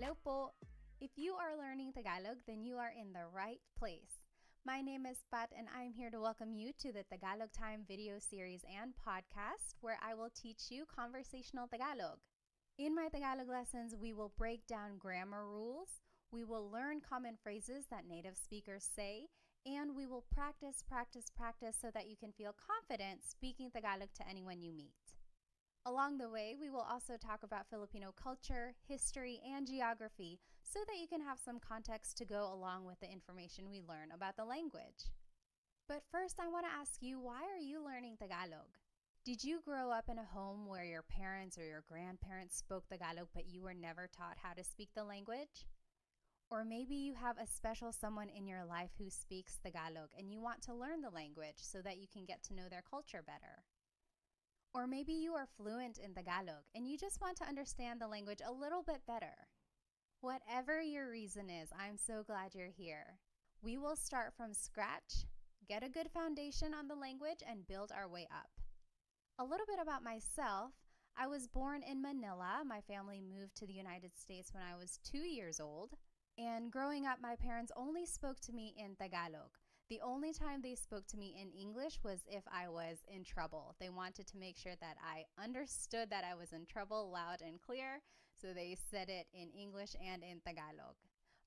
Hello po! If you are learning Tagalog, then you are in the right place. My name is Pat and I'm here to welcome you to the Tagalog Time video series and podcast where I will teach you conversational Tagalog. In my Tagalog lessons, we will break down grammar rules, we will learn common phrases that native speakers say, and we will practice so that you can feel confident speaking Tagalog to anyone you meet. Along the way, we will also talk about Filipino culture, history, and geography so that you can have some context to go along with the information we learn about the language. But first, I want to ask you, why are you learning Tagalog? Did you grow up in a home where your parents or your grandparents spoke Tagalog but you were never taught how to speak the language? Or maybe you have a special someone in your life who speaks Tagalog and you want to learn the language so that you can get to know their culture better. Or maybe you are fluent in Tagalog and you just want to understand the language a little bit better. Whatever your reason is, I'm so glad you're here. We will start from scratch, get a good foundation on the language, and build our way up. A little bit about myself. I was born in Manila. My family moved to the United States when I was 2 years old. And growing up, my parents only spoke to me in Tagalog. The only time they spoke to me in English was if I was in trouble. They wanted to make sure that I understood that I was in trouble loud and clear, so they said it in English and in Tagalog.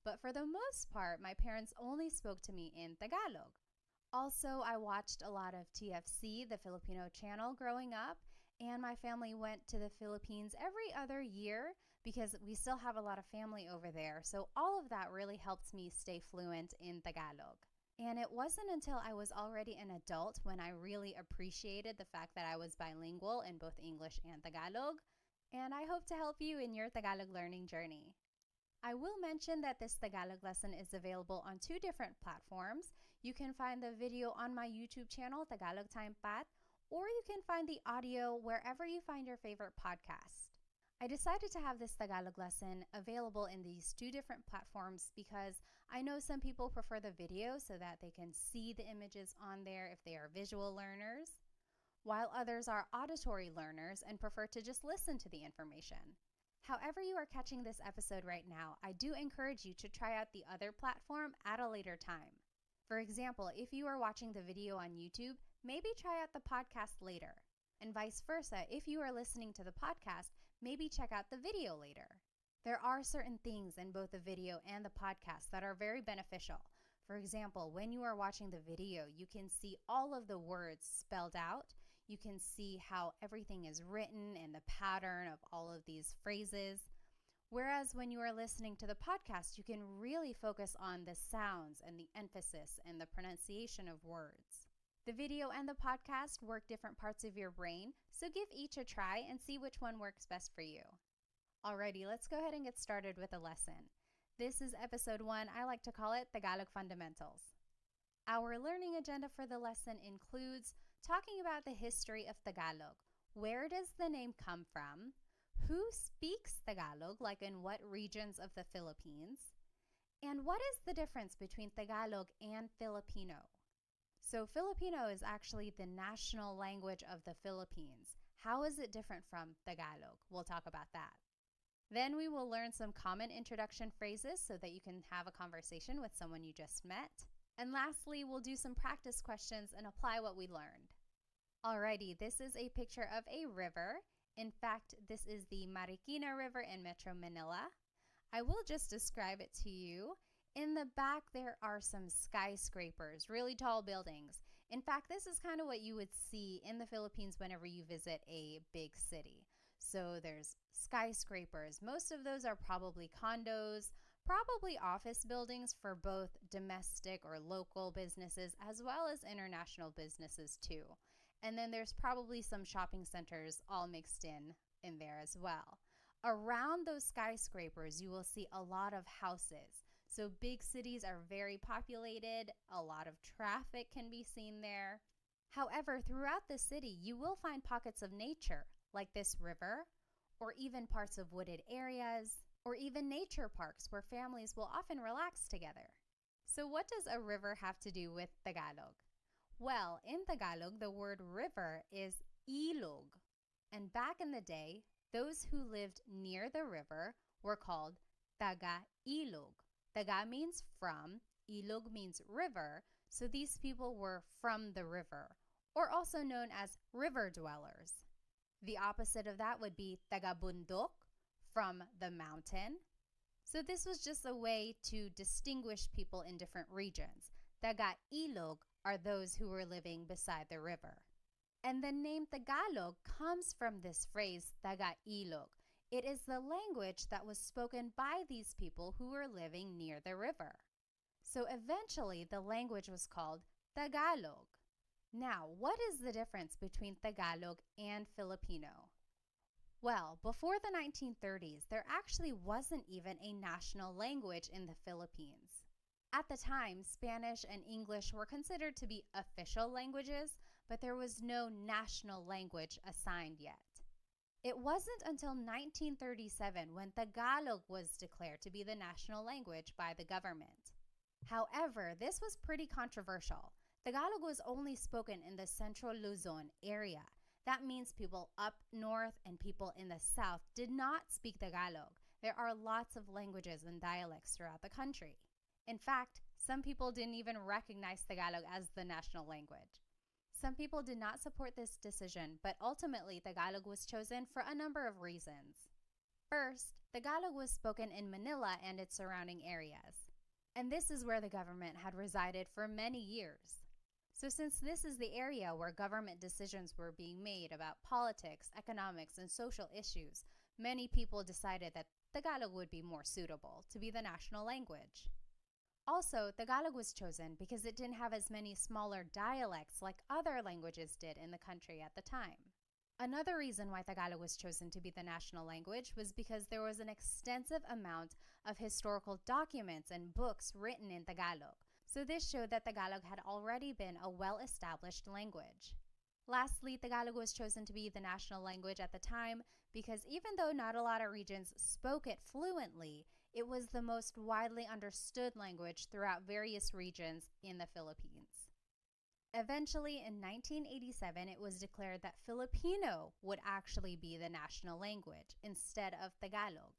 But for the most part, my parents only spoke to me in Tagalog. Also, I watched a lot of TFC, the Filipino channel, growing up, and my family went to the Philippines every other year because we still have a lot of family over there. So all of that really helped me stay fluent in Tagalog. And it wasn't until I was already an adult when I really appreciated the fact that I was bilingual in both English and Tagalog. And I hope to help you in your Tagalog learning journey. I will mention that this Tagalog lesson is available on 2 different platforms. You can find the video on my YouTube channel, Tagalog Time Pat, or you can find the audio wherever you find your favorite podcast. I decided to have this Tagalog lesson available in these 2 different platforms because I know some people prefer the video so that they can see the images on there if they are visual learners, while others are auditory learners and prefer to just listen to the information. However you are catching this episode right now, I do encourage you to try out the other platform at a later time. For example, if you are watching the video on YouTube, maybe try out the podcast later. And vice versa, if you are listening to the podcast, maybe check out the video later. There are certain things in both the video and the podcast that are very beneficial. For example, when you are watching the video, you can see all of the words spelled out. You can see how everything is written and the pattern of all of these phrases. Whereas when you are listening to the podcast, you can really focus on the sounds and the emphasis and the pronunciation of words. The video and the podcast work different parts of your brain, so give each a try and see which one works best for you. Alrighty, let's go ahead and get started with the lesson. This is episode 1. I like to call it Tagalog Fundamentals. Our learning agenda for the lesson includes talking about the history of Tagalog. Where does the name come from? Who speaks Tagalog, like in what regions of the Philippines? And what is the difference between Tagalog and Filipino? So Filipino is actually the national language of the Philippines. How is it different from Tagalog? We'll talk about that. Then we will learn some common introduction phrases so that you can have a conversation with someone you just met. And lastly, we'll do some practice questions and apply what we learned. Alrighty, this is a picture of a river. In fact, this is the Marikina River in Metro Manila. I will just describe it to you. In the back, there are some skyscrapers, really tall buildings. In fact, this is kind of what you would see in the Philippines whenever you visit a big city. So there's skyscrapers. Most of those are probably condos, probably office buildings for both domestic or local businesses as well as international businesses too. And then there's probably some shopping centers all mixed in there as well. Around those skyscrapers, you will see a lot of houses. So big cities are very populated. A lot of traffic can be seen there. However, throughout the city, you will find pockets of nature, like this river, or even parts of wooded areas, or even nature parks where families will often relax together. So what does a river have to do with Tagalog? Well, in Tagalog, the word river is ilog. And back in the day, those who lived near the river were called taga-ilog. Taga means from, ilog means river, so these people were from the river, or also known as river dwellers. The opposite of that would be taga-bundok, from the mountain. So this was just a way to distinguish people in different regions. Taga-ilog are those who were living beside the river. And the name Tagalog comes from this phrase, taga-ilog. It is the language that was spoken by these people who were living near the river. So eventually, the language was called Tagalog. Now, what is the difference between Tagalog and Filipino? Well, before the 1930s, there actually wasn't even a national language in the Philippines. At the time, Spanish and English were considered to be official languages, but there was no national language assigned yet. It wasn't until 1937 when Tagalog was declared to be the national language by the government. However, this was pretty controversial. Tagalog was only spoken in the Central Luzon area. That means people up north and people in the south did not speak Tagalog. There are lots of languages and dialects throughout the country. In fact, some people didn't even recognize Tagalog as the national language. Some people did not support this decision, but ultimately Tagalog was chosen for a number of reasons. First, Tagalog was spoken in Manila and its surrounding areas. And this is where the government had resided for many years. So since this is the area where government decisions were being made about politics, economics, and social issues, many people decided that Tagalog would be more suitable to be the national language. Also, Tagalog was chosen because it didn't have as many smaller dialects like other languages did in the country at the time. Another reason why Tagalog was chosen to be the national language was because there was an extensive amount of historical documents and books written in Tagalog. So this showed that Tagalog had already been a well-established language. Lastly, Tagalog was chosen to be the national language at the time because even though not a lot of regions spoke it fluently, it was the most widely understood language throughout various regions in the Philippines. Eventually, in 1987, it was declared that Filipino would actually be the national language instead of Tagalog.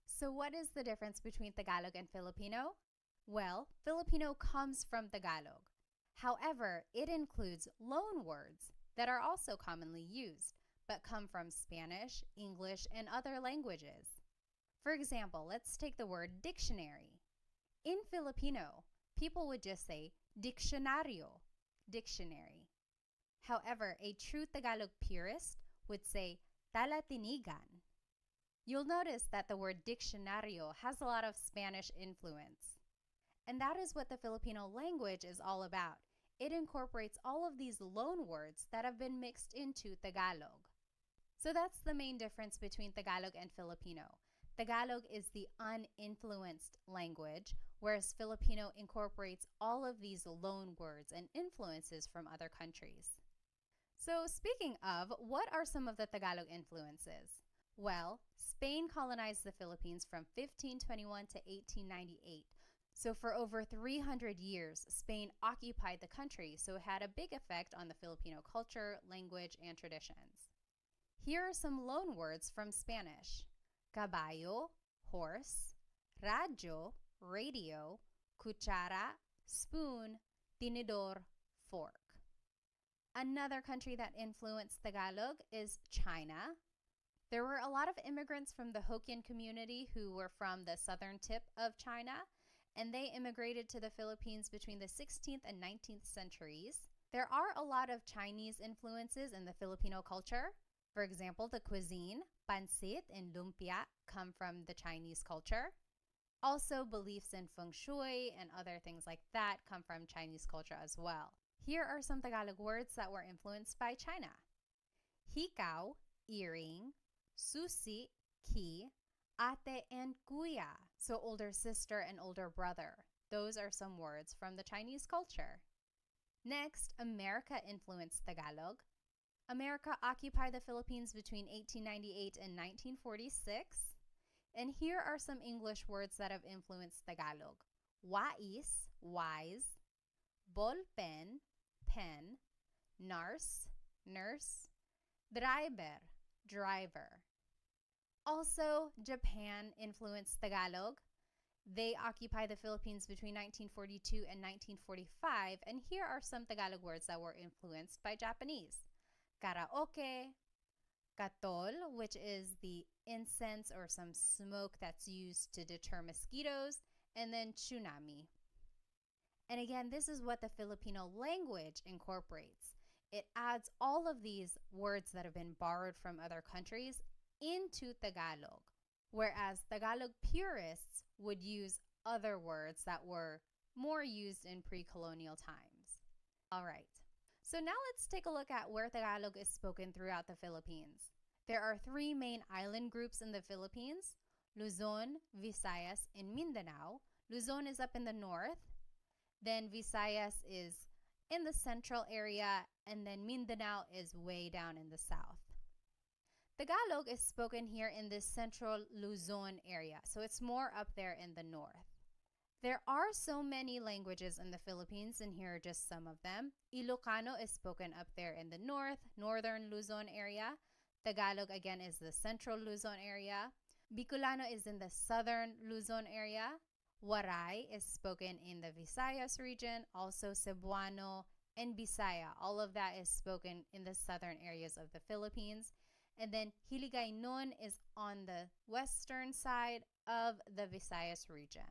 So what is the difference between Tagalog and Filipino? Well, Filipino comes from Tagalog. However, it includes loan words that are also commonly used, but come from Spanish, English, and other languages. For example, let's take the word dictionary. In Filipino, people would just say diccionario, dictionary. However, a true Tagalog purist would say talatinigan. You'll notice that the word diccionario has a lot of Spanish influence. And that is what the Filipino language is all about. It incorporates all of these loan words that have been mixed into Tagalog. So that's the main difference between Tagalog and Filipino. Tagalog is the uninfluenced language, whereas Filipino incorporates all of these loan words and influences from other countries. So speaking of, what are some of the Tagalog influences? Well, Spain colonized the Philippines from 1521 to 1898. So for over 300 years, Spain occupied the country, so it had a big effect on the Filipino culture, language, and traditions. Here are some loan words from Spanish. Caballo, horse, radyo, radio, cuchara, spoon, tinidor, fork. Another country that influenced Tagalog is China. There were a lot of immigrants from the Hokkien community who were from the southern tip of China, and they immigrated to the Philippines between the 16th and 19th centuries. There are a lot of Chinese influences in the Filipino culture. For example, the cuisine, pancit and lumpia, come from the Chinese culture. Also, beliefs in feng shui and other things like that come from Chinese culture as well. Here are some Tagalog words that were influenced by China. Hikaw, earring, susi, key, ate and kuya, so older sister and older brother. Those are some words from the Chinese culture. Next, America influenced Tagalog. America occupied the Philippines between 1898 and 1946. And here are some English words that have influenced Tagalog. Wais, wise, ballpen, pen, nurse, nurse, driver, driver. Also, Japan influenced Tagalog. They occupy the Philippines between 1942 and 1945, and here are some Tagalog words that were influenced by Japanese. Karaoke, katol, which is the incense or some smoke that's used to deter mosquitoes, and then tsunami. And again, this is what the Filipino language incorporates. It adds all of these words that have been borrowed from other countries into Tagalog, whereas Tagalog purists would use other words that were more used in pre-colonial times. All right. So now let's take a look at where Tagalog is spoken throughout the Philippines. There are three main island groups in the Philippines: Luzon, Visayas, and Mindanao. Luzon is up in the north, then Visayas is in the central area, and then Mindanao is way down in the south. Tagalog is spoken here in this central Luzon area, so it's more up there in the north. There are so many languages in the Philippines, and here are just some of them. Ilocano is spoken up there in the north, northern Luzon area. Tagalog, again, is the central Luzon area. Bicolano is in the southern Luzon area. Waray is spoken in the Visayas region, also Cebuano and Bisaya. All of that is spoken in the southern areas of the Philippines. And then Hiligaynon is on the western side of the Visayas region.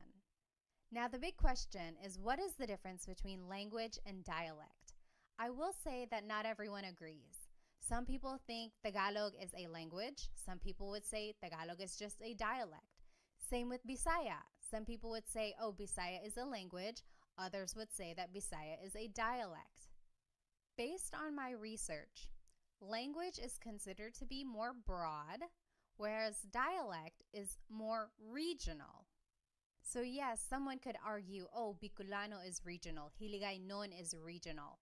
Now the big question is, what is the difference between language and dialect? I will say that not everyone agrees. Some people think Tagalog is a language. Some people would say Tagalog is just a dialect. Same with Bisaya. Some people would say, oh, Bisaya is a language. Others would say that Bisaya is a dialect. Based on my research, language is considered to be more broad, whereas dialect is more regional. So yes, someone could argue, oh, Bicolano is regional, Hiligaynon is regional.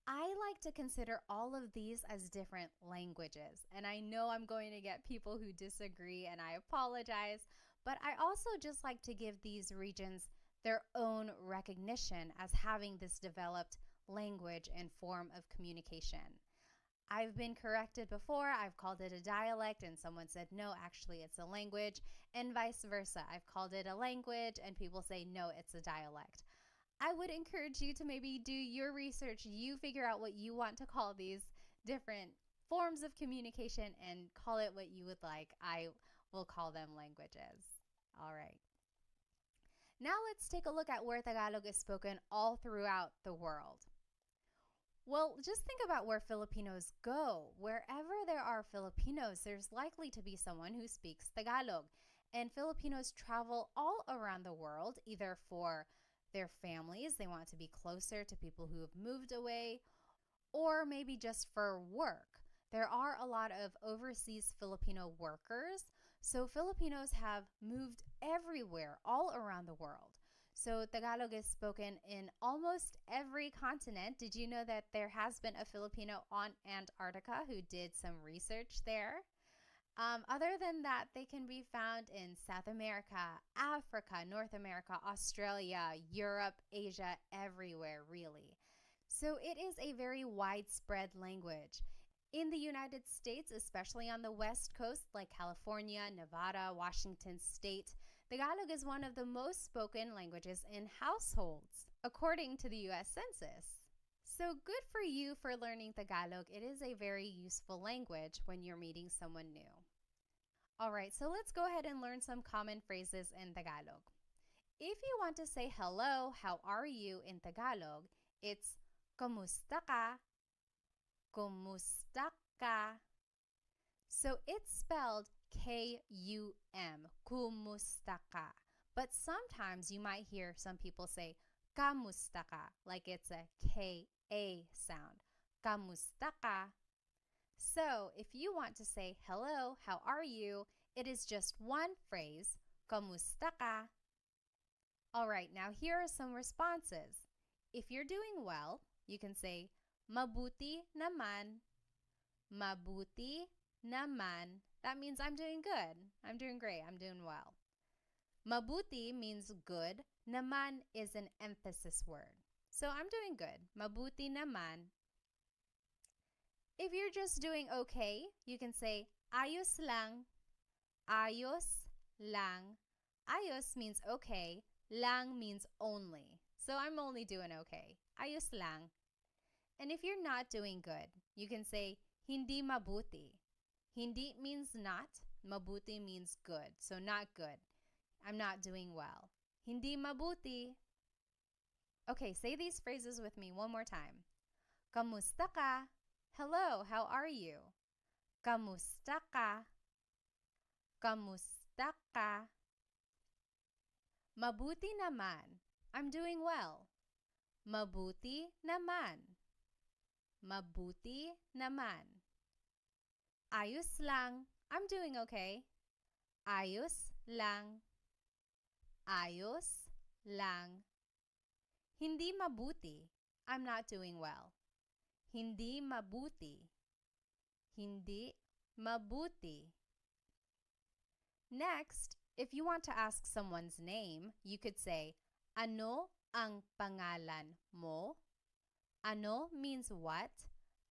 I like to consider all of these as different languages, and I know I'm going to get people who disagree, and I apologize, but I also just like to give these regions their own recognition as having this developed language and form of communication. I've been corrected before. I've called it a dialect and someone said, no, actually it's a language, and vice versa. I've called it a language and people say, no, it's a dialect. I would encourage you to maybe do your research. You figure out what you want to call these different forms of communication and call it what you would like. I will call them languages. All right. Now let's take a look at where Tagalog is spoken all throughout the world. Well, just think about where Filipinos go. Wherever there are Filipinos, there's likely to be someone who speaks Tagalog. And Filipinos travel all around the world, either for their families, they want to be closer to people who have moved away, or maybe just for work. There are a lot of overseas Filipino workers, so Filipinos have moved everywhere, all around the world. So Tagalog is spoken in almost every continent. Did you know that there has been a Filipino on Antarctica who did some research there? Other than that, they can be found in South America, Africa, North America, Australia, Europe, Asia, everywhere, really. So it is a very widespread language. In the United States, especially on the West Coast, like California, Nevada, Washington State, Tagalog is one of the most spoken languages in households, according to the U.S. Census. So good for you for learning Tagalog. It is a very useful language when you're meeting someone new. All right, so let's go ahead and learn some common phrases in Tagalog. If you want to say hello, how are you in Tagalog, it's kumusta ka? Kumusta ka? So it's spelled K-U-M, kumusta ka. But sometimes you might hear some people say kamusta ka, like it's a K-A sound. Kamusta ka? So if you want to say hello, how are you, it is just one phrase, kamusta ka? All right, now here are some responses. If you're doing well, you can say mabuti naman. Mabuti naman. That means I'm doing good. I'm doing great. I'm doing well. Mabuti means good. Naman is an emphasis word. So I'm doing good. Mabuti naman. If you're just doing okay, you can say ayos lang. Ayos lang. Ayos means okay. Lang means only. So I'm only doing okay. Ayos lang. And if you're not doing good, you can say hindi mabuti. Hindi means not. Mabuti means good. So not good. I'm not doing well. Hindi mabuti. Okay, say these phrases with me one more time. Kamusta ka? Hello, how are you? Kamusta ka? Kamusta ka? Mabuti naman. I'm doing well. Mabuti naman. Mabuti naman. Ayos lang. I'm doing okay. Ayos lang. Ayos lang. Hindi mabuti. I'm not doing well. Hindi mabuti. Hindi mabuti. Next, if you want to ask someone's name, you could say, ano ang pangalan mo? Ano means what?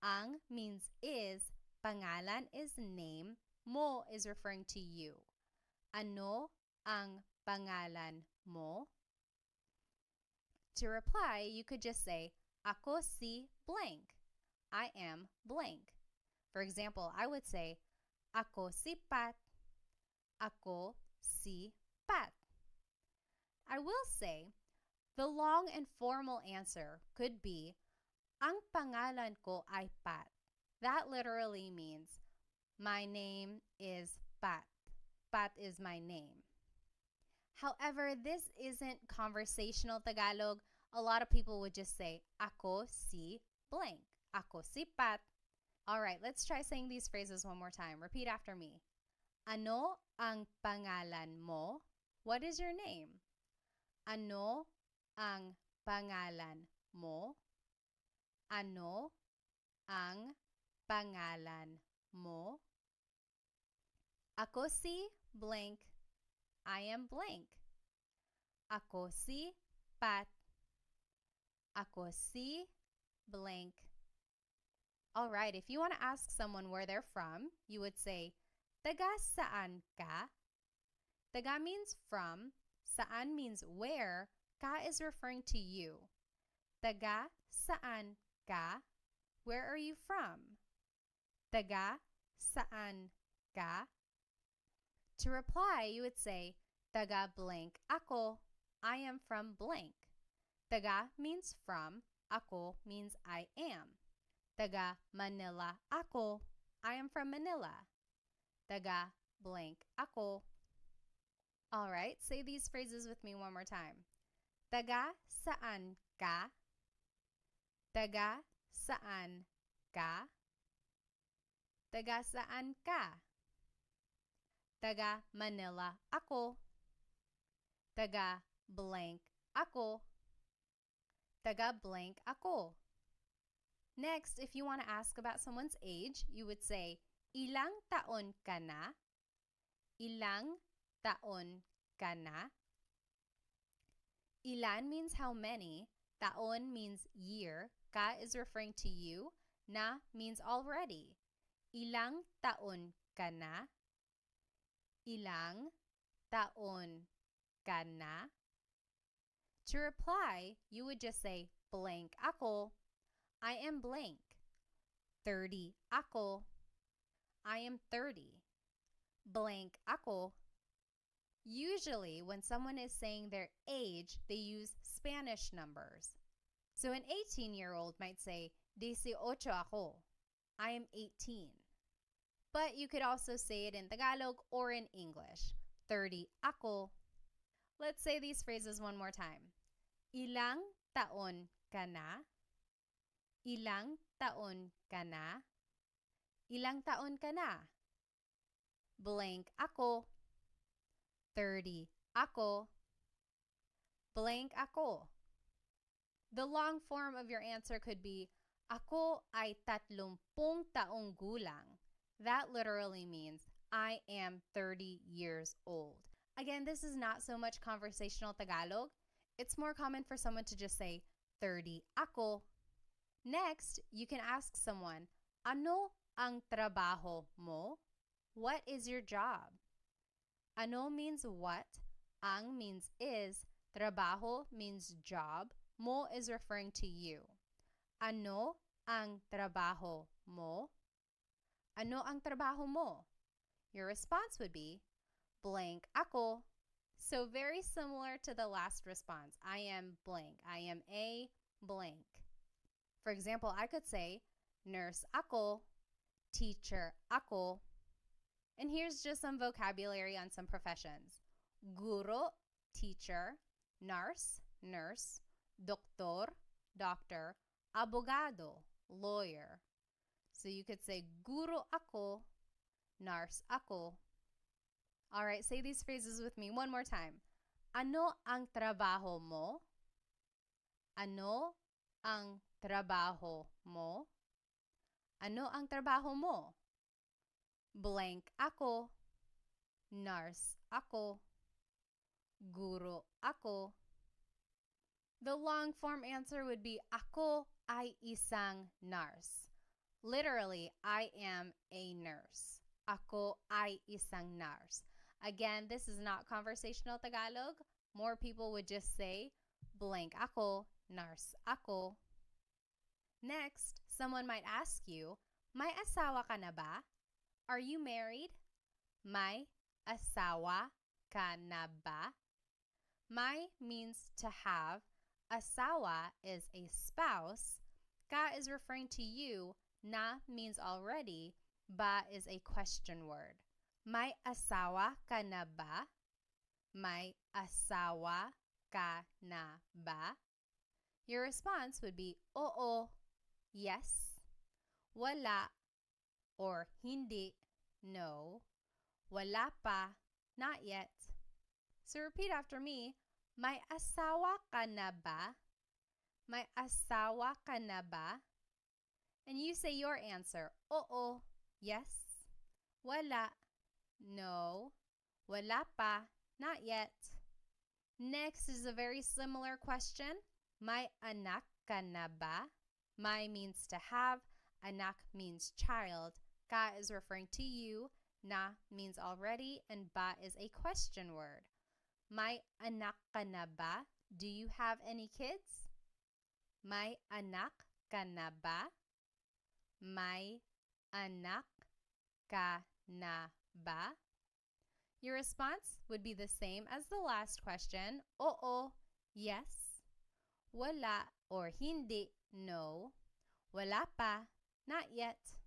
Ang means is. Pangalan is name. Mo is referring to you. Ano ang pangalan mo? To reply, you could just say, ako si blank. I am blank. For example, I would say, ako si Pat. Ako si Pat. I will say, the long and formal answer could be, ang pangalan ko ay Pat. That literally means, my name is Pat. Pat is my name. However, this isn't conversational Tagalog. A lot of people would just say, ako si blank. Ako si Pat. All right, let's try saying these phrases one more time. Repeat after me. Ano ang pangalan mo? What is your name? Ano ang pangalan mo? Ano ang pangalan mo? Ako si blank. I am blank. Ako si Pat. Ako si blank. All right, if you want to ask someone where they're from, you would say, taga saan ka? Taga means from. Saan means where. Ka is referring to you. Taga saan ka? Where are you from? Taga saan ka? To reply, you would say, taga blank ako. I am from blank. Taga means from. Ako means I am. Taga Manila ako. I am from Manila. Taga blank ako. All right, say these phrases with me one more time. Taga saan ka? Taga saan ka? Taga saan ka? Taga Manila ako. Taga blank ako. Taga blank ako. Next, if you want to ask about someone's age, you would say, ilang taon ka na? Ilang taon ka na? Ilan means how many. Taon means year. Ka is referring to you. Na means already. Ilang taon ka na? Ilang taon ka na? To reply, you would just say, blank ako. I am blank. 30 ako. I am 30. Blank ako. Usually, when someone is saying their age, they use Spanish numbers. So an 18-year-old might say, 18 ako. I am 18. But you could also say it in Tagalog or in English. 30 ako. Let's say these phrases one more time. Ilang taon ka na? Ilang taon ka na? Ilang taon ka na? Blank ako. 30 ako. Blank ako. The long form of your answer could be, ako ay 30 taong gulang. That literally means, I am 30 years old. Again, this is not so much conversational Tagalog. It's more common for someone to just say, 30 ako. Next, you can ask someone, ano ang trabaho mo? What is your job? Ano means what? Ang means is, trabaho means job, mo is referring to you. Ano ang trabaho mo? Ano ang trabaho mo? Your response would be, blank ako. So very similar to the last response. I am blank. I am a blank. For example, I could say, nurse ako, teacher ako. And here's just some vocabulary on some professions. Guro, teacher. Nurse, nurse. Doktor, doctor. Abogado, lawyer. So you could say, guro ako, nurse ako. All right, say these phrases with me one more time. Ano ang trabaho mo? Ano ang trabaho mo? Ano ang trabaho mo? Blank ako. Nurse ako. Guro ako. The long form answer would be, ako ay isang nurse. Literally, I am a nurse. Ako ay isang nurse. Again, this is not conversational Tagalog. More people would just say, blank ako, nurse ako. Next, someone might ask you, may asawa ka na ba? Are you married? May asawa ka na ba? May means to have. Asawa is a spouse. Ka is referring to you. Na means already. Ba is a question word. May asawa ka na ba? May asawa ka na ba? Your response would be, oo, yes, wala, or hindi, no, wala pa, not yet. So repeat after me, may asawa ka na ba? May asawa ka na ba? And you say your answer, oo, yes, wala, no, wala pa, not yet. Next is a very similar question. May anak ka na ba? May means to have. Anak means child. Ka is referring to you. Na means already. And ba is a question word. May anak ka na ba? Do you have any kids? May anak ka na ba? May anak ka na ba? Your response would be the same as the last question. Oo, yes. Wala or hindi, no. Wala pa, not yet.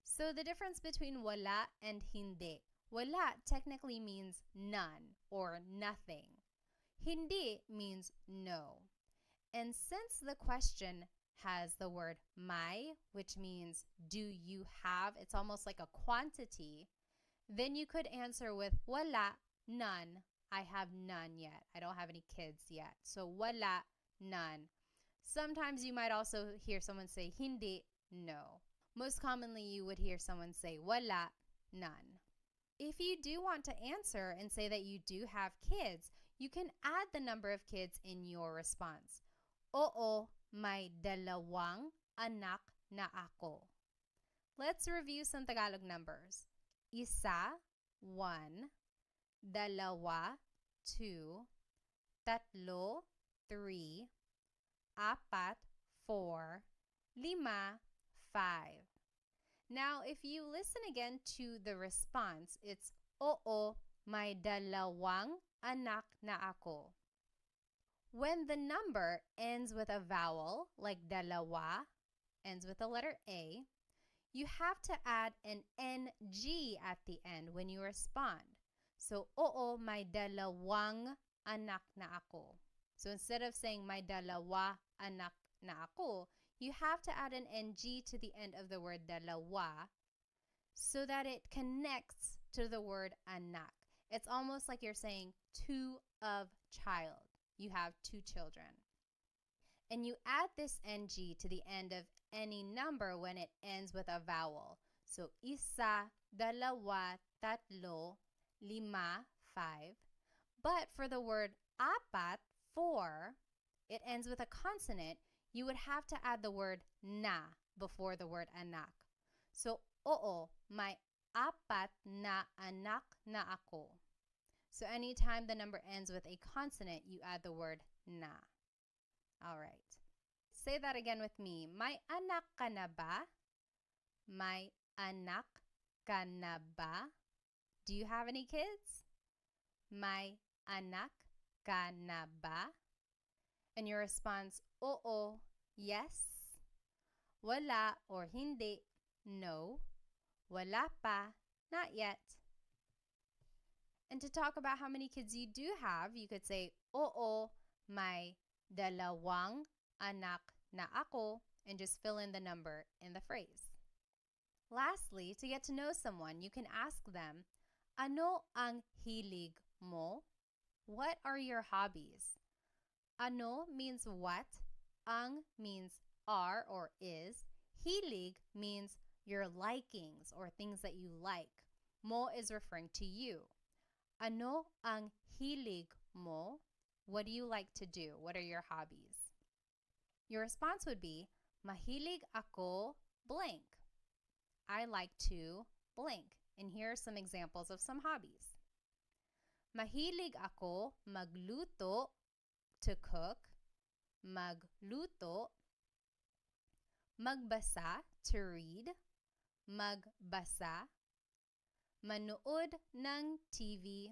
So the difference between wala and hindi. Wala technically means none or nothing. Hindi means no. And since the question has the word may, which means do you have, it's almost like a quantity, then you could answer with wala, none. I have none yet. I don't have any kids yet. So wala, none. Sometimes you might also hear someone say hindi, no. Most commonly you would hear someone say wala, none. If you do want to answer and say that you do have kids, you can add the number of kids in your response. Oo, may dalawang anak na ako. Let's review some Tagalog numbers. Isa, 1, dalawa, 2, tatlo, 3, apat, 4, lima, 5. Now, if you listen again to the response, it's oo, may dalawang anak na ako. When the number ends with a vowel, like dalawa, ends with the letter A, you have to add an NG at the end when you respond. So, oo, may dalawang anak na ako. So, instead of saying may dalawa anak na ako, you have to add an NG to the end of the word dalawa so that it connects to the word anak. It's almost like you're saying two of child. You have 2 children. And you add this NG to the end of any number when it ends with a vowel. So, isa, dalawa, tatlo, lima, 5. But for the word apat, 4, it ends with a consonant. You would have to add the word na before the word anak. So, oo, may apat na anak na ako. So anytime the number ends with a consonant, you add the word na. All right. Say that again with me. May anak ka na ba? May anak ka na ba? Do you have any kids? May anak ka na ba? And your response, oo, yes. Wala or hindi, no. Wala pa, not yet. And to talk about how many kids you do have, you could say, oo, may dalawang anak na ako, and just fill in the number in the phrase. Lastly, to get to know someone, you can ask them, ano ang hilig mo? What are your hobbies? Ano means what, ang means are or is, hilig means your likings or things that you like. Mo is referring to you. Ano ang hilig mo? What do you like to do? What are your hobbies? Your response would be, mahilig ako blank. I like to blank. And here are some examples of some hobbies. Mahilig ako magluto, to cook, magluto, magbasa, to read, magbasa, manood ng TV,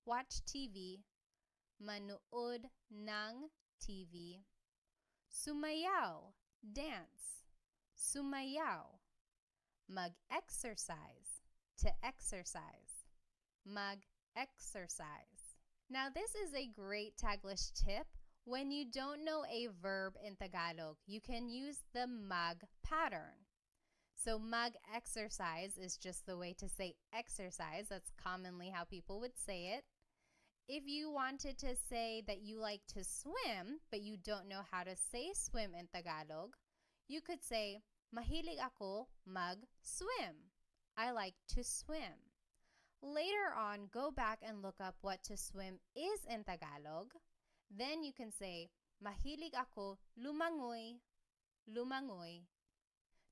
watch TV, manood ng TV, sumayaw, dance, sumayaw, mag-exercise, to exercise, mag-exercise. Now, this is a great Taglish tip. When you don't know a verb in Tagalog, you can use the mag pattern. So mag-exercise is just the way to say exercise. That's commonly how people would say it. If you wanted to say that you like to swim, but you don't know how to say swim in Tagalog, you could say, mahilig ako mag-swim. I like to swim. Later on, go back and look up what to swim is in Tagalog. Then you can say, mahilig ako lumangoy, lumangoy.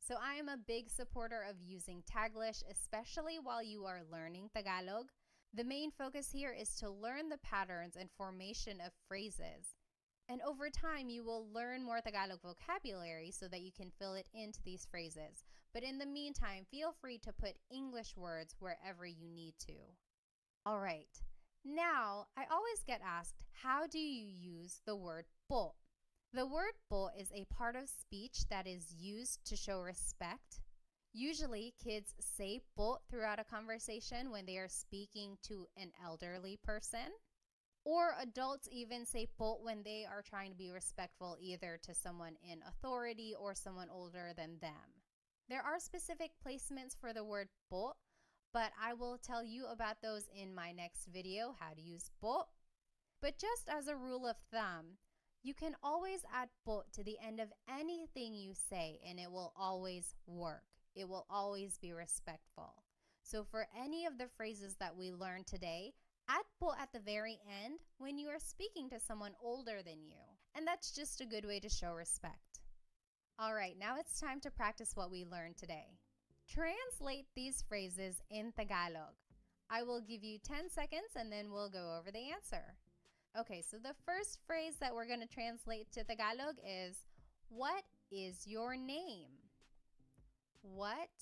So I am a big supporter of using Taglish, especially while you are learning Tagalog. The main focus here is to learn the patterns and formation of phrases. And over time, you will learn more Tagalog vocabulary so that you can fill it into these phrases. But in the meantime, feel free to put English words wherever you need to. All right. Now, I always get asked, how do you use the word po? The word po is a part of speech that is used to show respect. Usually, kids say po throughout a conversation when they are speaking to an elderly person. Or adults even say po when they are trying to be respectful either to someone in authority or someone older than them. There are specific placements for the word po, but I will tell you about those in my next video, how to use po. But just as a rule of thumb, you can always add po to the end of anything you say and it will always work. It will always be respectful. So for any of the phrases that we learned today, add po at the very end when you are speaking to someone older than you. And that's just a good way to show respect. All right, now it's time to practice what we learned today. Translate these phrases in Tagalog. I will give you 10 seconds and then we'll go over the answer. Okay, so the first phrase that we're going to translate to Tagalog is, what is your name? What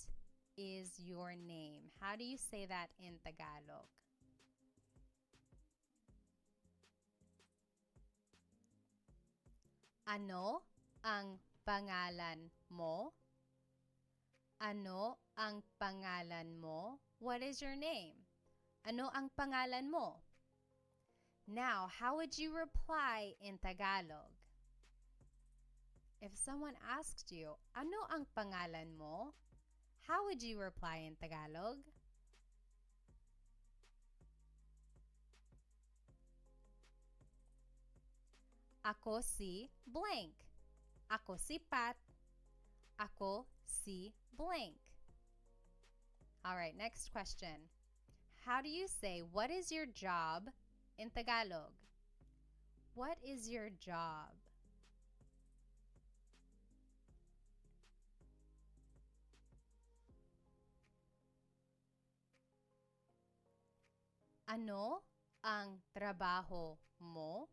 is your name? How do you say that in Tagalog? Ano ang pangalan mo? Ano ang pangalan mo? What is your name? Ano ang pangalan mo? Now, how would you reply in Tagalog? If someone asked you, ano ang pangalan mo? How would you reply in Tagalog? Ako si blank. Ako si Pat. Ako si blank. All right, next question. How do you say, what is your job in Tagalog? What is your job? Ano ang trabaho mo?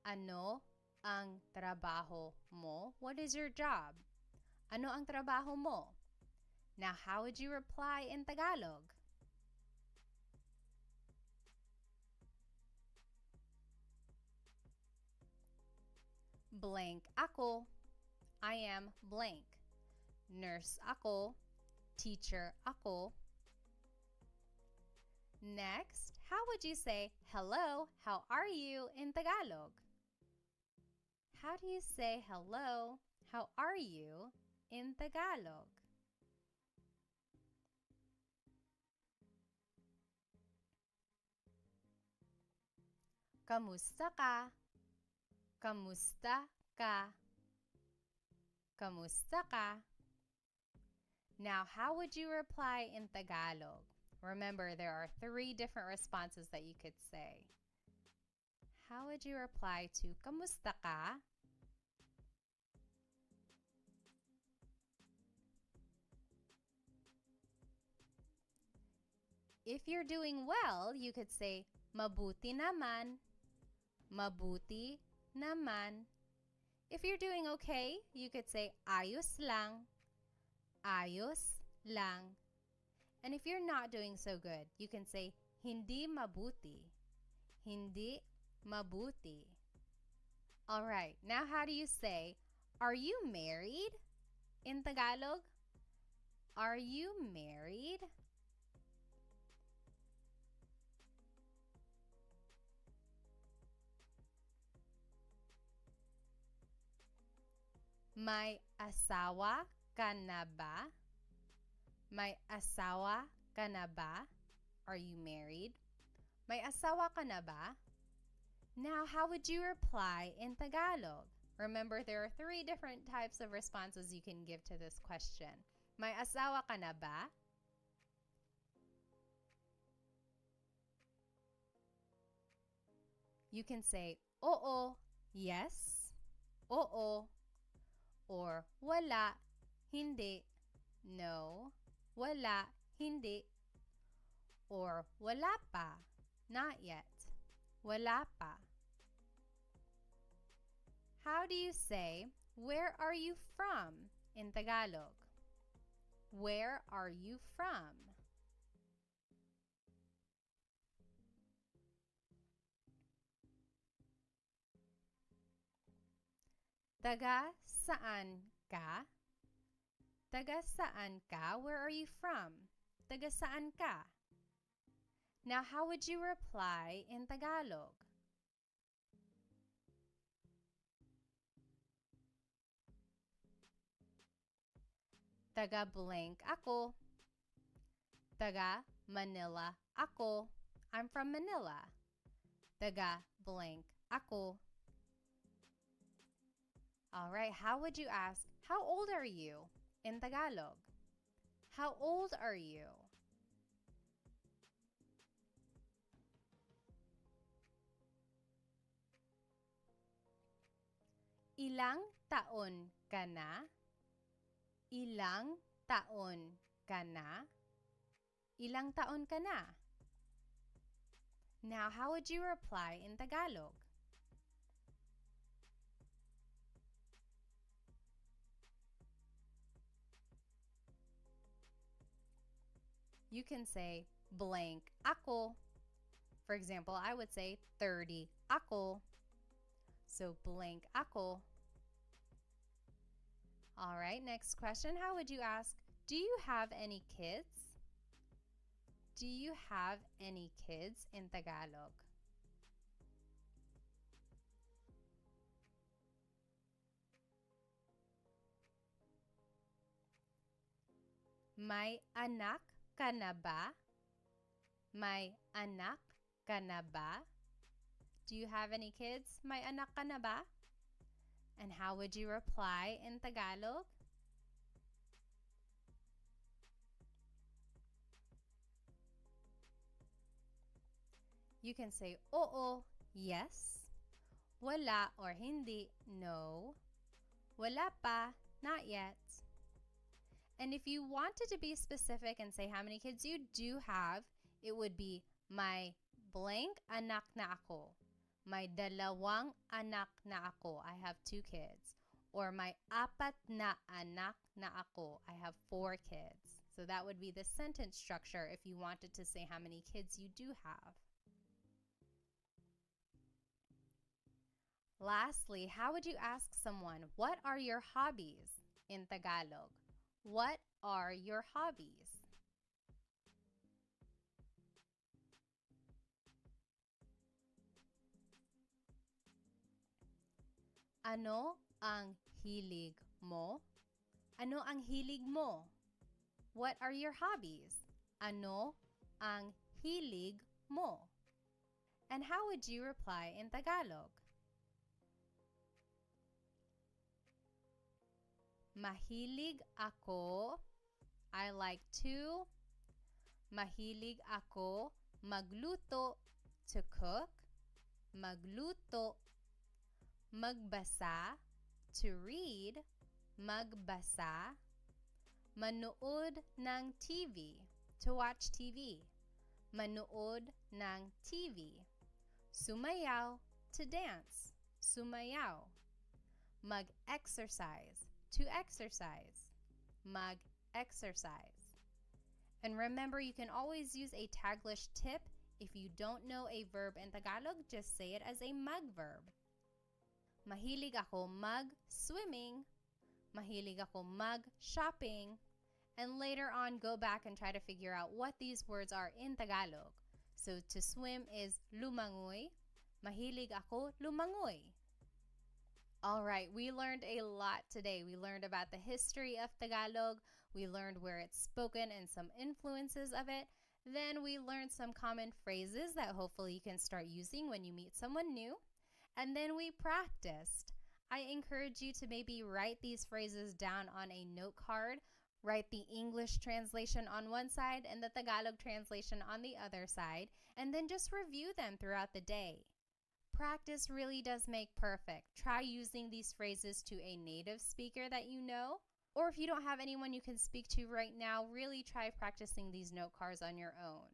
Ano ang trabaho mo? What is your job? Ano ang trabaho mo? Now, how would you reply in Tagalog? Blank ako. I am blank. Nurse ako. Teacher ako. Next, how would you say, hello, how are you in Tagalog? How do you say hello, how are you in Tagalog? Kamusta ka? Kamusta ka? Kamusta ka? Now, how would you reply in Tagalog? Remember, there are 3 different responses that you could say. How would you reply to kamusta ka? If you're doing well, you could say mabuti naman. Mabuti naman. If you're doing okay, you could say ayos lang. Ayos lang. And if you're not doing so good, you can say hindi mabuti. Hindi mabuti. All right, now how do you say, are you married in Tagalog? Are you married? May asawa ka na ba? May asawa ka na ba? Are you married? May asawa ka na ba? Now, how would you reply in Tagalog? Remember, there are 3 different types of responses you can give to this question. May asawa ka na ba? You can say, oo, yes, oo, or wala, hindi, no, wala, hindi, or wala pa, not yet, wala pa. How do you say, where are you from in Tagalog? Where are you from? Taga saan ka? Taga saan ka? Where are you from? Taga saan ka? Now, how would you reply in Tagalog? Taga blank ako. Taga Manila ako. I'm from Manila. Taga blank ako. All right, how would you ask, how old are you in Tagalog? How old are you? Ilang taon ka na? Ilang taon ka na? Ilang taon ka na? Now, how would you reply in Tagalog? You can say blank ako. For example, I would say 30 ako. So blank ako. All right, next question. How would you ask, do you have any kids? Do you have any kids in Tagalog? May anak ka na ba? May anak ka na ba? Do you have any kids? May anak ka na ba? And how would you reply in Tagalog? You can say, oo, yes. Wala or hindi, no. Wala pa, not yet. And if you wanted to be specific and say how many kids you do have, it would be may blank anak na ako. May dalawang anak na ako. I have 2 kids. Or may apat na anak na ako. I have 4 kids. So that would be the sentence structure if you wanted to say how many kids you do have. Lastly, how would you ask someone, what are your hobbies in Tagalog? What are your hobbies? Ano ang hilig mo? Ano ang hilig mo? What are your hobbies? Ano ang hilig mo? And how would you reply in Tagalog? Mahilig ako. I like to. Mahilig ako magluto, to cook. Magluto. Magbasa, to read. Magbasa. Manood ng TV, to watch TV. Manood ng TV. Sumayaw, to dance. Sumayaw. Mag-exercise, to exercise. Mag-exercise. And remember, you can always use a Taglish tip. If you don't know a verb in Tagalog, just say it as a mag verb. Mahilig ako mag-swimming. Mahilig ako mag-shopping. And later on, go back and try to figure out what these words are in Tagalog. So to swim is lumangoy. Mahilig ako lumangoy. All right, we learned a lot today. We learned about the history of Tagalog. We learned where it's spoken and some influences of it. Then we learned some common phrases that hopefully you can start using when you meet someone new. And then we practiced. I encourage you to maybe write these phrases down on a note card. Write the English translation on one side and the Tagalog translation on the other side, and then just review them throughout the day. Practice really does make perfect. Try using these phrases to a native speaker that you know, or if you don't have anyone you can speak to right now, really try practicing these note cards on your own.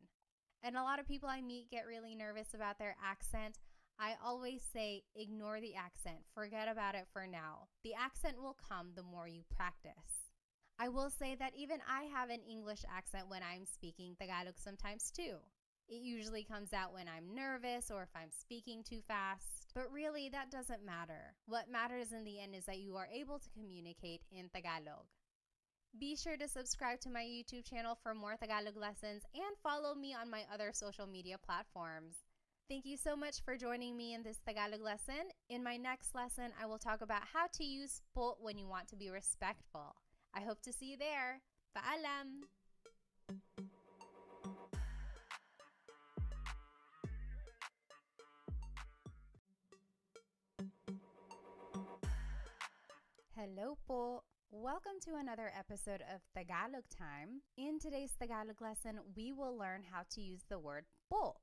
And a lot of people I meet get really nervous about their accent. I always say, ignore the accent. Forget about it for now. The accent will come the more you practice. I will say that even I have an English accent when I'm speaking Tagalog sometimes too. It usually comes out when I'm nervous or if I'm speaking too fast. But really, that doesn't matter. What matters in the end is that you are able to communicate in Tagalog. Be sure to subscribe to my YouTube channel for more Tagalog lessons and follow me on my other social media platforms. Thank you so much for joining me in this Tagalog lesson. In my next lesson, I will talk about how to use po when you want to be respectful. I hope to see you there. Paalam! Hello po! Welcome to another episode of Tagalog Time. In today's Tagalog lesson, we will learn how to use the word po.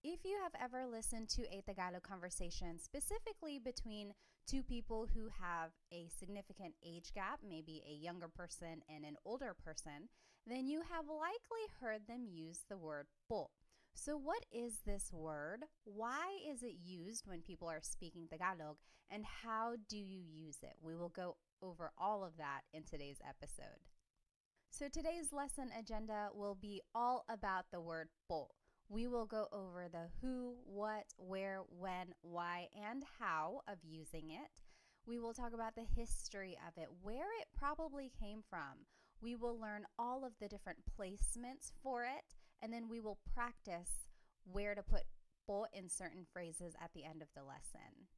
If you have ever listened to a Tagalog conversation, specifically between two people who have a significant age gap, maybe a younger person and an older person, then you have likely heard them use the word po. So what is this word? Why is it used when people are speaking Tagalog? And how do you use it? We will go over all of that in today's episode. So today's lesson agenda will be all about the word po. We will go over the who, what, where, when, why, and how of using it. We will talk about the history of it, where it probably came from. We will learn all of the different placements for it, and then we will practice where to put po in certain phrases at the end of the lesson.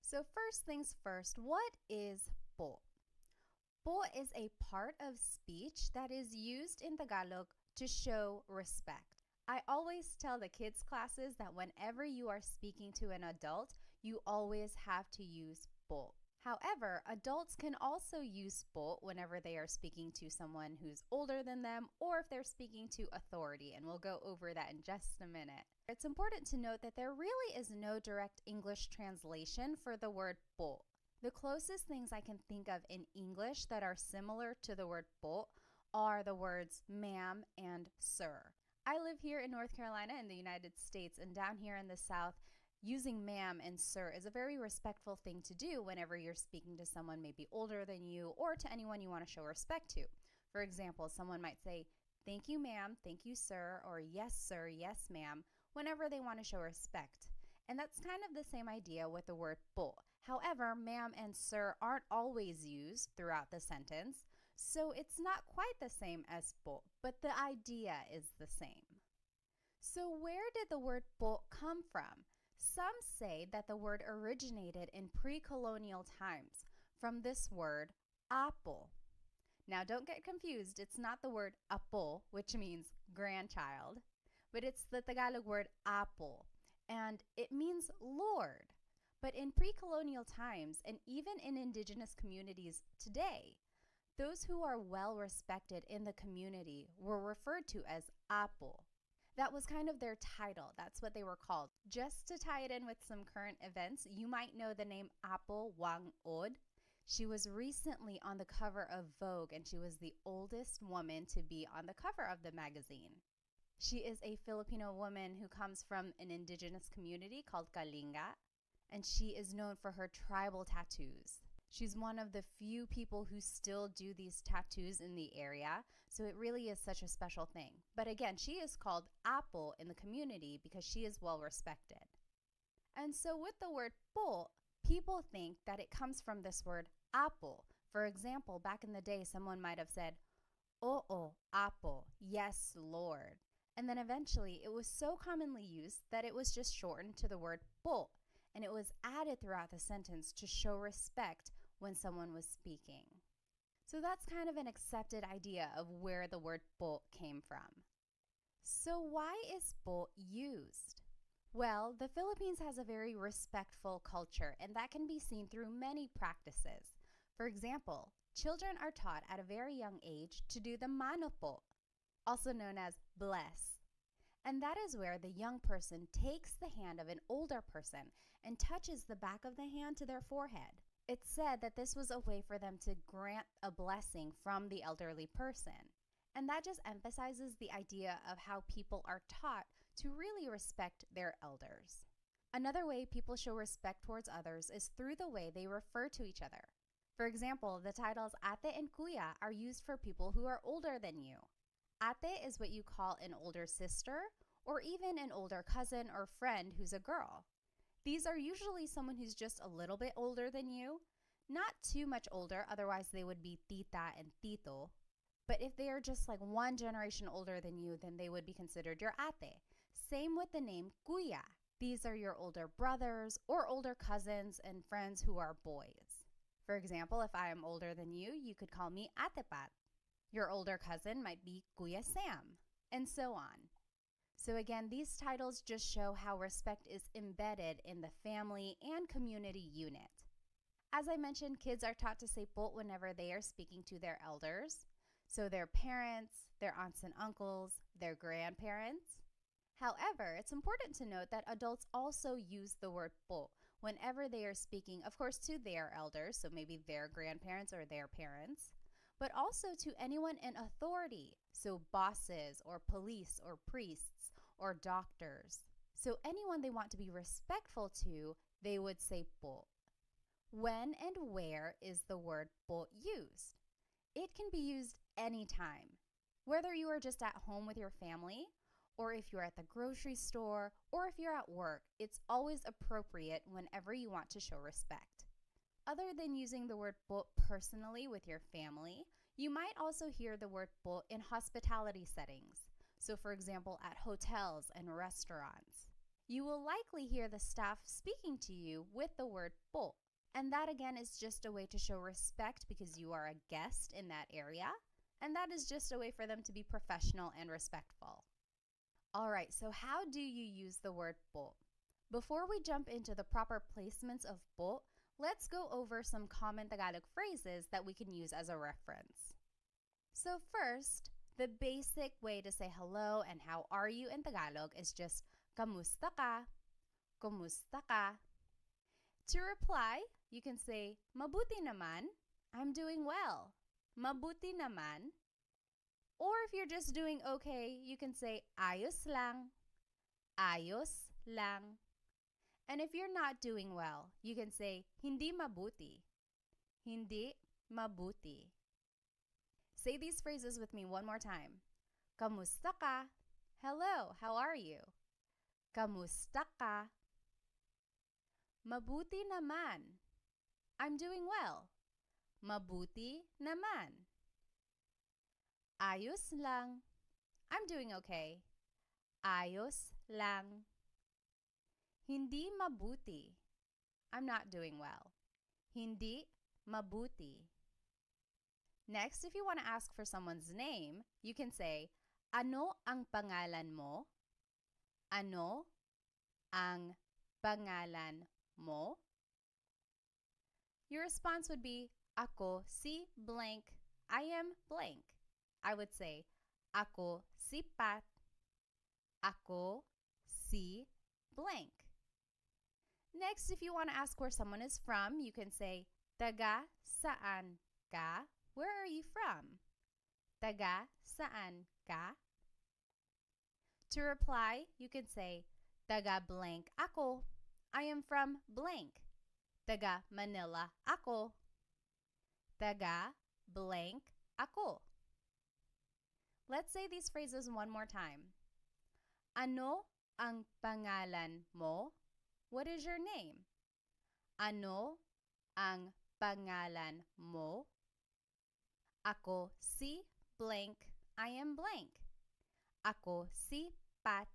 So first things first, what is po? Po is a part of speech that is used in Tagalog to show respect. I always tell the kids classes that whenever you are speaking to an adult, you always have to use po. However, adults can also use po whenever they are speaking to someone who's older than them or if they're speaking to authority, and we'll go over that in just a minute. It's important to note that there really is no direct English translation for the word po. The closest things I can think of in English that are similar to the word po are the words ma'am and sir. I live here in North Carolina in the United States, and down here in the South, using ma'am and sir is a very respectful thing to do whenever you're speaking to someone maybe older than you or to anyone you want to show respect to. For example, someone might say, "Thank you, ma'am, thank you, sir," or "Yes, sir, yes, ma'am," whenever they want to show respect. And that's kind of the same idea with the word po. However, ma'am and sir aren't always used throughout the sentence, so it's not quite the same as po, but the idea is the same. So where did the word po come from? Some say that the word originated in pre-colonial times from this word apo. Now don't get confused, it's not the word apo, which means grandchild, but it's the Tagalog word apo, and it means Lord. But in pre-colonial times, and even in indigenous communities today, those who are well respected in the community were referred to as apo. That was kind of their title. That's what they were called. Just to tie it in with some current events, you might know the name Apo Wang Od. She was recently on the cover of Vogue, and she was the oldest woman to be on the cover of the magazine. She is a Filipino woman who comes from an indigenous community called Kalinga, and she is known for her tribal tattoos. She's one of the few people who still do these tattoos in the area, so it really is such a special thing. But again, she is called Apo in the community because she is well respected. And so with the word po, people think that it comes from this word apo. For example, back in the day, someone might have said, "Oo, apo, yes, Lord." And then eventually it was so commonly used that it was just shortened to the word po, and it was added throughout the sentence to show respect when someone was speaking. So that's kind of an accepted idea of where the word po came from. So why is po used? Well, the Philippines has a very respectful culture, and that can be seen through many practices. For example, children are taught at a very young age to do the mano po, also known as bless. And that is where the young person takes the hand of an older person and touches the back of the hand to their forehead. It's said that this was a way for them to grant a blessing from the elderly person. And that just emphasizes the idea of how people are taught to really respect their elders. Another way people show respect towards others is through the way they refer to each other. For example, the titles ate and kuya are used for people who are older than you. Ate is what you call an older sister or even an older cousin or friend who's a girl. These are usually someone who's just a little bit older than you, not too much older, otherwise they would be tita and tito. But if they are just like one generation older than you, then they would be considered your ate. Same with the name kuya. These are your older brothers or older cousins and friends who are boys. For example, if I am older than you, you could call me Ate Pat. Your older cousin might be Kuya Sam, and so on. So again, these titles just show how respect is embedded in the family and community unit. As I mentioned, kids are taught to say po whenever they are speaking to their elders. So their parents, their aunts and uncles, their grandparents. However, it's important to note that adults also use the word po whenever they are speaking, of course, to their elders, so maybe their grandparents or their parents, but also to anyone in authority, so bosses or police or priests or doctors. So anyone they want to be respectful to, they would say po. When and where is the word po used? It can be used anytime, whether you are just at home with your family, or if you're at the grocery store, or if you're at work. It's always appropriate whenever you want to show respect. Other than using the word po personally with your family, you might also hear the word po in hospitality settings. So for example, at hotels and restaurants. You will likely hear the staff speaking to you with the word po. And that again is just a way to show respect because you are a guest in that area. And that is just a way for them to be professional and respectful. All right, so how do you use the word po? Before we jump into the proper placements of po, let's go over some common Tagalog phrases that we can use as a reference. So first, the basic way to say hello and how are you in Tagalog is just kamusta ka, kumusta ka. To reply, you can say mabuti naman, I'm doing well, mabuti naman. Or if you're just doing okay, you can say ayos lang, ayos lang. And if you're not doing well, you can say hindi mabuti, hindi mabuti. Say these phrases with me one more time. Kamusta ka? Hello, how are you? Kamusta ka? Mabuti naman. I'm doing well. Mabuti naman. Ayos lang. I'm doing okay. Ayos lang. Hindi mabuti. I'm not doing well. Hindi mabuti. Next, if you want to ask for someone's name, you can say, ano ang pangalan mo? Ano ang pangalan mo? Your response would be, ako si blank, I am blank. I would say, ako si Pat, ako si blank. Next, if you want to ask where someone is from, you can say, taga saan ka? Where are you from? Taga saan ka? To reply, you can say, taga blank ako. I am from blank. Taga Manila ako. Taga blank ako. Let's say these phrases one more time. Ano ang pangalan mo? What is your name? Ano ang pangalan mo? Ako si blank. I am blank. Ako si Pat.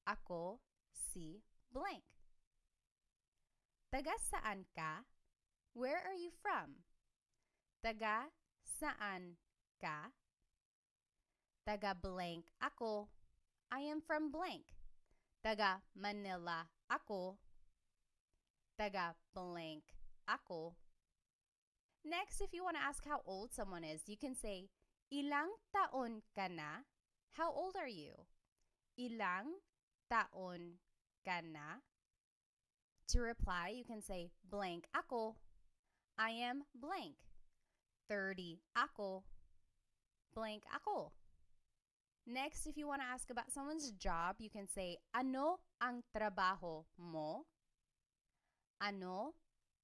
Ako si blank. Taga saan ka? Where are you from? Taga saan ka? Taga blank ako. I am from blank. Taga Manila ako. Taga blank ako. Next, if you want to ask how old someone is, you can say, ilang taon ka na? How old are you? Ilang taon ka na? To reply, you can say, blank ako. I am blank. 30 ako. Blank ako. Next, if you want to ask about someone's job, you can say, ano ang trabaho mo? Ano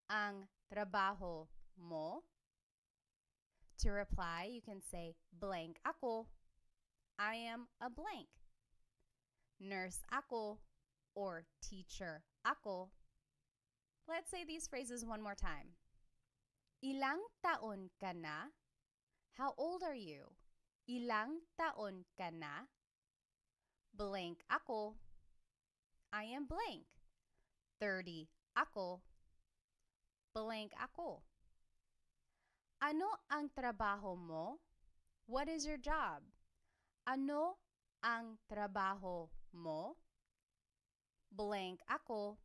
ang trabaho mo? To reply, you can say, blank ako. I am a blank. Nurse ako or teacher ako. Let's say these phrases one more time. Ilang taon ka na? How old are you? Ilang taon ka na? Blank ako. I am blank. 30 ako. Blank ako. Ano ang trabaho mo? What is your job? Ano ang trabaho mo? Blank ako.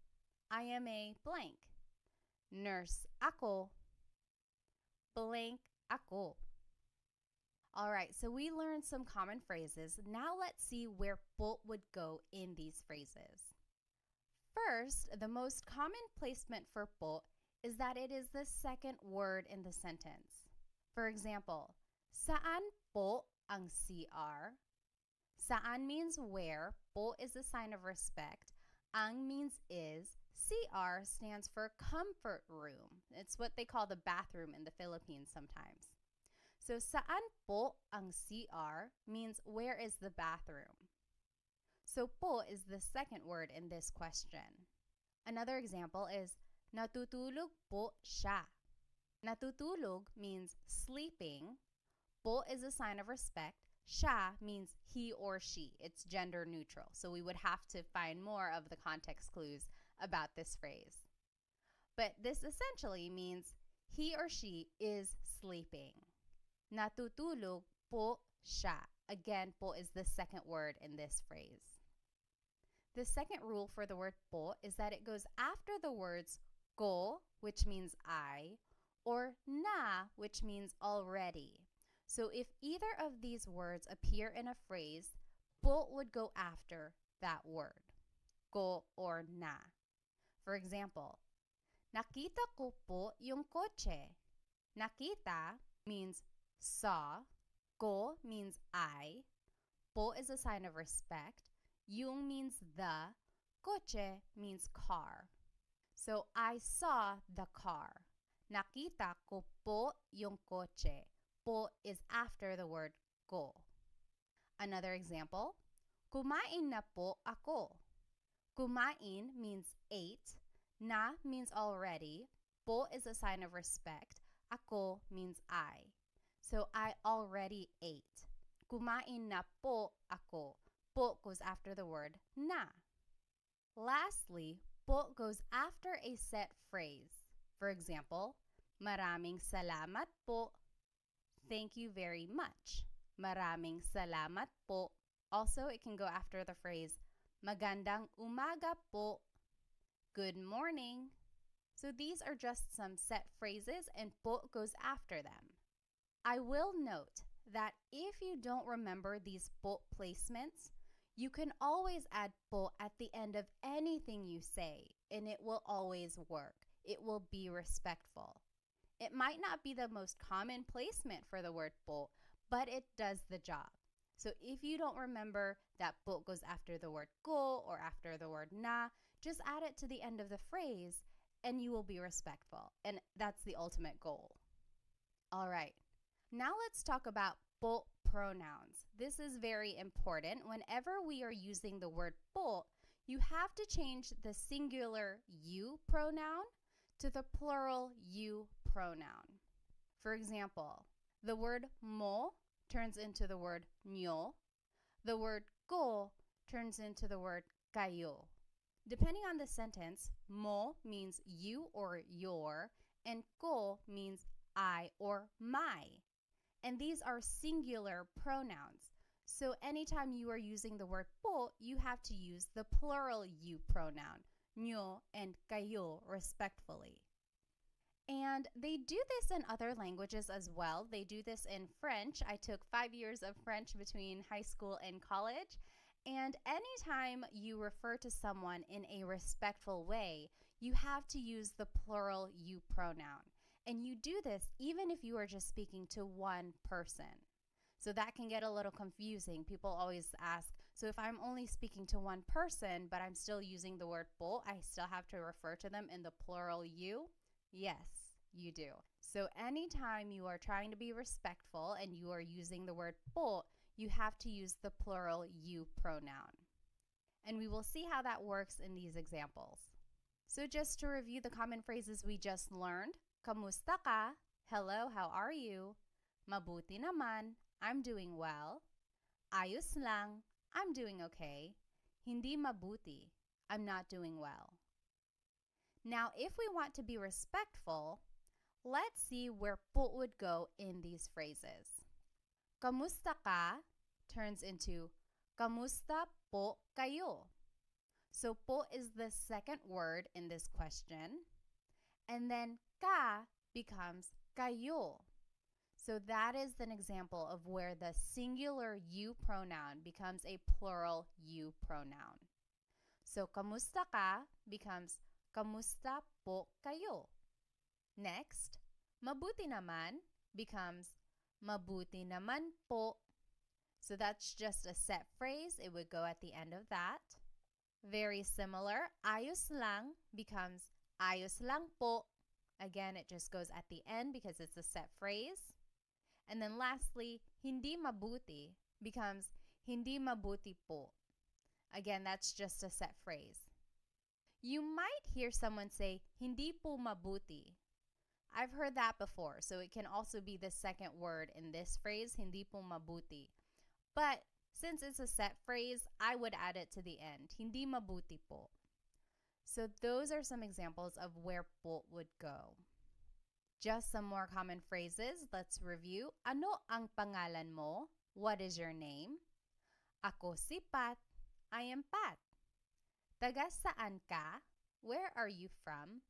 I am a blank. Nurse ako. Blank ako. Alright, so we learned some common phrases. Now let's see where po would go in these phrases. First, the most common placement for po is that it is the second word in the sentence. For example, saan po ang CR? Saan means where, po is a sign of respect, ang means is, CR stands for comfort room. It's what they call the bathroom in the Philippines sometimes. So, saan po ang CR means where is the bathroom? So, po is the second word in this question. Another example is, natutulog po siya. Natutulog means sleeping. Po is a sign of respect. Siya means he or she. It's gender neutral. So, we would have to find more of the context clues about this phrase. But this essentially means he or she is sleeping. Natutulog po siya. Again, po is the second word in this phrase. The second rule for the word po is that it goes after the words ko, which means I, or na, which means already. So if either of these words appear in a phrase, po would go after that word, ko or na. For example, nakita ko po yung kotse. Nakita means saw. Ko means I. Po is a sign of respect. Yung means the. Coche means car. So, I saw the car. Nakita ko po yung coche. Po is after the word ko. Another example, kumain na po ako. Kumain means ate. Na means already. Po is a sign of respect. Ako means I. So, I already ate. Kumain na po ako. Po goes after the word na. Lastly, po goes after a set phrase. For example, maraming salamat po. Thank you very much. Maraming salamat po. Also, it can go after the phrase magandang umaga po. Good morning. So these are just some set phrases and po goes after them. I will note that if you don't remember these po placements, you can always add po at the end of anything you say, and it will always work. It will be respectful. It might not be the most common placement for the word po, but it does the job. So if you don't remember that po goes after the word ko or after the word na, just add it to the end of the phrase and you will be respectful. And that's the ultimate goal. All right. Now let's talk about po pronouns. This is very important. Whenever we are using the word po, you have to change the singular you pronoun to the plural you pronoun. For example, the word mo turns into the word nyo. The word ko turns into the word kayo. Depending on the sentence, mo means you or your, and ko means I or my. And these are singular pronouns. So anytime you are using the word po, you have to use the plural you pronoun, nyo and kayo, respectfully. And they do this in other languages as well. They do this in French. I took 5 years of French between high school and college. And anytime you refer to someone in a respectful way, you have to use the plural you pronoun. And you do this even if you are just speaking to one person. So that can get a little confusing. People always ask, so if I'm only speaking to one person, but I'm still using the word po, I still have to refer to them in the plural you? Yes, you do. So anytime you are trying to be respectful and you are using the word po, you have to use the plural you pronoun. And we will see how that works in these examples. So just to review the common phrases we just learned, kamusta ka? Hello, how are you? Mabuti naman, I'm doing well. Ayos lang, I'm doing okay. Hindi mabuti, I'm not doing well. Now, if we want to be respectful, let's see where po would go in these phrases. Kamusta ka turns into kamusta po kayo. So po is the second word in this question. And then ka becomes kayo. So that is an example of where the singular you pronoun becomes a plural you pronoun. So kamusta ka becomes kamusta po kayo. Next, mabuti naman becomes mabuti naman po. So that's just a set phrase. It would go at the end of that. Very similar, ayos lang becomes ayos lang po. Again, it just goes at the end because it's a set phrase. And then lastly, hindi mabuti becomes hindi mabuti po. Again, that's just a set phrase. You might hear someone say, hindi po mabuti. I've heard that before, so it can also be the second word in this phrase, hindi po mabuti. But since it's a set phrase, I would add it to the end, hindi mabuti po. So those are some examples of where po would go. Just some more common phrases. Let's review. Ano ang pangalan mo? What is your name? Ako si Pat. I am Pat. Taga saan ka? Where are you from?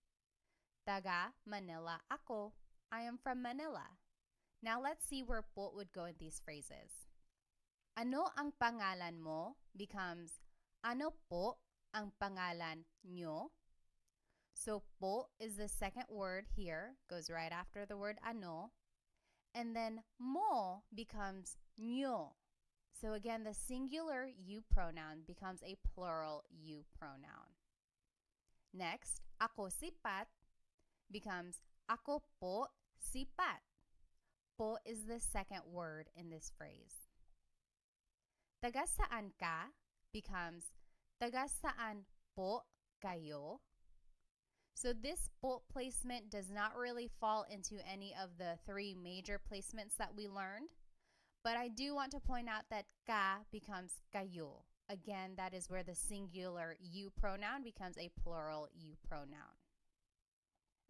Taga Manila ako. I am from Manila. Now let's see where po would go in these phrases. Ano ang pangalan mo becomes ano po ang pangalan nyo? So po is the second word here, goes right after the word ano. And then mo becomes nyo. So again, the singular you pronoun becomes a plural you pronoun. Next, ako sipat becomes ako po sipat. Po is the second word in this phrase. Taga saan ka becomes taga saan po kayo. So this po placement does not really fall into any of the three major placements that we learned, but I do want to point out that ka becomes kayo. Again, that is where the singular you pronoun becomes a plural you pronoun.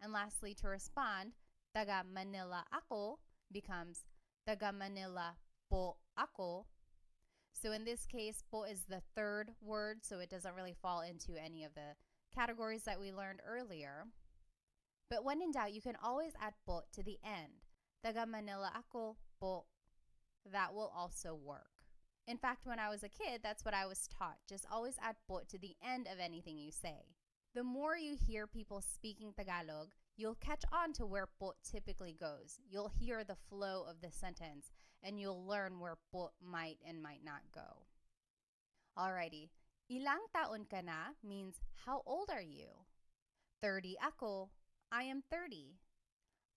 And lastly, to respond, taga Manila ako becomes taga Manila po ako. So in this case, po is the third word, so it doesn't really fall into any of the categories that we learned earlier. But when in doubt, you can always add po to the end. Taga Manila ako po. That will also work. In fact, when I was a kid, that's what I was taught. Just always add po to the end of anything you say. The more you hear people speaking Tagalog, you'll catch on to where po typically goes. You'll hear the flow of the sentence, and you'll learn where po might and might not go. Alrighty. Ilang taon ka na means how old are you? 30 ako. I am 30.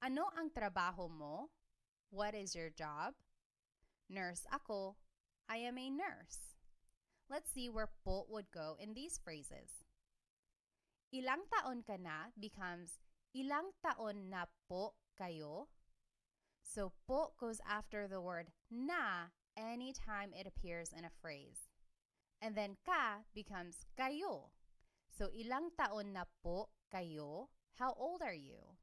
Ano ang trabaho mo? What is your job? Nurse ako. I am a nurse. Let's see where po would go in these phrases. Ilang taon ka na becomes ilang taon na po kayo? So po goes after the word na anytime it appears in a phrase. And then ka becomes kayo. So ilang taon na po kayo? How old are you?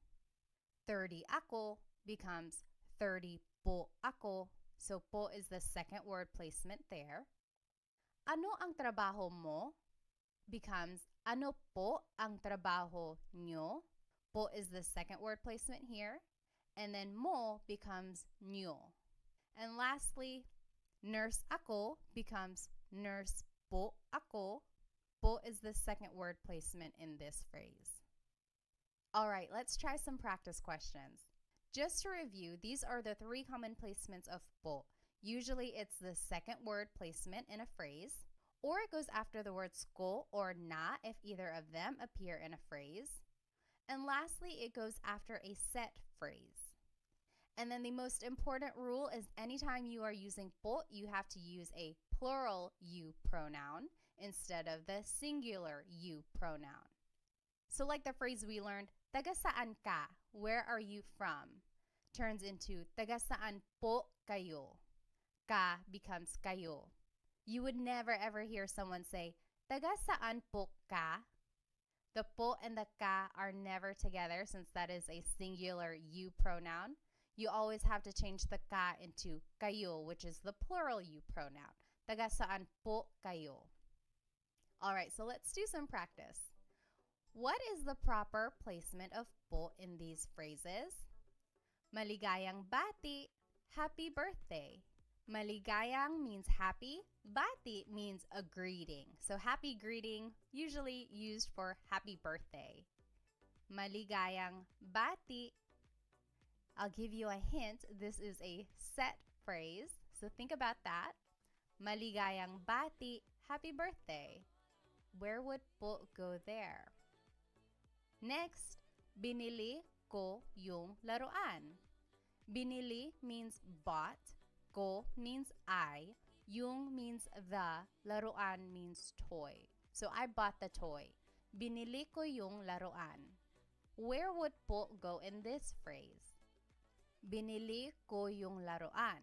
30 ako becomes 30 po ako. So po is the second word placement there. Ano ang trabaho mo becomes ano po ang trabaho nyo? Po is the second word placement here. And then mo becomes nyo. And lastly, nurse ako becomes nurse po ako. Po is the second word placement in this phrase. All right, let's try some practice questions. Just to review, these are the three common placements of po. Usually it's the second word placement in a phrase, or it goes after the words ko or na if either of them appear in a phrase. And lastly, it goes after a set phrase. And then the most important rule is anytime you are using po, you have to use a plural you pronoun instead of the singular you pronoun. So like the phrase we learned, taga saan ka? Where are you from? Turns into taga saan po kayo? Ka becomes kayo. You would never ever hear someone say, taga saan po ka? The po and the ka are never together since that is a singular you pronoun. You always have to change the ka into kayo, which is the plural you pronoun. Taga saan po kayo? All right, so let's do some practice. What is the proper placement of po in these phrases? Maligayang bati, happy birthday. Maligayang means happy. Bati means a greeting. So happy greeting, usually used for happy birthday. Maligayang bati. I'll give you a hint. This is a set phrase. So think about that. Maligayang bati, happy birthday. Where would po go there? Next, binili ko yung laruan. Binili means bought. Ko means I. Yung means the. Laruan means toy. So I bought the toy. Binili ko yung laruan. Where would po go in this phrase? Binili ko yung laruan.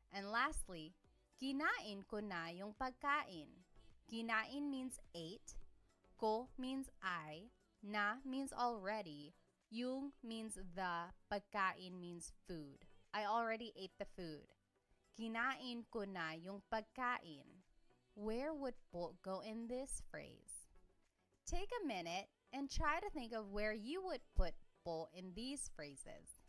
And lastly, kinain ko na yung pagkain. Kinain means ate. Ko means I. Na means already. Yung means the. Pagkain means food. I already ate the food. Kinain ko na yung pagkain. Where would po go in this phrase? Take a minute and try to think of where you would put po in these phrases.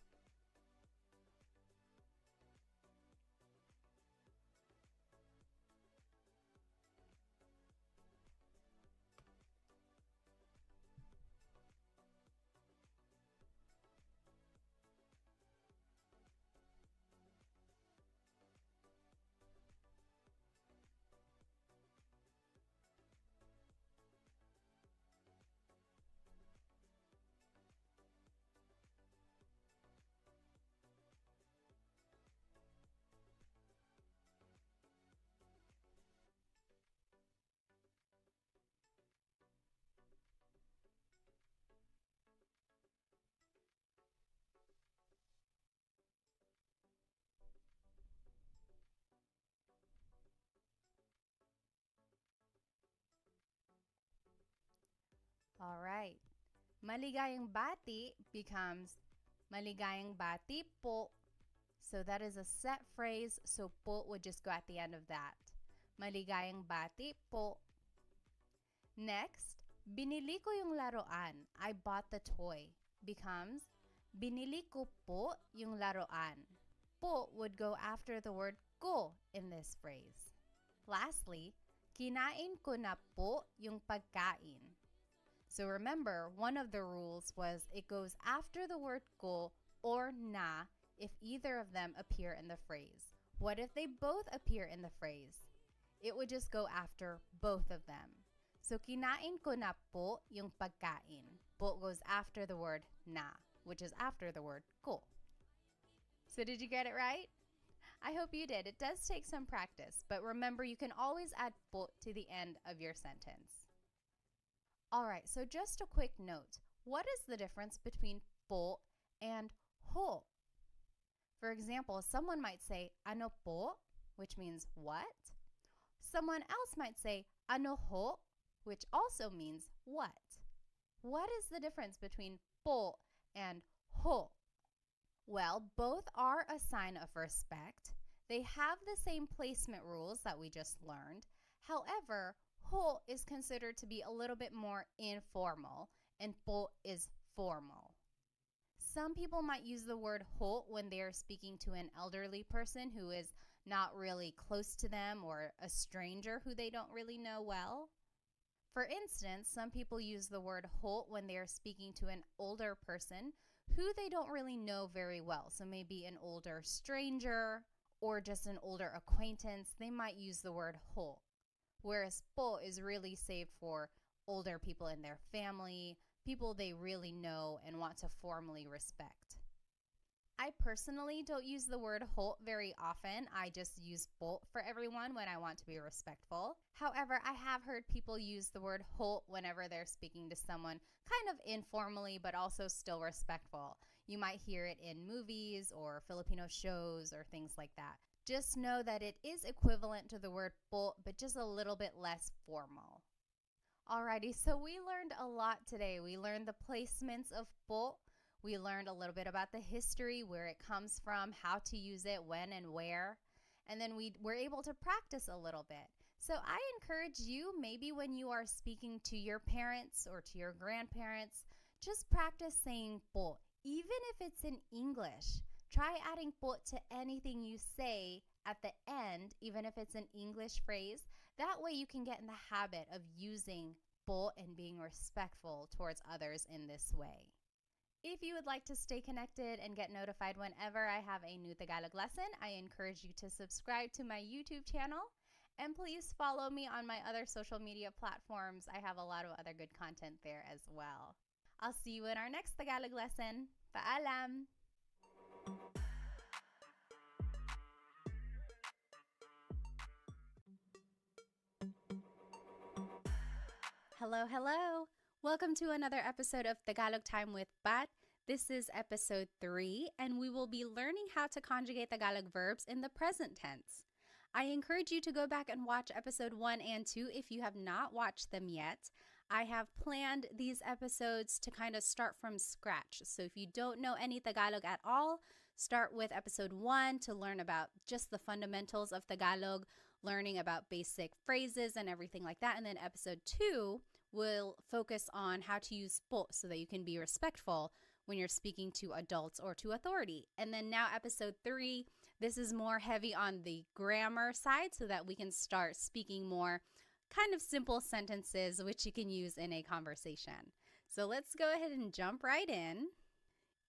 All right. Maligayang bati becomes maligayang bati po. So that is a set phrase, so po would just go at the end of that. Maligayang bati po. Next, binili ko yung laruan. I bought the toy. Becomes, binili ko po yung laruan. Po would go after the word ko in this phrase. Lastly, kinain ko na po yung pagkain. So remember, one of the rules was it goes after the word ko or na if either of them appear in the phrase. What if they both appear in the phrase? It would just go after both of them. So kinain ko na po yung pagkain. Po goes after the word na, which is after the word ko. So did you get it right? I hope you did. It does take some practice, but remember you can always add po to the end of your sentence. All right, so just a quick note. What is the difference between po and ho? For example, someone might say ano po, which means what? Someone else might say ano ho, which also means what? What is the difference between po and ho? Well, both are a sign of respect. They have the same placement rules that we just learned. However, ho is considered to be a little bit more informal and po is formal. Some people might use the word ho when they are speaking to an elderly person who is not really close to them or a stranger who they don't really know well. For instance, some people use the word ho when they are speaking to an older person who they don't really know very well. So maybe an older stranger or just an older acquaintance, they might use the word ho. Whereas po is really saved for older people in their family, people they really know and want to formally respect. I personally don't use the word ho very often. I just use po for everyone when I want to be respectful. However, I have heard people use the word ho whenever they're speaking to someone kind of informally but also still respectful. You might hear it in movies or Filipino shows or things like that. Just know that it is equivalent to the word po but just a little bit less formal. Alrighty, so we learned a lot today. We learned the placements of po. We learned a little bit about the history, where it comes from, how to use it, when and where. And then we were able to practice a little bit. So I encourage you, maybe when you are speaking to your parents or to your grandparents, just practice saying po, even if it's in English. Try adding po to anything you say at the end, even if it's an English phrase. That way you can get in the habit of using po and being respectful towards others in this way. If you would like to stay connected and get notified whenever I have a new Tagalog lesson, I encourage you to subscribe to my YouTube channel. And please follow me on my other social media platforms. I have a lot of other good content there as well. I'll see you in our next Tagalog lesson. Paalam! Hello, hello! Welcome to another episode of Tagalog Time with Pat. This is episode 3, and we will be learning how to conjugate Tagalog verbs in the present tense. I encourage you to go back and watch episode 1 and 2 if you have not watched them yet. I have planned these episodes to kind of start from scratch. So if you don't know any Tagalog at all, start with episode 1 to learn about just the fundamentals of Tagalog, learning about basic phrases and everything like that. And then episode 2 will focus on how to use po so that you can be respectful when you're speaking to adults or to authority. And then now episode 3, this is more heavy on the grammar side so that we can start speaking more kind of simple sentences which you can use in a conversation. So let's go ahead and jump right in.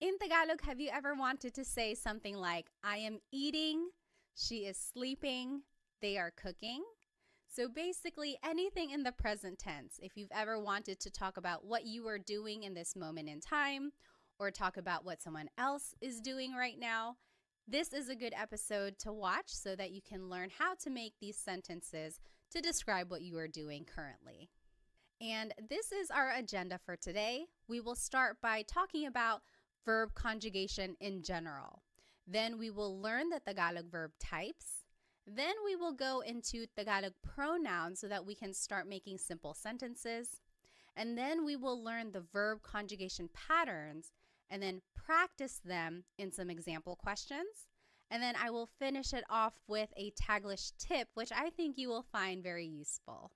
In Tagalog, have you ever wanted to say something like, I am eating, she is sleeping, they are cooking? So basically anything in the present tense. If you've ever wanted to talk about what you are doing in this moment in time or talk about what someone else is doing right now, this is a good episode to watch so that you can learn how to make these sentences to describe what you are doing currently. And this is our agenda for today. We will start by talking about verb conjugation in general. Then we will learn the Tagalog verb types. Then we will go into Tagalog pronouns so that we can start making simple sentences. And then we will learn the verb conjugation patterns and then practice them in some example questions. And then I will finish it off with a Taglish tip, which I think you will find very useful.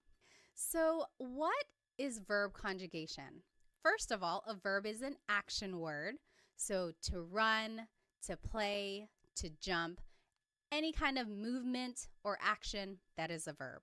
So what is verb conjugation? First of all, a verb is an action word. So to run, to play, to jump, any kind of movement or action, that is a verb.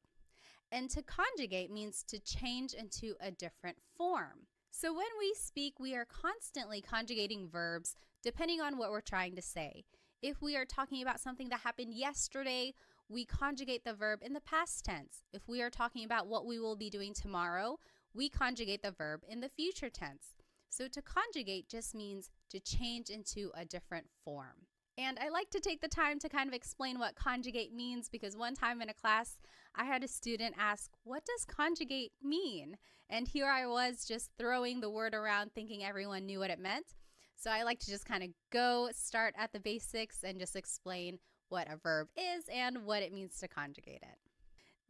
And to conjugate means to change into a different form. So when we speak, we are constantly conjugating verbs depending on what we're trying to say. If we are talking about something that happened yesterday, we conjugate the verb in the past tense. If we are talking about what we will be doing tomorrow, we conjugate the verb in the future tense. So to conjugate just means to change into a different form. And I like to take the time to kind of explain what conjugate means, because one time in a class, I had a student ask, what does conjugate mean? And here I was just throwing the word around thinking everyone knew what it meant. So I like to just kind of start at the basics and just explain what a verb is and what it means to conjugate it.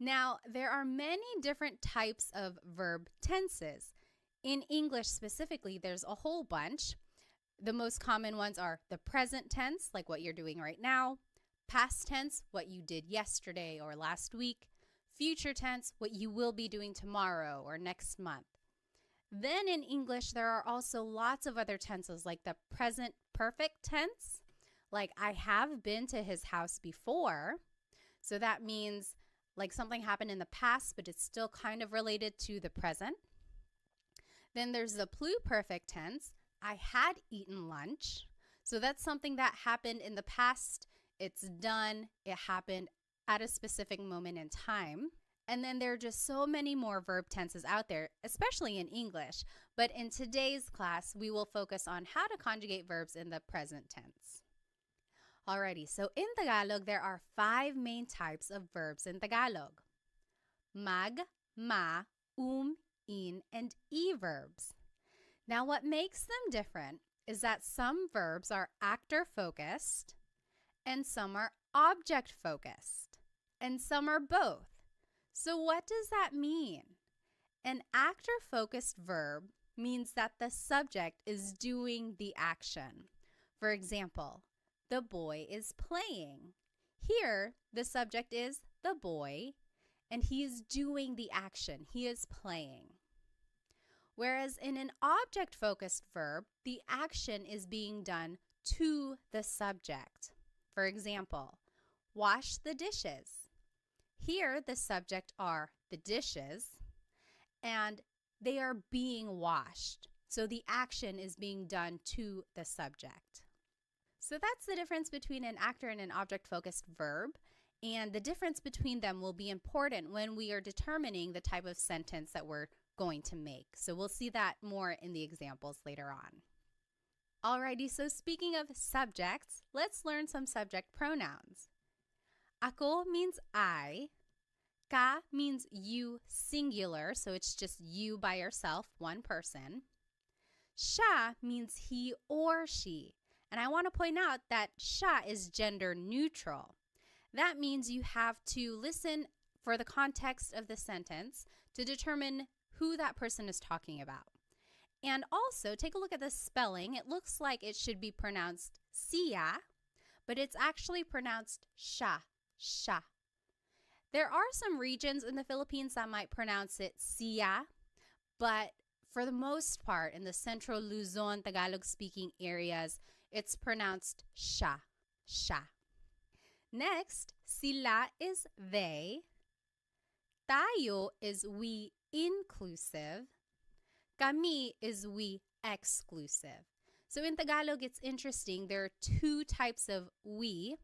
Now, there are many different types of verb tenses. In English specifically, there's a whole bunch. The most common ones are the present tense, like what you're doing right now, past tense, what you did yesterday or last week, future tense, what you will be doing tomorrow or next month. Then in English, there are also lots of other tenses, like the present perfect tense, like I have been to his house before. So that means like something happened in the past, but it's still kind of related to the present. Then there's the pluperfect tense. I had eaten lunch. So that's something that happened in the past. It's done. It happened at a specific moment in time. And then there are just so many more verb tenses out there, especially in English. But in today's class, we will focus on how to conjugate verbs in the present tense. Alrighty, so in Tagalog, there are 5 main types of verbs in Tagalog. Mag, ma, in, and e verbs. Now, what makes them different is that some verbs are actor-focused and some are object-focused and some are both. So what does that mean? An actor-focused verb means that the subject is doing the action. For example, the boy is playing. Here, the subject is the boy and he is doing the action. He is playing. Whereas in an object-focused verb, the action is being done to the subject. For example, wash the dishes. Here, the subject are the dishes, and they are being washed. So the action is being done to the subject. So that's the difference between an actor and an object-focused verb, and the difference between them will be important when we are determining the type of sentence that we're going to make. So we'll see that more in the examples later on. Alrighty, so speaking of subjects, let's learn some subject pronouns. Ako means I. Ka means you singular, so it's just you by yourself, one person. Siya means he or she. And I want to point out that siya is gender neutral. That means you have to listen for the context of the sentence to determine who that person is talking about. And also, take a look at the spelling. It looks like it should be pronounced siya, but it's actually pronounced siya, siya. There are some regions in the Philippines that might pronounce it siya, but for the most part, in the Central Luzon, Tagalog-speaking areas, it's pronounced siya, siya. Next, sila is they. Tayo is we inclusive. Kami is we exclusive. So in Tagalog, it's interesting. There are 2 types of we.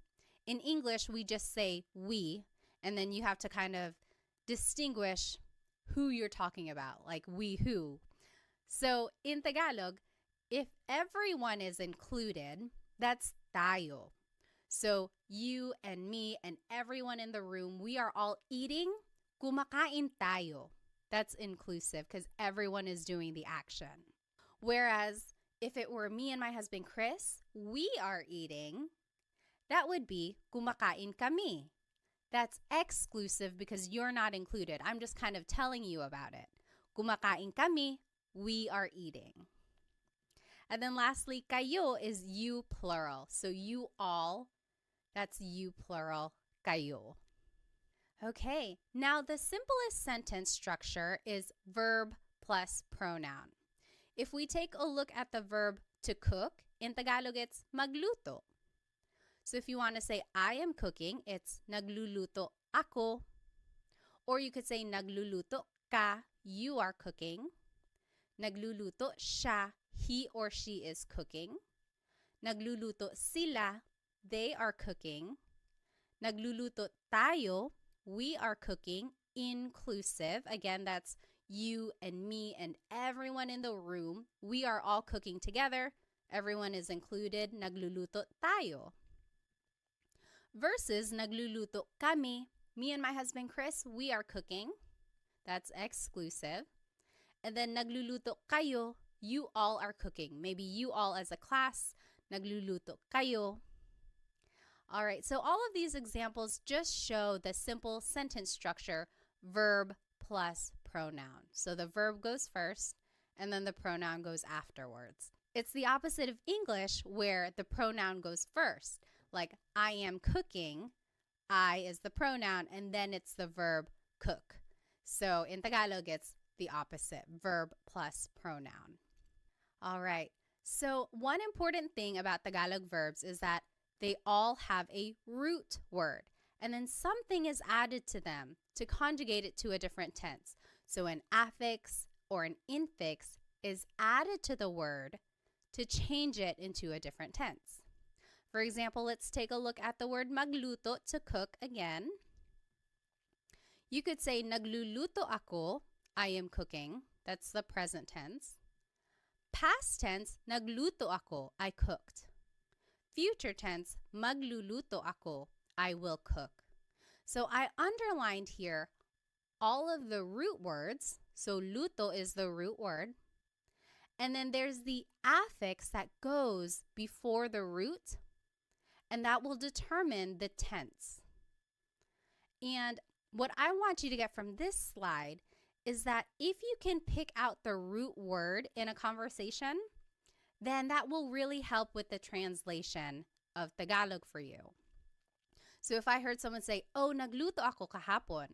In English, we just say we, and then you have to kind of distinguish who you're talking about, like we who. So in Tagalog, if everyone is included, that's tayo. So you and me and everyone in the room, we are all eating, kumakain tayo. That's inclusive because everyone is doing the action. Whereas if it were me and my husband Chris, we are eating, that would be kumakain kami. That's exclusive because you're not included. I'm just kind of telling you about it. kumakain kami, we are eating. And then lastly, kayo is you plural. So you all, that's you plural, kayo. Okay, now the simplest sentence structure is verb plus pronoun. If we take a look at the verb to cook, in Tagalog it's magluto. So if you want to say I am cooking, it's nagluluto ako. Or you could say nagluluto ka, you are cooking. Nagluluto siya, he or she is cooking. Nagluluto sila, they are cooking. Nagluluto tayo, we are cooking, inclusive. Again, that's you and me and everyone in the room. We are all cooking together. Everyone is included. Nagluluto tayo. Versus nagluluto kami. Me and my husband Chris, we are cooking. That's exclusive. And then nagluluto kayo, you all are cooking. Maybe you all as a class, nagluluto kayo. All right, so all of these examples just show the simple sentence structure, verb plus pronoun. So the verb goes first, and then the pronoun goes afterwards. It's the opposite of English, where the pronoun goes first. Like, I am cooking, I is the pronoun, and then it's the verb cook. So in Tagalog, it's the opposite, verb plus pronoun. All right, so one important thing about Tagalog verbs is that they all have a root word, and then something is added to them to conjugate it to a different tense. So an affix or an infix is added to the word to change it into a different tense. For example, let's take a look at the word magluto, to cook again. You could say nagluluto ako, I am cooking. That's the present tense. Past tense, nagluto ako, I cooked. Future tense, magluluto ako, I will cook. So I underlined here all of the root words. So luto is the root word. And then there's the affix that goes before the root, and that will determine the tense. And what I want you to get from this slide is that if you can pick out the root word in a conversation, then that will really help with the translation of Tagalog for you. So if I heard someone say, oh, nagluto ako kahapon,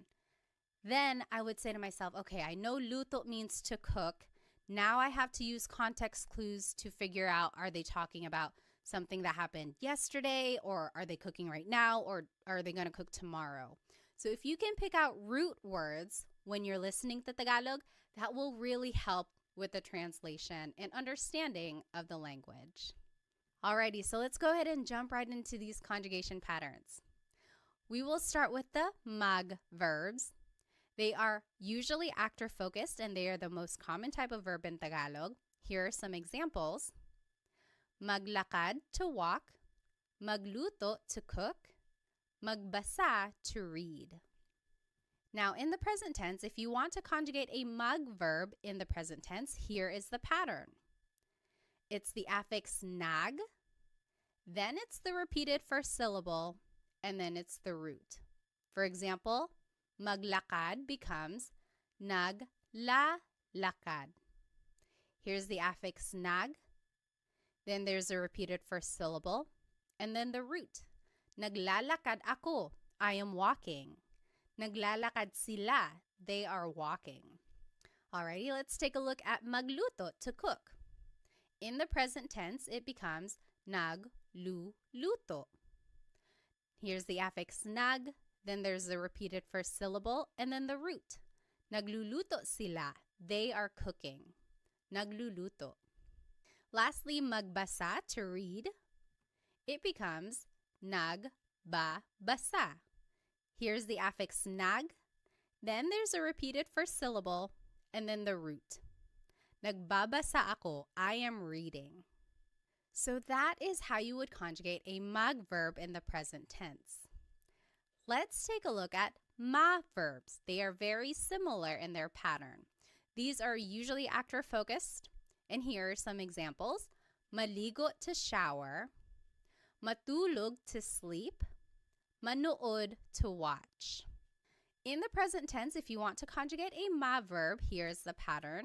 then I would say to myself, okay, I know luto means to cook. Now I have to use context clues to figure out, are they talking about something that happened yesterday, or are they cooking right now, or are they going to cook tomorrow? So if you can pick out root words when you're listening to Tagalog, that will really help with the translation and understanding of the language. Alrighty, so let's go ahead and jump right into these conjugation patterns. We will start with the mag verbs. They are usually actor-focused, and they are the most common type of verb in Tagalog. Here are some examples. Maglakad, to walk. Magluto, to cook. Magbasa, to read. Now, in the present tense, if you want to conjugate a mag verb in the present tense, here is the pattern. It's the affix nag, then it's the repeated first syllable, and then it's the root. For example, maglakad becomes naglalakad. Here's the affix nag, then there's a repeated first syllable, and then the root. Naglalakad ako, I am walking. Naglalakad sila, they are walking. Alrighty, let's take a look at magluto, to cook. In the present tense, it becomes nagluluto. Here's the affix nag, then there's the repeated first syllable, and then the root. Nagluluto sila, they are cooking. Nagluluto. Lastly, magbasa, to read. It becomes nagbabasa. Here's the affix nag, then there's a repeated first syllable, and then the root. Nagbabasa ako, I am reading. So that is how you would conjugate a mag verb in the present tense. Let's take a look at ma verbs. They are very similar in their pattern. These are usually actor-focused, and here are some examples. Maligo, to shower. Matulog, to sleep. Manood, to watch. In the present tense, if you want to conjugate a ma verb, here's the pattern.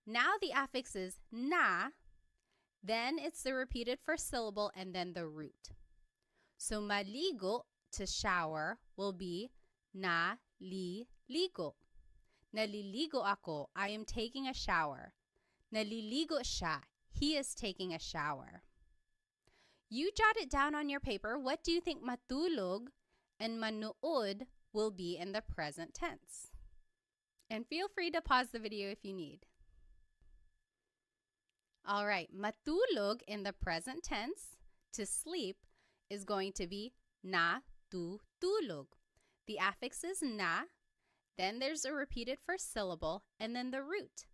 Now the affix is na, then it's the repeated first syllable and then the root. So maligo, to shower, will be na-li-ligo. Naliligo ako, I am taking a shower. Naliligo siya, he is taking a shower. You jot it down on your paper. What do you think matulog and manood will be in the present tense? And feel free to pause the video if you need. All right, matulog in the present tense, to sleep, is going to be na-tu-tulog. The affix is na, then there's a repeated first syllable, and then the root.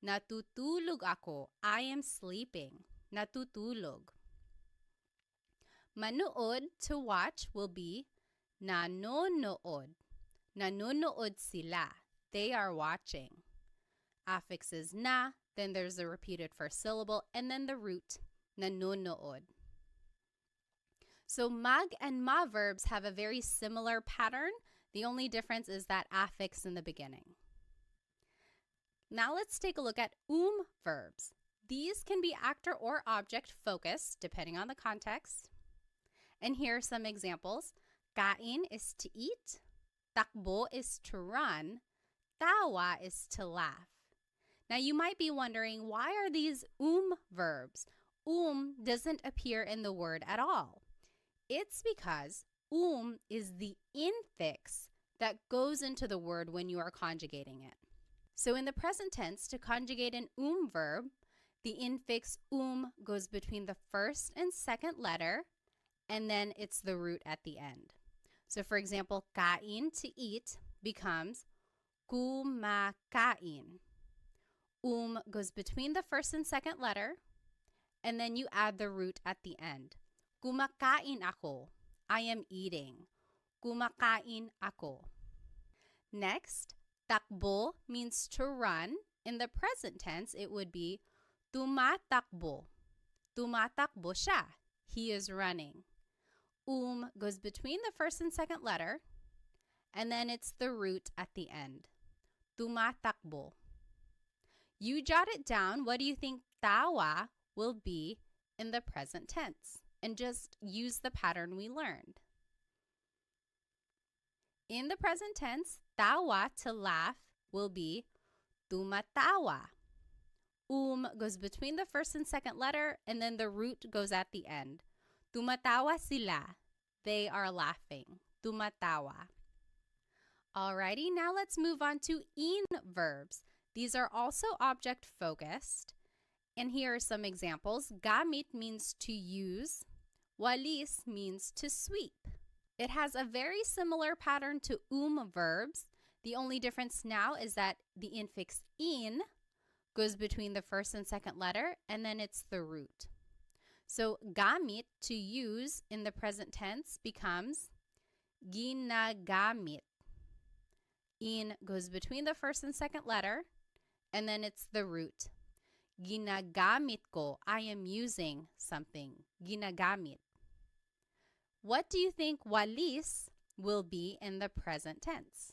Natutulog ako, I am sleeping. Natutulog. Manood, to watch, will be nanonood. Nanonood sila. They are watching. Affix is na, then there's the repeated first syllable, and then the root, nanonood. So mag and ma verbs have a very similar pattern. The only difference is that affix in the beginning. Now let's take a look at verbs. These can be actor or object focused, depending on the context. And here are some examples. Kain is to eat. Takbo is to run. Tawa is to laugh. Now you might be wondering, why are these verbs? Doesn't appear in the word at all. It's because is the infix that goes into the word when you are conjugating it. So in the present tense, to conjugate an verb, the infix goes between the first and second letter, and then it's the root at the end. So for example, kain, to eat, becomes kumakain. Goes between the first and second letter, and then you add the root at the end. Kumakain ako. I am eating. Kumakain ako. Next, takbo means to run. In the present tense, it would be tumatakbo. Tumatakbo siya. He is running. Goes between the first and second letter, and then it's the root at the end. Tumatakbo. You jot it down. What do you think tawa will be in the present tense? And just use the pattern we learned. In the present tense, tawa, to laugh, will be tumatawa. Goes between the first and second letter, and then the root goes at the end. Tumatawa sila. They are laughing. Tumatawa. Alrighty, now let's move on to verbs. These are also object focused. And here are some examples. Gamit means to use. Walis means to sweep. It has a very similar pattern to verbs. The only difference now is that the infix in goes between the first and second letter, and then it's the root. So gamit, to use, in the present tense becomes ginagamit. In goes between the first and second letter, and then it's the root. Ginagamit ko. I am using something. Ginagamit. What do you think walis will be in the present tense?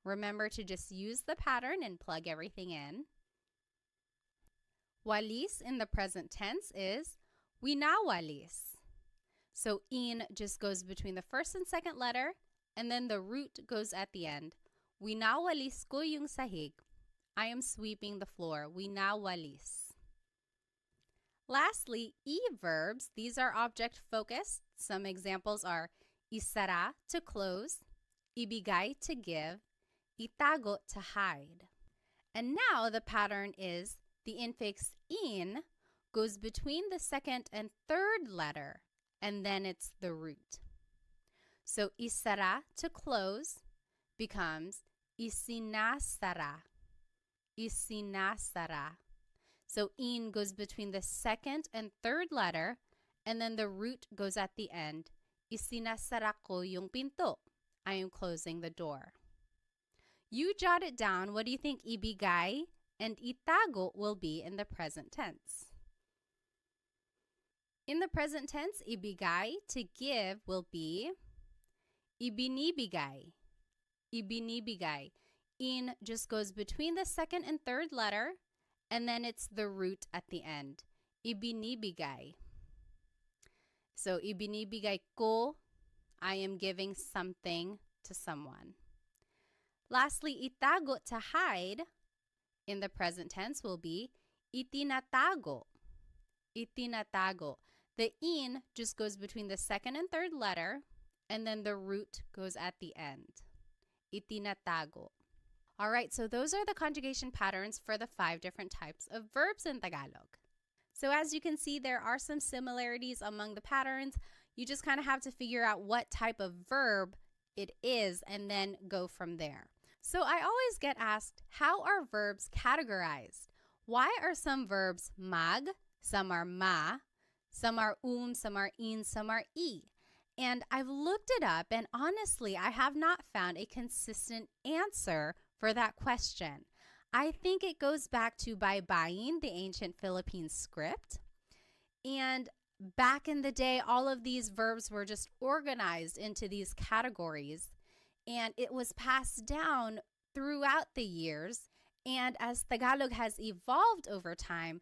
Remember to just use the pattern and plug everything in. Walis in the present tense is winawalis. So in just goes between the first and second letter, and then the root goes at the end. Winawalis ko yung sahig. I am sweeping the floor. Winawalis. Lastly, verbs. These are object focused. Some examples are isara, to close, ibigay, to give, itago, to hide. And now the pattern is the infix in goes between the second and third letter, and then it's the root. So isara, to close, becomes isinasara. Isinasara. So in goes between the second and third letter, and then the root goes at the end. Isinasara ko yung pinto. I am closing the door. You jot it down. What do you think ibigay and itago will be in the present tense? In the present tense, ibigay, to give, will be ibinibigay. ibinibigay. In just goes between the second and third letter, and then it's the root at the end. Ibinibigay. So, ibinibigay ko, I am giving something to someone. Lastly, itago, to hide, in the present tense will be itinatago. Itinatago. The in just goes between the second and third letter, and then the root goes at the end. Itinatago. All right, so those are the conjugation patterns for the 5 different types of verbs in Tagalog. So as you can see, there are some similarities among the patterns. You just kind of have to figure out what type of verb it is and then go from there. So I always get asked, how are verbs categorized? Why are some verbs mag, some are ma, some are some are in, some are e? And I've looked it up, and honestly, I have not found a consistent answer for that question. I think it goes back to baybayin, the ancient Philippine script. And back in the day, all of these verbs were just organized into these categories, and it was passed down throughout the years. And as Tagalog has evolved over time,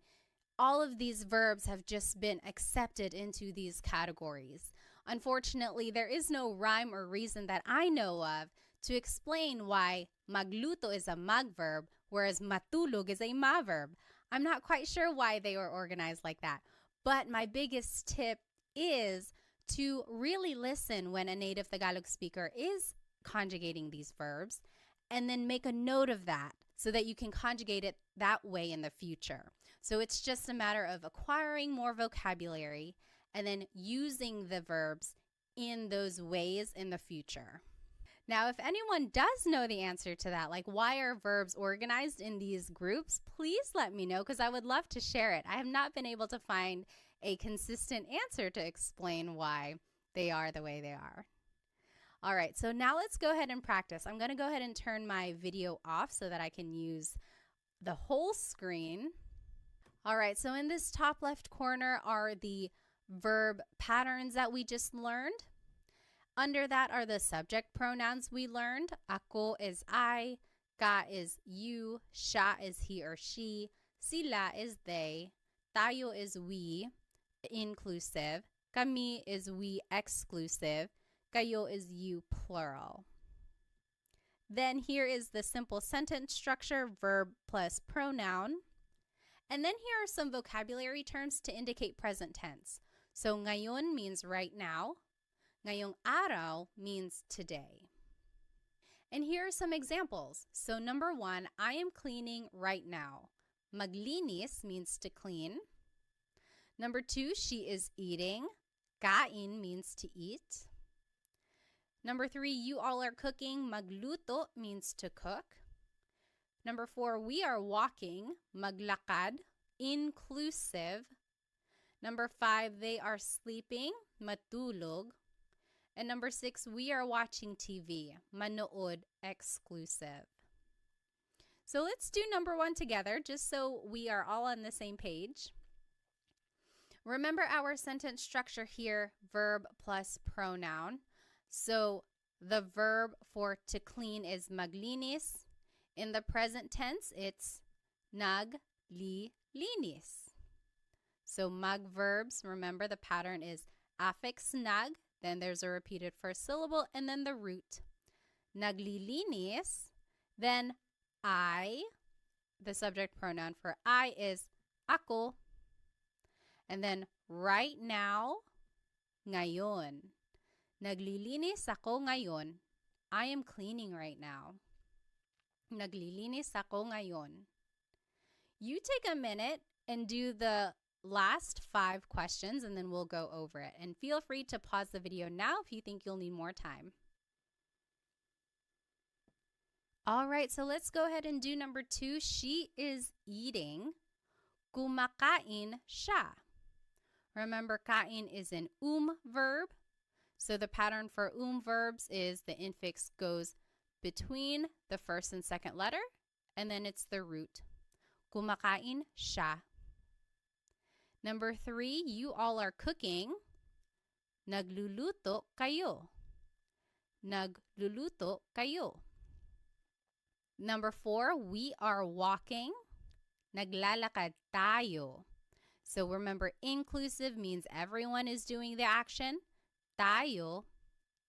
all of these verbs have just been accepted into these categories. Unfortunately, there is no rhyme or reason that I know of to explain why magluto is a mag verb, whereas matulog is a ma verb. I'm not quite sure why they were organized like that. But my biggest tip is to really listen when a native Tagalog speaker is conjugating these verbs, and then make a note of that so that you can conjugate it that way in the future. So it's just a matter of acquiring more vocabulary and then using the verbs in those ways in the future. Now, if anyone does know the answer to that, like why are verbs organized in these groups, please let me know, because I would love to share it. I have not been able to find a consistent answer to explain why they are the way they are. All right, so now let's go ahead and practice. I'm going to go ahead and turn my video off so that I can use the whole screen. All right, so in this top left corner are the verb patterns that we just learned. Under that are the subject pronouns we learned. Ako is I, ka is you, siya is he or she, sila is they, tayo is we, inclusive, kami is we, exclusive, kayo is you, plural. Then here is the simple sentence structure, verb plus pronoun. And then here are some vocabulary terms to indicate present tense. So ngayon means right now. Ngayong araw means today. And here are some examples. So number 1, I am cleaning right now. Maglinis means to clean. Number 2, she is eating. Kain means to eat. Number 3, you all are cooking. Magluto means to cook. Number 4, we are walking. Maglakad, inclusive. Number 5, they are sleeping. Matulog. And number 6, we are watching TV. Manood, exclusive. So let's do number 1 together, just so we are all on the same page. Remember our sentence structure here, verb plus pronoun. So the verb for to clean is maglinis. In the present tense, it's naglinis. So mag verbs, remember the pattern is affix nag, then there's a repeated first syllable, and then the root. Naglilinis, then I, the subject pronoun for I is ako. And then right now, ngayon. Naglilinis ako ngayon. I am cleaning right now. Naglilinis ako ngayon. You take a minute and do the last 5 questions, and then we'll go over it. And feel free to pause the video now if you think you'll need more time. All right, so let's go ahead and do number 2. She is eating. Kumakain siya. Remember, kain is an verb. So the pattern for verbs is the infix goes between the first and second letter, and then it's the root. Kumakain siya. Number 3, you all are cooking. Nagluluto kayo. Nagluluto kayo. Number 4, we are walking. Naglalakad tayo. So remember, inclusive means everyone is doing the action. Tayo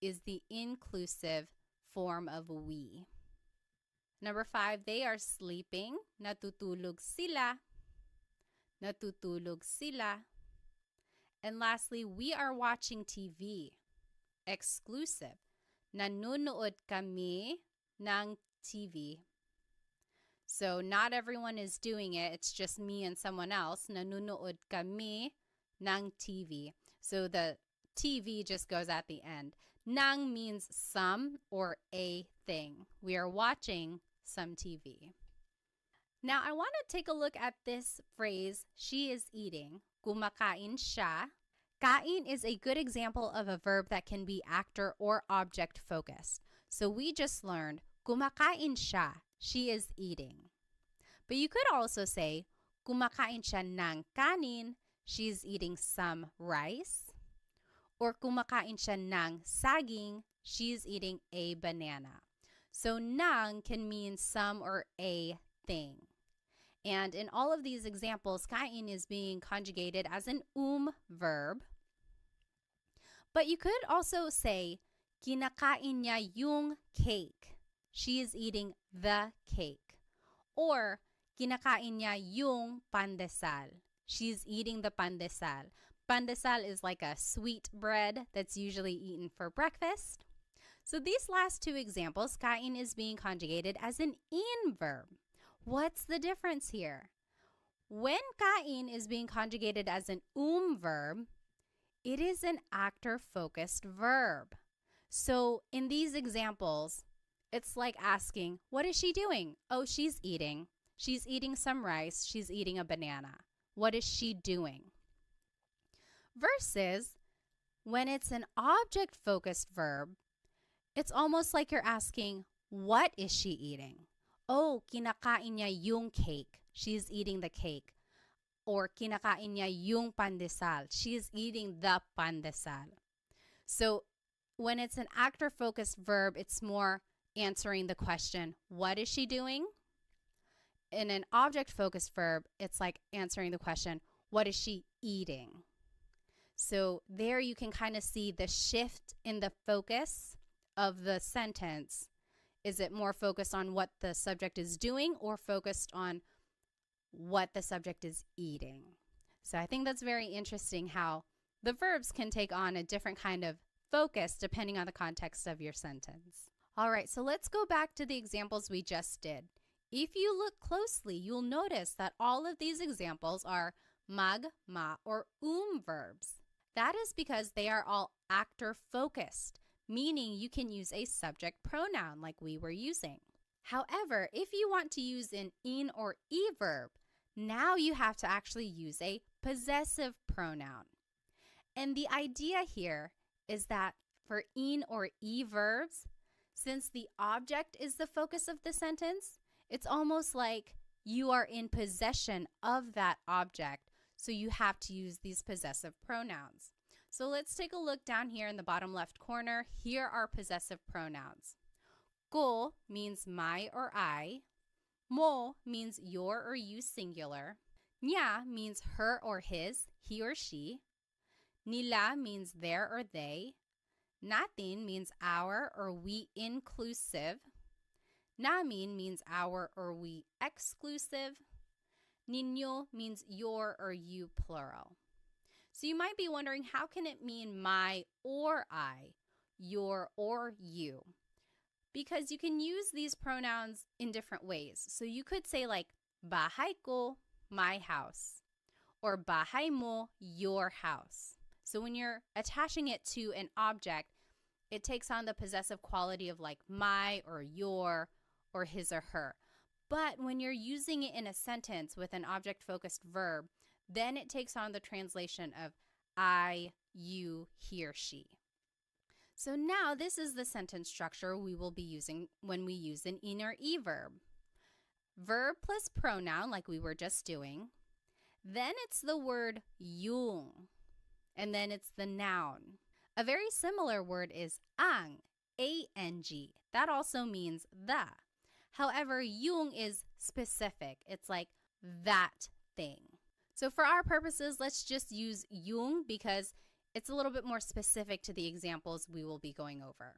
is the inclusive form of we. Number 5, they are sleeping. Natutulog sila. Natutulog sila. And lastly, we are watching TV. Exclusive. Nanonood kami ng TV. So not everyone is doing it. It's just me and someone else. Nanonood kami ng TV. So the TV just goes at the end. Nang means some or a thing. We are watching some TV. Now, I want to take a look at this phrase, she is eating. Kumakain siya. Kain is a good example of a verb that can be actor or object focused. So we just learned, kumakain siya. She is eating. But you could also say, kumakain siya ng kanin. She's eating some rice. Or kumakain siya ng saging. She's eating a banana. So ng can mean some or a thing. And in all of these examples, kain is being conjugated as an verb. But you could also say, kinakain niya yung cake. She is eating the cake. Or, kinakain niya yung pandesal. She's eating the pandesal. Pandesal is like a sweet bread that's usually eaten for breakfast. So these last two examples, kain is being conjugated as an verb. What's the difference here? When kain is being conjugated as an verb, it is an actor-focused verb. So in these examples, it's like asking, what is she doing? Oh, she's eating. She's eating some rice. She's eating a banana. What is she doing? Versus when it's an object-focused verb, it's almost like you're asking, what is she eating? Oh, kinakain niya yung cake. She's eating the cake. Or kinakain niya yung pandesal. She's eating the pandesal. So when it's an actor-focused verb, it's more answering the question, what is she doing? In an object-focused verb, it's like answering the question, what is she eating? So there you can kind of see the shift in the focus of the sentence. Is it more focused on what the subject is doing or focused on what the subject is eating? So I think that's very interesting how the verbs can take on a different kind of focus depending on the context of your sentence. All right, so let's go back to the examples we just did. If you look closely, you'll notice that all of these examples are mag, ma, or verbs. That is because they are all actor-focused, meaning you can use a subject pronoun like we were using. However, if you want to use an in or verb, now you have to actually use a possessive pronoun. And the idea here is that for in or verbs, since the object is the focus of the sentence, it's almost like you are in possession of that object, so you have to use these possessive pronouns. So let's take a look down here in the bottom left corner. Here are possessive pronouns. Ko means my or I. Mo means your or you singular. Niya means her or his, he or she. Nila means their or they. Natin means our or we inclusive. Namin means our or we exclusive. Ninyo means your or you plural. So you might be wondering, how can it mean my or I, your or you? Because you can use these pronouns in different ways. So you could say like, bahay ko, my house. Or bahay mo, your house. So when you're attaching it to an object, it takes on the possessive quality of like my or your or his or her. But when you're using it in a sentence with an object-focused verb, then it takes on the translation of I, you, he or she. So now this is the sentence structure we will be using when we use an in or verb. Verb plus pronoun like we were just doing. Then it's the word yung. And then it's the noun. A very similar word is ang, A-N-G. That also means the. However, yung is specific. It's like that thing. So for our purposes, let's just use yung because it's a little bit more specific to the examples we will be going over.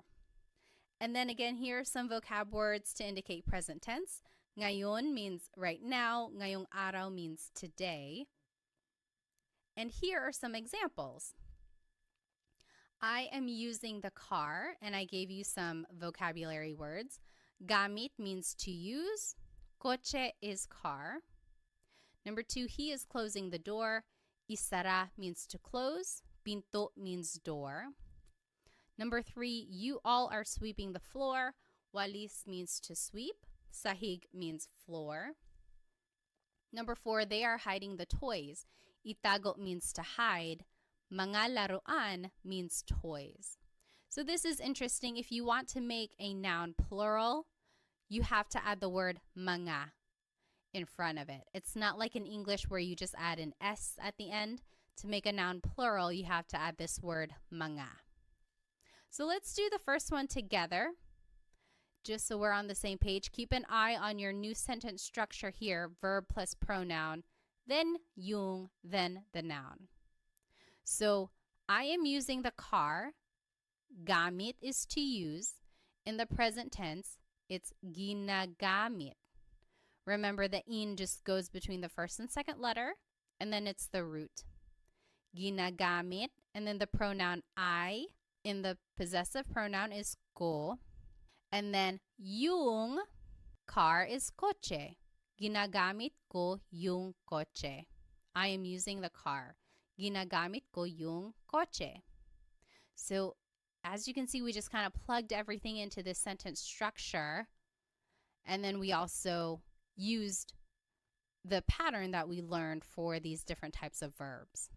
And then again, here are some vocab words to indicate present tense. Ngayon means right now. Ngayong araw means today. And here are some examples. I am using the car, and I gave you some vocabulary words. Gamit means to use. Coche is car. Number 2, he is closing the door. Isara means to close. Pinto means door. Number 3, you all are sweeping the floor. Walis means to sweep. Sahig means floor. Number 4, they are hiding the toys. Itago means to hide. Mga laruan means toys. So this is interesting. If you want to make a noun plural, you have to add the word mga in front of it. It's not like in English where you just add an S at the end. To make a noun plural, you have to add this word mga. So let's do the first one together, just so we're on the same page. Keep an eye on your new sentence structure here, verb plus pronoun, then yung, then the noun. So I am using the car. Gamit is to use. In the present tense, it's ginagamit. Remember, the in just goes between the first and second letter, and then it's the root. Ginagamit, and then the pronoun I in the possessive pronoun is ko. And then yung car is coche. Ginagamit ko yung coche. I am using the car. Ginagamit ko yung coche. So as you can see, we just kind of plugged everything into this sentence structure. And then we also used the pattern that we learned for these different types of verbs.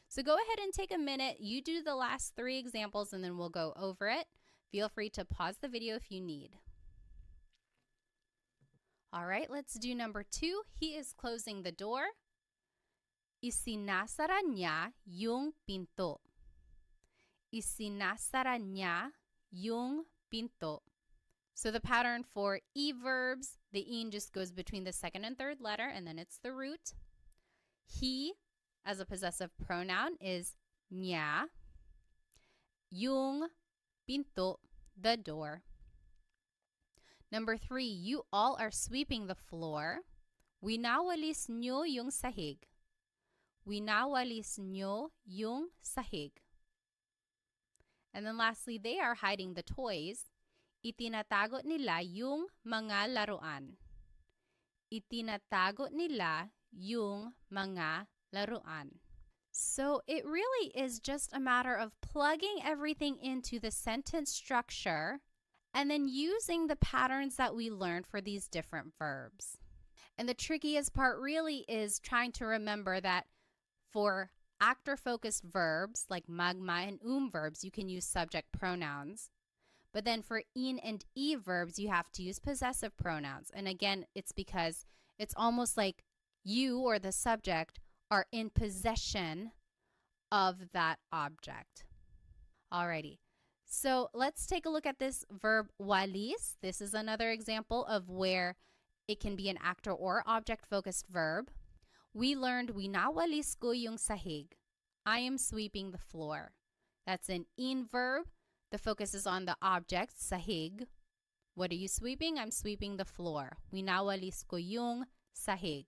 So go ahead and take a minute. You do the last 3 examples and then we'll go over it. Feel free to pause the video if you need. All right, let's do number 2. He is closing the door. Isinasara niya yung pinto. Isinasara niya yung pinto. So the pattern for e-verbs, the in just goes between the second and third letter, and then it's the root. He, as a possessive pronoun, is niya. Yung pinto, the door. Number 3, you all are sweeping the floor. Winawalis nyo yung sahig. Winawalis nyo yung sahig. And then lastly, they are hiding the toys. Itinatago nila yung mga laruan. Itinatago nila yung mga laruan. So it really is just a matter of plugging everything into the sentence structure and then using the patterns that we learned for these different verbs. And the trickiest part really is trying to remember that for actor-focused verbs like magma and verbs, you can use subject pronouns. But then for in and e verbs, you have to use possessive pronouns. And again, it's because it's almost like you or the subject are in possession of that object. Alrighty, so let's take a look at this verb walis. This is another example of where it can be an actor or object-focused verb. We learned winawalis ko yung sahig. I am sweeping the floor. That's an in verb. The focus is on the object, sahig. What are you sweeping? I'm sweeping the floor. Winawalis ko yung sahig.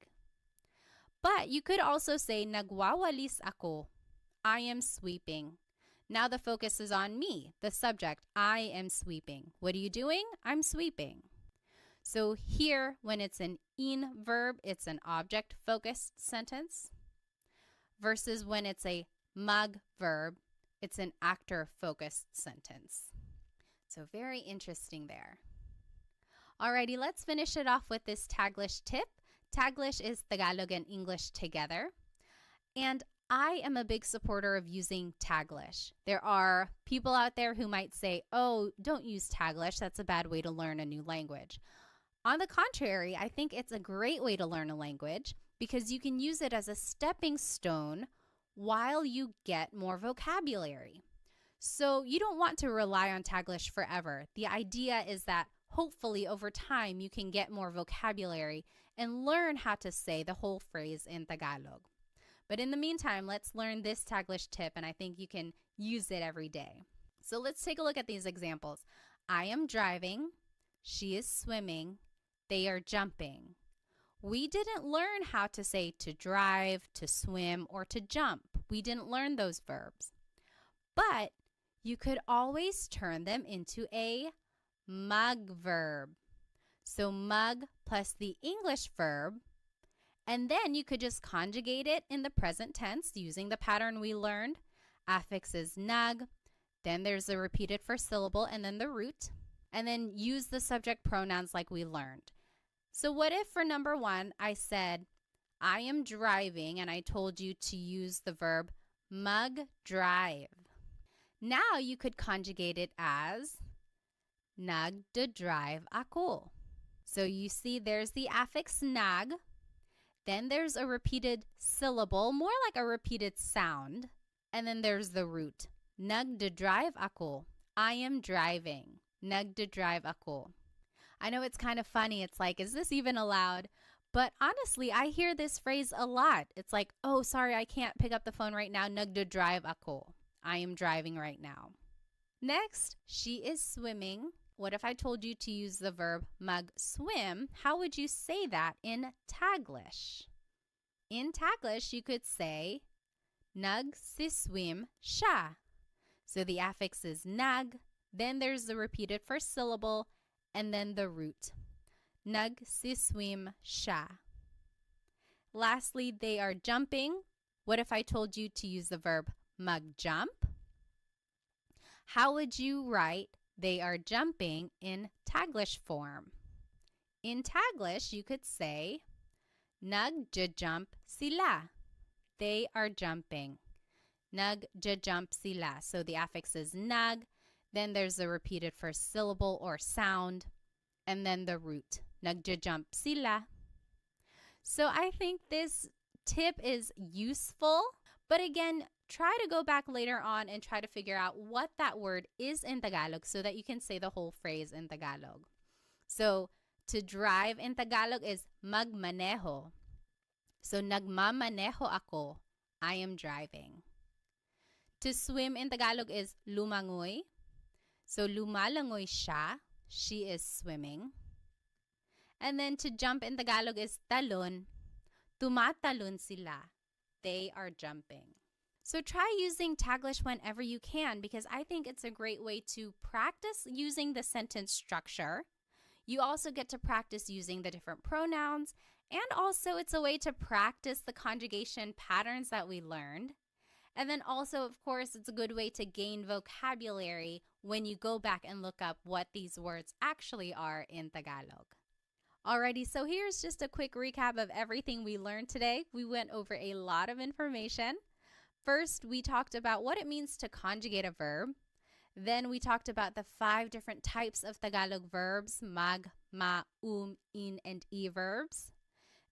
But you could also say, nagwawalis ako. I am sweeping. Now the focus is on me, the subject. I am sweeping. What are you doing? I'm sweeping. So here, when it's an in verb, it's an object-focused sentence. Versus when it's a mag verb, it's an actor-focused sentence. So very interesting there. Alrighty, let's finish it off with this Taglish tip. Taglish is Tagalog and English together. And I am a big supporter of using Taglish. There are people out there who might say, oh, don't use Taglish. That's a bad way to learn a new language. On the contrary, I think it's a great way to learn a language because you can use it as a stepping stone while you get more vocabulary. So you don't want to rely on Taglish forever. The idea is that hopefully over time you can get more vocabulary and learn how to say the whole phrase in Tagalog. But in the meantime, let's learn this Taglish tip, and I think you can use it every day. So let's take a look at these examples. I am driving, she is swimming, they are jumping. We didn't learn how to say to drive, to swim, or to jump. We didn't learn those verbs. But you could always turn them into a mug verb. So mug plus the English verb, and then you could just conjugate it in the present tense using the pattern we learned. Affix is nug, then there's the repeated first syllable and then the root, and then use the subject pronouns like we learned. So what if for number 1 I said, I am driving, and I told you to use the verb mug drive. Now you could conjugate it as nagdadrive ako. So you see there's the affix nag, then there's a repeated syllable, more like a repeated sound, and then there's the root. Nagdadrive ako. I am driving. Nagdadrive ako. I know it's kind of funny. It's like, is this even allowed? But honestly, I hear this phrase a lot. It's like, oh, sorry, I can't pick up the phone right now. Nagdadrive ako. I am driving right now. Next, she is swimming. What if I told you to use the verb mag-swim? How would you say that in Taglish? In Taglish, you could say, nagsiswim siya. So the affix is nag, then there's the repeated first syllable, and then the root. Nagsiswim siya. Lastly, they are jumping. What if I told you to use the verb mag-jump? How would you write they are jumping in Taglish form? In Taglish, you could say, nagjajump sila. They are jumping. Nagjajump sila. So the affix is nag, then there's the repeated first syllable or sound, and then the root. Nagjajump sila. So I think this tip is useful, but again, try to go back later on and try to figure out what that word is in Tagalog so that you can say the whole phrase in Tagalog. So to drive in Tagalog is magmaneho. So nagmamaneho ako. I am driving. To swim in Tagalog is lumangoy. So lumalangoy siya. She is swimming. And then to jump in Tagalog is talon. Tumatalon sila. They are jumping. So try using Taglish whenever you can, because I think it's a great way to practice using the sentence structure. You also get to practice using the different pronouns, and also it's a way to practice the conjugation patterns that we learned. And then also, of course, it's a good way to gain vocabulary when you go back and look up what these words actually are in Tagalog. Alrighty, so here's just a quick recap of everything we learned today. We went over a lot of information. First, we talked about what it means to conjugate a verb. Then we talked about the 5 different types of Tagalog verbs, mag, ma, in, and e verbs.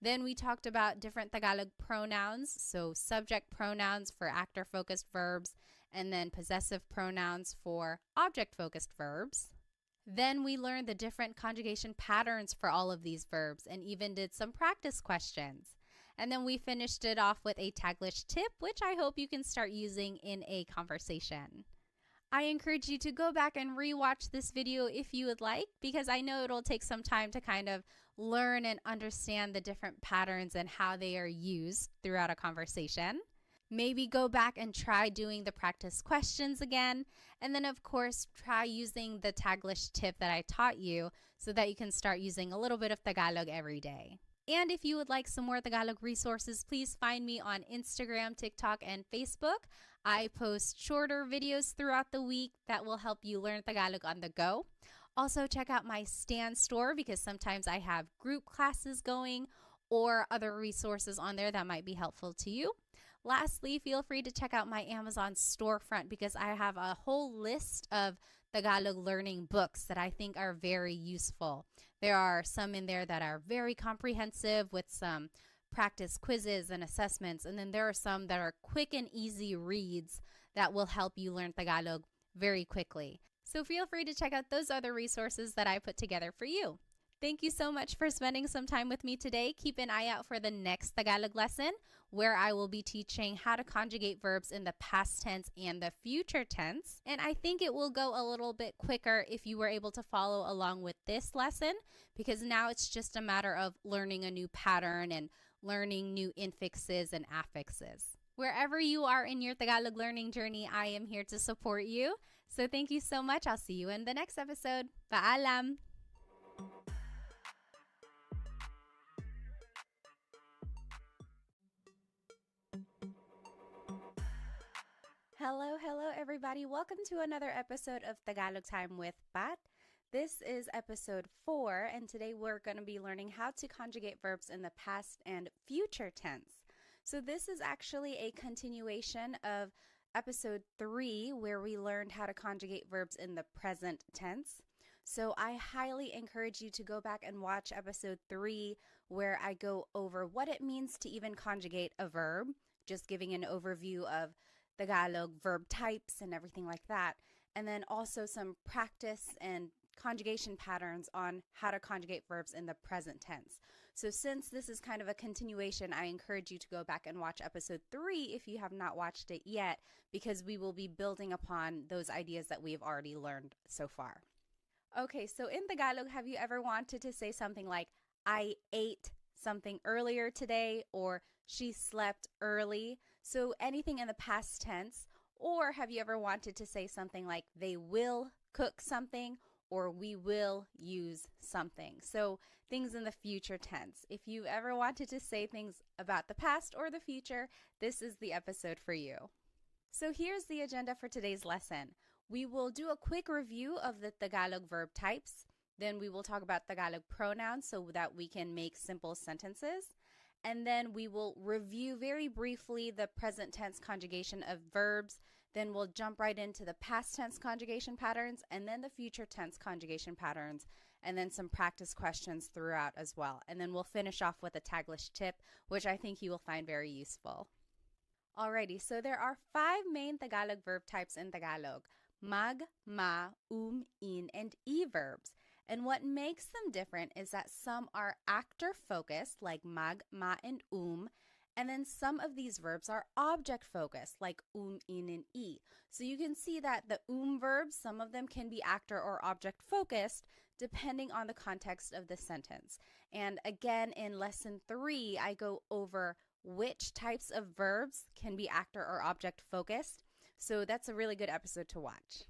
Then we talked about different Tagalog pronouns, so subject pronouns for actor-focused verbs, and then possessive pronouns for object-focused verbs. Then we learned the different conjugation patterns for all of these verbs and even did some practice questions. And then we finished it off with a Taglish tip, which I hope you can start using in a conversation. I encourage you to go back and rewatch this video if you would like, because I know it'll take some time to kind of learn and understand the different patterns and how they are used throughout a conversation. Maybe go back and try doing the practice questions again. And then, of course, try using the Taglish tip that I taught you so that you can start using a little bit of Tagalog every day. And if you would like some more Tagalog resources, please find me on Instagram, TikTok, and Facebook. I post shorter videos throughout the week that will help you learn Tagalog on the go. Also, check out my Stan store because sometimes I have group classes going or other resources on there that might be helpful to you. Lastly, feel free to check out my Amazon storefront because I have a whole list of Tagalog learning books that I think are very useful. There are some in there that are very comprehensive with some practice quizzes and assessments, and then there are some that are quick and easy reads that will help you learn Tagalog very quickly. So feel free to check out those other resources that I put together for you. Thank you so much for spending some time with me today. Keep an eye out for the next Tagalog lesson where I will be teaching how to conjugate verbs in the past tense and the future tense. And I think it will go a little bit quicker if you were able to follow along with this lesson, because now it's just a matter of learning a new pattern and learning new infixes and affixes. Wherever you are in your Tagalog learning journey, I am here to support you. So thank you so much. I'll see you in the next episode. Paalam! Hello, everybody. Welcome to another episode of Tagalog Time with Pat. This is episode 4, and today we're going to be learning how to conjugate verbs in the past and future tense. So this is actually a continuation of episode 3, where we learned how to conjugate verbs in the present tense. So I highly encourage you to go back and watch episode 3, where I go over what it means to even conjugate a verb, just giving an overview of Tagalog verb types and everything like that, and then also some practice and conjugation patterns on how to conjugate verbs in the present tense. So since this is kind of a continuation, I encourage you to go back and watch episode 3 if you have not watched it yet, because we will be building upon those ideas that we've already learned so far. Okay, so in Tagalog, have you ever wanted to say something like, I ate something earlier today, or she slept early? So anything in the past tense. Or have you ever wanted to say something like, they will cook something, or we will use something? So things in the future tense. If you've ever wanted to say things about the past or the future, this is the episode for you. So here's the agenda for today's lesson. We will do a quick review of the Tagalog verb types. Then we will talk about Tagalog pronouns so that we can make simple sentences. And then we will review very briefly the present tense conjugation of verbs. Then we'll jump right into the past tense conjugation patterns, and then the future tense conjugation patterns, and then some practice questions throughout as well. And then we'll finish off with a Taglish tip, which I think you will find very useful. Alrighty, so there are 5 main Tagalog verb types in Tagalog: mag, ma, in, and e verbs. And what makes them different is that some are actor-focused, like mag, ma, and and then some of these verbs are object-focused, like in, and e. So you can see that the verbs, some of them can be actor or object-focused, depending on the context of the sentence. And again, in lesson 3, I go over which types of verbs can be actor or object-focused. So that's a really good episode to watch.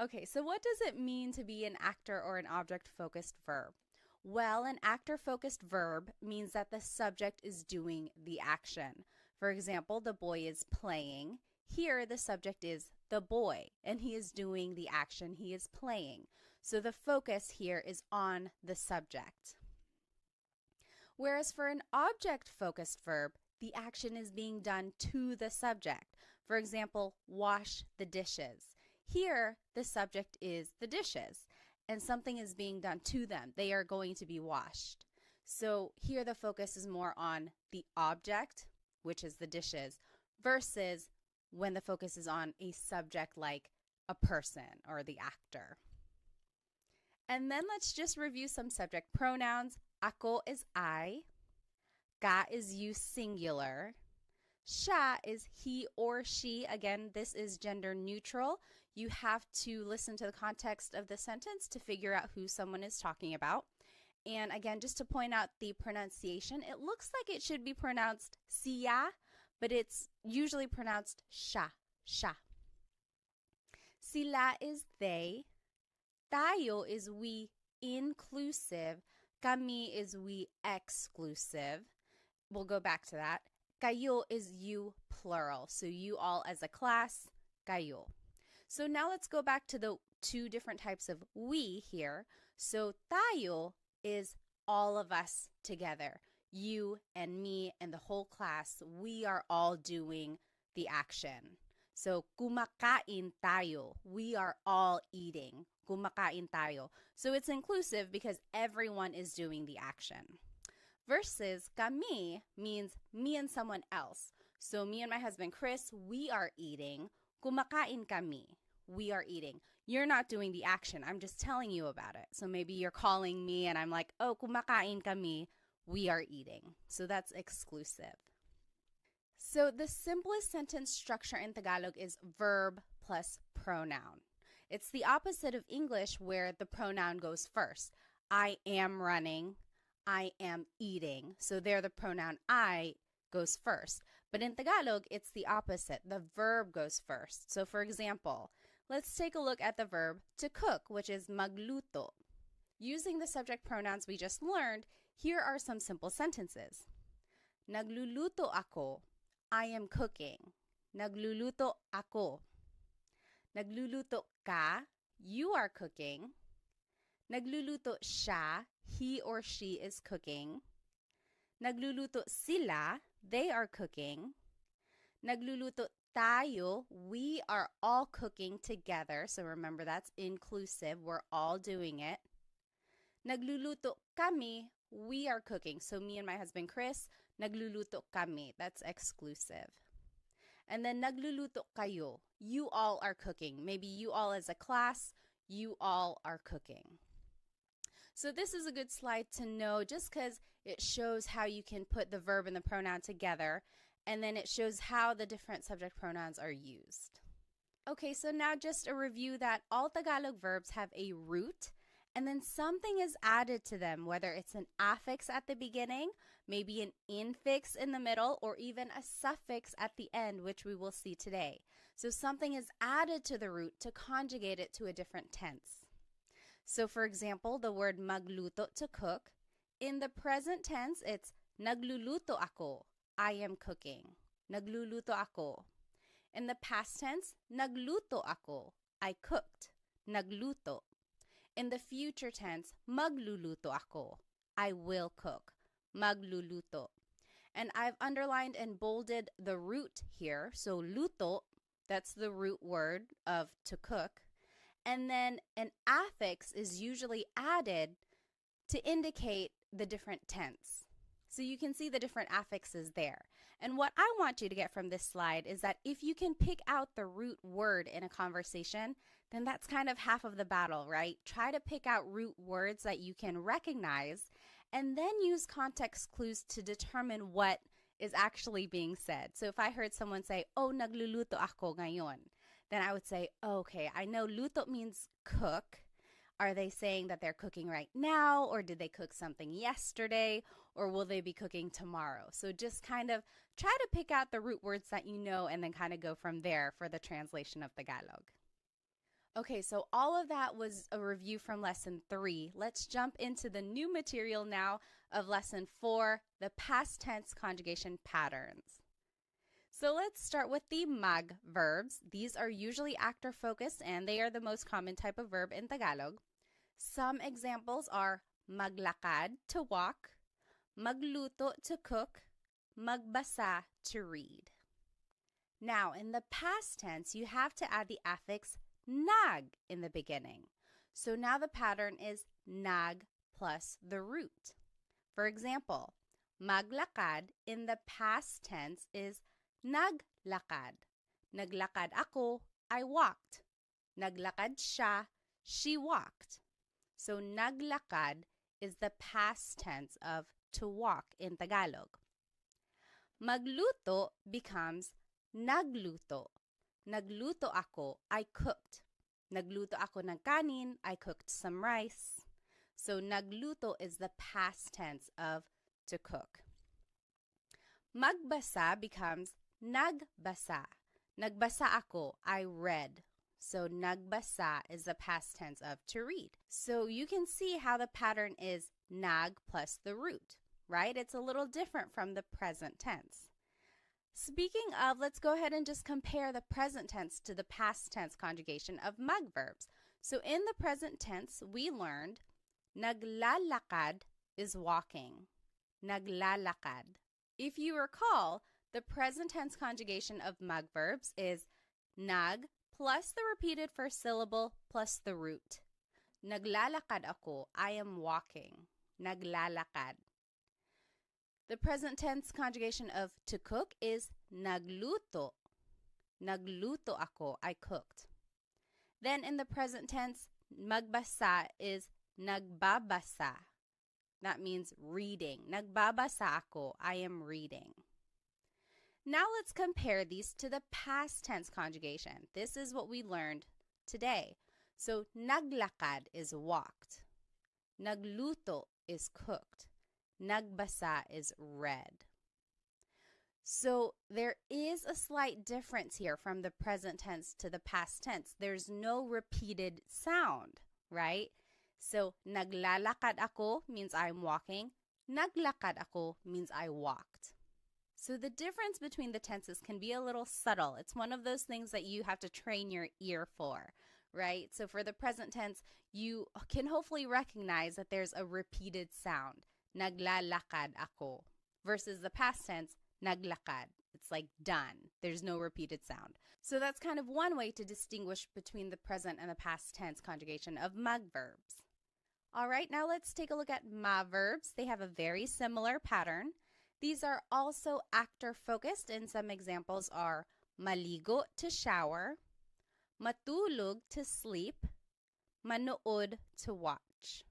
Okay, so what does it mean to be an actor or an object-focused verb? Well, an actor-focused verb means that the subject is doing the action. For example, the boy is playing. Here, the subject is the boy, and he is doing the action. He is playing. So the focus here is on the subject. Whereas for an object-focused verb, the action is being done to the subject. For example, wash the dishes. Here, the subject is the dishes, and something is being done to them. They are going to be washed. So here the focus is more on the object, which is the dishes, versus when the focus is on a subject like a person or the actor. And then let's just review some subject pronouns. Ako is I. Ka is you singular. Siya is he or she. Again, this is gender neutral. You have to listen to the context of the sentence to figure out who someone is talking about. And again, just to point out the pronunciation, it looks like it should be pronounced siya, but it's usually pronounced siya, siya. Sila is they. Tayo is we inclusive. Kami is we exclusive. We'll go back to that. Kayo is you plural. So you all as a class, kayo. So now let's go back to the 2 different types of we here. So tayo is all of us together. You and me and the whole class, we are all doing the action. So kumakain tayo. We are all eating. Kumakain tayo. So it's inclusive because everyone is doing the action. Versus kami means me and someone else. So me and my husband Chris, we are eating. Kumakain kami. We are eating. You're not doing the action. I'm just telling you about it. So maybe you're calling me and I'm like, oh, kumakain kami. We are eating. So that's exclusive. So the simplest sentence structure in Tagalog is verb plus pronoun. It's the opposite of English where the pronoun goes first. I am running. I am eating. So there the pronoun I goes first. But in Tagalog, it's the opposite. The verb goes first. So for example, let's take a look at the verb to cook, which is magluto. Using the subject pronouns we just learned, here are some simple sentences. Nagluluto ako. I am cooking. Nagluluto ako. Nagluluto ka. You are cooking. Nagluluto siya. He or she is cooking. Nagluluto sila. They are cooking. Nagluluto tayo. We are all cooking together. So remember, that's inclusive. We're all doing it. Nagluluto kami. We are cooking. So me and my husband Chris, nagluluto kami. That's exclusive. And then nagluluto kayo. You all are cooking. Maybe you all as a class, you all are cooking. So this is a good slide to know just because it shows how you can put the verb and the pronoun together, and then it shows how the different subject pronouns are used. Okay, so now just a review that all Tagalog verbs have a root, and then something is added to them, whether it's an affix at the beginning, maybe an infix in the middle, or even a suffix at the end, which we will see today. So something is added to the root to conjugate it to a different tense. So for example, the word magluto, to cook, in the present tense, it's nagluluto ako. I am cooking. Nagluluto ako. In the past tense, nagluto ako. I cooked. Nagluto. In the future tense, magluluto ako. I will cook. Magluluto. And I've underlined and bolded the root here. So luto, that's the root word of to cook. And then an affix is usually added to indicate the different tense. So you can see the different affixes there. And what I want you to get from this slide is that if you can pick out the root word in a conversation, then that's kind of half of the battle, right? Try to pick out root words that you can recognize and then use context clues to determine what is actually being said. So if I heard someone say, oh, nagluluto ako ngayon, then I would say, okay, I know luto means cook. Are they saying that they're cooking right now, or did they cook something yesterday, or will they be cooking tomorrow? So just kind of try to pick out the root words that you know and then kind of go from there for the translation of Tagalog. Okay, so all of that was a review from Lesson 3. Let's jump into the new material now of Lesson 4, the past tense conjugation patterns. So let's start with the mag verbs. These are usually actor focused and they are the most common type of verb in Tagalog. Some examples are maglakad, to walk, magluto, to cook, magbasa, to read. Now, in the past tense, you have to add the affix nag in the beginning. So now the pattern is nag plus the root. For example, maglakad in the past tense is naglakad. Naglakad ako, I walked. Naglakad siya, she walked. So naglakad is the past tense of to walk in Tagalog. Magluto becomes nagluto. Nagluto ako, I cooked. Nagluto ako ng kanin, I cooked some rice. So nagluto is the past tense of to cook. Magbasa becomes nagbasa. Nagbasa ako, I read. So nagbasa is the past tense of to read. So you can see how the pattern is nag plus the root, right? It's a little different from the present tense. Speaking of, let's go ahead and just compare the present tense to the past tense conjugation of mag verbs. So in the present tense, we learned naglalakad is walking. Naglalakad. If you recall, the present tense conjugation of mag verbs is nag plus the repeated first syllable plus the root. Naglalakad ako, I am walking. Naglalakad. The present tense conjugation of to cook is nagluto. Nagluto ako, I cooked. Then in the present tense, magbasa is nagbabasa. That means reading. Nagbabasa ako. I am reading. Now let's compare these to the past tense conjugation. This is what we learned today. So naglakad is walked. Nagluto is cooked. Nagbasa is read. So there is a slight difference here from the present tense to the past tense. There's no repeated sound, right? So naglalakad ako means I'm walking. Naglakad ako means I walked. So the difference between the tenses can be a little subtle. It's one of those things that you have to train your ear for, right? So for the present tense, you can hopefully recognize that there's a repeated sound. Naglalakad ako. Versus the past tense, naglakad. It's like done. There's no repeated sound. So that's kind of one way to distinguish between the present and the past tense conjugation of mag-verbs. All right, now let's take a look at ma-verbs. They have a very similar pattern. These are also actor-focused, and some examples are maligo to shower, matulog to sleep, manood to watch.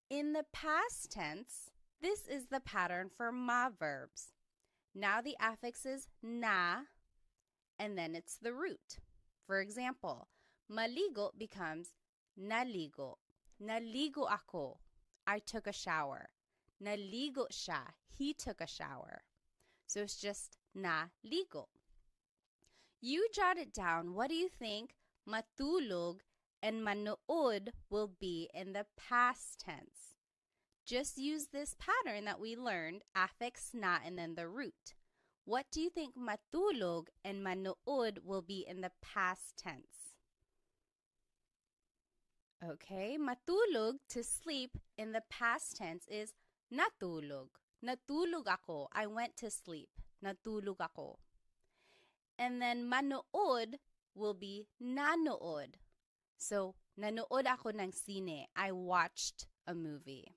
In the past tense, this is the pattern for ma-verbs. Now the affix is na, and then it's the root. For example, maligo becomes naligo. Naligo ako. I took a shower. Naligo siya. He took a shower. So it's just naligo. You jot it down. What do you think matulog and manood will be in the past tense? Just use this pattern that we learned, affix na and then the root. What do you think matulog and manood will be in the past tense? Okay, matulog, to sleep, in the past tense is natulog. Natulog ako. I went to sleep. Natulog ako. And then manood will be nanood. So, nanood ako ng sine. I watched a movie.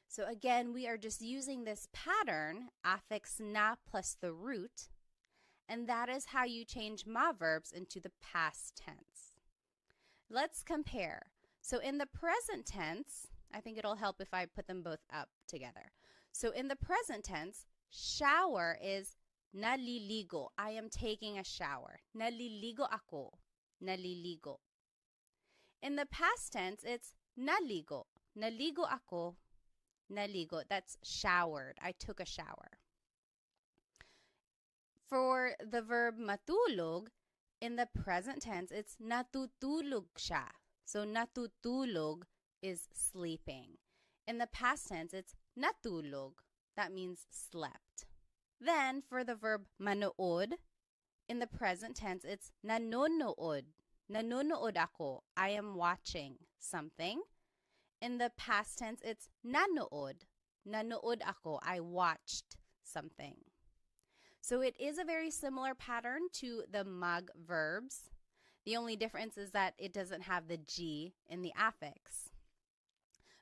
So again, we are just using this pattern, affix na plus the root, and that is how you change ma-verbs into the past tense. Let's compare. So in the present tense, I think it'll help if I put them both up together. So in the present tense, shower is naliligo. I am taking a shower. Naliligo ako. Naliligo. In the past tense, it's naligo. Naligo ako. Naligo. That's showered. I took a shower. For the verb matulog, in the present tense, it's natutulog siya. So natutulog is sleeping. In the past tense, it's natulog. That means slept. Then for the verb manood, in the present tense, it's nanonood. Nanonood ako. I am watching something. In the past tense, it's nanood. Nanood ako. I watched something. So it is a very similar pattern to the mag verbs. The only difference is that it doesn't have the G in the affix.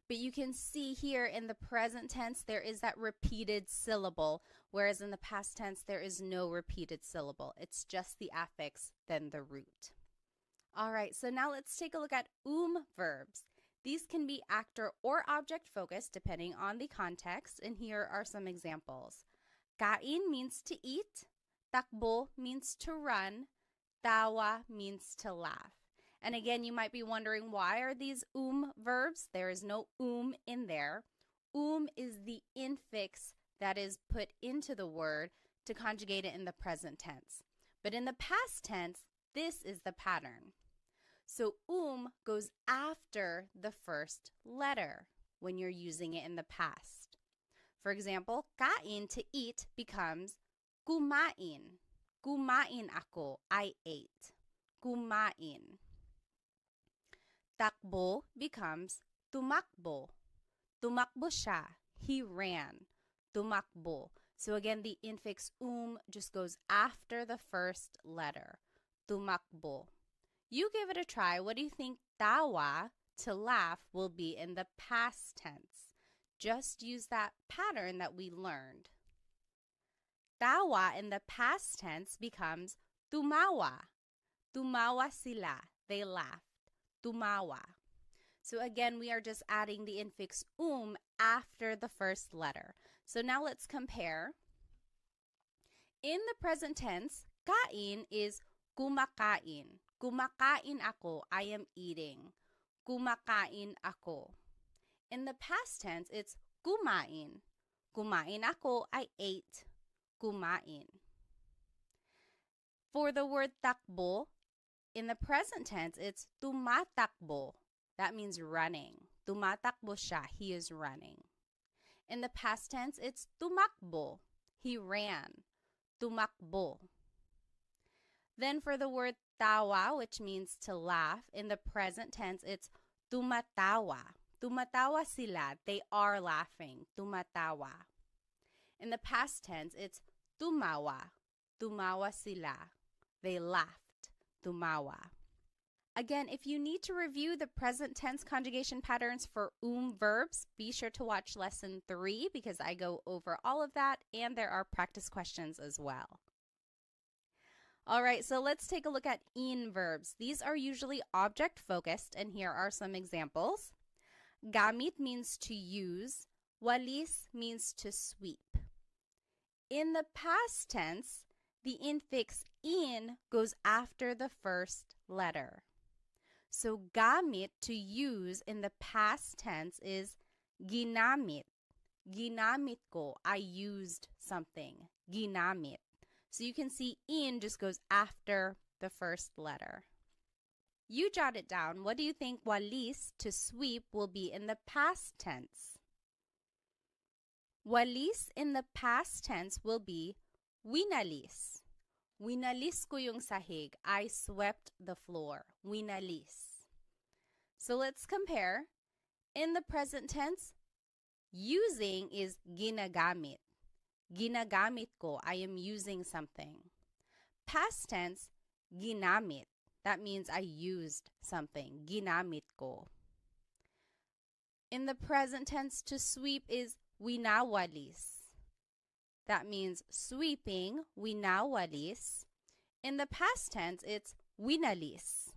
But you can see here in the present tense, there is that repeated syllable, whereas in the past tense, there is no repeated syllable. It's just the affix, then the root. All right, so now let's take a look at verbs. These can be actor or object focused depending on the context, and here are some examples. Kain means to eat, takbo means to run, tawa means to laugh. And again, you might be wondering, why are these verbs? There is no in there. Is the infix that is put into the word to conjugate it in the present tense. But in the past tense, this is the pattern. So goes after the first letter when you're using it in the past. For example, kain, to eat, becomes kumain. Kumain ako. I ate. Kumain. Takbo becomes tumakbo. Tumakbo siya. He ran. Tumakbo. So again, the infix just goes after the first letter. Tumakbo. You give it a try. What do you think tawa, to laugh, will be in the past tense? Just use that pattern that we learned. Tawa in the past tense becomes tumawa. Tumawa sila. They laughed. Tumawa. So again, we are just adding the infix after the first letter. So now let's compare. In the present tense, kain is kumakain. Kumakain ako, I am eating. Kumakain ako. In the past tense, it's kumain. Kumain ako, I ate. Kumain. For the word takbo, in the present tense, it's tumatakbo. That means running. Tumatakbo siya, he is running. In the past tense, it's tumakbo. He ran. Tumakbo. Then for the word tawa, which means to laugh, in the present tense, it's tumatawa. Tumatawa sila. They are laughing. Tumatawa. In the past tense, it's tumawa. Tumawa sila. They laughed. Tumawa. Again, if you need to review the present tense conjugation patterns for verbs, be sure to watch lesson 3 because I go over all of that and there are practice questions as well. All right, so let's take a look at verbs. These are usually object focused and here are some examples. Gamit means to use. Walis means to sweep. In the past tense, the infix in goes after the first letter. So gamit, to use, in the past tense is ginamit. Ginamit ko, I used something. Ginamit. So you can see in just goes after the first letter. You jot it down. What do you think walis, to sweep, will be in the past tense? Walis in the past tense will be winalis. Winalis ko yung sahig. I swept the floor. Winalis. So let's compare. In the present tense, using is ginagamit. Ginagamit ko. I am using something. Past tense, ginamit. That means I used something. Ginamit ko. In the present tense, to sweep is winawalis. That means sweeping, winawalis. In the past tense, it's winalis.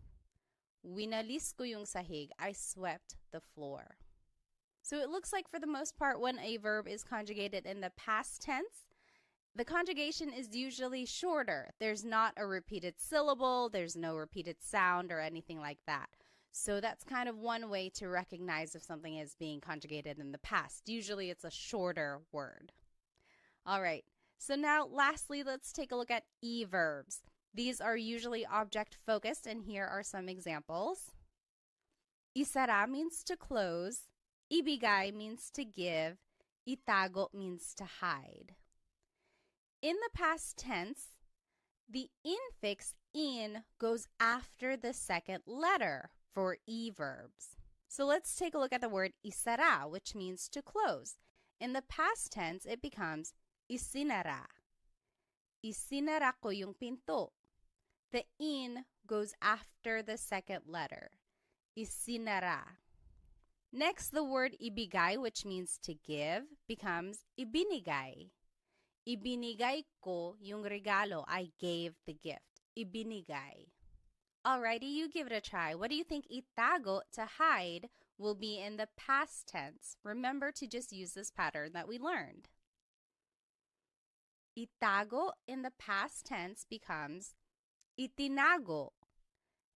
Winalis ko yung sahig. I swept the floor. So it looks like for the most part when a verb is conjugated in the past tense, the conjugation is usually shorter. There's not a repeated syllable, there's no repeated sound or anything like that. So that's kind of one way to recognize if something is being conjugated in the past. Usually it's a shorter word. All right, so now lastly, let's take a look at verbs. These are usually object focused, and here are some examples. Isara means to close. Ibigay means to give. Itago means to hide. In the past tense, the infix in goes after the second letter for verbs. So let's take a look at the word isara, which means to close. In the past tense, it becomes isinara. Isinara ko yung pinto. The in goes after the second letter. Isinara. Next, the word ibigay, which means to give, becomes ibinigay. Ibinigay ko yung regalo. I gave the gift. Ibinigay. Alrighty, you give it a try. What do you think itago, to hide, will be in the past tense? Remember to just use this pattern that we learned. Itago in the past tense becomes itinago.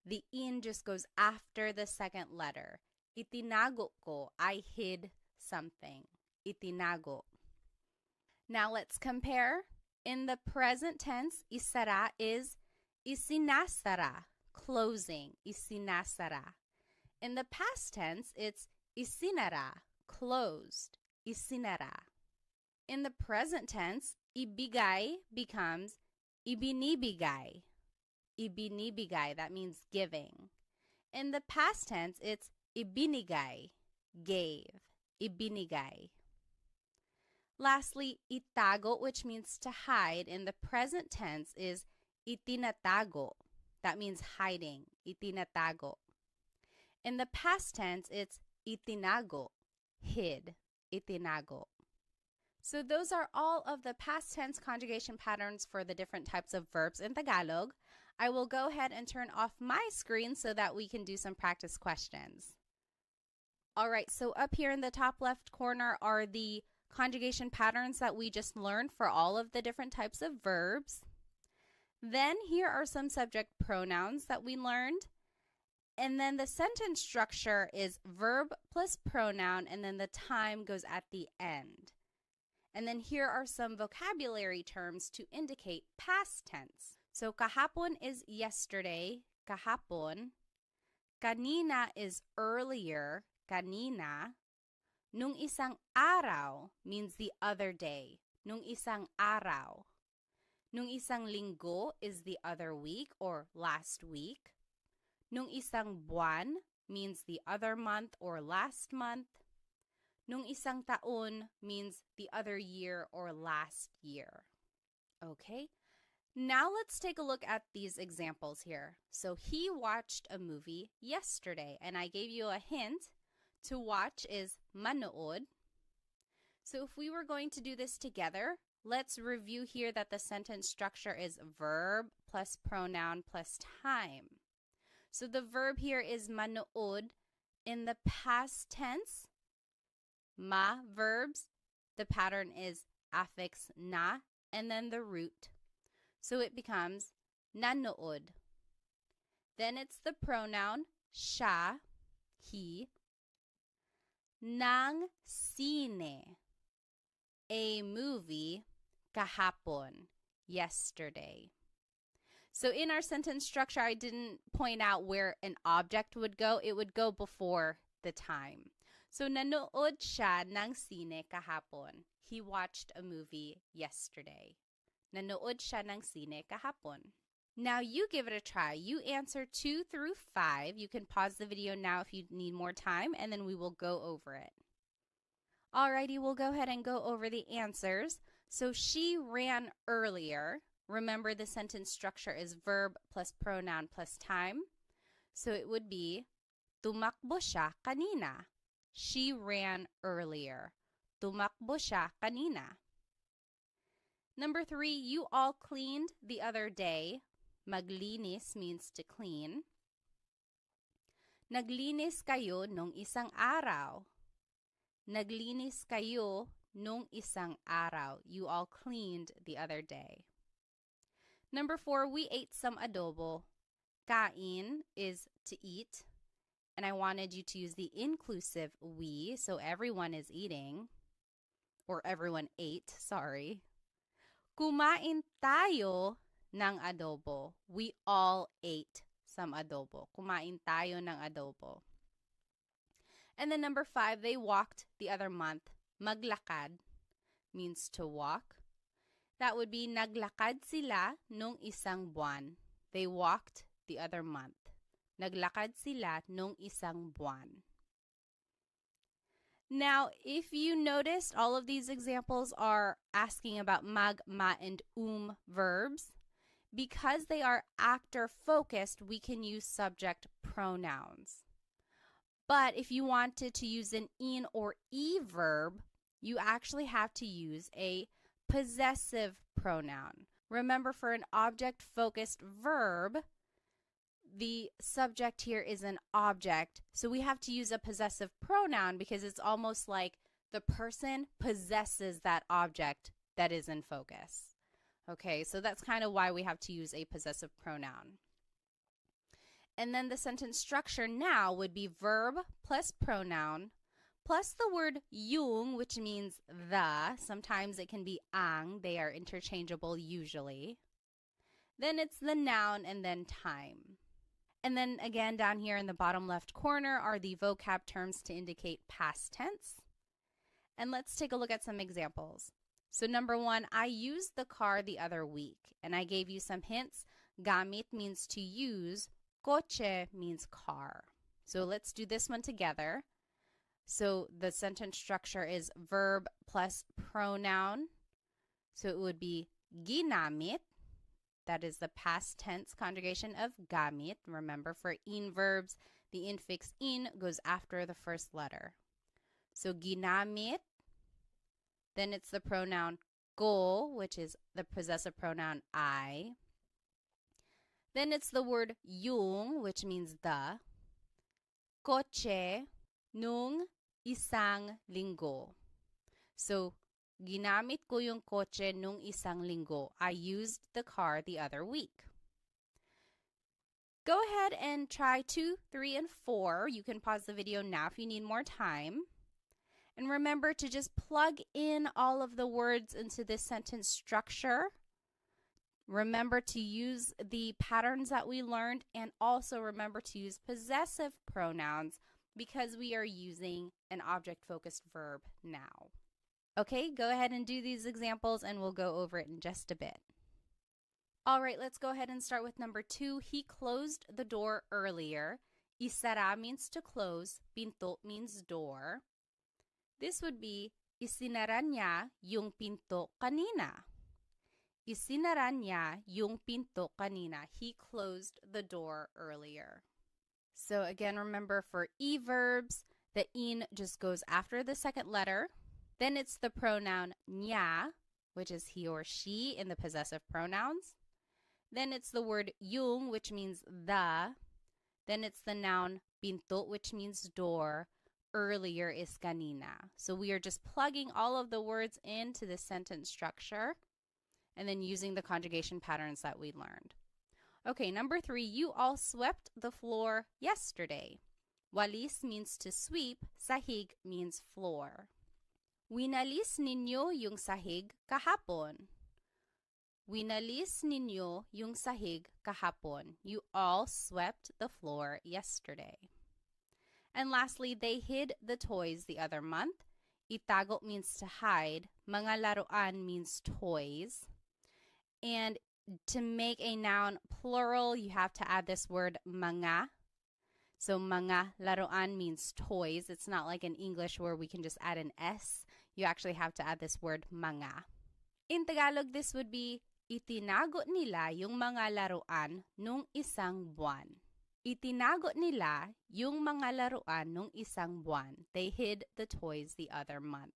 The in just goes after the second letter. Itinago ko, I hid something. Itinago. Now let's compare. In the present tense, isara is isinasara, closing. Isinasara. In the past tense, it's isinara, closed. Isinara. In the present tense, ibigay becomes ibinibigay. Ibinibigay, that means giving. In the past tense, it's ibinigay, gave. Ibinigay. Lastly, itago, which means to hide, in the present tense is itinatago. That means hiding. Itinatago. In the past tense, it's itinago, hid. Itinago. So those are all of the past tense conjugation patterns for the different types of verbs in Tagalog. I will go ahead and turn off my screen so that we can do some practice questions. All right, so up here in the top left corner are the conjugation patterns that we just learned for all of the different types of verbs. Then here are some subject pronouns that we learned. And then the sentence structure is verb plus pronoun, and then the time goes at the end. And then here are some vocabulary terms to indicate past tense. So kahapon is yesterday, kahapon. Kanina is earlier, kanina. Nung isang araw means the other day, nung isang araw. Nung isang linggo is the other week or last week. Nung isang buwan means the other month or last month. Nung isang taon means the other year or last year. Okay, now let's take a look at these examples here. So he watched a movie yesterday, and I gave you a hint. To watch is manood. So if we were going to do this together, let's review here that the sentence structure is verb plus pronoun plus time. So the verb here is manood. In the past tense, ma verbs, the pattern is affix na and then the root. So it becomes nanood. Then it's the pronoun siya, he. Ng sine, a movie, kahapon, yesterday. So in our sentence structure, I didn't point out where an object would go. It would go before the time. So nanood siya ng sine kahapon. He watched a movie yesterday. Nanood siya ng sine kahapon. Now you give it a try. You answer 2 through 5. You can pause the video now if you need more time, and then we will go over it. Alrighty, we'll go ahead and go over the answers. So she ran earlier. Remember, the sentence structure is verb plus pronoun plus time. So it would be tumakbo siya kanina. She ran earlier. Tumakbo siya kanina. Number 3, you all cleaned the other day. Maglinis means to clean. Naglinis kayo nung isang araw. Naglinis kayo nung isang araw. You all cleaned the other day. Number 4, we ate some adobo. Kain is to eat. And I wanted you to use the inclusive we, so everyone is eating. Or everyone ate, sorry. Kumain tayo ng adobo. We all ate some adobo. Kumain tayo ng adobo. And then number 5, they walked the other month. Maglakad means to walk. That would be naglakad sila nung isang buwan. They walked the other month. Naglakad sila nung isang buwan. Now, if you noticed, all of these examples are asking about mag, ma, and verbs. Because they are actor-focused, we can use subject pronouns. But if you wanted to use an in or e verb, you actually have to use a possessive pronoun. Remember, for an object-focused verb, the subject here is an object, so we have to use a possessive pronoun because it's almost like the person possesses that object that is in focus. Okay, so that's kind of why we have to use a possessive pronoun. And then the sentence structure now would be verb plus pronoun plus the word yung, which means the. Sometimes it can be ang. They are interchangeable usually. Then it's the noun and then time. And then again, down here in the bottom left corner are the vocab terms to indicate past tense. And let's take a look at some examples. So number 1, I used the car the other week. And I gave you some hints. Gamit means to use. Coche means car. So let's do this one together. So the sentence structure is verb plus pronoun. So it would be ginamit. That is the past tense conjugation of gamit. Remember, for in verbs, the infix in goes after the first letter. So ginamit. Then it's the pronoun ko, which is the possessive pronoun I. Then it's the word yung, which means the. Kotse nung isang linggo. So, ginamit ko yung kotse nung isang linggo. I used the car the other week. Go ahead and try 2, 3, and 4. You can pause the video now if you need more time. And remember to just plug in all of the words into this sentence structure. Remember to use the patterns that we learned, and also remember to use possessive pronouns because we are using an object-focused verb now. Okay, go ahead and do these examples and we'll go over it in just a bit. All right, let's go ahead and start with number 2. He closed the door earlier. Isara means to close. Pinto means door. This would be, isinara niya yung pinto kanina. Isinara niya yung pinto kanina. He closed the door earlier. So again, remember for e-verbs, the in just goes after the second letter. Then it's the pronoun niya, which is he or she in the possessive pronouns. Then it's the word yung, which means the. Then it's the noun pinto, which means door. Earlier is kanina. So we are just plugging all of the words into the sentence structure and then using the conjugation patterns that we learned. Okay, number 3, you all swept the floor yesterday. Walis means to sweep, sahig means floor. Winalis ninyo yung sahig kahapon. Winalis ninyo yung sahig kahapon. You all swept the floor yesterday. And lastly, they hid the toys the other month. Itago means to hide. Mga laruan means toys. And to make a noun plural, you have to add this word mga. So mga laruan means toys. It's not like in English where we can just add an S. You actually have to add this word mga. In Tagalog, this would be, itinago nila yung mga laruan nung isang buwan. Itinago nila yung mga laruan nung isang buwan. They hid the toys the other month.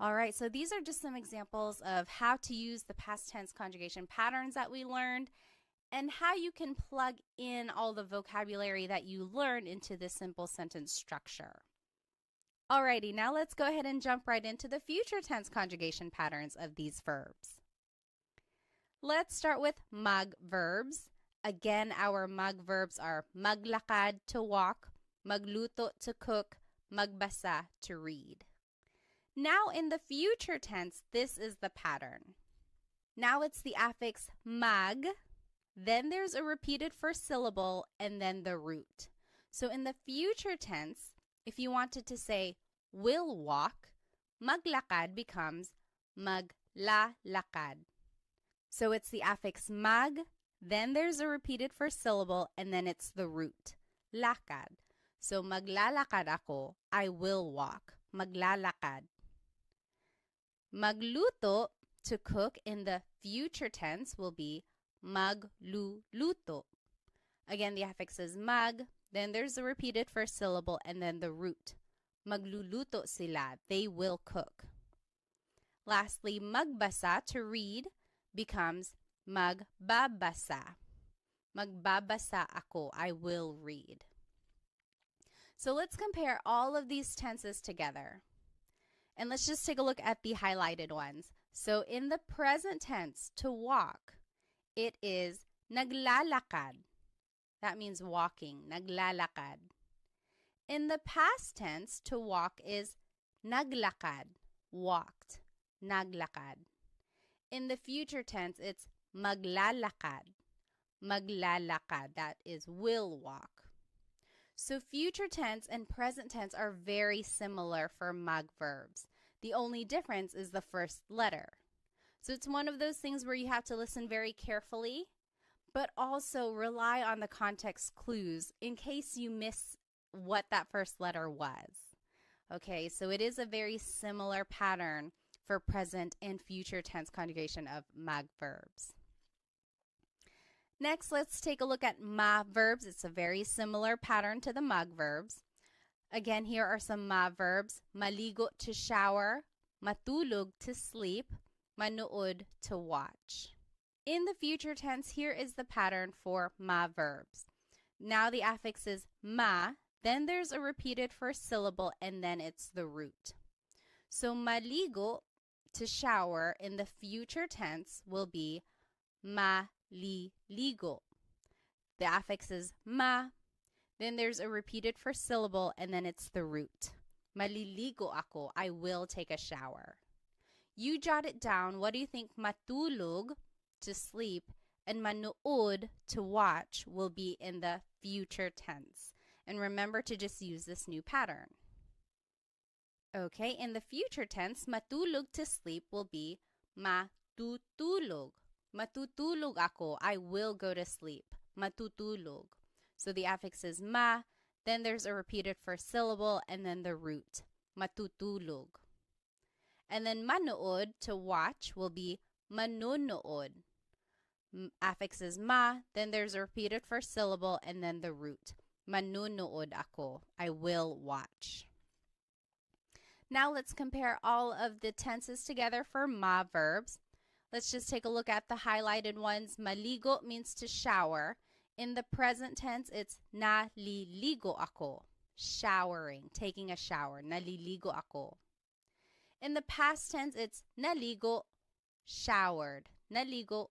All right, so these are just some examples of how to use the past tense conjugation patterns that we learned and how you can plug in all the vocabulary that you learned into this simple sentence structure. Alrighty, now let's go ahead and jump right into the future tense conjugation patterns of these verbs. Let's start with mag verbs. Again, our mag verbs are maglakad to walk, magluto to cook, magbasa to read. Now in the future tense, this is the pattern. Now it's the affix mag, then there's a repeated first syllable, and then the root. So in the future tense, if you wanted to say will walk, maglakad becomes maglalakad. So it's the affix mag, then there's a repeated first syllable, and then it's the root, lakad. So maglalakad ako, I will walk, maglalakad. Magluto, to cook, in the future tense will be magluluto. Again, the affix is mag, then there's a repeated first syllable, and then the root. Magluluto sila, they will cook. Lastly, magbasa, to read, becomes magbabasa. Magbabasa ako, I will read. So let's compare all of these tenses together. And let's just take a look at the highlighted ones. So in the present tense, to walk, it is naglalakad. That means walking, naglalakad. In the past tense, to walk is naglakad, walked, naglakad. In the future tense, it's maglalakad, maglalakad. That is will walk. So future tense and present tense are very similar for mag verbs. The only difference is the first letter. So it's one of those things where you have to listen very carefully, but also rely on the context clues in case you miss what that first letter was. Okay, so it is a very similar pattern for present and future tense conjugation of mag verbs. Next, let's take a look at ma verbs. It's a very similar pattern to the mag verbs. Again, here are some ma verbs. Maligo, to shower. Matulog, to sleep. Manood, to watch. In the future tense, here is the pattern for ma verbs. Now the affix is ma, then there's a repeated first syllable, and then it's the root. So maligo, to shower, in the future tense will be maliligo. The affix is ma, then there's a repeated first syllable, and then it's the root. Maliligo ako, I will take a shower. You jot it down. What do you think matulog, to sleep, and manood, to watch, will be in the future tense? And remember to just use this new pattern. Okay, in the future tense, matulog, to sleep, will be matutulog. Matutulog ako, I will go to sleep. Matutulog. So the affix is ma, then there's a repeated first syllable, and then the root. Matutulog. And then manood, to watch, will be manunood. Affix is ma, then there's a repeated first syllable, and then the root. Manunood ako, I will watch. Now let's compare all of the tenses together for ma verbs. Let's just take a look at the highlighted ones. Maligo means to shower. In the present tense, it's naliligo ako, showering, taking a shower. Naliligo ako. In the past tense, it's naligo, showered. Naligo.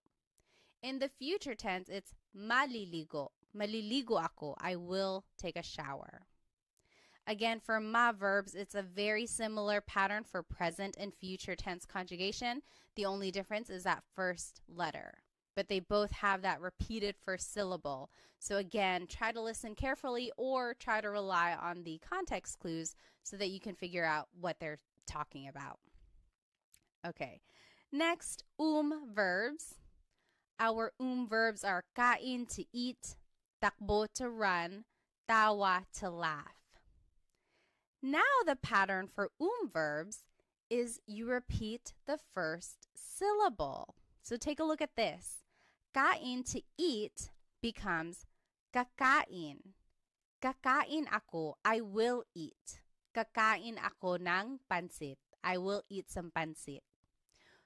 In the future tense, it's maliligo. Maliligo ako, I will take a shower. Again, for ma verbs, it's a very similar pattern for present and future tense conjugation. The only difference is that first letter. But they both have that repeated first syllable. So again, try to listen carefully or try to rely on the context clues so that you can figure out what they're talking about. Okay, next, verbs. Our verbs are kain, to eat, takbo, to run, tawa, to laugh. Now the pattern for verbs is you repeat the first syllable. So take a look at this. Kain, to eat, becomes kakain. Kakain ako, I will eat. Kakain ako ng pansit. I will eat some pansit.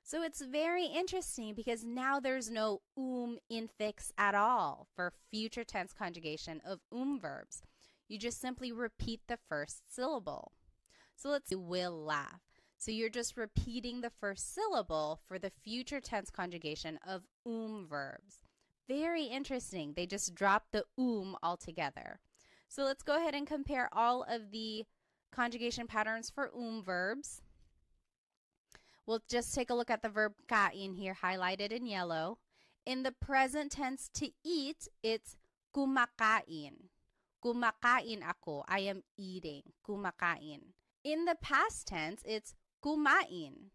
So it's very interesting because now there's no infix at all for future tense conjugation of verbs. You just simply repeat the first syllable. So let's say will laugh. So you're just repeating the first syllable for the future tense conjugation of verbs. Very interesting. They just dropped the altogether. So let's go ahead and compare all of the conjugation patterns for verbs. We'll just take a look at the verb kain here, highlighted in yellow. In the present tense, to eat, it's kumakain. Kumakain ako, I am eating. Kumakain. In the past tense, it's kumain.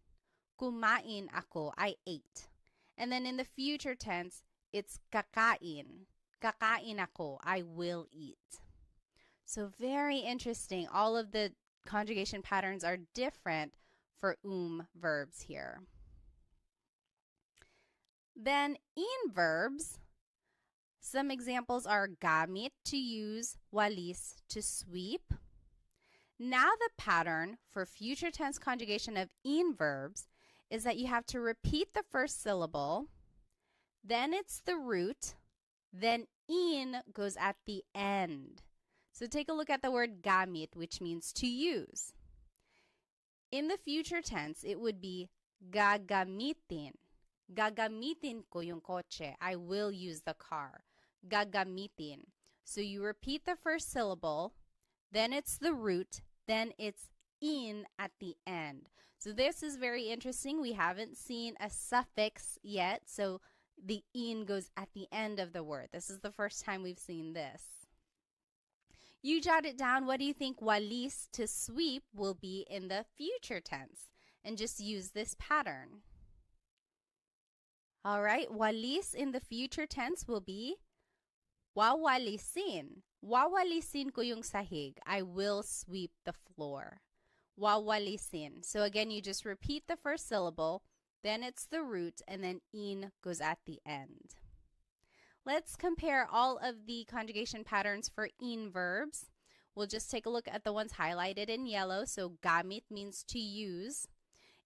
Kumain ako, I ate. And then in the future tense, it's kakain. Kakain ako, I will eat. So very interesting. All of the conjugation patterns are different for verbs here. Then in verbs, some examples are gamit, to use, walis, to sweep. Now the pattern for future tense conjugation of verbs is that you have to repeat the first syllable, then it's the root, then goes at the end. So take a look at the word gamit, which means to use. In the future tense, it would be gagamitin. Gagamitin ko yung kotse. I will use the car. Gagamitin. So you repeat the first syllable, then it's the root, then it's at the end. So this is very interesting. We haven't seen a suffix yet, so the goes at the end of the word. This is the first time we've seen this. You jot it down. What do you think walis, to sweep, will be in the future tense? And just use this pattern. All right, walis in the future tense will be wawalisin. Wawalisin ko yung sahig. I will sweep the floor. Wawalisin. So again, you just repeat the first syllable, then it's the root, and then goes at the end. Let's compare all of the conjugation patterns for verbs. We'll just take a look at the ones highlighted in yellow. So gamit means to use.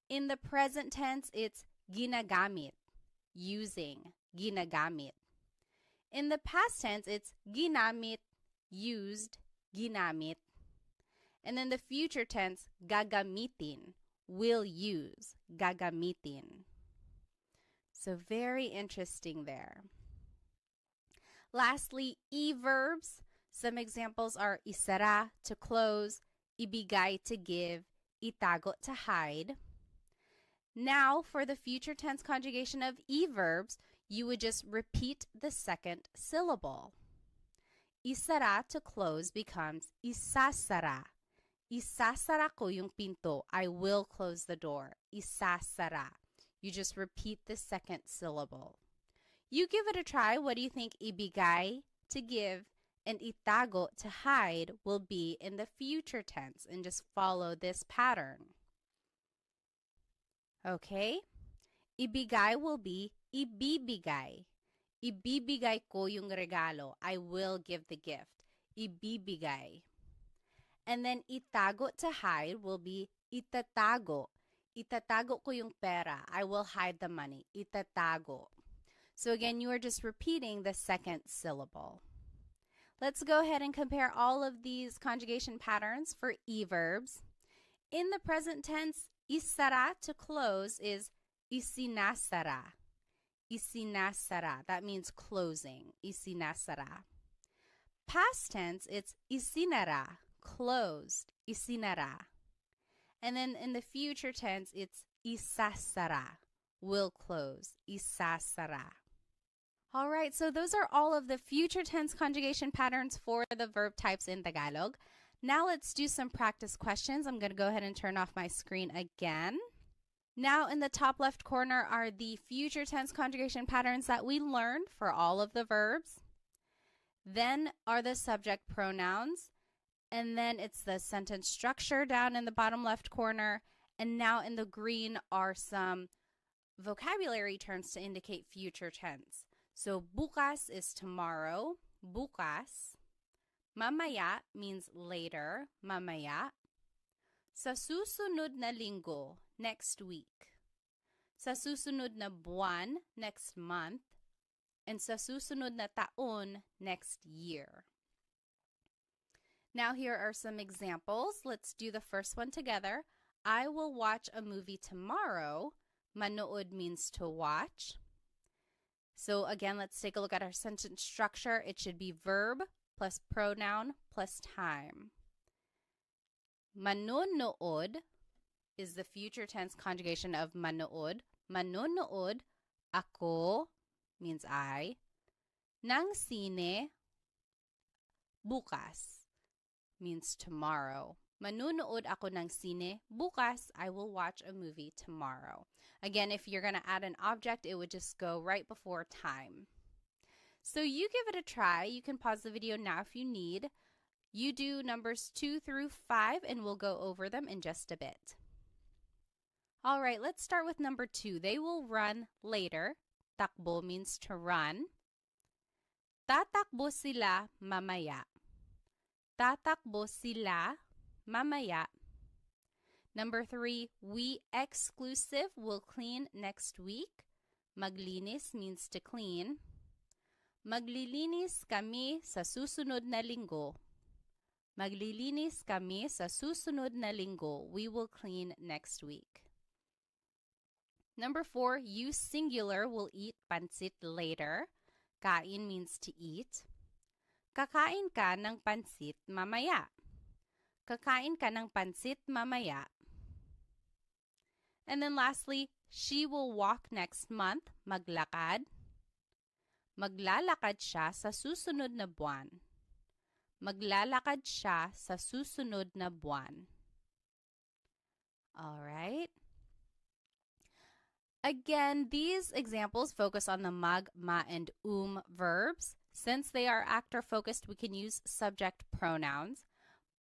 In the present tense, it's ginagamit, using. ginagamit. In the past tense, it's ginamit, used, ginamit. And then the future tense, gagamitin, will use, gagamitin. So very interesting there. Lastly, e-verbs. Some examples are isara, to close, ibigay, to give, itago, to hide. Now, for the future tense conjugation of e-verbs, you would just repeat the second syllable. Isara, to close, becomes isasara. Isasara ko yung pinto. I will close the door. Isasara. You just repeat the second syllable. You give it a try. What do you think ibigay, to give, and itago, to hide, will be in the future tense? And just follow this pattern. Okay? Ibigay will be ibibigay. Ibibigay ko yung regalo. I will give the gift. Ibibigay. And then itago, to hide, will be itatago. Itatago ko yung pera. I will hide the money. Itatago. So again, you are just repeating the second syllable. Let's go ahead and compare all of these conjugation patterns for e-verbs. In the present tense, isara, to close, is isinasara. Isinasara. That means closing. Isinasara. Past tense, it's isinara, closed. Isinara. And then in the future tense, it's isasara, will close. Isasara. All right, so those are all of the future tense conjugation patterns for the verb types in Tagalog. Now let's do some practice questions. I'm going to go ahead and turn off my screen again. Now in the top left corner are the future tense conjugation patterns that we learned for all of the verbs. Then are the subject pronouns. And then it's the sentence structure down in the bottom left corner. And now in the green are some vocabulary terms to indicate future tense. So bukas is tomorrow, bukas. Mamaya means later, mamaya. Sa susunod na linggo, next week. Sa susunod na buwan, next month. And sa susunod na taon, next year. Now here are some examples. Let's do the first one together. I will watch a movie tomorrow. Manood means to watch. So again, let's take a look at our sentence structure. It should be verb plus pronoun plus time. Manonood is the future tense conjugation of manood. Manonood, ako means I. Ng sine, bukas means tomorrow. Manunood ako ng sine. Bukas, I will watch a movie tomorrow. Again, if you're going to add an object, it would just go right before time. So you give it a try. You can pause the video now if you need. You do numbers 2 through 5, and we'll go over them in just a bit. All right, let's start with number 2. They will run later. Takbo means to run. Tatakbo sila mamaya. Tatakbo sila mamaya. Number 3, we exclusive will clean next week. Maglinis means to clean. Maglilinis kami sa susunod na linggo. Maglilinis kami sa susunod na linggo. We will clean next week. Number 4, you singular will eat pansit later. Kain means to eat. Kakain ka ng pansit mamaya. Kakain ka ng pansit mamaya. And then lastly, she will walk next month. Maglakad. Maglalakad siya sa susunod na buwan. Maglalakad siya sa susunod na buwan. All right. Again, these examples focus on the mag, ma, and verbs. Since they are actor-focused, we can use subject pronouns.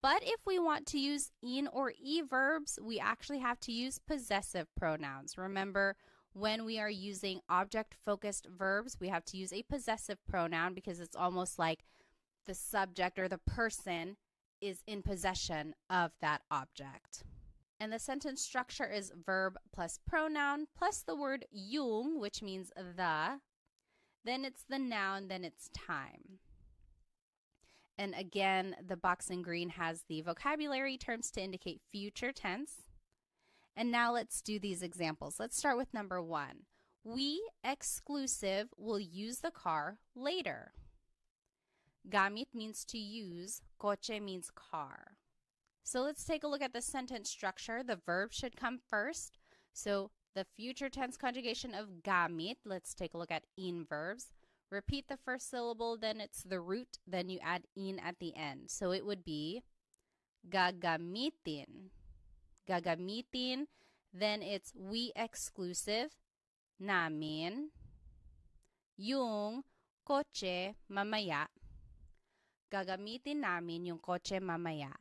But if we want to use in or e verbs, we actually have to use possessive pronouns. Remember, when we are using object-focused verbs, we have to use a possessive pronoun because it's almost like the subject or the person is in possession of that object. And the sentence structure is verb plus pronoun plus the word yung, which means the. then it's the noun, then it's time. And again, the box in green has the vocabulary terms to indicate future tense. And now let's do these examples. Let's start with number 1. We, exclusive, will use the car later. Gamit means to use. Coche means car. So let's take a look at the sentence structure. The verb should come first. So the future tense conjugation of gamit, let's take a look at in verbs. Repeat the first syllable, then it's the root, then you add in at the end. So it would be gagamitin. Gagamitin, then it's we exclusive, namin, yung kotse mamaya. Gagamitin namin yung kotse mamaya.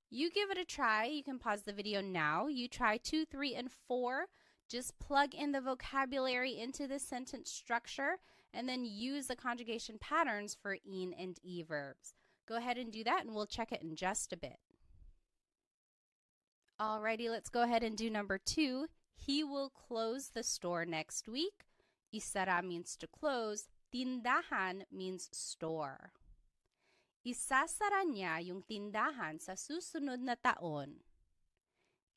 You give it a try. You can pause the video now. You try 2, 3, and 4. Just plug in the vocabulary into the sentence structure and then use the conjugation patterns for in and e verbs. Go ahead and do that and we'll check it in just a bit. Alrighty, let's go ahead and do number 2. He will close the store next week. Isara means to close. Tindahan means store. Isasara niya yung tindahan sa susunod na taon.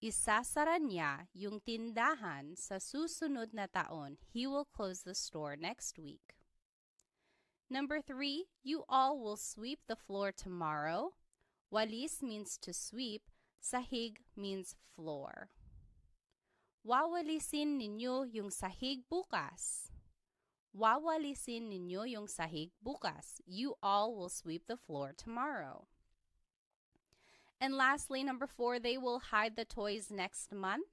Isasara niya yung tindahan sa susunod na taon. He will close the store next week. Number 3, you all will sweep the floor tomorrow. Walis means to sweep. Sahig means floor. Wawalisin ninyo yung sahig bukas. Wawalisin ninyo yung sahig bukas. You all will sweep the floor tomorrow. And lastly, number 4, they will hide the toys next month.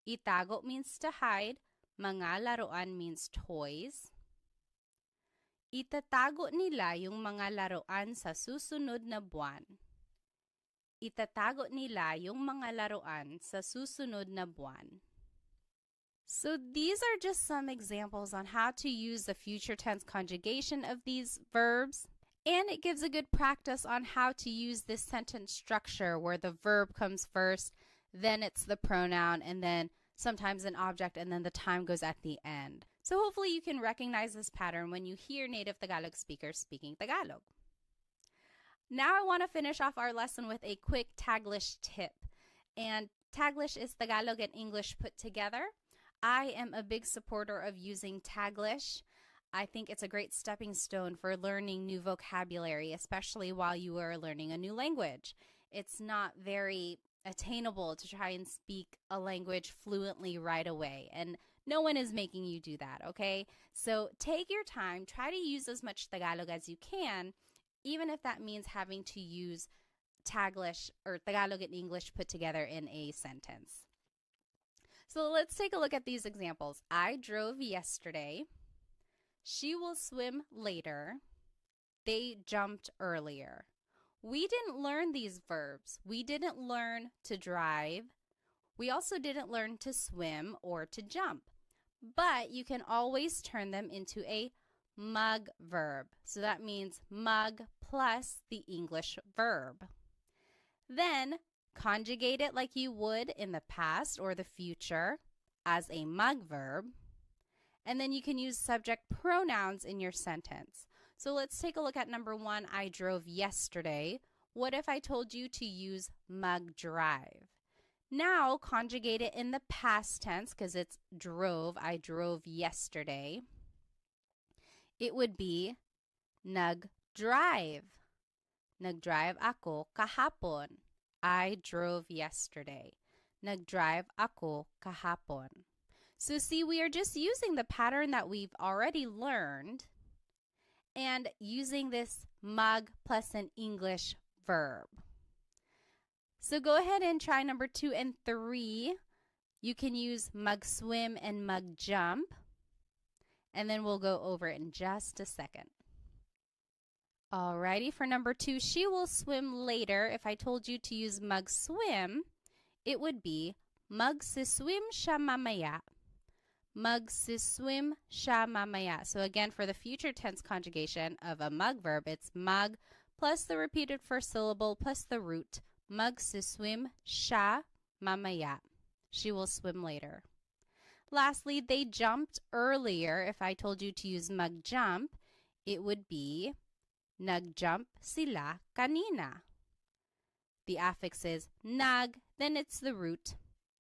Itago means to hide. Mga laruan means toys. Itatago nila yung mga laruan sa susunod na buwan. Itatago nila yung mga laruan sa susunod na buwan. So these are just some examples on how to use the future tense conjugation of these verbs. And it gives a good practice on how to use this sentence structure where the verb comes first, then it's the pronoun, and then sometimes an object, and then the time goes at the end. So hopefully you can recognize this pattern when you hear native Tagalog speakers speaking Tagalog. Now I want to finish off our lesson with a quick Taglish tip. And Taglish is Tagalog and English put together. I am a big supporter of using Taglish. I think it's a great stepping stone for learning new vocabulary, especially while you are learning a new language. It's not very attainable to try and speak a language fluently right away, and no one is making you do that, okay? So take your time, try to use as much Tagalog as you can, even if that means having to use Taglish or Tagalog and English put together in a sentence. So let's take a look at these examples. I drove yesterday. She will swim later. They jumped earlier. We didn't learn these verbs. We didn't learn to drive. We also didn't learn to swim or to jump. But you can always turn them into a mug verb. So that means mug plus the English verb. Then conjugate it like you would in the past or the future as a mug verb. And then you can use subject pronouns in your sentence. So let's take a look at number 1, I drove yesterday. What if I told you to use mug drive? Now conjugate it in the past tense because it's drove. I drove yesterday. It would be nag-drive. Nag-drive ako kahapon. I drove yesterday. Nag-drive ako kahapon. So see, we are just using the pattern that we've already learned and using this mug plus an English verb. So go ahead and try number 2 and 3. You can use mug swim and mug jump. And then we'll go over it in just a second. Alrighty, for number 2, she will swim later. If I told you to use mug swim, it would be magsiswim siya mamaya. Magsiswim siya mamaya. So again, for the future tense conjugation of a mug verb, it's mug plus the repeated first syllable plus the root. Magsiswim siya mamaya. She will swim later. Lastly, they jumped earlier. If I told you to use mag-jump, it would be nag-jump sila kanina. The affix is nag, then it's the root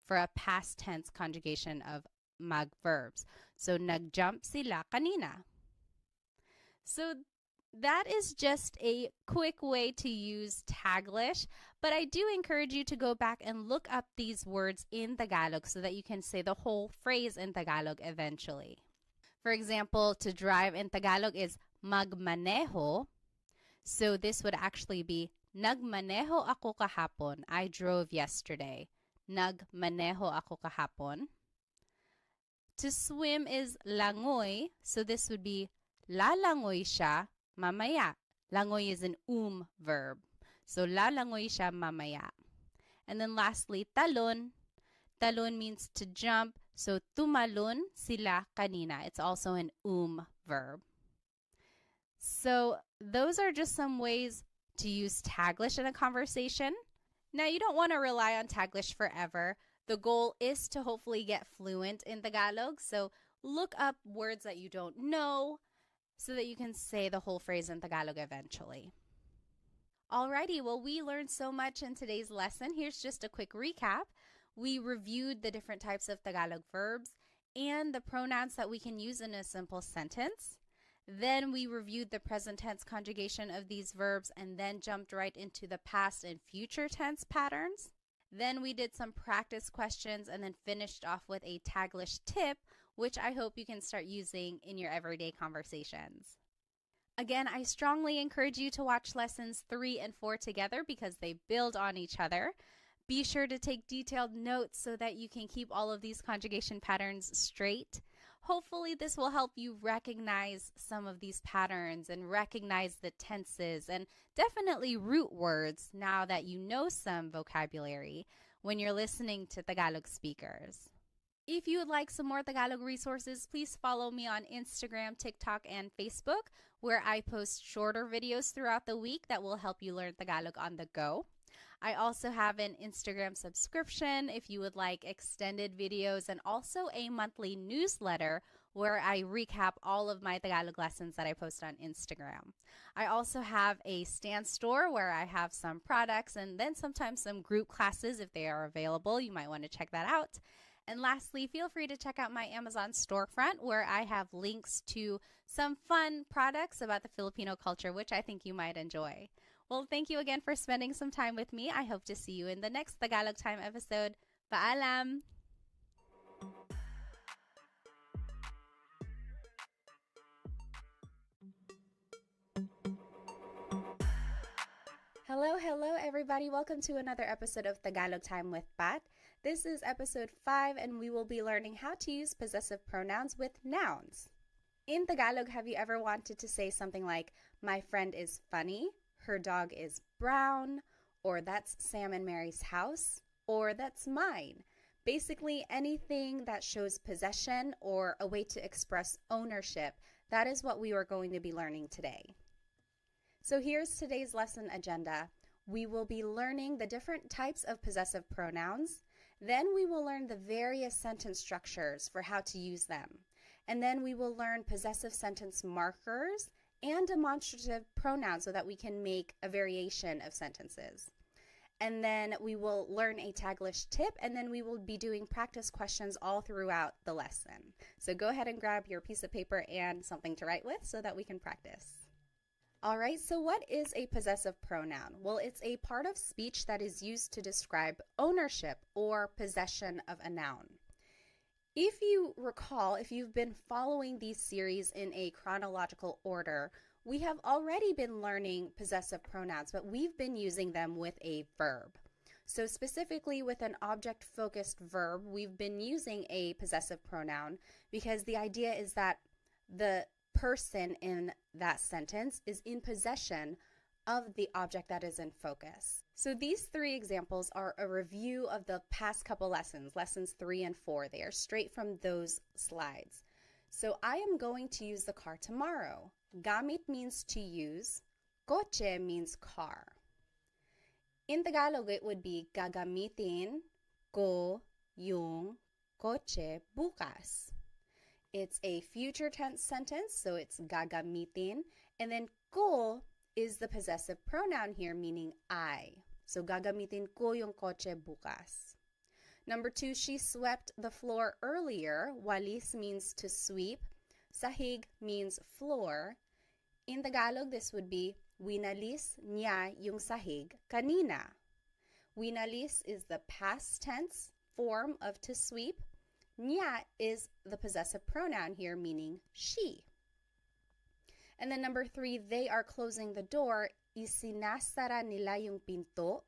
for a past tense conjugation of mag verbs. So nag-jump sila kanina. So that is just a quick way to use Taglish, but I do encourage you to go back and look up these words in Tagalog so that you can say the whole phrase in Tagalog eventually. For example, to drive in Tagalog is magmaneho. So this would actually be nagmaneho ako kahapon. I drove yesterday. Nagmaneho ako kahapon. To swim is langoy. So this would be lalangoy siya mamaya. Langoy is an verb. So lalangoy siya mamaya. And then lastly, talon. Talon means to jump. So tumalon sila kanina. It's also an verb. So those are just some ways to use Taglish in a conversation. Now, you don't want to rely on Taglish forever. The goal is to hopefully get fluent in Tagalog. So look up words that you don't know so that you can say the whole phrase in Tagalog eventually. Alrighty, well, we learned so much in today's lesson. Here's just a quick recap. We reviewed the different types of Tagalog verbs and the pronouns that we can use in a simple sentence. Then we reviewed the present tense conjugation of these verbs and then jumped right into the past and future tense patterns. Then we did some practice questions and then finished off with a Taglish tip, which I hope you can start using in your everyday conversations. Again, I strongly encourage you to watch lessons 3 and 4 together because they build on each other. Be sure to take detailed notes so that you can keep all of these conjugation patterns straight. Hopefully this will help you recognize some of these patterns and recognize the tenses and definitely root words now that you know some vocabulary when you're listening to Tagalog speakers. If you would like some more Tagalog resources, please follow me on Instagram, TikTok, and Facebook, where I post shorter videos throughout the week that will help you learn Tagalog on the go. I also have an Instagram subscription if you would like extended videos and also a monthly newsletter where I recap all of my Tagalog lessons that I post on Instagram. I also have a Stan store where I have some products and then sometimes some group classes if they are available. You might want to check that out. And lastly, feel free to check out my Amazon storefront where I have links to some fun products about the Filipino culture, which I think you might enjoy. Well, thank you again for spending some time with me. I hope to see you in the next Tagalog Time episode. Paalam! Hello, everybody. Welcome to another episode of Tagalog Time with Pat. This is episode 5, and we will be learning how to use possessive pronouns with nouns. In Tagalog, have you ever wanted to say something like, my friend is funny, her dog is brown, or that's Sam and Mary's house, or that's mine? Basically, anything that shows possession or a way to express ownership, that is what we are going to be learning today. So here's today's lesson agenda. We will be learning the different types of possessive pronouns. Then we will learn the various sentence structures for how to use them. And then we will learn possessive sentence markers and demonstrative pronouns so that we can make a variation of sentences. And then we will learn a Taglish tip, and then we will be doing practice questions all throughout the lesson. So go ahead and grab your piece of paper and something to write with so that we can practice. All right, so what is a possessive pronoun? Well, it's a part of speech that is used to describe ownership or possession of a noun. If you recall, if you've been following these series in a chronological order, we have already been learning possessive pronouns, but we've been using them with a verb. So specifically with an object-focused verb, we've been using a possessive pronoun because the idea is that the person in that sentence is in possession of the object that is in focus. So these 3 examples are a review of the past couple lessons, lessons 3 and 4. They are straight from those slides. So I am going to use the car tomorrow. Gamit means to use. Kotse means car. In Tagalog, it would be gagamitin ko yung kotse bukas. It's a future tense sentence, so it's gagamitin. And then ko is the possessive pronoun here, meaning I. So gagamitin ko yung kotse bukas. Number 2, she swept the floor earlier. Walis means to sweep. Sahig means floor. In Tagalog, this would be winalis niya yung sahig kanina. Winalis is the past tense form of to sweep. Niya is the possessive pronoun here, meaning she. And then number 3, they are closing the door. Isinasara nila yung pinto.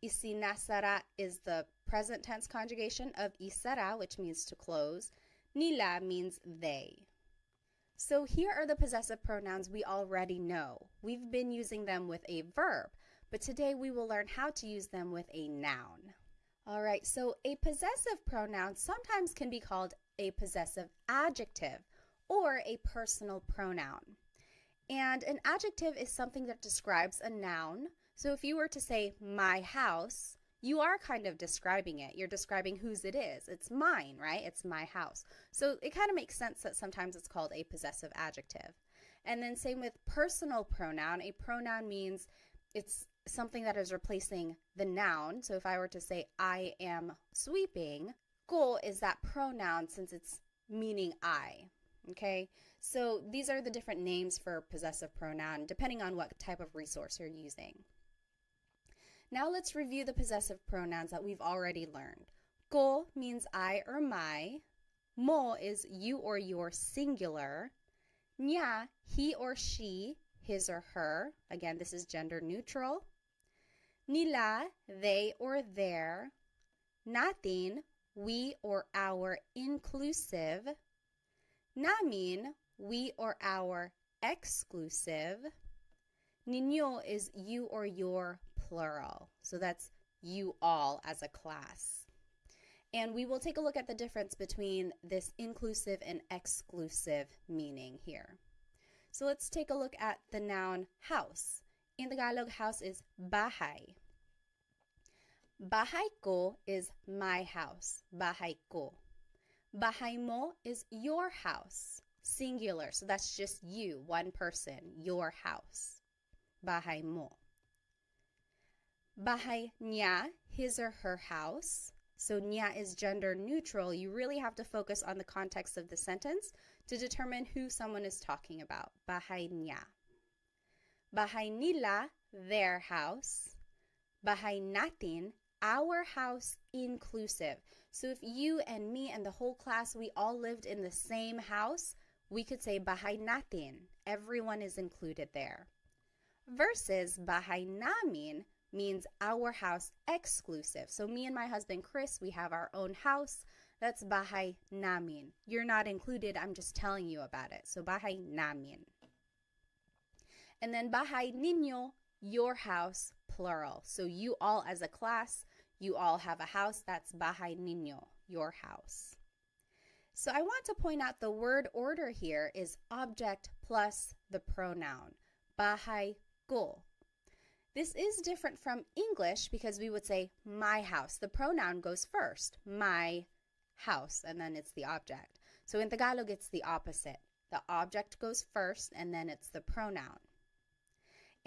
Isinasara is the present tense conjugation of isara, which means to close. Nila means they. So here are the possessive pronouns we already know. We've been using them with a verb, but today we will learn how to use them with a noun. All right, so a possessive pronoun sometimes can be called a possessive adjective or a personal pronoun. And an adjective is something that describes a noun. So if you were to say my house, you are kind of describing it. You're describing whose it is. It's mine, right? It's my house. So it kind of makes sense that sometimes it's called a possessive adjective. And then same with personal pronoun. A pronoun means it's something that is replacing the noun. So if I were to say I am sweeping, ko is that pronoun since it's meaning I. Okay, so these are the different names for possessive pronoun depending on what type of resource you're using. Now let's review the possessive pronouns that we've already learned. Ko means I or my. Mo is you or your singular. Nya, he or she, his or her. Again, this is gender neutral. Nila, they or their. Natin, we or our inclusive. Namin, we or our exclusive. Ninyo is you or your plural. So that's you all as a class. And we will take a look at the difference between this inclusive and exclusive meaning here. So let's take a look at the noun house. In Tagalog, house is bahay. Bahay ko is my house. Bahay ko. Bahay mo is your house. Singular. So that's just you, one person, your house. Bahay mo. Bahay niya, his or her house. So niya is gender neutral. You really have to focus on the context of the sentence to determine who someone is talking about. Bahay niya. Bahay nila, their house. Bahay natin, our house inclusive. So if you and me and the whole class, we all lived in the same house, we could say bahay natin. Everyone is included there. Versus bahay namin means our house exclusive. So me and my husband Chris, we have our own house. That's bahay namin. You're not included, I'm just telling you about it. So bahay namin. And then bahay ninyo, your house, plural. So you all as a class, you all have a house. That's bahay ninyo, your house. So I want to point out the word order here is object plus the pronoun. Bahay ko. This is different from English because we would say my house. The pronoun goes first, my house, and then it's the object. So in Tagalog, it's the opposite. The object goes first, and then it's the pronoun.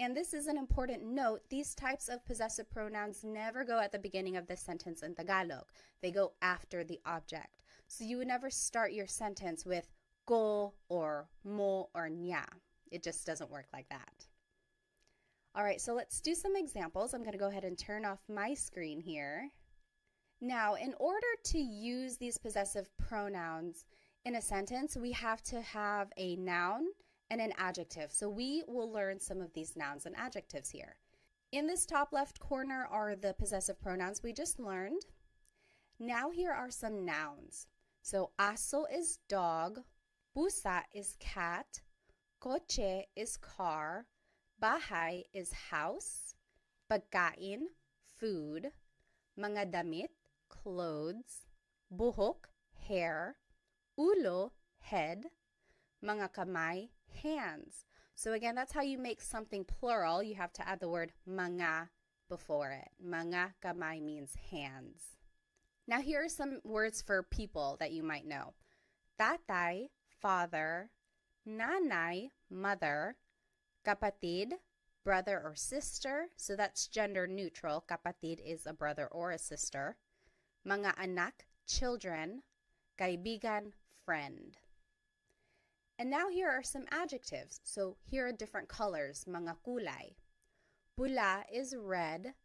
And this is an important note. These types of possessive pronouns never go at the beginning of the sentence in Tagalog. They go after the object. So you would never start your sentence with ko or mo or nya. It just doesn't work like that. All right, so let's do some examples. I'm going to go ahead and turn off my screen here. Now, in order to use these possessive pronouns in a sentence, we have to have a noun and an adjective. So we will learn some of these nouns and adjectives here. In this top left corner are the possessive pronouns we just learned. Now here are some nouns. So aso is dog, pusa is cat, kotse is car, bahay is house, pagkain, food, mga damit, clothes, buhok, hair, ulo, head, mga kamay, hands. So again, that's how you make something plural. You have to add the word mga before it. Mga kamay means hands. Now here are some words for people that you might know. Tatay, father, nanay, mother, kapatid, brother or sister. So that's gender neutral. Kapatid is a brother or a sister. Mga anak, children, kaibigan, friend. And now here are some adjectives. So here are different colors, mga kulay. Pula is red,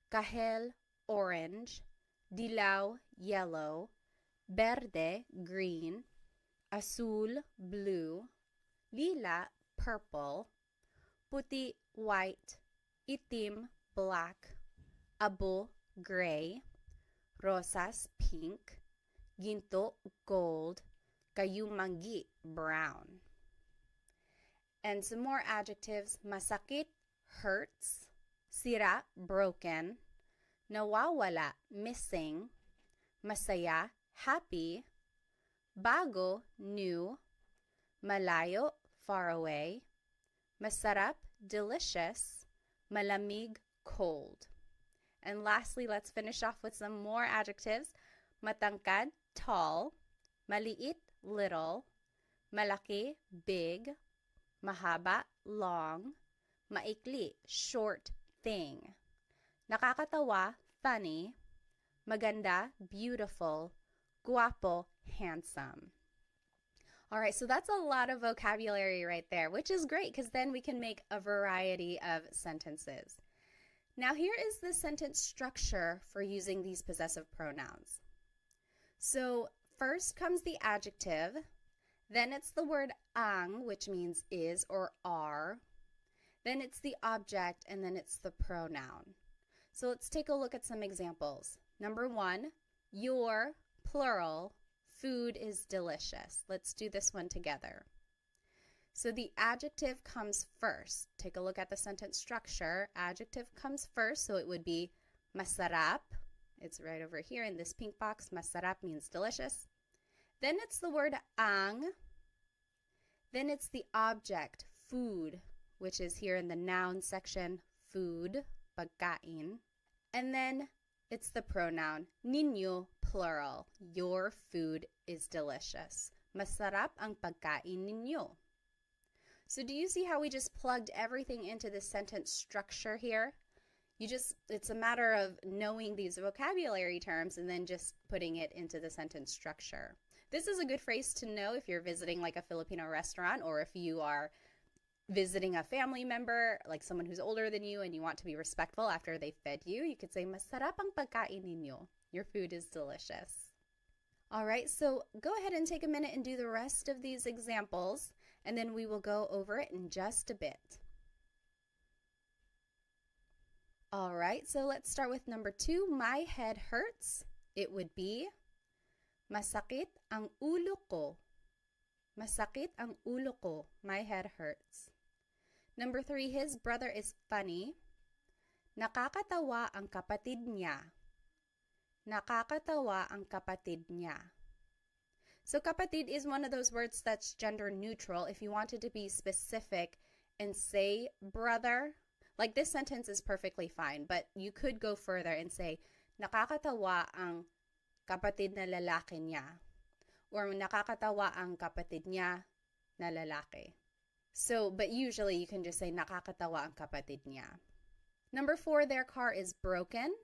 kahel, orange, dilaw, yellow, verde, green, azul, blue, lila, purple, puti, white, itim, black, abo, gray, rosas, pink, ginto, gold, kayumanggi, brown. And some more adjectives, masakit, hurts, sira, broken, nawawala, missing, masaya, happy, bago, new, malayo, far away, masarap, delicious, malamig, cold. And lastly, let's finish off with some more adjectives. Matangkad, tall, maliit, little, malaki, big, mahaba, long, maikli, short, thing, nakakatawa, funny, maganda, beautiful, guapo, handsome. All right, so that's a lot of vocabulary right there, which is great because then we can make a variety of sentences. Now here is the sentence structure for using these possessive pronouns. So first comes the adjective, then it's the word ang, which means is or are, then it's the object, and then it's the pronoun. So let's take a look at some examples. Number 1, your, plural, food is delicious. Let's do this one together. So the adjective comes first. Take a look at the sentence structure. Adjective comes first, so it would be masarap. It's right over here in this pink box. Masarap means delicious. Then it's the word ang. Then it's the object, food, which is here in the noun section, food, pagkain. And then it's the pronoun, ninyo, plural. Your food is delicious. Masarap ang pagkain ninyo. So do you see how we just plugged everything into the sentence structure here? It's a matter of knowing these vocabulary terms and then just putting it into the sentence structure. This is a good phrase to know if you're visiting like a Filipino restaurant, or if you are visiting a family member, like someone who's older than you, and you want to be respectful after they fed you. You could say, masarap ang pagkain ninyo. Your food is delicious. All right, so go ahead and take a minute and do the rest of these examples, and then we will go over it in just a bit. All right, so let's start with number 2. My head hurts. It would be, masakit ang ulo ko. Masakit ang ulo ko. My head hurts. Number 3, his brother is funny. Nakakatawa ang kapatid niya. Nakakatawa ang kapatid niya. So kapatid is one of those words that's gender neutral. If you wanted to be specific and say brother, like this sentence is perfectly fine, but you could go further and say, nakakatawa ang kapatid na lalaki niya. Or nakakatawa ang kapatid niya na lalaki. So, but usually you can just say nakakatawa ang kapatid niya. Number 4, their car is broken.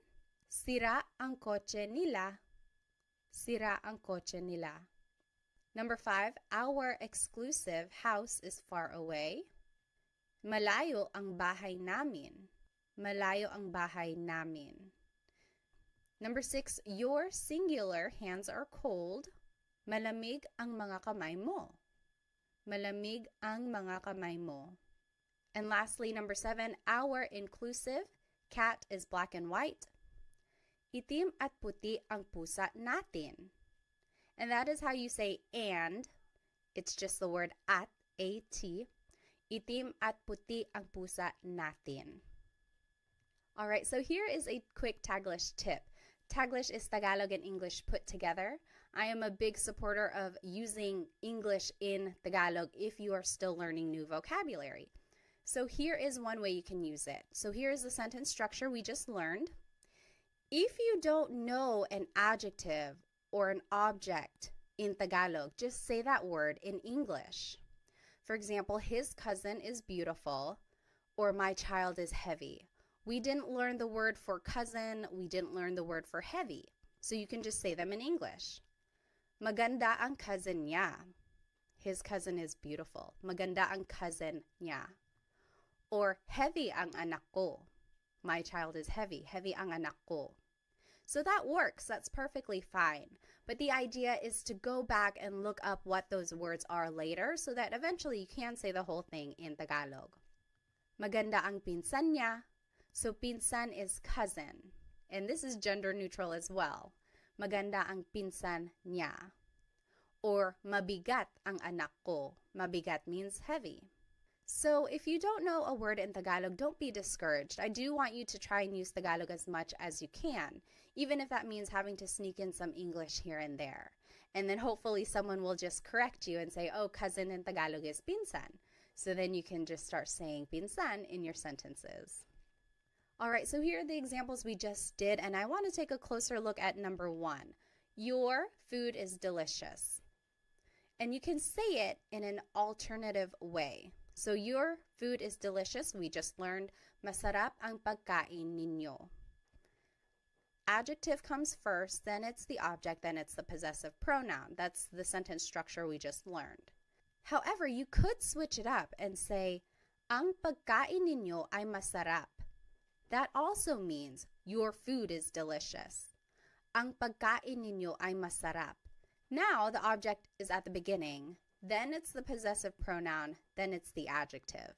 Sira ang kotse nila. Sira ang kotse nila. Number 5, our exclusive house is far away. Malayo ang bahay namin. Malayo ang bahay namin. Number 6, your singular hands are cold. Malamig ang mga kamay mo. Malamig ang mga kamay mo. And lastly, number 7, our inclusive cat is black and white. Itim at puti ang pusa natin. And that is how you say and. It's just the word at, A-T. Itim at puti ang pusa natin. All right, so here is a quick Taglish tip. Taglish is Tagalog and English put together. I am a big supporter of using English in Tagalog if you are still learning new vocabulary. So here is one way you can use it. So here is the sentence structure we just learned. If you don't know an adjective or an object in Tagalog, just say that word in English. For example, his cousin is beautiful, or my child is heavy. We didn't learn the word for cousin, we didn't learn the word for heavy. So you can just say them in English. Maganda ang cousin niya. His cousin is beautiful. Maganda ang cousin niya. Or heavy ang anak ko. My child is heavy. Heavy ang anak ko. So that works. That's perfectly fine. But the idea is to go back and look up what those words are later so that eventually you can say the whole thing in Tagalog. Maganda ang pinsan niya. So pinsan is cousin. And this is gender neutral as well. Maganda ang pinsan niya. Or mabigat ang anak ko. Mabigat means heavy. So if you don't know a word in Tagalog, don't be discouraged. I do want you to try and use Tagalog as much as you can, even if that means having to sneak in some English here and there. And then hopefully someone will just correct you and say, oh, cousin in Tagalog is pinsan. So then you can just start saying pinsan in your sentences. All right, so here are the examples we just did, and I want to take a closer look at number 1. Your food is delicious. And you can say it in an alternative way. So your food is delicious. We just learned, masarap ang pagkain ninyo. Adjective comes first, then it's the object, then it's the possessive pronoun. That's the sentence structure we just learned. However, you could switch it up and say, ang pagkain ninyo ay masarap. That also means your food is delicious. Ang pagkain ninyo ay masarap. Now the object is at the beginning. Then it's the possessive pronoun, then it's the adjective.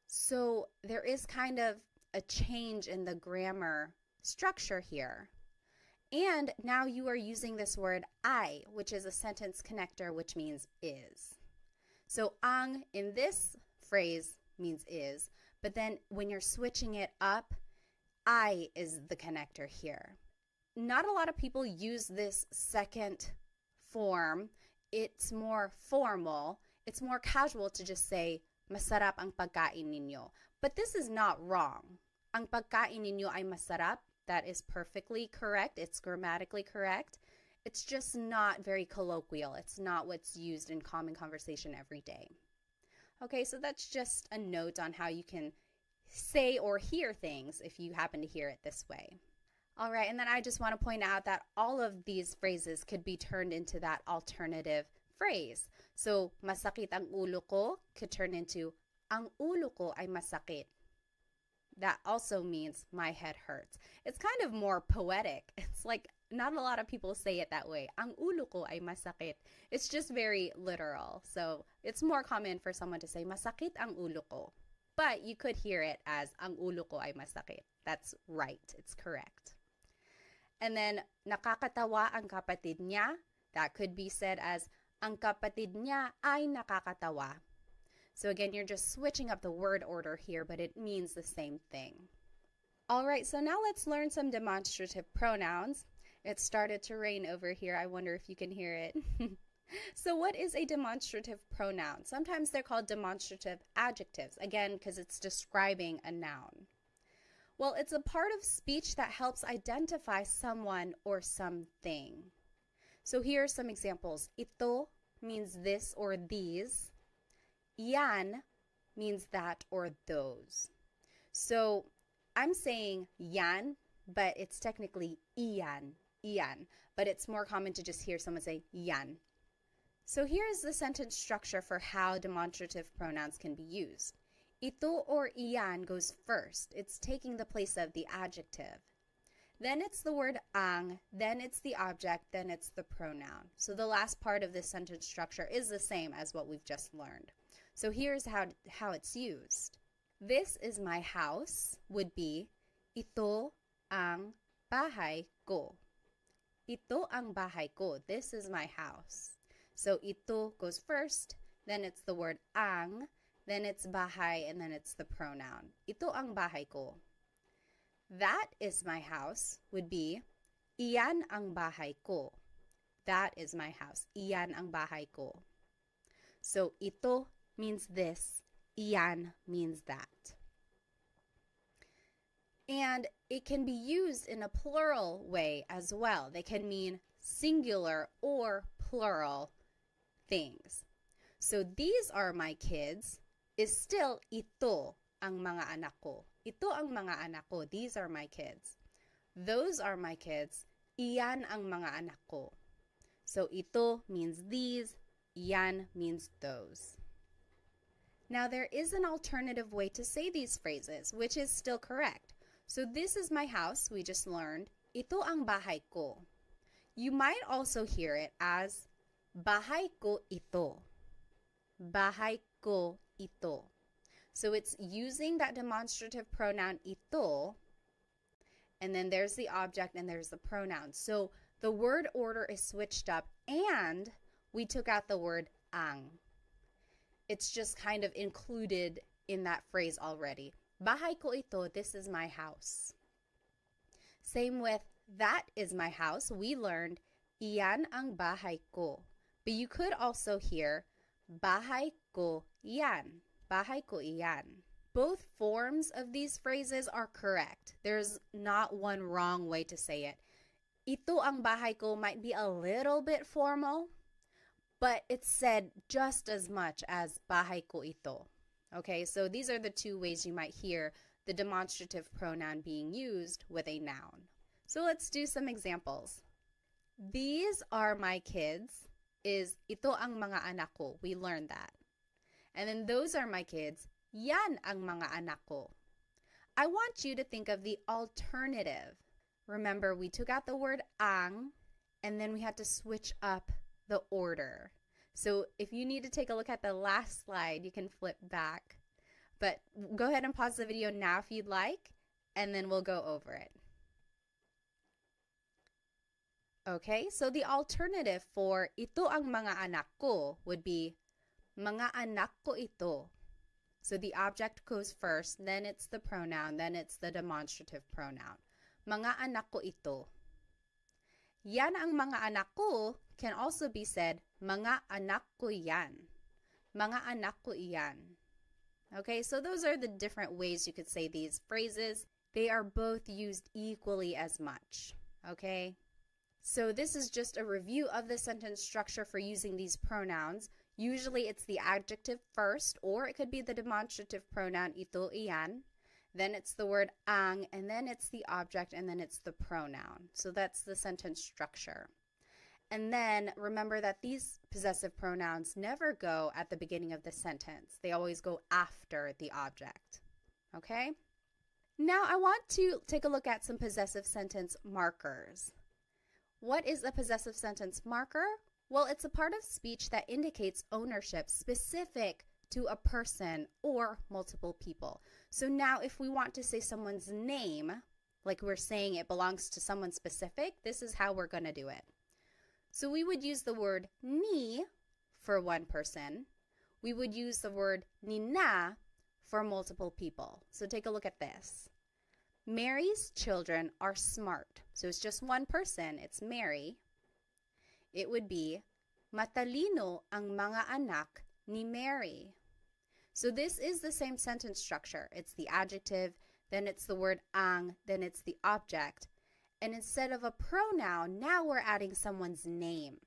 So there is kind of a change in the grammar structure here. And now you are using this word ay, which is a sentence connector, which means is. So ang in this phrase means is, but then when you're switching it up, I is the connector here. Not a lot of people use this second form. It's more formal, it's more casual to just say, masarap ang pagkain ninyo. But this is not wrong. Ang pagkain ninyo ay masarap. That is perfectly correct. It's grammatically correct. It's just not very colloquial. It's not what's used in common conversation every day. Okay, so that's just a note on how you can say or hear things if you happen to hear it this way. All right, and then I just want to point out that all of these phrases could be turned into that alternative phrase. So, masakit ang ulo ko could turn into, ang ulo ko ay masakit. That also means my head hurts. It's kind of more poetic. It's like not a lot of people say it that way. Ang ulo ko ay masakit. It's just very literal. So, it's more common for someone to say, masakit ang ulo ko. But you could hear it as, ang ulo ko ay masakit. That's right. It's correct. And then, nakakatawa ang kapatid niya. That could be said as, ang kapatid niya ay nakakatawa. So again, you're just switching up the word order here, but it means the same thing. All right, so now let's learn some demonstrative pronouns. It started to rain over here. I wonder if you can hear it. So what is a demonstrative pronoun? Sometimes they're called demonstrative adjectives, again, because it's describing a noun. Well, it's a part of speech that helps identify someone or something. So here are some examples. Ito means this or these. Yan means that or those. So I'm saying yan, but it's technically iyan, iyan. But it's more common to just hear someone say yan. So here's the sentence structure for how demonstrative pronouns can be used. Ito or iyan goes first. It's taking the place of the adjective. Then it's the word ang, then it's the object, then it's the pronoun. So the last part of this sentence structure is the same as what we've just learned. So here's how it's used. This is my house would be ito ang bahay ko. Ito ang bahay ko. This is my house. So ito goes first, then it's the word ang, then it's bahay, and then it's the pronoun. Ito ang bahay ko. That is my house would be iyan ang bahay ko. That is my house. Iyan ang bahay ko. So ito means this, iyan means that. And it can be used in a plural way as well. They can mean singular or plural things. So these are my kids is still ito ang mga anak ko. Ito ang mga anak ko. These are my kids. Those are my kids. Iyan ang mga anak ko. So ito means these. Iyan means those. Now there is an alternative way to say these phrases, which is still correct. So this is my house, we just learned. Ito ang bahay ko. You might also hear it as bahay ko ito. Bahay ko ito. So it's using that demonstrative pronoun ito, and then there's the object and there's the pronoun. So the word order is switched up and we took out the word ang. It's just kind of included in that phrase already. Bahay ko ito, this is my house. Same with that is my house. We learned iyan ang bahay ko. But you could also hear bahay ko iyan. Bahay ko iyan. Both forms of these phrases are correct. There's not one wrong way to say it. Ito ang bahay ko might be a little bit formal, but it's said just as much as bahay ko ito. Okay, so these are the two ways you might hear the demonstrative pronoun being used with a noun. So let's do some examples. These are my kids is ito ang mga anak ko. We learned that. And then those are my kids. Yan ang mga anak ko. I want you to think of the alternative. Remember, we took out the word ang and then we had to switch up the order. So if you need to take a look at the last slide, you can flip back. But go ahead and pause the video now if you'd like, and then we'll go over it. Okay, so the alternative for ito ang mga anak ko would be mga anak ko ito. So the object goes first, then it's the pronoun, then it's the demonstrative pronoun. Mga anak ko ito. Yan ang mga anak ko can also be said, mga anak ko yan. Mga anak ko iyan. Okay, so those are the different ways you could say these phrases. They are both used equally as much. Okay, so this is just a review of the sentence structure for using these pronouns. Usually it's the adjective first, or it could be the demonstrative pronoun ito, iyan. Then it's the word ang, and then it's the object, and then it's the pronoun. So that's the sentence structure. And then remember that these possessive pronouns never go at the beginning of the sentence. They always go after the object. Okay? Now I want to take a look at some possessive sentence markers. What is a possessive sentence marker? Well, it's a part of speech that indicates ownership specific to a person or multiple people. So now if we want to say someone's name, like we're saying it belongs to someone specific, this is how we're going to do it. So we would use the word ni for one person. We would use the word nina for multiple people. So take a look at this. Mary's children are smart. So it's just one person. It's Mary. It would be matalino ang mga anak ni Mary. So this is the same sentence structure. It's the adjective, then it's the word ang, then it's the object. And instead of a pronoun, now we're adding someone's name.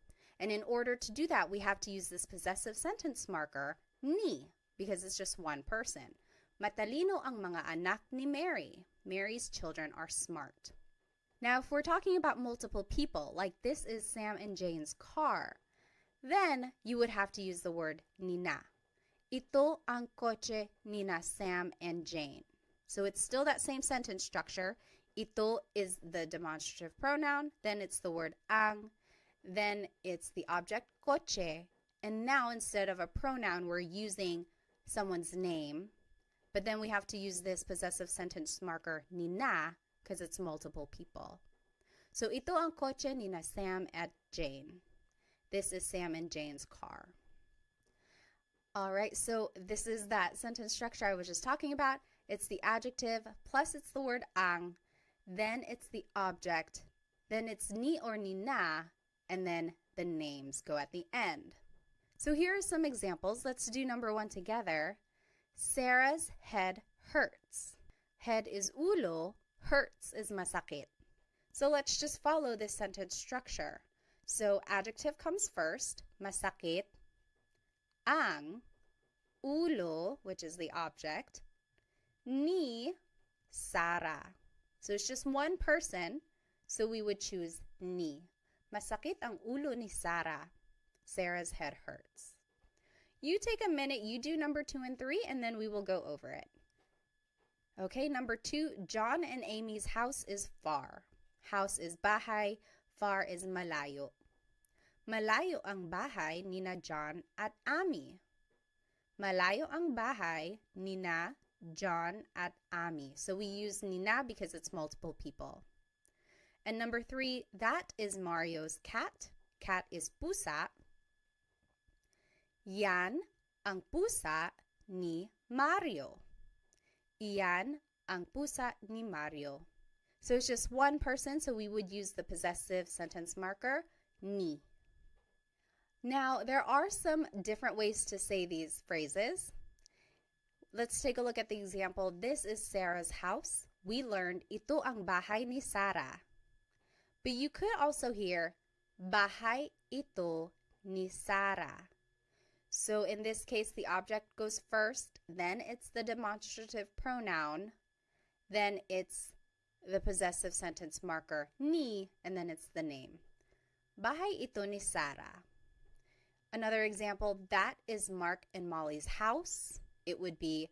And in order to do that, we have to use this possessive sentence marker, ni, because it's just one person. Matalino ang mga anak ni Mary. Mary's children are smart. Now, if we're talking about multiple people, like this is Sam and Jane's car, then you would have to use the word nina. Ito ang kotse nina Sam and Jane. So it's still that same sentence structure. Ito is the demonstrative pronoun, then it's the word ang, then it's the object kotse, and now instead of a pronoun, we're using someone's name, but then we have to use this possessive sentence marker nina because it's multiple people. So ito ang kotse nina Sam at Jane. This is Sam and Jane's car. All right, so this is that sentence structure I was just talking about. It's the adjective, plus it's the word ang, then it's the object, then it's ni or nina, and then the names go at the end. So here are some examples. Let's do number one together. Sarah's head hurts. Head is ulo, hurts is masakit. So let's just follow this sentence structure. So adjective comes first, masakit, ang, ulo, which is the object, ni Sarah. So it's just one person, so we would choose ni. Masakit ang ulo ni Sarah. Sarah's head hurts. You take a minute, you do number 2 and 3, and then we will go over it. Okay, number 2, John and Amy's house is far. House is bahay, far is malayo. Malayo ang bahay nina John at Amy. Malayo ang bahay nina John at Amy. So we use nina because it's multiple people. And number 3, that is Mario's cat. Cat is pusa. Yan ang pusa ni Mario. Iyan ang pusa ni Mario. So it's just one person, so we would use the possessive sentence marker, ni. Now, there are some different ways to say these phrases. Let's take a look at the example. This is Sarah's house. We learned, ito ang bahay ni Sarah. But you could also hear, bahay ito ni Sarah. So in this case, the object goes first, then it's the demonstrative pronoun, then it's the possessive sentence marker, ni, and then it's the name. Bahay ito ni Sarah. Another example, that is Mark and Molly's house. It would be,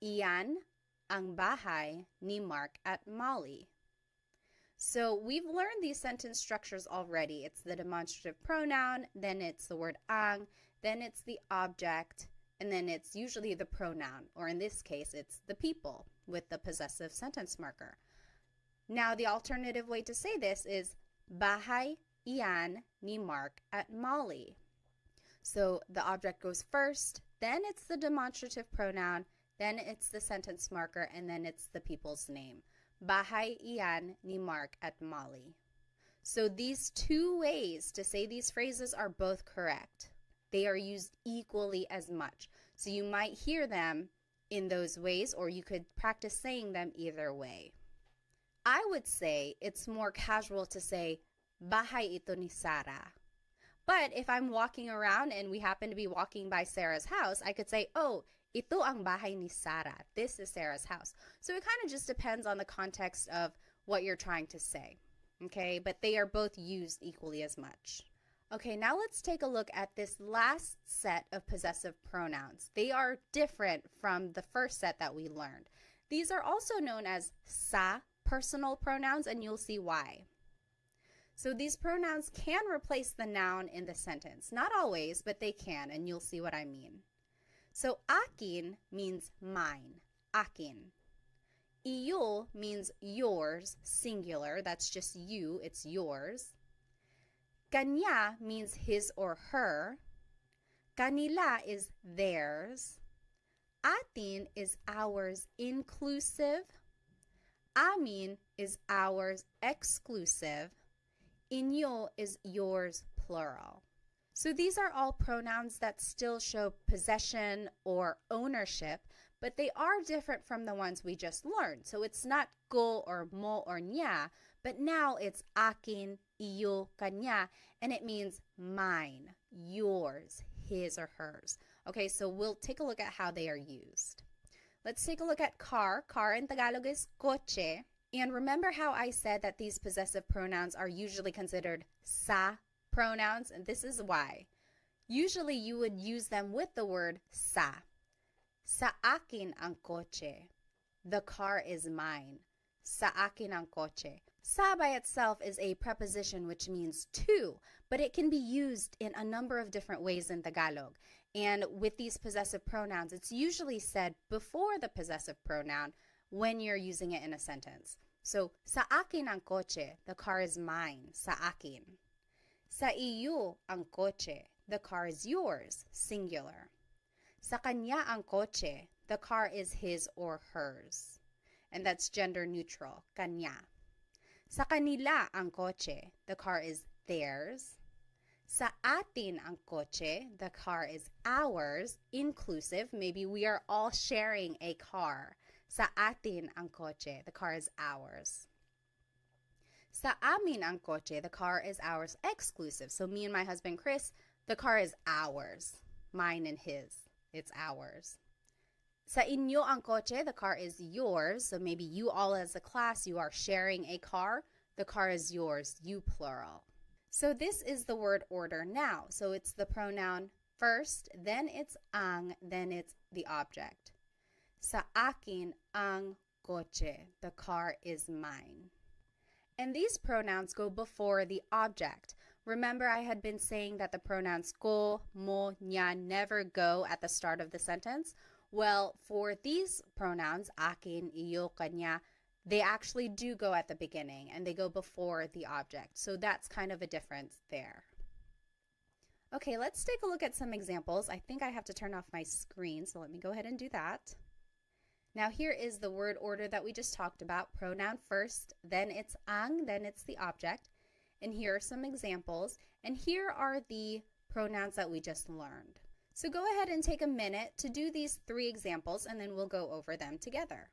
iyan ang bahay ni Mark at Molly. So we've learned these sentence structures already. It's the demonstrative pronoun, then it's the word ang, then it's the object, and then it's usually the pronoun, or in this case, it's the people with the possessive sentence marker. Now, the alternative way to say this is, bahay iyan ni Mark at Molly. So the object goes first, then it's the demonstrative pronoun, then it's the sentence marker, and then it's the people's name. Bahay iyan ni Mark at Molly. So these two ways to say these phrases are both correct. They are used equally as much. So you might hear them in those ways, or you could practice saying them either way. I would say it's more casual to say, bahay ito ni Sarah. But if I'm walking around and we happen to be walking by Sarah's house, I could say, oh, ito ang bahay ni Sarah. This is Sarah's house. So it kind of just depends on the context of what you're trying to say. Okay, but they are both used equally as much. Okay, now let's take a look at this last set of possessive pronouns. They are different from the first set that we learned. These are also known as sa personal pronouns, and you'll see why. So these pronouns can replace the noun in the sentence. Not always, but they can, and you'll see what I mean. So akin means mine, akin. Iyo means yours, singular. That's just you, it's yours. Kanya means his or her. Kanila is theirs. Atin is ours, inclusive. Amin is ours, exclusive. Inyo is yours, plural. So these are all pronouns that still show possession or ownership, but they are different from the ones we just learned. So it's not ko or mo or nya, but now it's akin, iyo, kanya, and it means mine, yours, his or hers. Okay, so we'll take a look at how they are used. Let's take a look at car. Car in Tagalog is coche. And remember how I said that these possessive pronouns are usually considered sa pronouns? And this is why. Usually you would use them with the word sa. Sa akin ang coche. The car is mine. Sa akin ang coche. Sa by itself is a preposition which means to, but it can be used in a number of different ways in Tagalog. And with these possessive pronouns, it's usually said before the possessive pronoun when you're using it in a sentence. So, sa akin ang coche, the car is mine, sa akin. Sa iyo ang coche, the car is yours, singular. Sa kanya ang coche, the car is his or hers. And that's gender neutral, kanya. Sa kanila ang coche, the car is theirs. Sa atin ang coche, the car is ours, inclusive. Maybe we are all sharing a car. Sa atin ang kotse. The car is ours. Sa amin ang kotse. The car is ours. Exclusive. So me and my husband Chris, the car is ours. Mine and his. It's ours. Sa inyo ang kotse. The car is yours. So maybe you all as a class, you are sharing a car. The car is yours. You plural. So this is the word order now. So it's the pronoun first, then it's ang, then it's the object. Sa akin ang kotse. The car is mine. And these pronouns go before the object. Remember, I had been saying that the pronouns ko, mo, nya never go at the start of the sentence. Well, for these pronouns, akin, iyo, kanya, they actually do go at the beginning and they go before the object. So that's kind of a difference there. Okay, let's take a look at some examples. I think I have to turn off my screen, so let me go ahead and do that. Now here is the word order that we just talked about. Pronoun first, then it's ang, then it's the object. And here are some examples. And here are the pronouns that we just learned. So go ahead and take a minute to do these 3 examples and then we'll go over them together.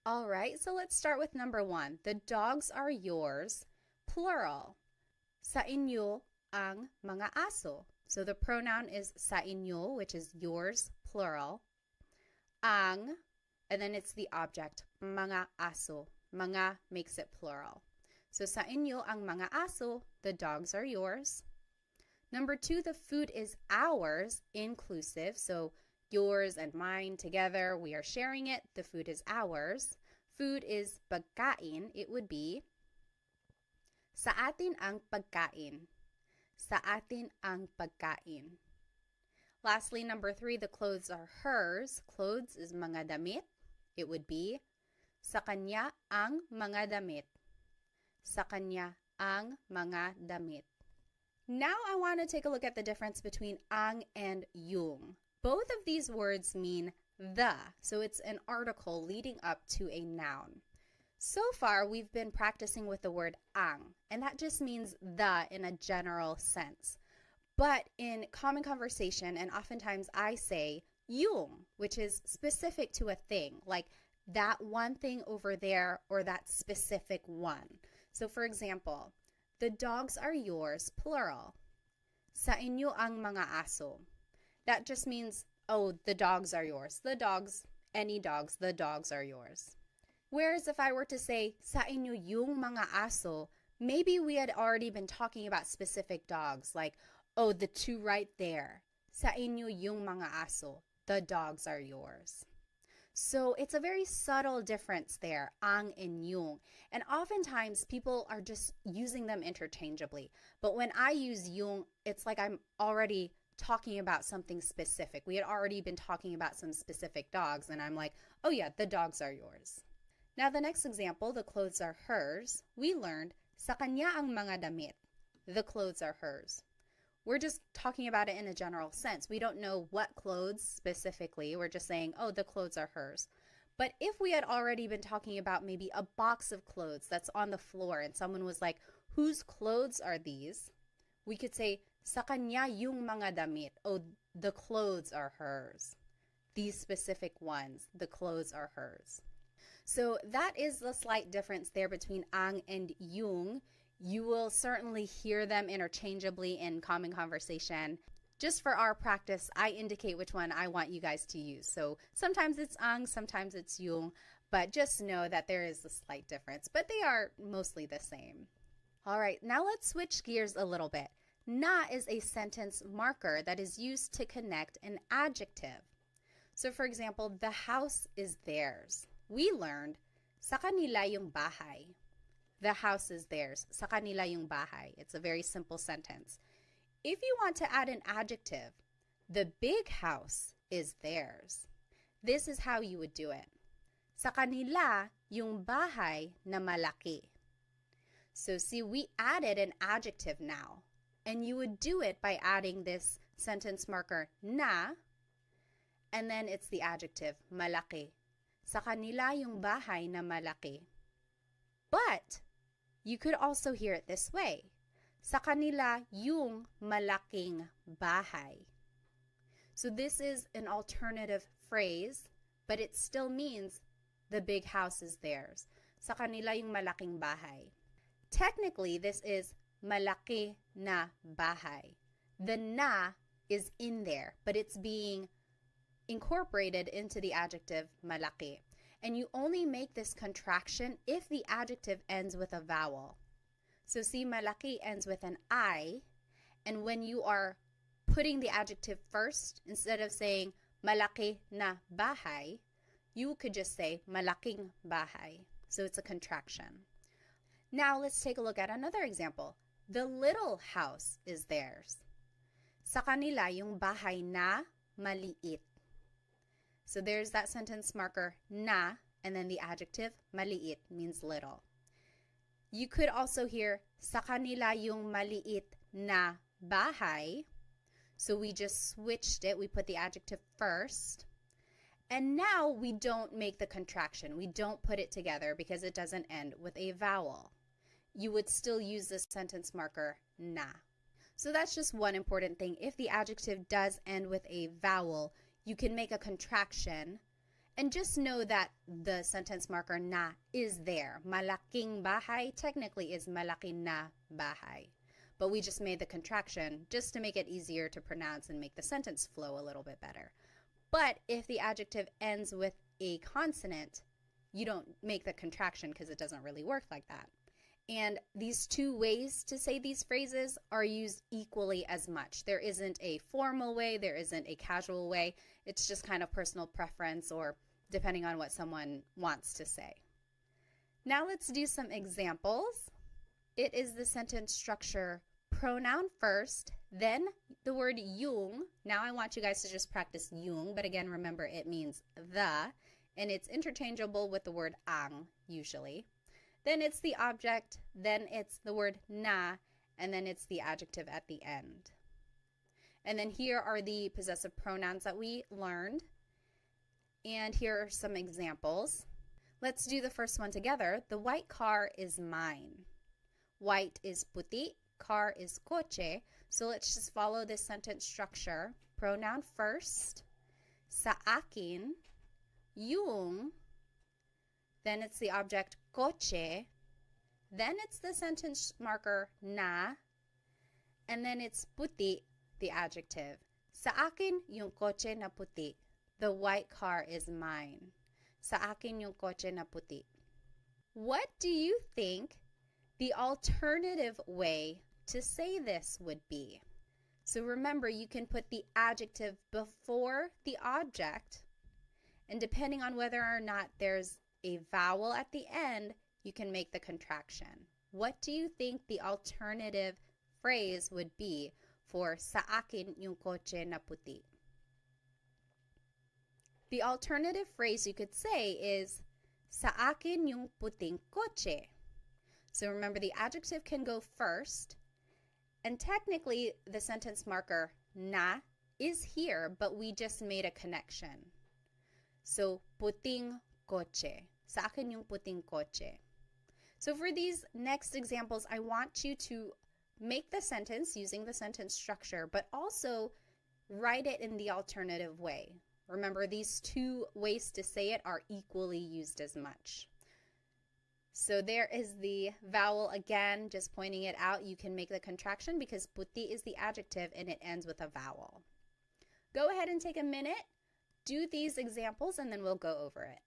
All right, so let's start with number 1. The dogs are yours, plural. Sa inyo ang mga aso. So the pronoun is sa inyo, which is yours, plural. Ang, and then it's the object, mga aso. Mga makes it plural. So sa inyo ang mga aso, the dogs are yours. Number 2, the food is ours, inclusive. So yours and mine together, we are sharing it. The food is ours. Food is pagkain. It would be sa atin ang pagkain. Sa atin ang pagkain. Lastly, number 3, the clothes are hers. Clothes is mga damit. It would be sa kanya ang mga damit. Sa kanya ang mga damit. Now I want to take a look at the difference between ang and yung. Both of these words mean the, so it's an article leading up to a noun. So far, we've been practicing with the word ang, and that just means the in a general sense. But in common conversation, and oftentimes I say yung, which is specific to a thing, like that one thing over there or that specific one. So for example, the dogs are yours, plural. Sa inyo ang mga aso. That just means, oh, the dogs are yours. The dogs, any dogs, the dogs are yours. Whereas if I were to say, sa inyo yung mga aso, maybe we had already been talking about specific dogs, like, oh, the 2 right there. Sa inyo yung mga aso, the dogs are yours. So it's a very subtle difference there, ang and yung. And oftentimes people are just using them interchangeably. But when I use yung, it's like I'm already talking about something specific. We had already been talking about some specific dogs, and I'm like, oh yeah, the dogs are yours. Now the next example, the clothes are hers. We learned, sa kanya ang mga damit. The clothes are hers. We're just talking about it in a general sense. We don't know what clothes specifically. We're just saying, oh, the clothes are hers. But if we had already been talking about maybe a box of clothes that's on the floor and someone was like, whose clothes are these? We could say, sa kanya yung mga damit. Oh, the clothes are hers. These specific ones, the clothes are hers. So that is the slight difference there between ang and yung. You will certainly hear them interchangeably in common conversation. Just for our practice, I indicate which one I want you guys to use. So sometimes it's ang, sometimes it's yung, but just know that there is a slight difference, but they are mostly the same. All right, now let's switch gears a little bit. Na is a sentence marker that is used to connect an adjective. So for example, the house is theirs. We learned, sa kanila yung bahay. The house is theirs. Sa kanila yung bahay. It's a very simple sentence. If you want to add an adjective, the big house is theirs. This is how you would do it. Sa kanila yung bahay na malaki. So see, we added an adjective now. And you would do it by adding this sentence marker na, and then it's the adjective malaki. Sa kanila yung bahay na malaki. But you could also hear it this way. Sa kanila yung malaking bahay. So this is an alternative phrase, but it still means the big house is theirs. Sa kanila yung malaking bahay. Technically, this is malaki na bahay. The na is in there, but it's being incorporated into the adjective malaki. And you only make this contraction if the adjective ends with a vowel. So see, malaki ends with an I, and when you are putting the adjective first, instead of saying malaki na bahay, you could just say malaking bahay. So it's a contraction. Now let's take a look at another example. The little house is theirs. Sa kanila yung bahay na maliit. So there's that sentence marker na, and then the adjective maliit means little. You could also hear sa kanila yung maliit na bahay. So we just switched it. We put the adjective first. And now we don't make the contraction. We don't put it together because it doesn't end with a vowel. You would still use this sentence marker na. So that's just one important thing. If the adjective does end with a vowel, you can make a contraction and just know that the sentence marker na is there. Malaking bahay technically is malaki na bahay. But we just made the contraction just to make it easier to pronounce and make the sentence flow a little bit better. But if the adjective ends with a consonant, you don't make the contraction because it doesn't really work like that. And these two ways to say these phrases are used equally as much. There isn't a formal way, there isn't a casual way. It's just kind of personal preference or depending on what someone wants to say. Now let's do some examples. It is the sentence structure pronoun first, then the word yung. Now I want you guys to just practice yung, but again, remember it means the, and it's interchangeable with the word ang usually. Then it's the object, then it's the word na, and then it's the adjective at the end. And then here are the possessive pronouns that we learned. And here are some examples. Let's do the first one together. The white car is mine. White is puti, car is coche. So let's just follow this sentence structure. Pronoun first, sa akin, yung, then it's the object coche, then it's the sentence marker na, and then it's puti, the adjective. Sa akin yung coche na puti. The white car is mine. Sa akin yung coche na puti. What do you think the alternative way to say this would be? So remember, you can put the adjective before the object, and depending on whether or not there's a vowel at the end, you can make the contraction. What do you think the alternative phrase would be for sa akin yung coche na puti? The alternative phrase you could say is sa akin yung puting coche. So remember, the adjective can go first, and technically the sentence marker na is here, but we just made a connection. So puting coche. Sa akin yung puting coche. So for these next examples, I want you to make the sentence using the sentence structure, but also write it in the alternative way. Remember, these two ways to say it are equally used as much. So there is the vowel again, just pointing it out. You can make the contraction because puti is the adjective and it ends with a vowel. Go ahead and take a minute, do these examples, and then we'll go over it.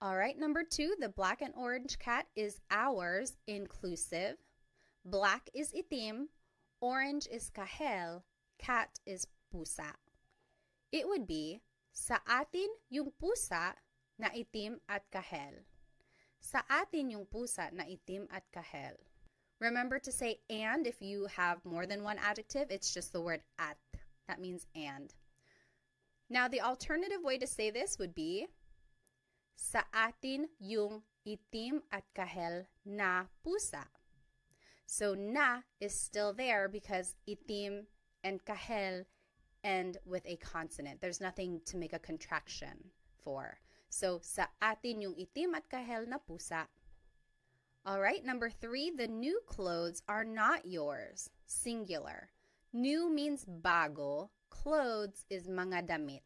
All right, number 2, the black and orange cat is ours, inclusive. Black is itim, orange is kahel, cat is pusa. It would be, sa atin yung pusa na itim at kahel. Sa atin yung pusa na itim at kahel. Remember to say and if you have more than one adjective, it's just the word at. That means and. Now, the alternative way to say this would be, sa atin yung itim at kahel na pusa. So na is still there because itim and kahel end with a consonant. There's nothing to make a contraction for. So sa atin yung itim at kahel na pusa. All right, number 3, the new clothes are not yours, singular. New means bago. Clothes is mga damit.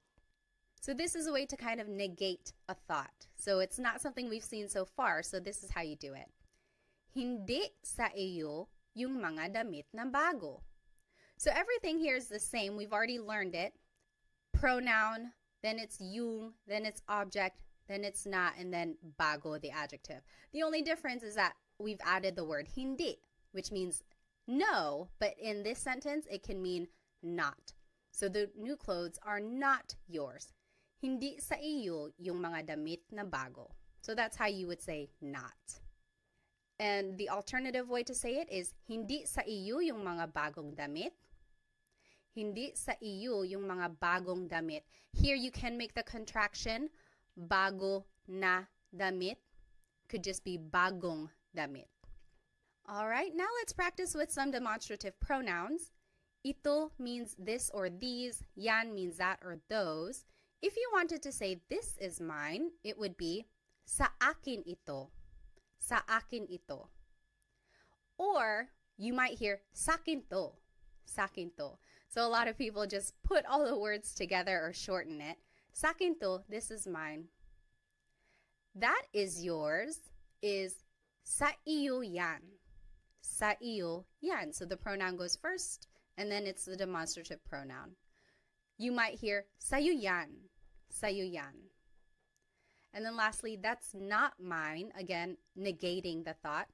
So this is a way to kind of negate a thought. So it's not something we've seen so far, so this is how you do it. Hindi sa iyo yung mga damit na bago. So everything here is the same. We've already learned it. Pronoun, then it's yung, then it's object, then it's not, and then bago, the adjective. The only difference is that we've added the word hindi, which means no, but in this sentence, it can mean not. So the new clothes are not yours. Hindi sa iyo yung mga damit na bago. So that's how you would say not. And the alternative way to say it is hindi sa iyo yung mga bagong damit. Hindi sa iyo yung mga bagong damit. Here you can make the contraction bago na damit. Could just be bagong damit. All right, now let's practice with some demonstrative pronouns. Ito means this or these. Yan means that or those. If you wanted to say this is mine, it would be sa akin ito. Sa akin ito. Or you might hear sakin to. Sakin to. So a lot of people just put all the words together or shorten it. Sakin to, this is mine. That is yours is sa iyo yan. Sa iyo yan. So the pronoun goes first, and then it's the demonstrative pronoun. You might hear sa'yo yan. Sa'yo yan. And then lastly, that's not mine. Again, negating the thought.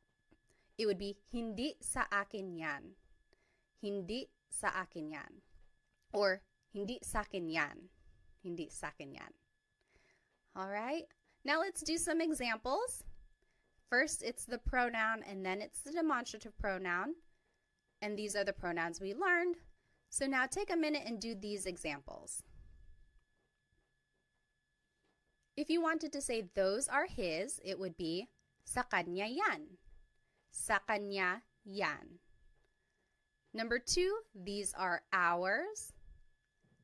It would be hindi sa akin yan. Hindi sa akin yan. Or hindi sa akin yan. Hindi sa akin yan. All right. Now let's do some examples. First, it's the pronoun, and then it's the demonstrative pronoun. And these are the pronouns we learned. So now take a minute and do these examples. If you wanted to say those are his, it would be sa kanya yan. Sa kanya yan. Number 2, these are ours.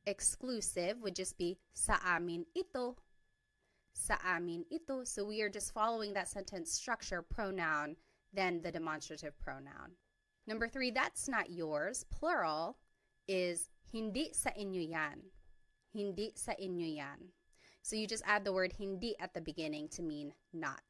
Exclusive would just be sa amin ito. Sa amin ito. So we are just following that sentence structure, pronoun, then the demonstrative pronoun. Number 3, that's not yours. Plural is hindi sa inyo yan. Hindi sa inyo yan. So you just add the word hindi at the beginning to mean not.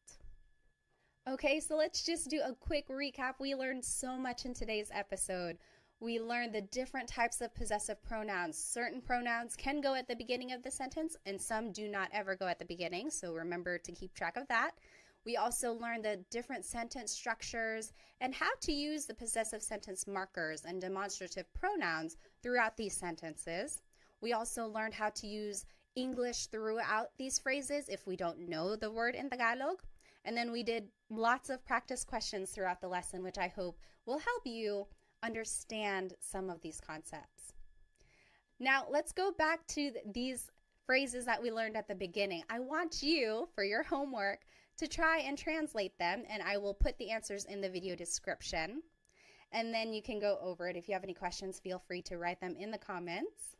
Okay, so let's just do a quick recap. We learned so much in today's episode. We learned the different types of possessive pronouns. Certain pronouns can go at the beginning of the sentence, and some do not ever go at the beginning, so remember to keep track of that. We also learned the different sentence structures and how to use the possessive sentence markers and demonstrative pronouns throughout these sentences. We also learned how to use English throughout these phrases if we don't know the word in Tagalog. And then we did lots of practice questions throughout the lesson, which I hope will help you understand some of these concepts. Now, let's go back to these phrases that we learned at the beginning. I want you, for your homework, to try and translate them, and I will put the answers in the video description. And then you can go over it. If you have any questions, feel free to write them in the comments.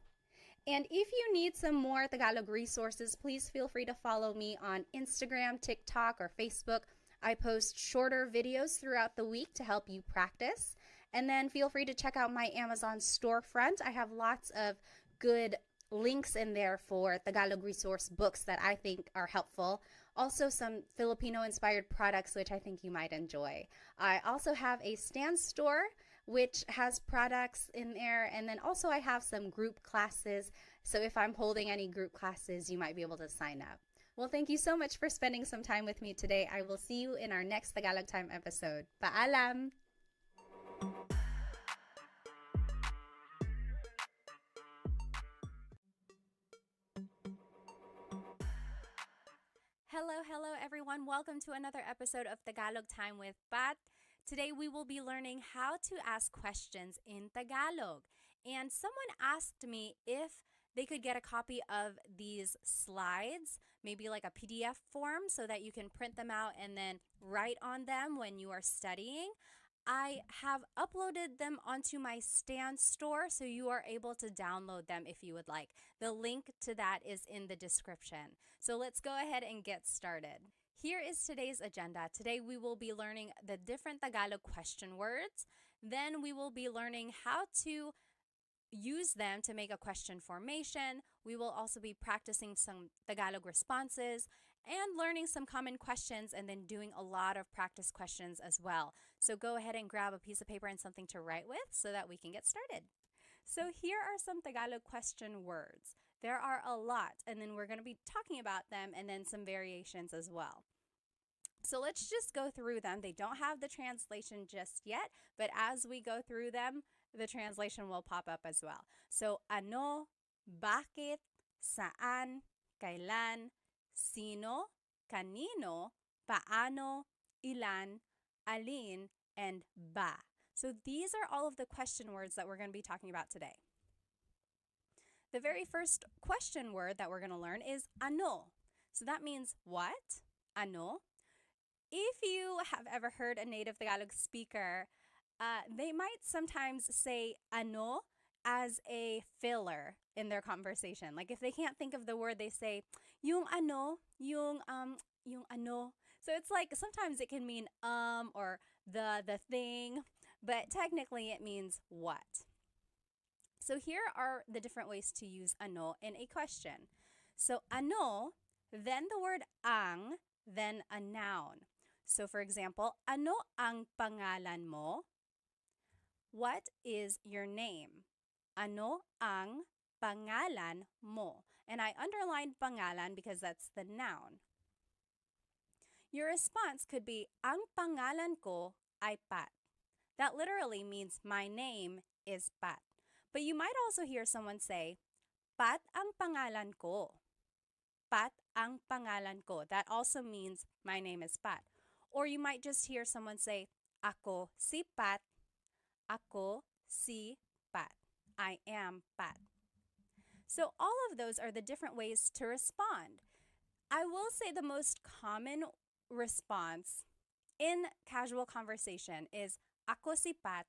And if you need some more Tagalog resources, please feel free to follow me on Instagram, TikTok, or Facebook. I post shorter videos throughout the week to help you practice. And then feel free to check out my Amazon storefront. I have lots of good links in there for Tagalog resource books that I think are helpful. Also some Filipino-inspired products which I think you might enjoy. I also have a Stan store which has products in there, and then also I have some group classes. So if I'm holding any group classes, you might be able to sign up. Well, thank you so much for spending some time with me today. I will see you in our next Tagalog Time episode. Paalam! Hello everyone. Welcome to another episode of Tagalog Time with Pat. Today we will be learning how to ask questions in Tagalog. And someone asked me if they could get a copy of these slides, maybe like a PDF form, so that you can print them out and then write on them when you are studying. I have uploaded them onto my Stan store, so you are able to download them if you would like. The link to that is in the description. So let's go ahead and get started. Here is today's agenda. Today we will be learning the different Tagalog question words. Then we will be learning how to use them to make a question formation. We will also be practicing some Tagalog responses and learning some common questions and then doing a lot of practice questions as well. So go ahead and grab a piece of paper and something to write with so that we can get started. So here are some Tagalog question words. There are a lot, and then we're going to be talking about them and then some variations as well. So let's just go through them. They don't have the translation just yet, but as we go through them, the translation will pop up as well. So ano, bakit, saan, kailan, sino, kanino, paano, ilan, alin, and ba. So these are all of the question words that we're going to be talking about today. The very first question word that we're going to learn is ano. So that means what? Ano. If you have ever heard a native Tagalog speaker, they might sometimes say ano as a filler in their conversation. Like if they can't think of the word, they say yung ano, yung ano. So it's like sometimes it can mean or the thing, but technically it means what. So here are the different ways to use ano in a question. So ano, then the word ang, then a noun. So for example, ano ang pangalan mo? What is your name? Ano ang pangalan mo? And I underlined pangalan because that's the noun. Your response could be, ang pangalan ko ay Pat. That literally means my name is Pat. But you might also hear someone say, Pat ang pangalan ko. Pat ang pangalan ko. That also means my name is Pat. Or you might just hear someone say, ako si Pat. Ako si Pat. I am Pat. So all of those are the different ways to respond. I will say the most common response in casual conversation is, ako si Pat.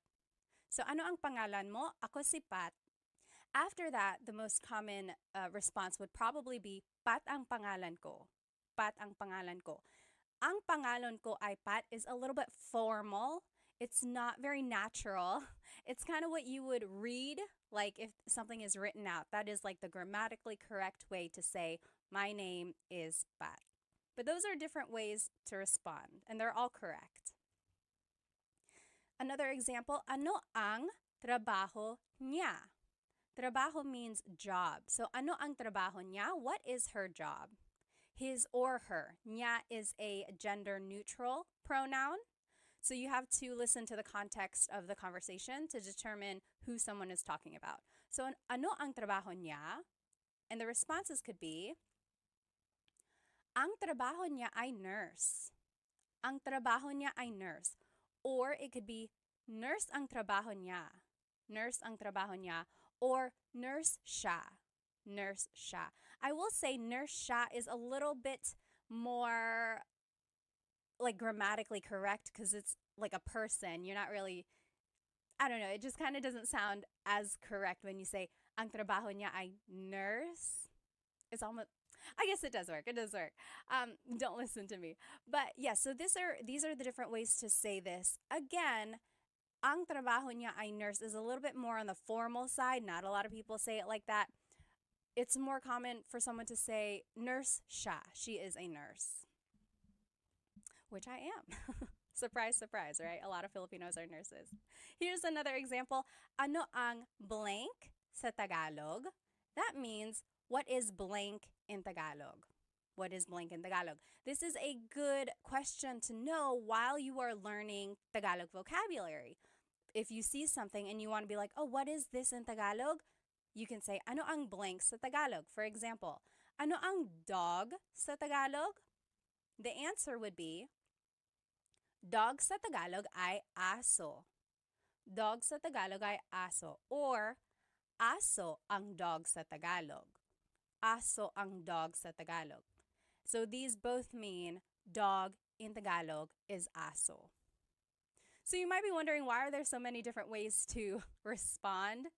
So ano ang pangalan mo? Ako si Pat. After that, the most common response would probably be, Pat ang pangalan ko. Pat ang pangalan ko. Ang pangalan ko ay Pat is a little bit formal. It's not very natural. It's kind of what you would read, like if something is written out. That is like the grammatically correct way to say, my name is Pat. But those are different ways to respond, and they're all correct. Another example, ano ang trabaho niya? Trabaho means job. So ano ang trabaho niya? What is her job? His or her. Niya is a gender-neutral pronoun. So you have to listen to the context of the conversation to determine who someone is talking about. So ano ang trabaho niya? And the responses could be, ang trabaho niya ay nurse. Ang trabaho niya ay nurse. Or it could be, nurse ang trabaho niya. Nurse ang trabaho niya. Or nurse siya. Nurse siya. I will say nurse siya is a little bit more like grammatically correct because it's like a person. You're not really, I don't know, it just kind of doesn't sound as correct when you say, ang trabaho niya ay nurse. It's almost, I guess it does work. It does work. Don't listen to me. But yeah, so these are the different ways to say this. Again, ang trabaho niya ay nurse is a little bit more on the formal side. Not a lot of people say it like that. It's more common for someone to say nurse siya. She is a nurse. Which I am. Surprise, surprise, right? A lot of Filipinos are nurses. Here's another example. Ano ang blank sa Tagalog? That means, what is blank in Tagalog? What is blank in Tagalog? This is a good question to know while you are learning Tagalog vocabulary. If you see something and you want to be like, oh, what is this in Tagalog? You can say, ano ang blank sa Tagalog? For example, ano ang dog sa Tagalog? The answer would be, dog sa Tagalog ay aso. Dog sa Tagalog ay aso. Or, aso ang dog sa Tagalog. Aso ang dog sa Tagalog. So these both mean dog in Tagalog is aso. So you might be wondering, why are there so many different ways to respond?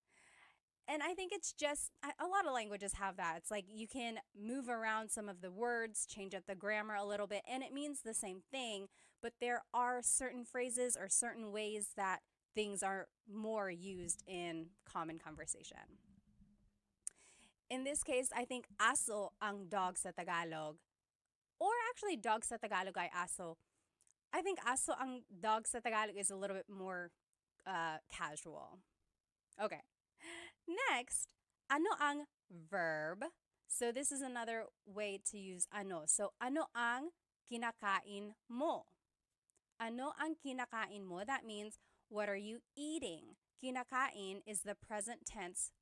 And I think it's just, a lot of languages have that. It's like you can move around some of the words, change up the grammar a little bit, and it means the same thing, but there are certain phrases or certain ways that things are more used in common conversation. In this case, I think aso ang dog sa Tagalog. Or actually, dog sa Tagalog ay aso. I think aso ang dog sa Tagalog is a little bit more casual. Okay. Next, ano ang verb? So this is another way to use ano. So ano ang kinakain mo? Ano ang kinakain mo? That means, what are you eating? Kinakain is the present tense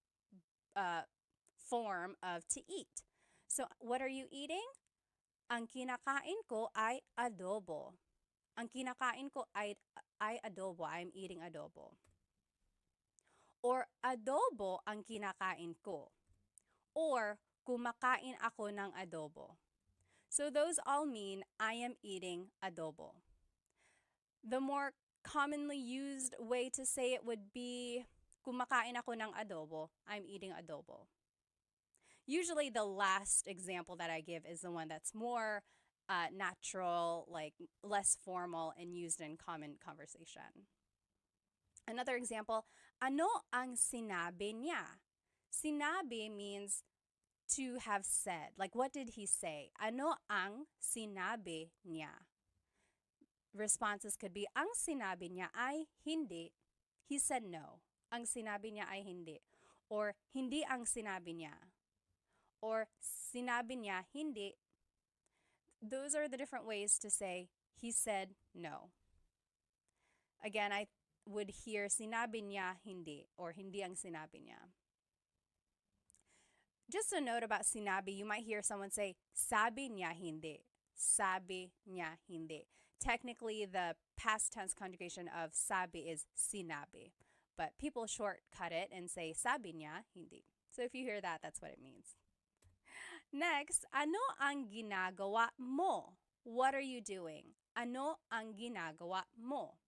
form of to eat. So what are you eating? Ang kinakain ko ay adobo. Ang kinakain ko ay adobo. I'm eating adobo. Or adobo ang kinakain ko. Or kumakain ako ng adobo. So those all mean I am eating adobo. The more commonly used way to say it would be kumakain ako ng adobo. I'm eating adobo. Usually the last example that I give is the one that's more natural, like less formal and used in common conversation. Another example, ano ang sinabi niya? Sinabi means to have said. Like, what did he say? Ano ang sinabi niya? Responses could be, ang sinabi niya ay hindi. He said no. Ang sinabi niya ay hindi. Or, hindi ang sinabi niya. Or, sinabi niya hindi. Those are the different ways to say, he said no. Again, I would hear, sinabi niya hindi. Or, hindi ang sinabi niya. Just a note about sinabi, you might hear someone say, sabi niya hindi. Sabi niya hindi. Technically, the past tense conjugation of sabi is sinabi. But people shortcut it and say, sabi niya hindi. So if you hear that, that's what it means. Next, ano ang ginagawa mo? What are you doing? Ano ang ginagawa mo?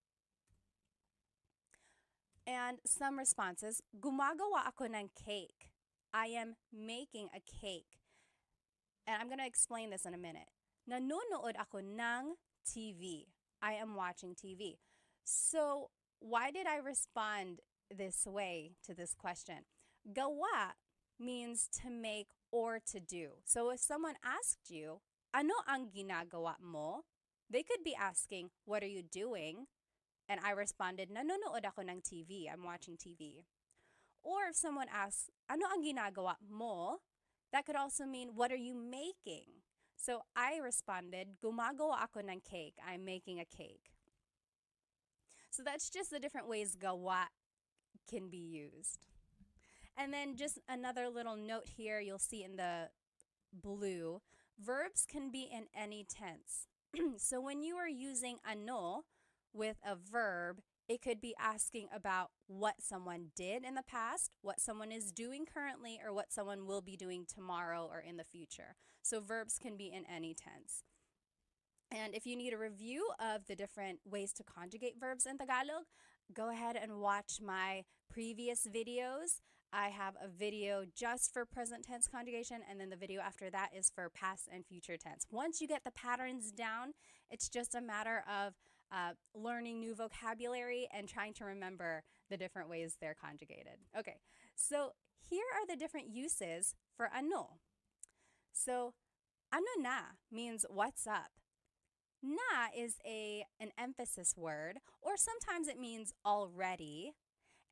And some responses, gumagawa ako ng cake. I am making a cake. And I'm going to explain this in a minute. Nanonood ako ng TV. I am watching TV. So why did I respond this way to this question? Gawa means to make or to do. So if someone asked you, ano ang ginagawa mo? They could be asking, what are you doing? And I responded, nanonood ako ng TV. I'm watching TV. Or if someone asks, ano ang ginagawa mo? That could also mean, what are you making? So I responded, gumagawa ako ng cake. I'm making a cake. So that's just the different ways gawa can be used. And then just another little note here, you'll see in the blue, verbs can be in any tense. So when you are using ano with a verb, it could be asking about what someone did in the past, what someone is doing currently, or what someone will be doing tomorrow or in the future. So verbs can be in any tense. And if you need a review of the different ways to conjugate verbs in Tagalog, go ahead and watch my previous videos. I have a video just for present tense conjugation, and then the video after that is for past and future tense. Once you get the patterns down, it's just a matter of learning new vocabulary and trying to remember the different ways they're conjugated. Okay, so here are the different uses for ano. So, ano na means what's up. Na is an emphasis word, or sometimes it means already.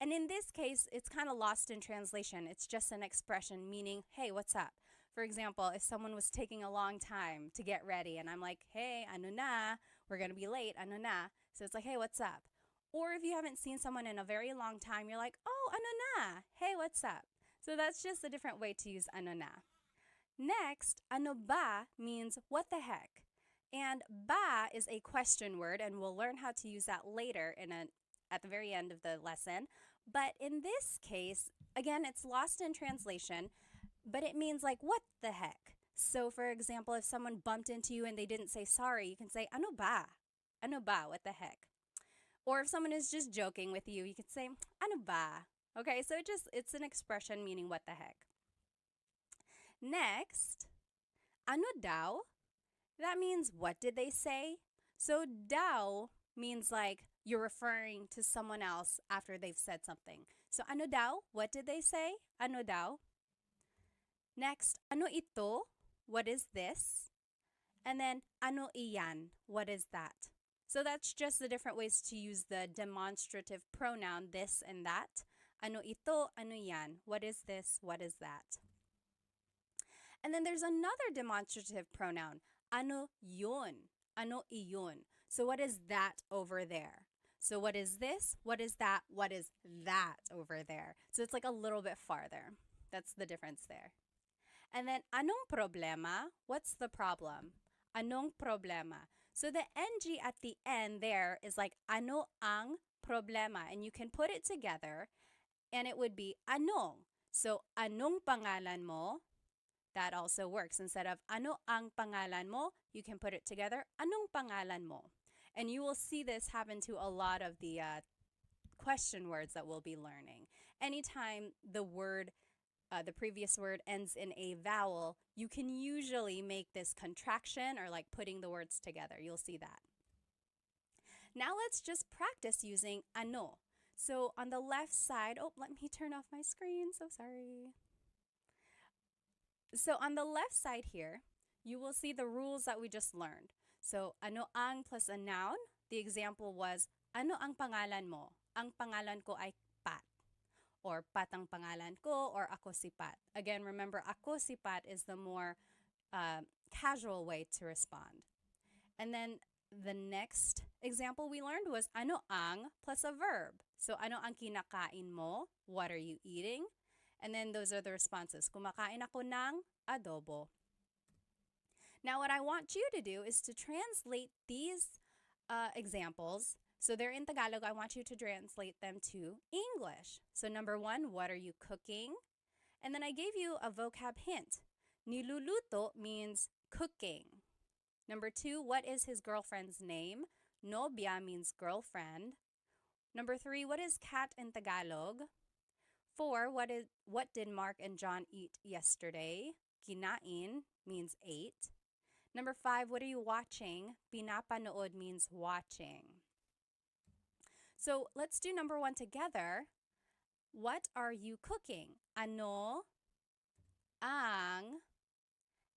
And in this case, it's kind of lost in translation. It's just an expression meaning, hey, what's up? For example, if someone was taking a long time to get ready and I'm like, hey, ano na, we're going to be late, ano na. So it's like, hey, what's up? Or if you haven't seen someone in a very long time, you're like, oh, ano na, hey, what's up? So that's just a different way to use ano na. Next, ano ba means what the heck? And ba is a question word, and we'll learn how to use that later at the very end of the lesson. But in this case, again, it's lost in translation, but it means like, what the heck? So for example, if someone bumped into you and they didn't say sorry, you can say, ano ba? Ano ba? What the heck? Or if someone is just joking with you, you could say, ano ba? Okay, so it's an expression meaning what the heck. Next, ano daw? That means what did they say? So daw means like you're referring to someone else after they've said something. So, ano daw? What did they say? Ano daw? Next, ano ito? What is this? And then, ano iyan? What is that? So that's just the different ways to use the demonstrative pronoun this and that. Ano ito? Ano yan? What is this? What is that? And then there's another demonstrative pronoun. Ano yun? Ano iyon? So what is that over there? So what is this? What is that? What is that over there? So it's like a little bit farther. That's the difference there. And then, anong problema? What's the problem? Anong problema? So the NG at the end there is like ano ang problema. And you can put it together and it would be anong. So anong pangalan mo? That also works. Instead of ano ang pangalan mo, you can put it together. Anong pangalan mo? And you will see this happen to a lot of the question words that we'll be learning. Anytime the previous word ends in a vowel, you can usually make this contraction or like putting the words together. You'll see that. Now let's just practice using ano. So on the left side, let me turn off my screen. So sorry. So on the left side here, you will see the rules that we just learned. So ano ang plus a noun. The example was, ano ang pangalan mo? Ang pangalan ko ay Pat. Or Pat ang pangalan ko, or ako si Pat. Again, remember, ako si Pat is the more casual way to respond. And then the next example we learned was ano ang plus a verb. So ano ang kinakain mo? What are you eating? And then those are the responses. Kumakain ako ng adobo. Now what I want you to do is to translate these examples. So they're in Tagalog. I want you to translate them to English. So number 1, what are you cooking? And then I gave you a vocab hint. Niluluto means cooking. Number 2, what is his girlfriend's name? Nobya means girlfriend. Number 3, what is cat in Tagalog? 4, what did Mark and John eat yesterday? Kinain means ate. Number 5, what are you watching? Pinapanood means watching. So let's do number 1 together. What are you cooking? Ano, ang,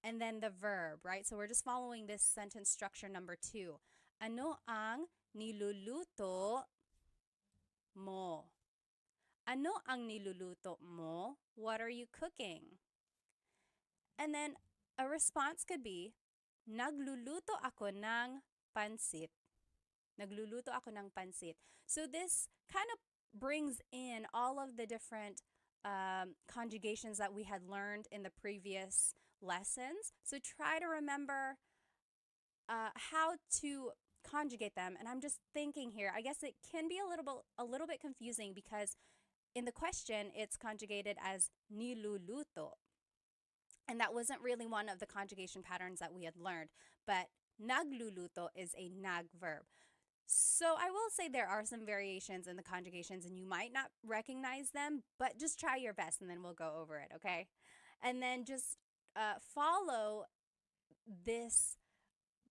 and then the verb, right? So we're just following this sentence structure number 2. Ano ang niluluto mo? Ano ang niluluto mo? What are you cooking? And then a response could be, nagluluto ako ng pansit. Nagluluto ako ng pansit. So this kind of brings in all of the different conjugations that we had learned in the previous lessons. So try to remember how to conjugate them. And I'm just thinking here, I guess it can be a little bit confusing because in the question, it's conjugated as niluluto. And that wasn't really one of the conjugation patterns that we had learned. But nagluluto is a nag verb. So I will say there are some variations in the conjugations and you might not recognize them, but just try your best and then we'll go over it, okay? And then just follow this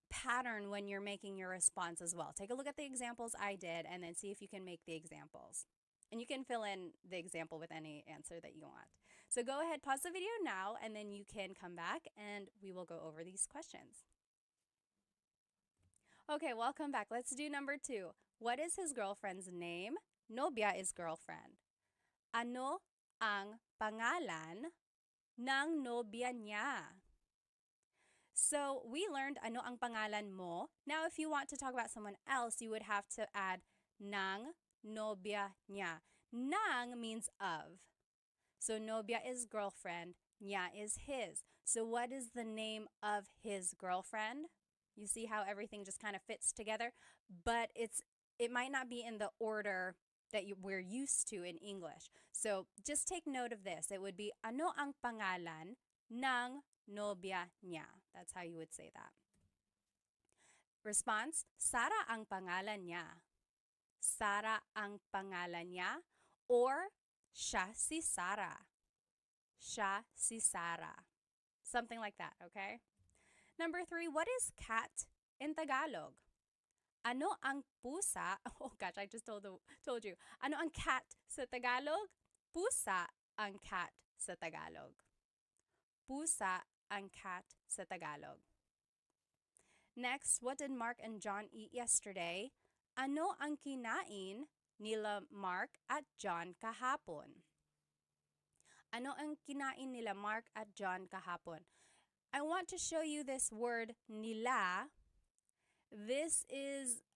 pattern when you're making your response as well. Take a look at the examples I did and then see if you can make the examples. And you can fill in the example with any answer that you want. So go ahead, pause the video now, and then you can come back and we will go over these questions. Okay, welcome back. Let's do number 2. What is his girlfriend's name? Nobya is girlfriend. Ano ang pangalan ng nobya niya? So we learned ano ang pangalan mo. Now if you want to talk about someone else, you would have to add ng nobya niya. Ng means of. So nobya is girlfriend, niya is his. So what is the name of his girlfriend? You see how everything just kind of fits together, but it might not be in the order that we're used to in English. So just take note of this. It would be ano ang pangalan ng nobya niya. That's how you would say that. Response, Sara ang pangalan niya. Sara ang pangalan niya, or siya si Sara. Siya si Sara. Something like that, okay? Number 3, what is cat in Tagalog? Ano ang pusa? Oh gosh, I just told you. Ano ang cat sa Tagalog? Pusa ang cat sa Tagalog. Pusa ang cat sa Tagalog. Next, what did Mark and John eat yesterday? Ano ang kinain nila Mark at John kahapon? Ano ang kinain nila Mark at John kahapon? I want to show you this word nila. This is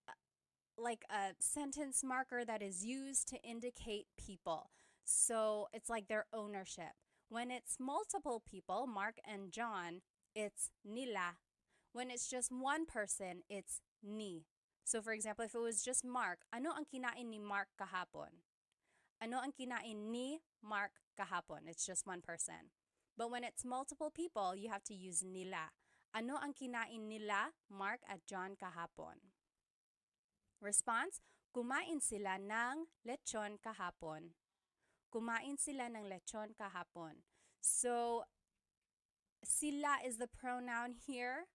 like a sentence marker that is used to indicate people. So it's like their ownership. When it's multiple people, Mark and John, it's nila. When it's just one person, it's ni. So for example, if it was just Mark, ano ang kinain ni Mark kahapon? Ano ang kinain ni Mark kahapon? It's just one person. But when it's multiple people, you have to use nila. Ano ang kinain nila Mark at John kahapon? Response, kumain sila ng lechon kahapon. Kumain sila ng lechon kahapon. So, sila is the pronoun here.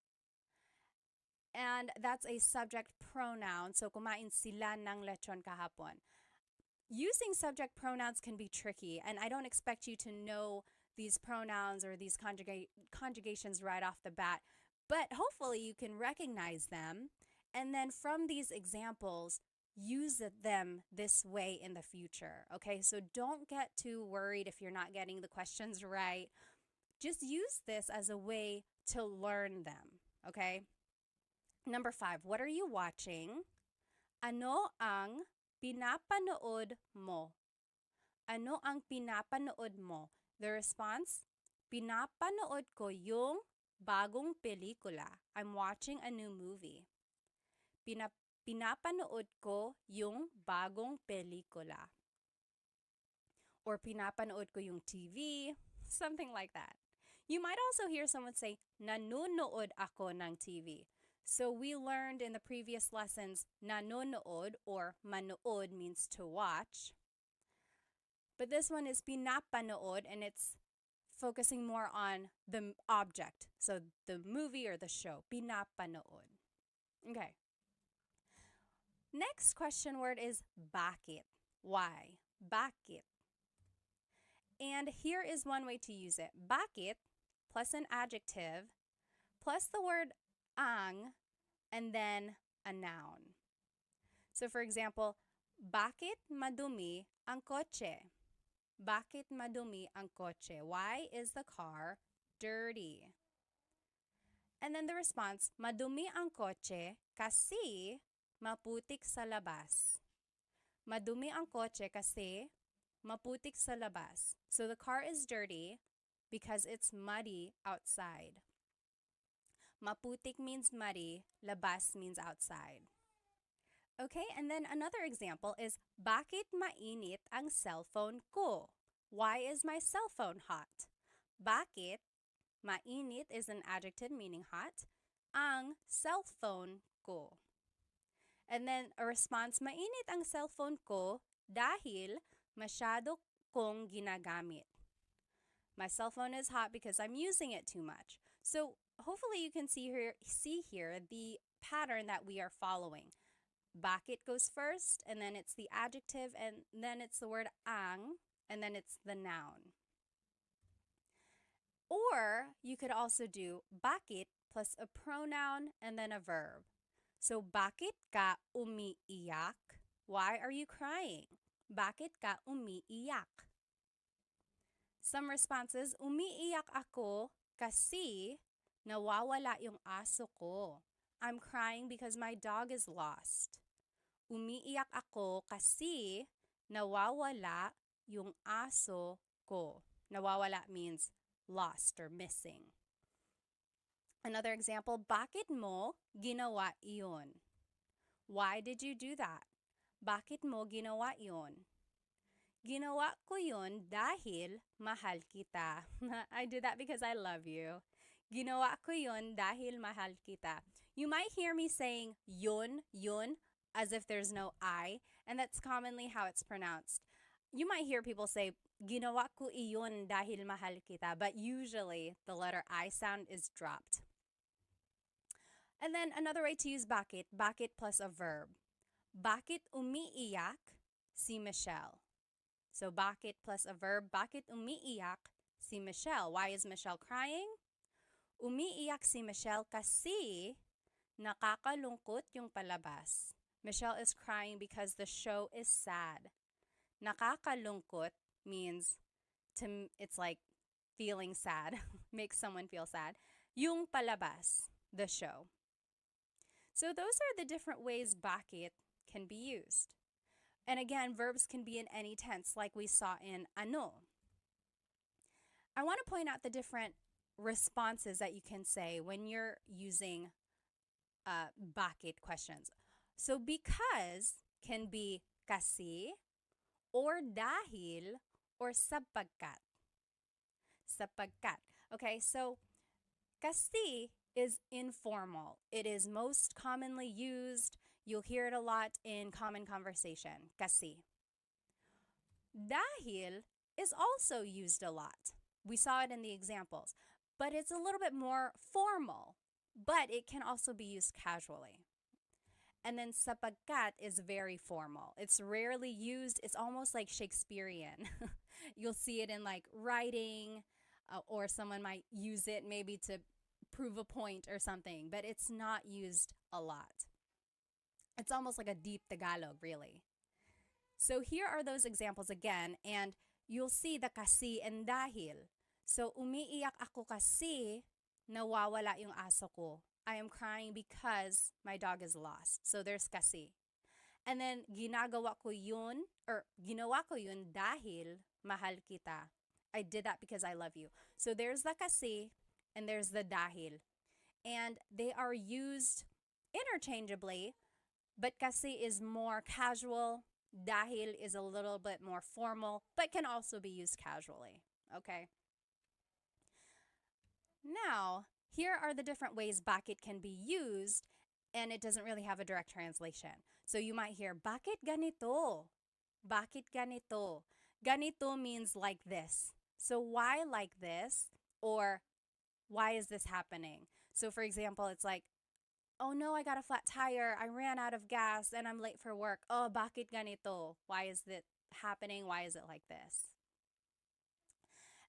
And that's a subject pronoun. So, kumain sila ng lechon kahapon. Using subject pronouns can be tricky, and I don't expect you to know these pronouns or these conjugations right off the bat. But hopefully you can recognize them. And then from these examples, use them this way in the future. Okay, so don't get too worried if you're not getting the questions right. Just use this as a way to learn them. Okay. Number 5, what are you watching? Ano ang pinapanood mo? Ano ang pinapanood mo? The response, pinapanood ko yung bagong pelikula. I'm watching a new movie. Pinapanood ko yung bagong pelikula. Or pinapanood ko yung TV, something like that. You might also hear someone say, nanonood ako ng TV. So we learned in the previous lessons, nanonood or manood means to watch. But this one is pinapanood, and it's focusing more on the object. So the movie or the show, pinapanood. Okay. Next question word is bakit. Why? Bakit. And here is one way to use it. Bakit plus an adjective plus the word ang and then a noun. So for example, bakit madumi ang kotse? Bakit madumi ang kotse? Why is the car dirty? And then the response, madumi ang kotse kasi maputik sa labas. Madumi ang kotse kasi maputik sa labas. So the car is dirty because it's muddy outside. Maputik means muddy, labas means outside. Okay, and then another example is, bakit mainit ang cellphone ko? Why is my cell phone hot? Bakit, mainit is an adjective meaning hot, ang cellphone ko. And then a response, mainit ang cellphone ko dahil masyado kong ginagamit. My cell phone is hot because I'm using it too much. So hopefully you can see here the pattern that we are following. Bakit goes first, and then it's the adjective, and then it's the word ang, and then it's the noun. Or you could also do bakit plus a pronoun and then a verb. So bakit ka umiiyak? Why are you crying? Bakit ka umiiyak? Some responses, umiiyak ako kasi nawawala yung aso ko. I'm crying because my dog is lost. Umiiyak ako kasi nawawala yung aso ko. Nawawala means lost or missing. Another example, bakit mo ginawa iyon? Why did you do that? Bakit mo ginawa iyon? Ginawa ko yun dahil mahal kita. I do that because I love you. Ginawa ko yun dahil mahal kita. You might hear me saying yun, as if there's no I, and that's commonly how it's pronounced. You might hear people say, ginawa ko iyon dahil mahal kita, but usually the letter I sound is dropped. And then another way to use bakit plus a verb. Bakit umiiyak si Michelle? So bakit plus a verb, bakit umiiyak si Michelle? Why is Michelle crying? Umiiyak si Michelle kasi nakakalungkot yung palabas. Michelle is crying because the show is sad. Nakakalungkot means it's like feeling sad, makes someone feel sad. Yung palabas, the show. So those are the different ways bakit can be used. And again, verbs can be in any tense like we saw in ano. I want to point out the different responses that you can say when you're using bakit questions. So because can be kasi or dahil or sapagkat. Sapagkat. Okay, so kasi is informal. It is most commonly used. You'll hear it a lot in common conversation. Kasi. Dahil is also used a lot. We saw it in the examples. But it's a little bit more formal. But it can also be used casually. And then sapagkat is very formal. It's rarely used. It's almost like Shakespearean. You'll see it in like writing, or someone might use it maybe to prove a point or something, but it's not used a lot. It's almost like a deep Tagalog, really. So here are those examples again, and you'll see the kasi and dahil. So umiiyak ako kasi nawawala yung aso ko. I am crying because my dog is lost. So there's kasi. And then ginawa ko yun dahil mahal kita. I did that because I love you. So there's the kasi and there's the dahil. And they are used interchangeably, but kasi is more casual. Dahil is a little bit more formal, but can also be used casually. Okay? Now, here are the different ways bakit can be used, and it doesn't really have a direct translation. So you might hear, bakit ganito? Bakit ganito? Ganito means like this. So why like this? Or why is this happening? So for example, it's like, oh no, I got a flat tire. I ran out of gas and I'm late for work. Oh, bakit ganito? Why is it happening? Why is it like this?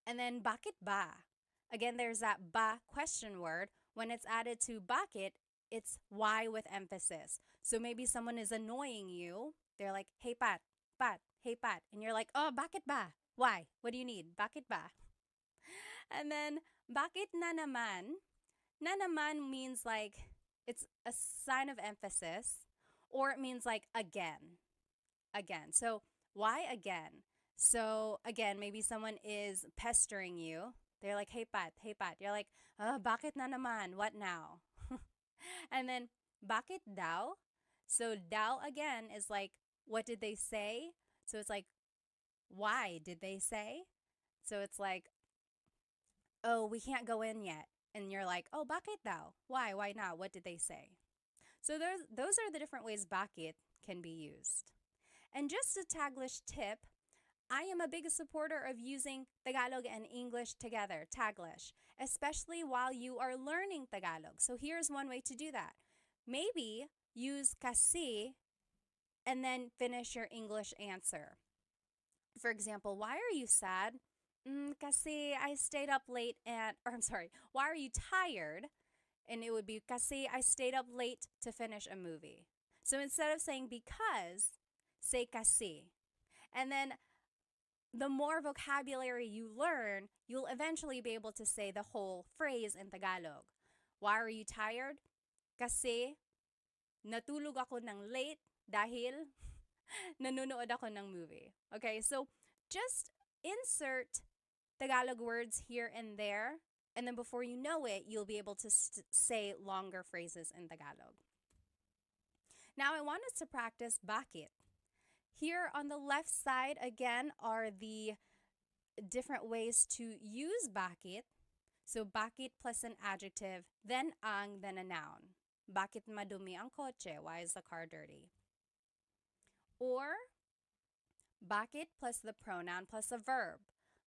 And then bakit ba? Again, there's that ba question word. When it's added to bakit, it's why with emphasis. So maybe someone is annoying you. They're like, hey, Pat, hey, Pat. And you're like, oh, bakit ba? Why? What do you need? Bakit ba? And then, bakit na naman? Na naman means like, it's a sign of emphasis, or it means like again. Again. So, why again? So, again, maybe someone is pestering you. They're like, hey, Pat. You're like, oh, bakit na naman? What now? And then, bakit daw? So, daw again is like, what did they say? So, it's like, why did they say? So, it's like, oh, we can't go in yet. And you're like, oh, bakit daw? Why? Why not? What did they say? So, those are the different ways bakit can be used. And just a Taglish tip, I am a big supporter of using Tagalog and English together, Taglish, especially while you are learning Tagalog. So here's one way to do that. Maybe use kasi and then finish your English answer. For example, why are you sad? Kasi I stayed up late why are you tired? And it would be kasi I stayed up late to finish a movie. So instead of saying because, say kasi. And then the more vocabulary you learn, you'll eventually be able to say the whole phrase in Tagalog. Why are you tired? Kasi natulog ako ng late dahil nanonood ako ng movie. Okay, so just insert Tagalog words here and there, and then before you know it, you'll be able to say longer phrases in Tagalog. Now I want us to practice bakit. Here on the left side, again, are the different ways to use bakit. So bakit plus an adjective, then ang, then a noun. Bakit madumi ang kotse? Why is the car dirty? Or bakit plus the pronoun plus a verb.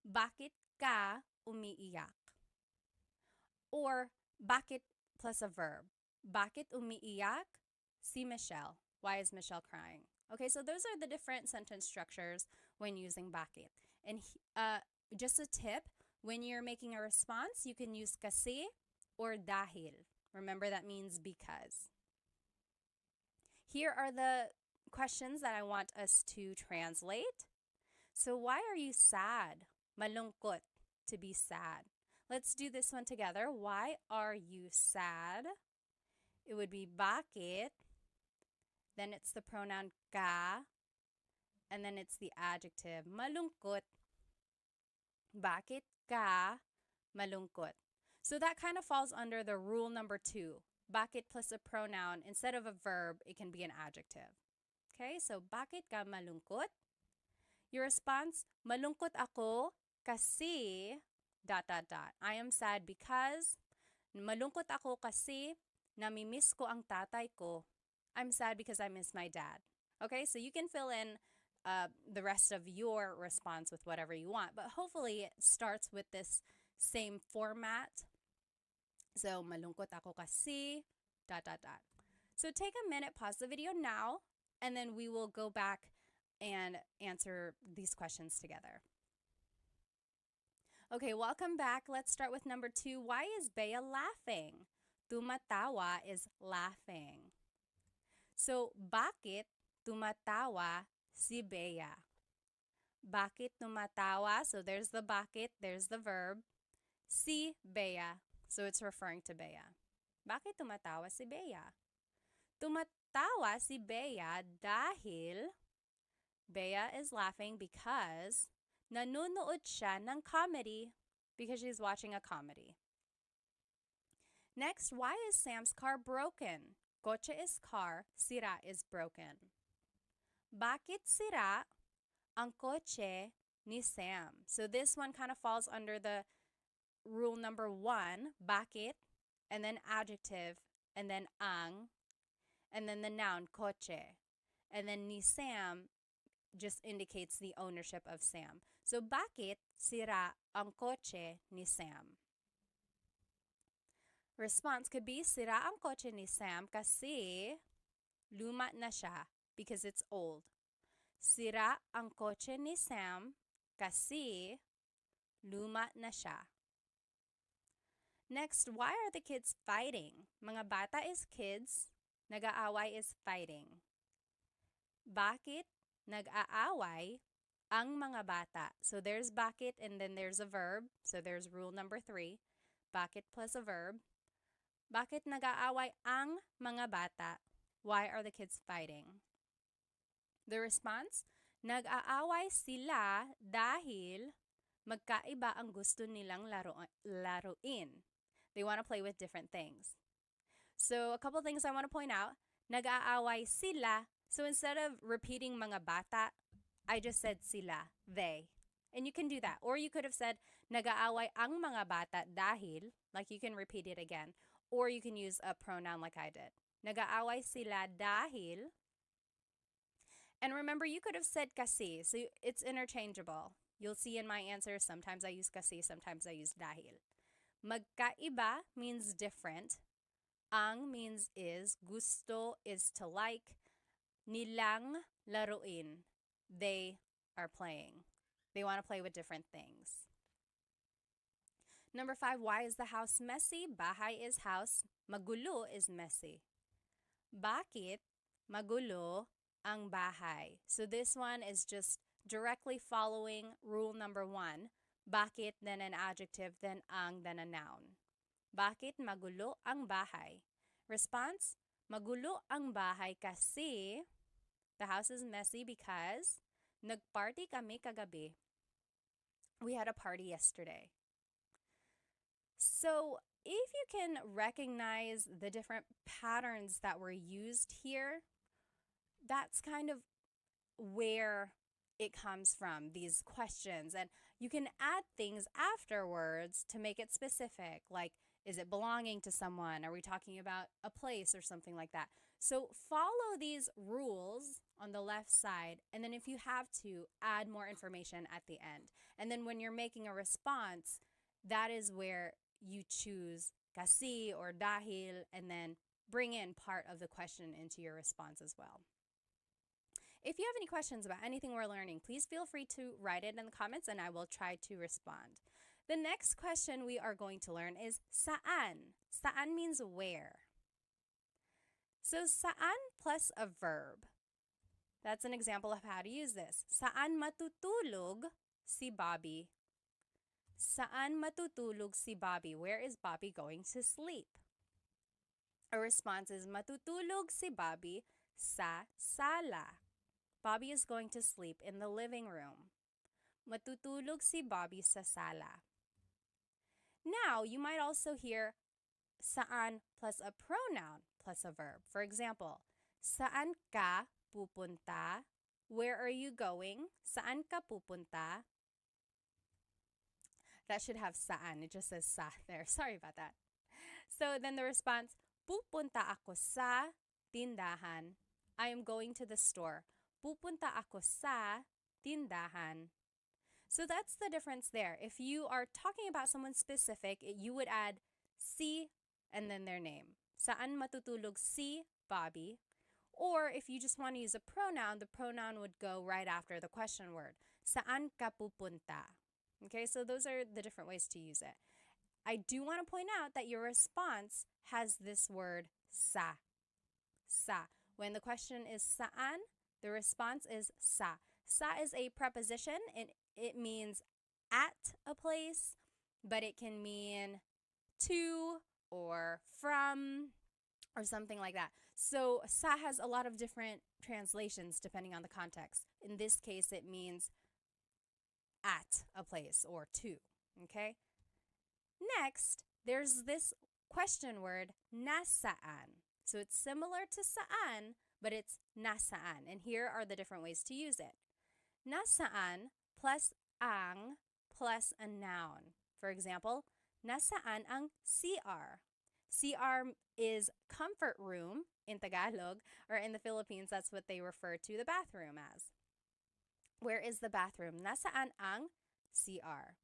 Bakit ka umiiyak? Or bakit plus a verb. Bakit umiiyak si Michelle? Why is Michelle crying? Okay, so those are the different sentence structures when using bakit. And just a tip, when you're making a response, you can use kasi or dahil. Remember, that means because. Here are the questions that I want us to translate. So why are you sad? Malungkot, to be sad. Let's do this one together. Why are you sad? It would be bakit. Then it's the pronoun ka. And then it's the adjective malungkot. Bakit ka malungkot? So that kind of falls under the rule number 2. Bakit plus a pronoun. Instead of a verb, it can be an adjective. Okay, so bakit ka malungkot? Your response, malungkot ako kasi ... I am sad because, malungkot ako kasi namimiss ko ang tatay ko. I'm sad because I miss my dad. Okay, so you can fill in the rest of your response with whatever you want, but hopefully it starts with this same format. So, malungkot ako kasi ... So take a minute, pause the video now, and then we will go back and answer these questions together. Okay, welcome back. Let's start with number 2. Why is Bea laughing? Tumatawa is laughing. So, bakit tumatawa si Bea? Bakit tumatawa? So there's the bakit, there's the verb. Si Bea. So it's referring to Bea. Bakit tumatawa si Bea? Tumatawa si Bea dahil Bea is laughing because nanonood siya ng comedy, because she's watching a comedy. Next, why is Sam's car broken? Kotse is car, sira is broken. Bakit sira ang kotse ni Sam? So this one kind of falls under the rule number 1, bakit, and then adjective, and then ang, and then the noun, kotse. And then ni Sam just indicates the ownership of Sam. So, bakit sira ang kotse ni Sam? Response could be, sira ang kotse ni Sam kasi luma na siya, because it's old. Sira ang kotse ni Sam kasi luma na siya. Next, why are the kids fighting? Mga bata is kids, nag-aaway is fighting. Bakit nag-aaway ang mga bata? So there's bakit and then there's a verb. So there's rule number 3. Bakit plus a verb. Bakit nag-aaway ang mga bata? Why are the kids fighting? The response, nag-aaway sila dahil magkaiba ang gusto nilang laruin. They want to play with different things. So a couple things I want to point out. Nag-aaway sila. So instead of repeating mga bata, I just said sila, they. And you can do that. Or you could have said, nag-aaway ang mga bata dahil, like you can repeat it again. Or you can use a pronoun like I did. Nag-aaway sila dahil. And remember, you could have said kasi. So it's interchangeable. You'll see in my answer, sometimes I use kasi, sometimes I use dahil. Magkaiba means different. Ang means is. Gusto is to like. Nilang laruin. They are playing. They want to play with different things. Number 5, why is the house messy? Bahay is house. Magulo is messy. Bakit magulo ang bahay? So this one is just directly following rule number 1. Bakit, then an adjective, then ang, then a noun. Bakit magulo ang bahay? Response, magulo ang bahay kasi the house is messy because nagparty kami kagabi. We had a party yesterday. So if you can recognize the different patterns that were used here, that's kind of where it comes from, these questions. And you can add things afterwards to make it specific, like, is it belonging to someone? Are we talking about a place or something like that? So follow these rules on the left side, and then if you have to, add more information at the end. And then when you're making a response, that is where you choose kasi or dahil, and then bring in part of the question into your response as well. If you have any questions about anything we're learning, please feel free to write it in the comments and I will try to respond. The next question we are going to learn is saan. Saan means where. So saan plus a verb. That's an example of how to use this. Saan matutulog si Bobby? Saan matutulog si Bobby? Where is Bobby going to sleep? A response is matutulog si Bobby sa sala. Bobby is going to sleep in the living room. Matutulog si Bobby sa sala. Now, you might also hear saan plus a pronoun plus a verb. For example, saan ka pupunta? Where are you going? Saan ka pupunta? That should have saan. It just says sa there. Sorry about that. So then the response, pupunta ako sa tindahan. I am going to the store. Pupunta ako sa tindahan. So that's the difference there. If you are talking about someone specific, you would add si and then their name. Saan matutulog si Bobby? Or if you just want to use a pronoun, the pronoun would go right after the question word. Saan ka pupunta? Okay, so those are the different ways to use it. I do want to point out that your response has this word sa. Sa. When the question is saan, the response is sa. Sa is a preposition and it means at a place, but it can mean to or from or something like that. So sa has a lot of different translations depending on the context. In this case, it means at a place or to, okay? Next, there's this question word, nasaan. So it's similar to saan, but it's nasaan. And here are the different ways to use it. Nasaan plus ang plus a noun. For example, nasaan ang CR? CR is comfort room in Tagalog, or in the Philippines, that's what they refer to the bathroom as. Where is the bathroom? Nasaan ang CR?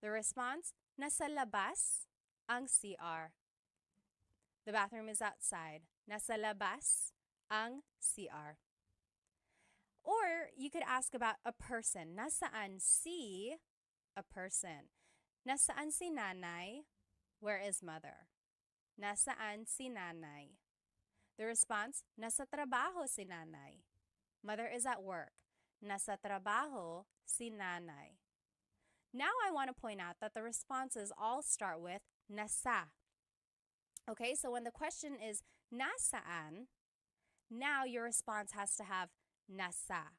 The response, nasa labas ang CR. The bathroom is outside. Nasa labas ang CR. Or you could ask about a person. Nasaan si a person? Nasaan si nanay? Where is mother? Nasaan si nanay? The response, nasa trabaho si nanay. Mother is at work. Nasa trabaho si nanay. Now I want to point out that the responses all start with nasa. Okay, so when the question is nasaan, now your response has to have nasa.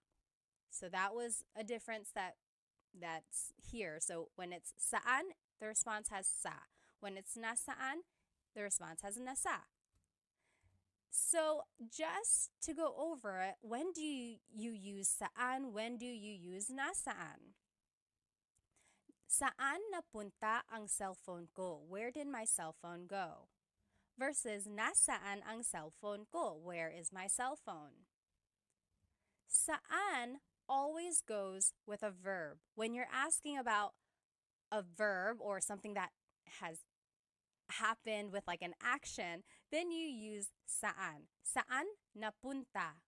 So that was a difference that's here. So when it's saan, the response has sa. When it's nasaan, the response has nasa. So just to go over it, when do you use saan? When do you use nasaan? Saan napunta ang cellphone ko? Where did my cell phone go? Versus nasaan ang cellphone ko? Where is my cell phone? Saan always goes with a verb. When you're asking about a verb or something that has happened with like an action, then you use saan. Saan napunta?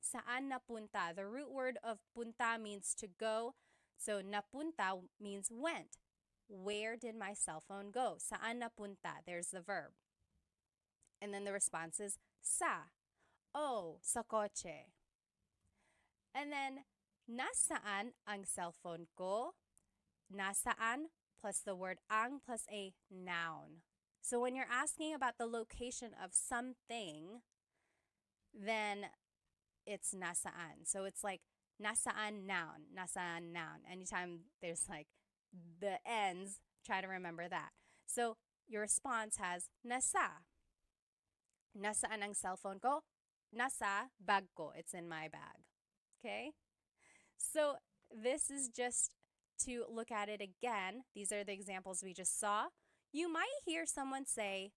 Saan napunta? The root word of punta means to go. So napunta means went. Where did my cell phone go? Saan napunta? There's the verb. And then the response is sa. Oh, sa kotse. And then, nasaan ang cellphone ko? Nasaan plus the word ang plus a noun. So when you're asking about the location of something, then it's nasaan. So it's like nasaan noun, nasaan noun. Anytime there's like the ends, try to remember that. So your response has nasa. Nasaan ang cellphone ko? Nasa bag ko. It's in my bag. Okay? So this is just to look at it again. These are the examples we just saw. You might hear someone say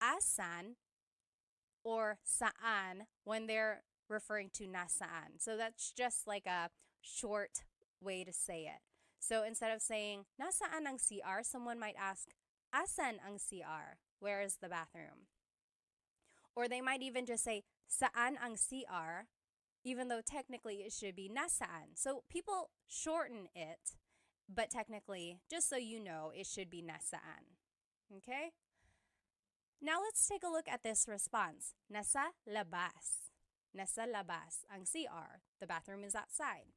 asan or saan when they're referring to nasaan. So that's just like a short way to say it. So instead of saying nasaan ang CR, someone might ask asan ang CR? Where is the bathroom? Or they might even just say, saan ang CR, even though technically it should be nasaan. So people shorten it, but technically, just so you know, it should be nasaan. Okay? Now let's take a look at this response. Nasa labas. Nasa labas ang CR. The bathroom is outside.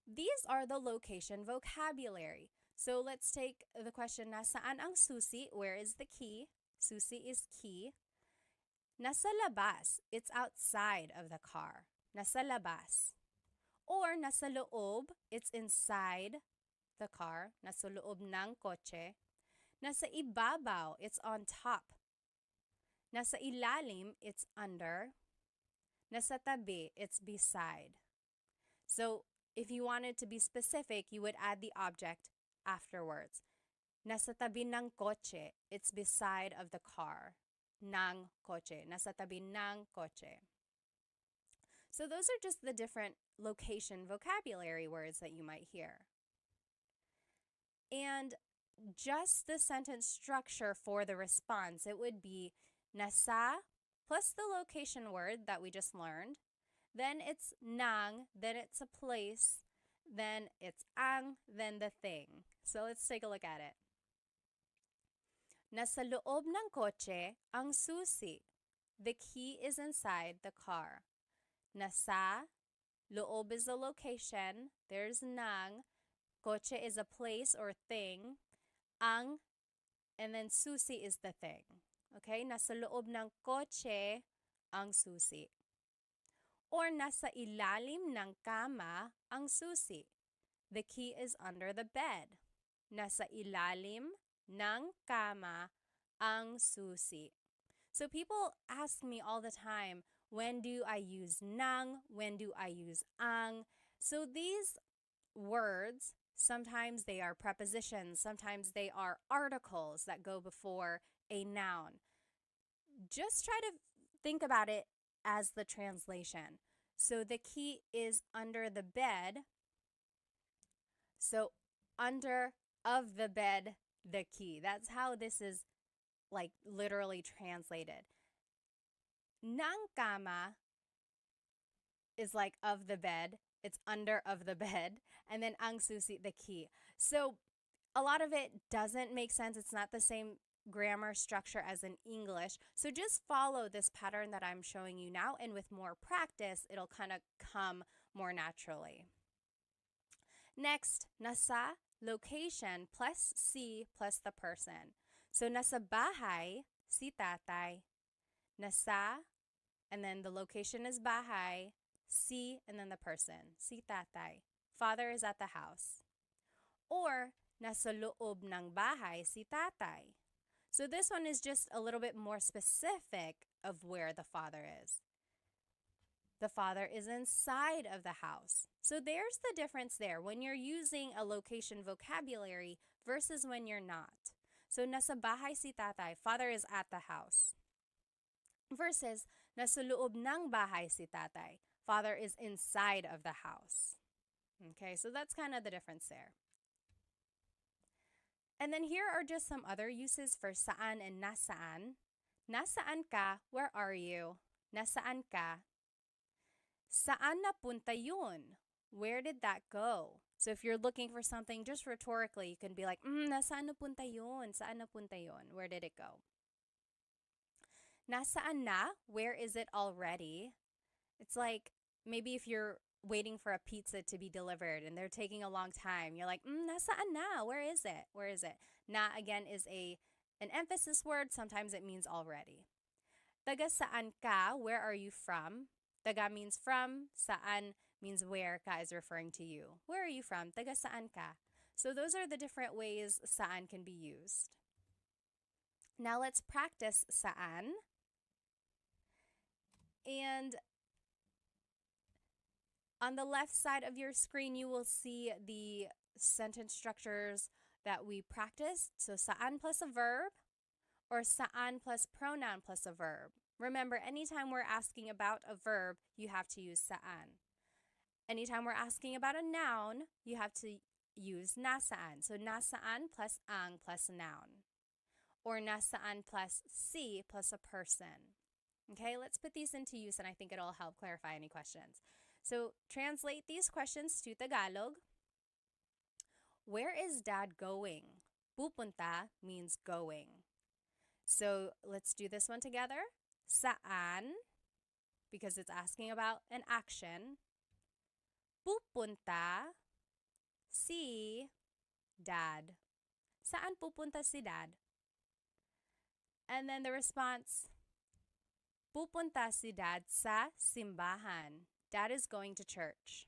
These are the location vocabulary. So let's take the question, nasaan ang susi? Where is the key? Susi is key. Nasa labas, it's outside of the car. Nasa labas. Or nasa loob, it's inside the car. Nasa loob ng kotse. Nasa ibabaw, it's on top. Nasa ilalim, it's under. Nasa tabi, it's beside. So if you wanted to be specific, you would add the object afterwards. Nasa tabi ng kotse, it's beside of the car. Ng kotse. Nasa tabi ng kotse. So those are just the different location vocabulary words that you might hear. And just the sentence structure for the response, it would be nasa plus the location word that we just learned. Then it's nang, then it's a place, then it's ang, then the thing. So let's take a look at it. Nasa loob ng kotse ang susi. The key is inside the car. Nasa, loob is the location. There's nang. Kotse is a place or thing. Ang, and then susi is the thing. Okay? Nasa loob ng kotse ang susi. Or nasa ilalim ng kama ang susi. The key is under the bed. Nasa ilalim ng kama ang susi. So people ask me all the time, when do I use nang? When do I use ang? So these words, sometimes they are prepositions, sometimes they are articles that go before a noun. Just try to think about it as the translation. So the key is under the bed. So under of the bed, the key. That's how this is like literally translated. Ng kama is like of the bed. It's under of the bed. And then ang susi, the key. So a lot of it doesn't make sense. It's not the same grammar structure as in English. So just follow this pattern that I'm showing you now, and with more practice, it'll kind of come more naturally. Next, nasa, location plus si plus the person. So nasa bahay, si tatay. Nasa, and then the location is bahay, si, and then the person, si tatay. Father is at the house. Or nasa loob ng bahay, si tatay. So this one is just a little bit more specific of where the father is. The father is inside of the house. So there's the difference there when you're using a location vocabulary versus when you're not. So nasa bahay si tatay, father is at the house. Versus nasa loob ng bahay si tatay, father is inside of the house. Okay, so that's kind of the difference there. And then here are just some other uses for saan and nasaan. Nasaan ka? Where are you? Nasaan ka? Saan napunta yun? Where did that go? So if you're looking for something just rhetorically, you can be like, nasaan napunta yun? Saan napunta yun? Where did it go? Nasaan na? Where is it already? It's like maybe if you're waiting for a pizza to be delivered and they're taking a long time, you're like, nasaan na? Where is it? Where is it? Na again is an emphasis word. Sometimes it means already. Taga saan ka? Where are you from? Taga means from. Saan means where. Ka is referring to you. Where are you from? Taga saan ka? So those are the different ways saan can be used. Now let's practice saan. And on the left side of your screen, you will see the sentence structures that we practiced. So saan plus a verb, or saan plus pronoun plus a verb. Remember, anytime we're asking about a verb, you have to use saan. Anytime we're asking about a noun, you have to use nasaan. So nasaan plus ang plus noun. or nasaan plus si plus a person. Okay, let's put these into use and I think it'll help clarify any questions. So translate these questions to Tagalog. Where is dad going? Pupunta means going. So let's do this one together. Saan, because it's asking about an action. Pupunta si dad. Saan pupunta si dad? And then the response, pupunta si dad sa simbahan. Dad is going to church.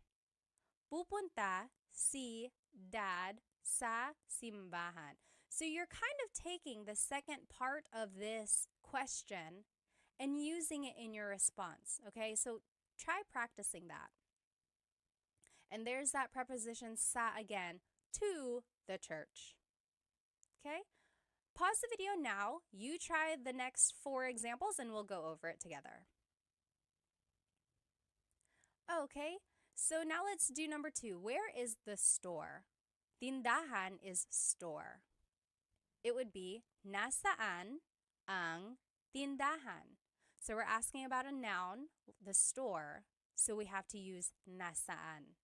Pupunta si dad sa simbahan. So you're kind of taking the second part of this question and using it in your response, okay? So try practicing that. And there's that preposition sa again, to the church, okay? Pause the video now. You try the next 4 examples and we'll go over it together. Okay, so now let's do number 2. Where is the store? Tindahan is store. It would be, nasaan ang tindahan? So we're asking about a noun, the store, so we have to use nasaan.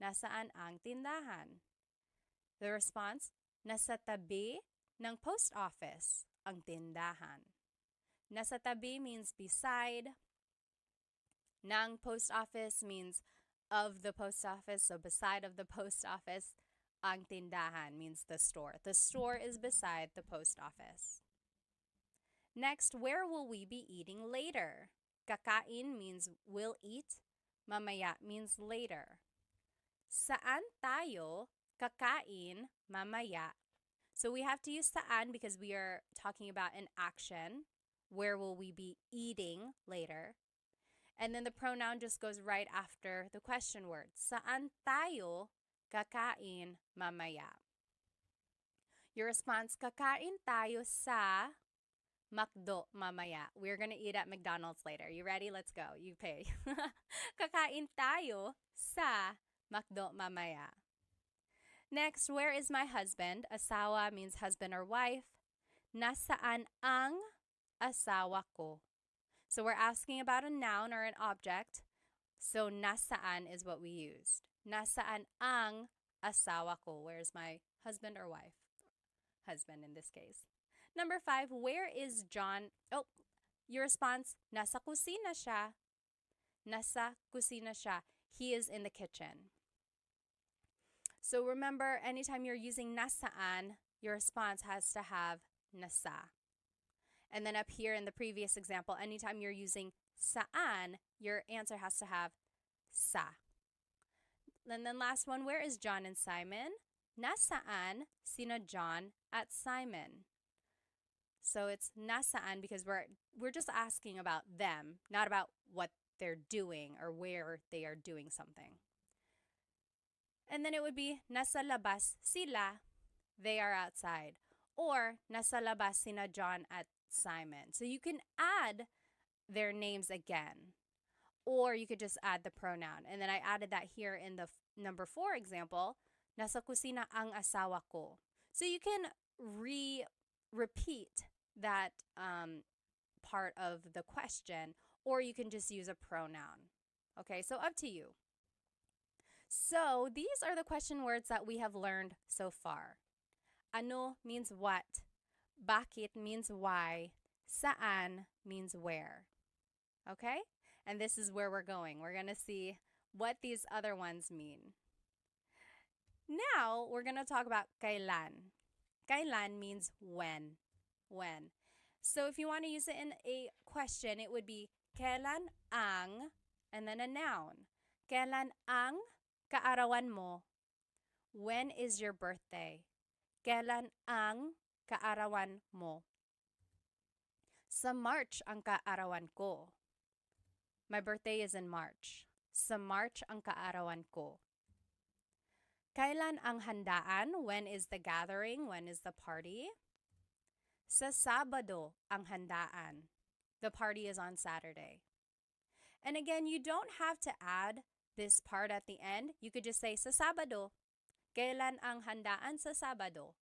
Nasaan ang tindahan? The response, nasa tabi ng post office ang tindahan. Nasa tabi means beside. Ng post office means of the post office, so beside of the post office. Ang tindahan means the store. The store is beside the post office. Next, where will we be eating later? Kakain means will eat. Mamaya means later. Saan tayo kakain mamaya? So we have to use saan because we are talking about an action. Where will we be eating later? And then the pronoun just goes right after the question word. Saan tayo kakain mamaya? Your response, kakain tayo sa McDo mamaya. We're gonna eat at McDonald's later. You ready? Let's go. You pay. Kakain tayo sa McDo mamaya. Next, where is my husband? Asawa means husband or wife. Nasaan ang asawa ko? So we're asking about a noun or an object. So nasaan is what we used. Nasaan ang asawa ko? Where's my husband or wife? Husband in this case. Number 5, where is John? Oh, your response, nasa kusina siya. Nasa kusina siya. He is in the kitchen. So remember, anytime you're using nasaan, your response has to have nasa. And then up here in the previous example, anytime you're using saan, your answer has to have sa. And then last one, where is John and Simon? Nasaan sina John at Simon? So it's nasaan because we're just asking about them, not about what they're doing or where they are doing something. And then it would be nasa labas sila, they are outside. Or nasa labas sina John at Simon. So you can add their names again. Or you could just add the pronoun. And then I added that here in the number 4 example, nasa kusina ang asawa ko. So you can repeat that part of the question, or you can just use a pronoun. Okay, so up to you. So these are the question words that we have learned so far. Ano means what. Bakit means why. Saan means where. Okay? And this is where we're going. We're going to see what these other ones mean. Now, we're going to talk about kailan. Kailan means when. When. So if you want to use it in a question, it would be kailan ang, and then a noun. Kailan ang kaarawan mo? When is your birthday? Kailan ang kaarawan mo? Sa March ang kaarawan ko. My birthday is in March. Sa March ang kaarawan ko. Kailan ang handaan? When is the gathering? When is the party? Sa Sabado ang handaan. The party is on Saturday. And again, you don't have to add this part at the end. You could just say sa Sabado. Kailan ang handaan sa Sabado?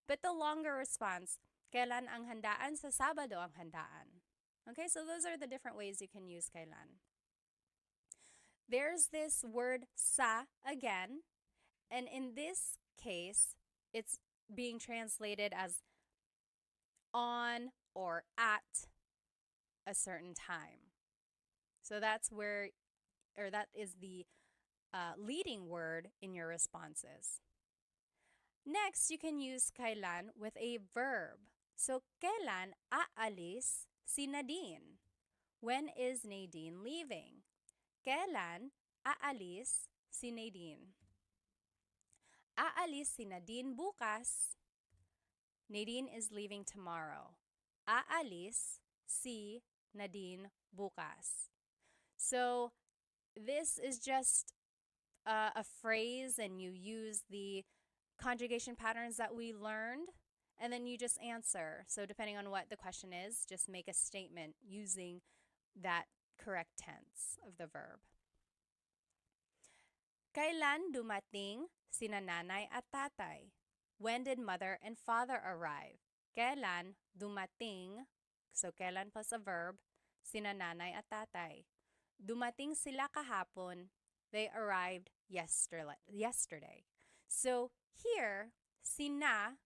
But the longer response, Kailan ang handaan? Sa Sabado ang handaan. Okay, so those are the different ways you can use kailan. There's this word sa again, and in this case, it's being translated as on or at a certain time. So that's where, or that is the leading word in your responses. Next, you can use kailan with a verb. So, kailan aalis si Nadine? When is Nadine leaving? Kailan aalis si Nadine? Aalis si Nadine bukas. Nadine is leaving tomorrow. Aalis si Nadine bukas. So, this is just a phrase, and you use the conjugation patterns that we learned, and then you just answer. So depending on what the question is, just make a statement using that correct tense of the verb. Kailan dumating sina nanay at tatay? When did mother and father arrive? Kailan dumating, so kailan plus a verb, sina nanay at tatay? Dumating sila kahapon. They arrived yesterday. So here, sina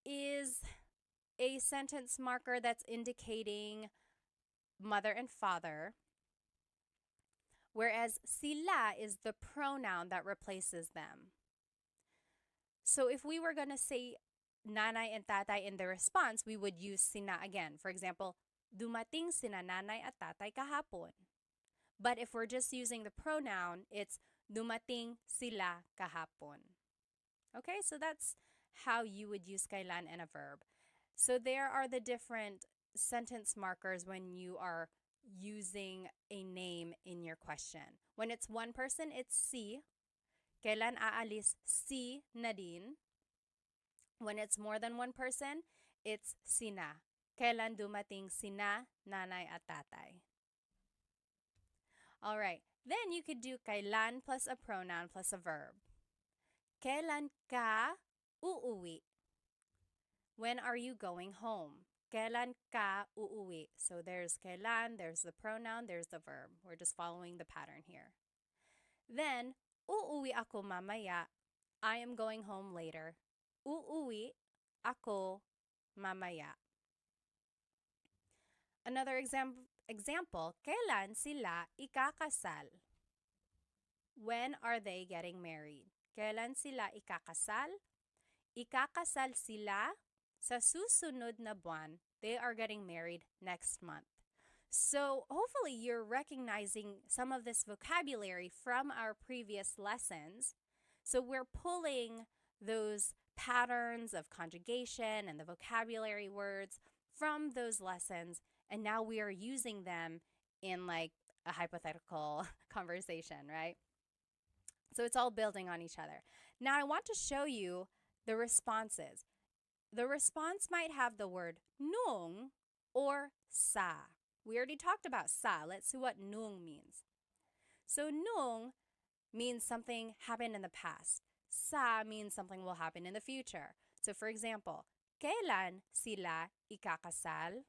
is a sentence marker that's indicating mother and father, whereas sila is the pronoun that replaces them. So if we were going to say nanay and tatay in the response, we would use sina again. For example, dumating sina nanay at tatay kahapon. But if we're just using the pronoun, it's dumating sila kahapon. Okay, so that's how you would use kailan in a verb. So there are the different sentence markers when you are using a name in your question. When it's one person, it's si. Kailan aalis si Nadine? When it's more than one person, it's sina. Kailan dumating sina nanay at tatay? All right, then you could do kailan plus a pronoun plus a verb. Kailan ka uuwi? When are you going home? Kailan ka uuwi? So there's kailan, there's the pronoun, there's the verb. We're just following the pattern here. Then, uuwi ako mamaya. I am going home later. Uuwi ako mamaya. Another example, kailan sila ikakasal? When are they getting married? Kailan sila ikakasal? Ikakasal sila sa susunod na buwan. They are getting married next month. So hopefully you're recognizing some of this vocabulary from our previous lessons. So we're pulling those patterns of conjugation and the vocabulary words from those lessons, and now we are using them in like a hypothetical conversation, right? So it's all building on each other. Now I want to show you the responses. The response might have the word nung or sa. We already talked about sa. Let's see what nung means. So nung means something happened in the past. Sa means something will happen in the future. So for example, kailan sila ikakasal?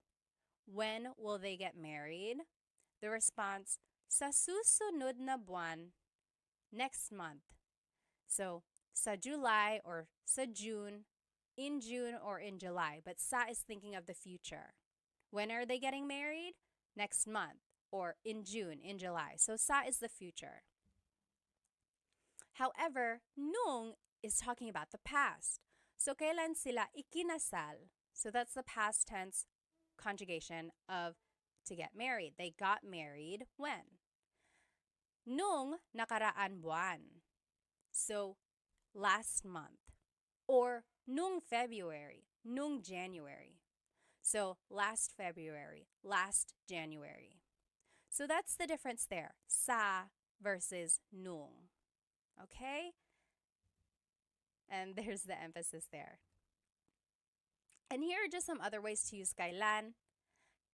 When will they get married? The response, sa susunod na buwan, next month. So sa July or sa June, in June or in July. But sa is thinking of the future. When are they getting married? Next month or in June, in July. So sa is the future. However, nung is talking about the past. So kailan sila ikinasal? So that's the past tense conjugation of to get married. They got married when? Nung nakaraan buwan. So last month. Or nung February, nung January. So last February, last January. So that's the difference there. Sa versus nung. Okay? And there's the emphasis there. And here are just some other ways to use kailan.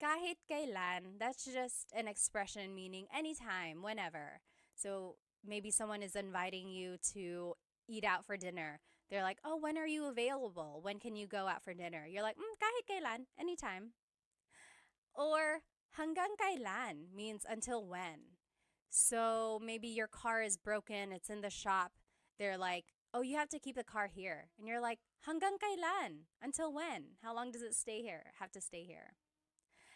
Kahit kailan, that's just an expression meaning anytime, whenever. So maybe someone is inviting you to eat out for dinner. They're like, oh, when are you available? When can you go out for dinner? You're like, kahit kailan, anytime. Or hanggang kailan means until when. So maybe your car is broken, it's in the shop. They're like, oh, you have to keep the car here. And you're like, hanggang kailan? Until when? How long does it stay here? Have to stay here.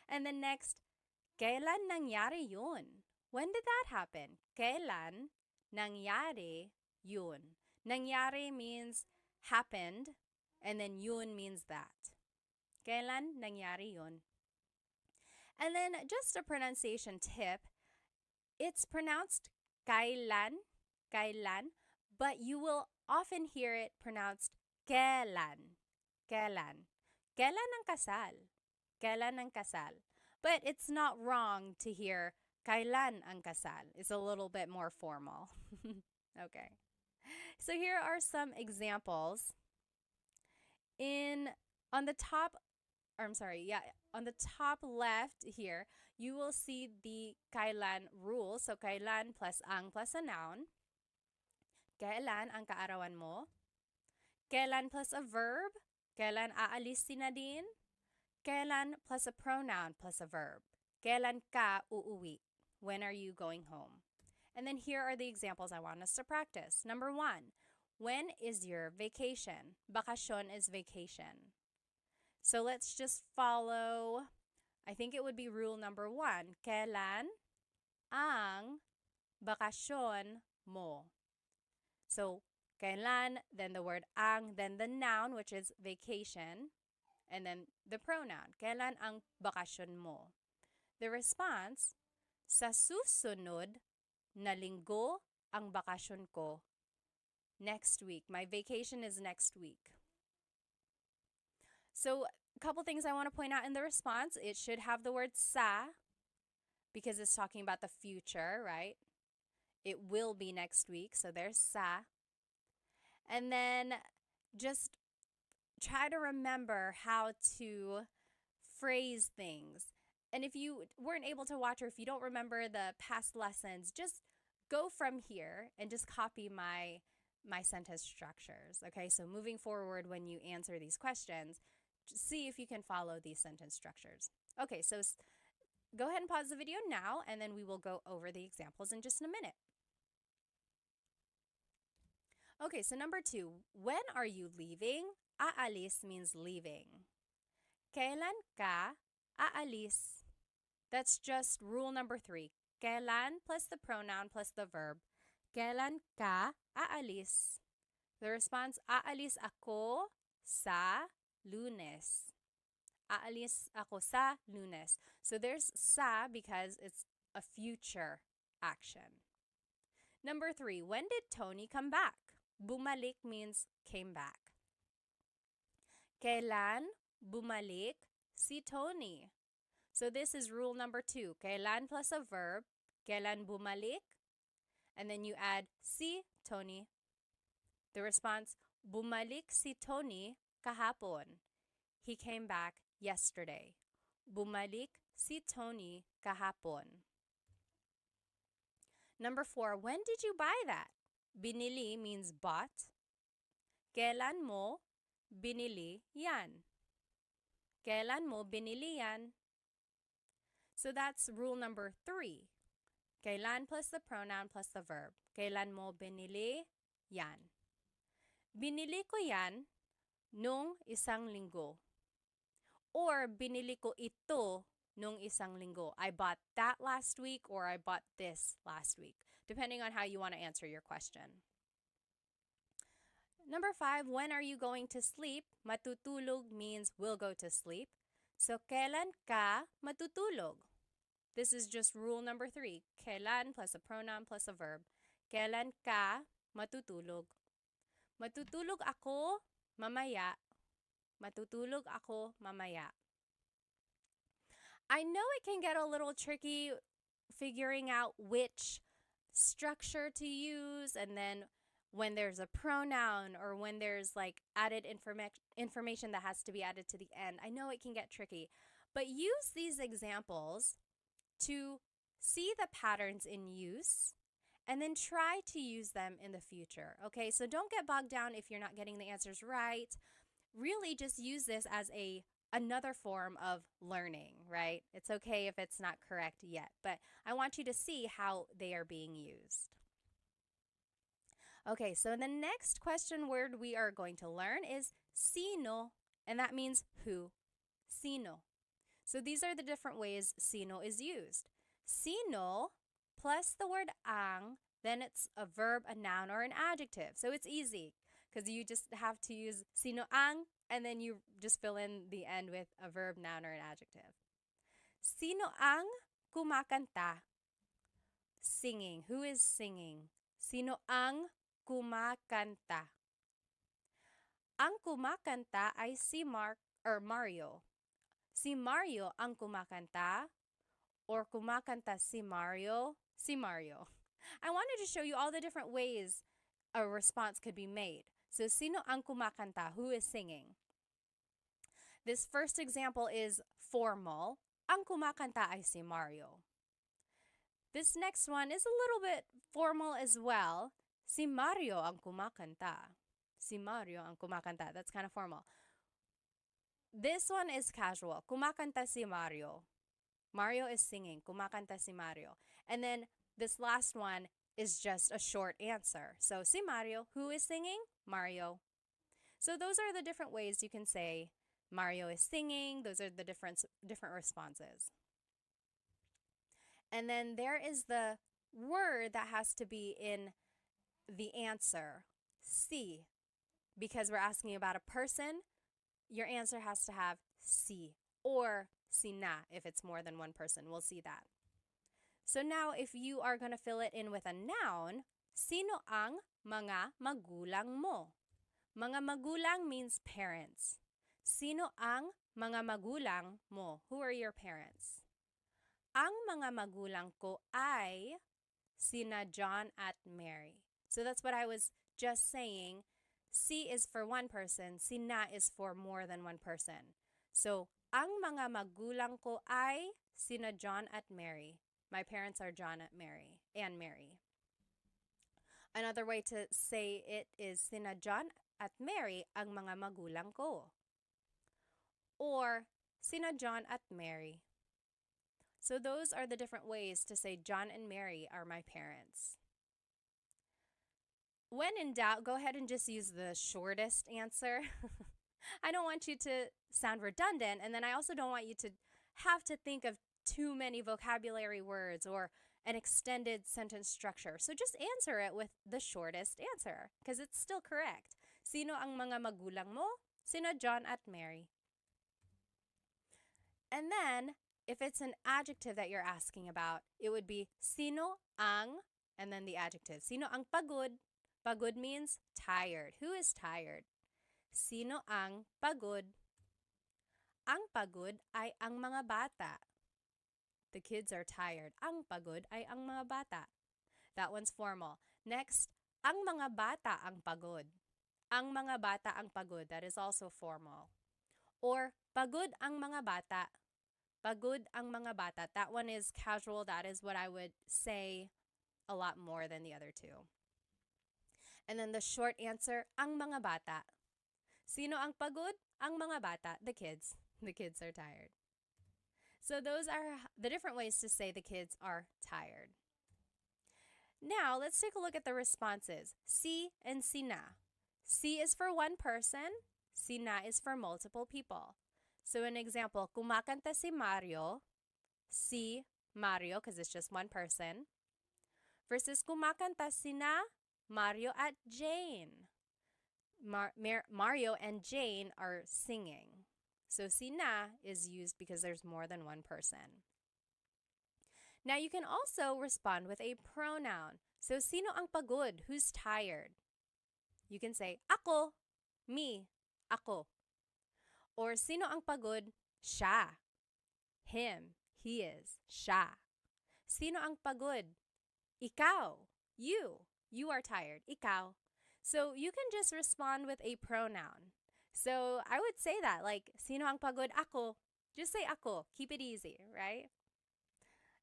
And then next, kailan nangyari yun? When did that happen? Kailan nangyari yun? Nangyari means happened, and then yun means that. Kailan nangyari yun? And then just a pronunciation tip, it's pronounced kailan, kailan, but you will often hear it pronounced kailan, kailan. Kailan ang kasal? Kailan ang kasal? But it's not wrong to hear kailan ang kasal. It's a little bit more formal. Okay. So here are some examples. On the top left here, you will see the kailan rule. So kailan plus ang plus a noun. Kailan ang kaarawan mo? Kailan plus a verb. Kailan aalis si Nadine? Kailan plus a pronoun plus a verb. Kailan ka uuwi? When are you going home? And then here are the examples I want us to practice. Number 1, when is your vacation? Bakasyon is vacation. So let's just follow, I think it would be rule number 1. Kailan ang bakasyon mo? So, kailan, then the word ang, then the noun, which is vacation, and then the pronoun. Kailan ang bakasyon mo? The response, sa susunod na linggo ang bakasyon ko. Next week. My vacation is next week. So, a couple things I want to point out in the response. It should have the word sa because it's talking about the future, right? It will be next week, so there's sa. And then just try to remember how to phrase things. And if you weren't able to watch or if you don't remember the past lessons, just go from here and just copy my sentence structures. Okay, so moving forward when you answer these questions, just see if you can follow these sentence structures. Okay, so go ahead and pause the video now, and then we will go over the examples in just a minute. Okay, so number 2, when are you leaving? Aalis means leaving. Kailan ka aalis? That's just rule number 3. Kailan plus the pronoun plus the verb. Kailan ka aalis? The response, aalis ako sa Lunes. Aalis ako sa Lunes. So there's sa because it's a future action. Number 3, when did Tony come back? Bumalik means came back. Kailan bumalik si Tony? So this is rule number 2. Kailan plus a verb. Kailan bumalik? And then you add si Tony. The response, bumalik si Tony kahapon. He came back yesterday. Bumalik si Tony kahapon. Number 4, when did you buy that? Binili means bought. Kailan mo binili yan? Kailan mo binili yan? So that's rule number 3. Kailan plus the pronoun plus the verb. Kailan mo binili yan? Binili ko yan nung isang linggo. Or binili ko ito nung isang linggo. I bought that last week or I bought this last week, depending on how you want to answer your question. Number 5, when are you going to sleep? Matutulog means will go to sleep. So, kailan ka matutulog? This is just rule number 3. Kailan plus a pronoun plus a verb. Kailan ka matutulog? Matutulog ako mamaya. Matutulog ako mamaya. I know it can get a little tricky figuring out which structure to use, and then when there's a pronoun or when there's like added information that has to be added to the end. I know it can get tricky, but use these examples to see the patterns in use and then try to use them in the future. Okay, so don't get bogged down if you're not getting the answers right. Really just use this as another form of learning, right? It's okay if it's not correct yet, but I want you to see how they are being used. Okay, so the next question word we are going to learn is sino, and that means who. Sino. So these are the different ways sino is used. Sino plus the word ang, then it's a verb, a noun, or an adjective. So it's easy because you just have to use sino ang, and then you just fill in the end with a verb, noun, or an adjective. Sino ang kumakanta? Singing. Who is singing? Sino ang kumakanta? Ang kumakanta ay si Mario. Si Mario ang kumakanta, or kumakanta si Mario? Si Mario. I wanted to show you all the different ways a response could be made. So, sino ang kumakanta? Who is singing? This first example is formal. Ang kumakanta ay si Mario. This next one is a little bit formal as well. Si Mario ang kumakanta. Si Mario ang kumakanta. That's kind of formal. This one is casual. Kumakanta si Mario. Mario is singing. Kumakanta si Mario. And then this last one is just a short answer. So, si Mario, who is singing? Mario. So those are the different ways you can say Mario is singing. Those are the different responses. And then there is the word that has to be in the answer, si. Because we're asking about a person, your answer has to have si or sina if it's more than one person. We'll see that. So now if you are going to fill it in with a noun, sino ang mga magulang mo? Mga magulang means parents. Sino ang mga magulang mo? Who are your parents? Ang mga magulang ko ay sina John at Mary. So that's what I was just saying. Si is for one person, sina is for more than one person. So, ang mga magulang ko ay sina John at Mary. My parents are John at Mary and Mary. Another way to say it is sina John at Mary ang mga magulang ko. Or sina John at Mary. So those are the different ways to say John and Mary are my parents. When in doubt, go ahead and just use the shortest answer. I don't want you to sound redundant, and then I also don't want you to have to think of too many vocabulary words or an extended sentence structure. So just answer it with the shortest answer because it's still correct. Sino ang mga magulang mo? Sina John at Mary. And then, if it's an adjective that you're asking about, it would be sino ang, and then the adjective. Sino ang pagod? Pagod means tired. Who is tired? Sino ang pagod? Ang pagod ay ang mga bata. The kids are tired. Ang pagod ay ang mga bata. That one's formal. Next, ang mga bata ang pagod. Ang mga bata ang pagod. That is also formal. Or pagod ang mga bata. Pagod ang mga bata. That one is casual. That is what I would say a lot more than the other two. And then the short answer, ang mga bata. Sino ang pagod? Ang mga bata, the kids. The kids are tired. So those are the different ways to say the kids are tired. Now, let's take a look at the responses. Si and sina. Si is for one person. Sina is for multiple people. So an example, kumakanta si Mario. Si Mario, because it's just one person. Versus kumakanta sina Mario at Jane. Mario and Jane are singing. So sina is used because there's more than one person. Now you can also respond with a pronoun. So sino ang pagod? Who's tired? You can say ako, me, ako. Or sino ang pagod? Siya, him, he is, siya. Sino ang pagod? Ikaw, you are tired, ikaw. So you can just respond with a pronoun. So I would say that, like, sino ang pagod? Ako. Just say ako. Keep it easy, right?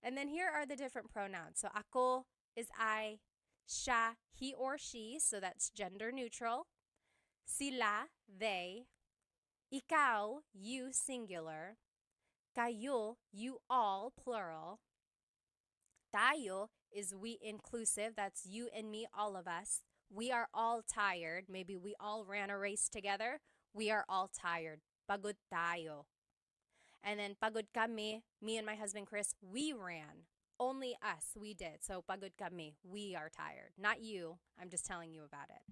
And then here are the different pronouns. So ako is I, Siya, he or she, so that's gender neutral. Sila, they. Ikaw, you, singular. Kayo, you all, plural. Tayo is we inclusive, that's you and me, all of us. We are all tired. Maybe we all ran a race together. We are all tired. Pagod tayo. And then pagod kami, me and my husband Chris, we ran. Only us, we did. So pagod kami, we are tired. Not you. I'm just telling you about it.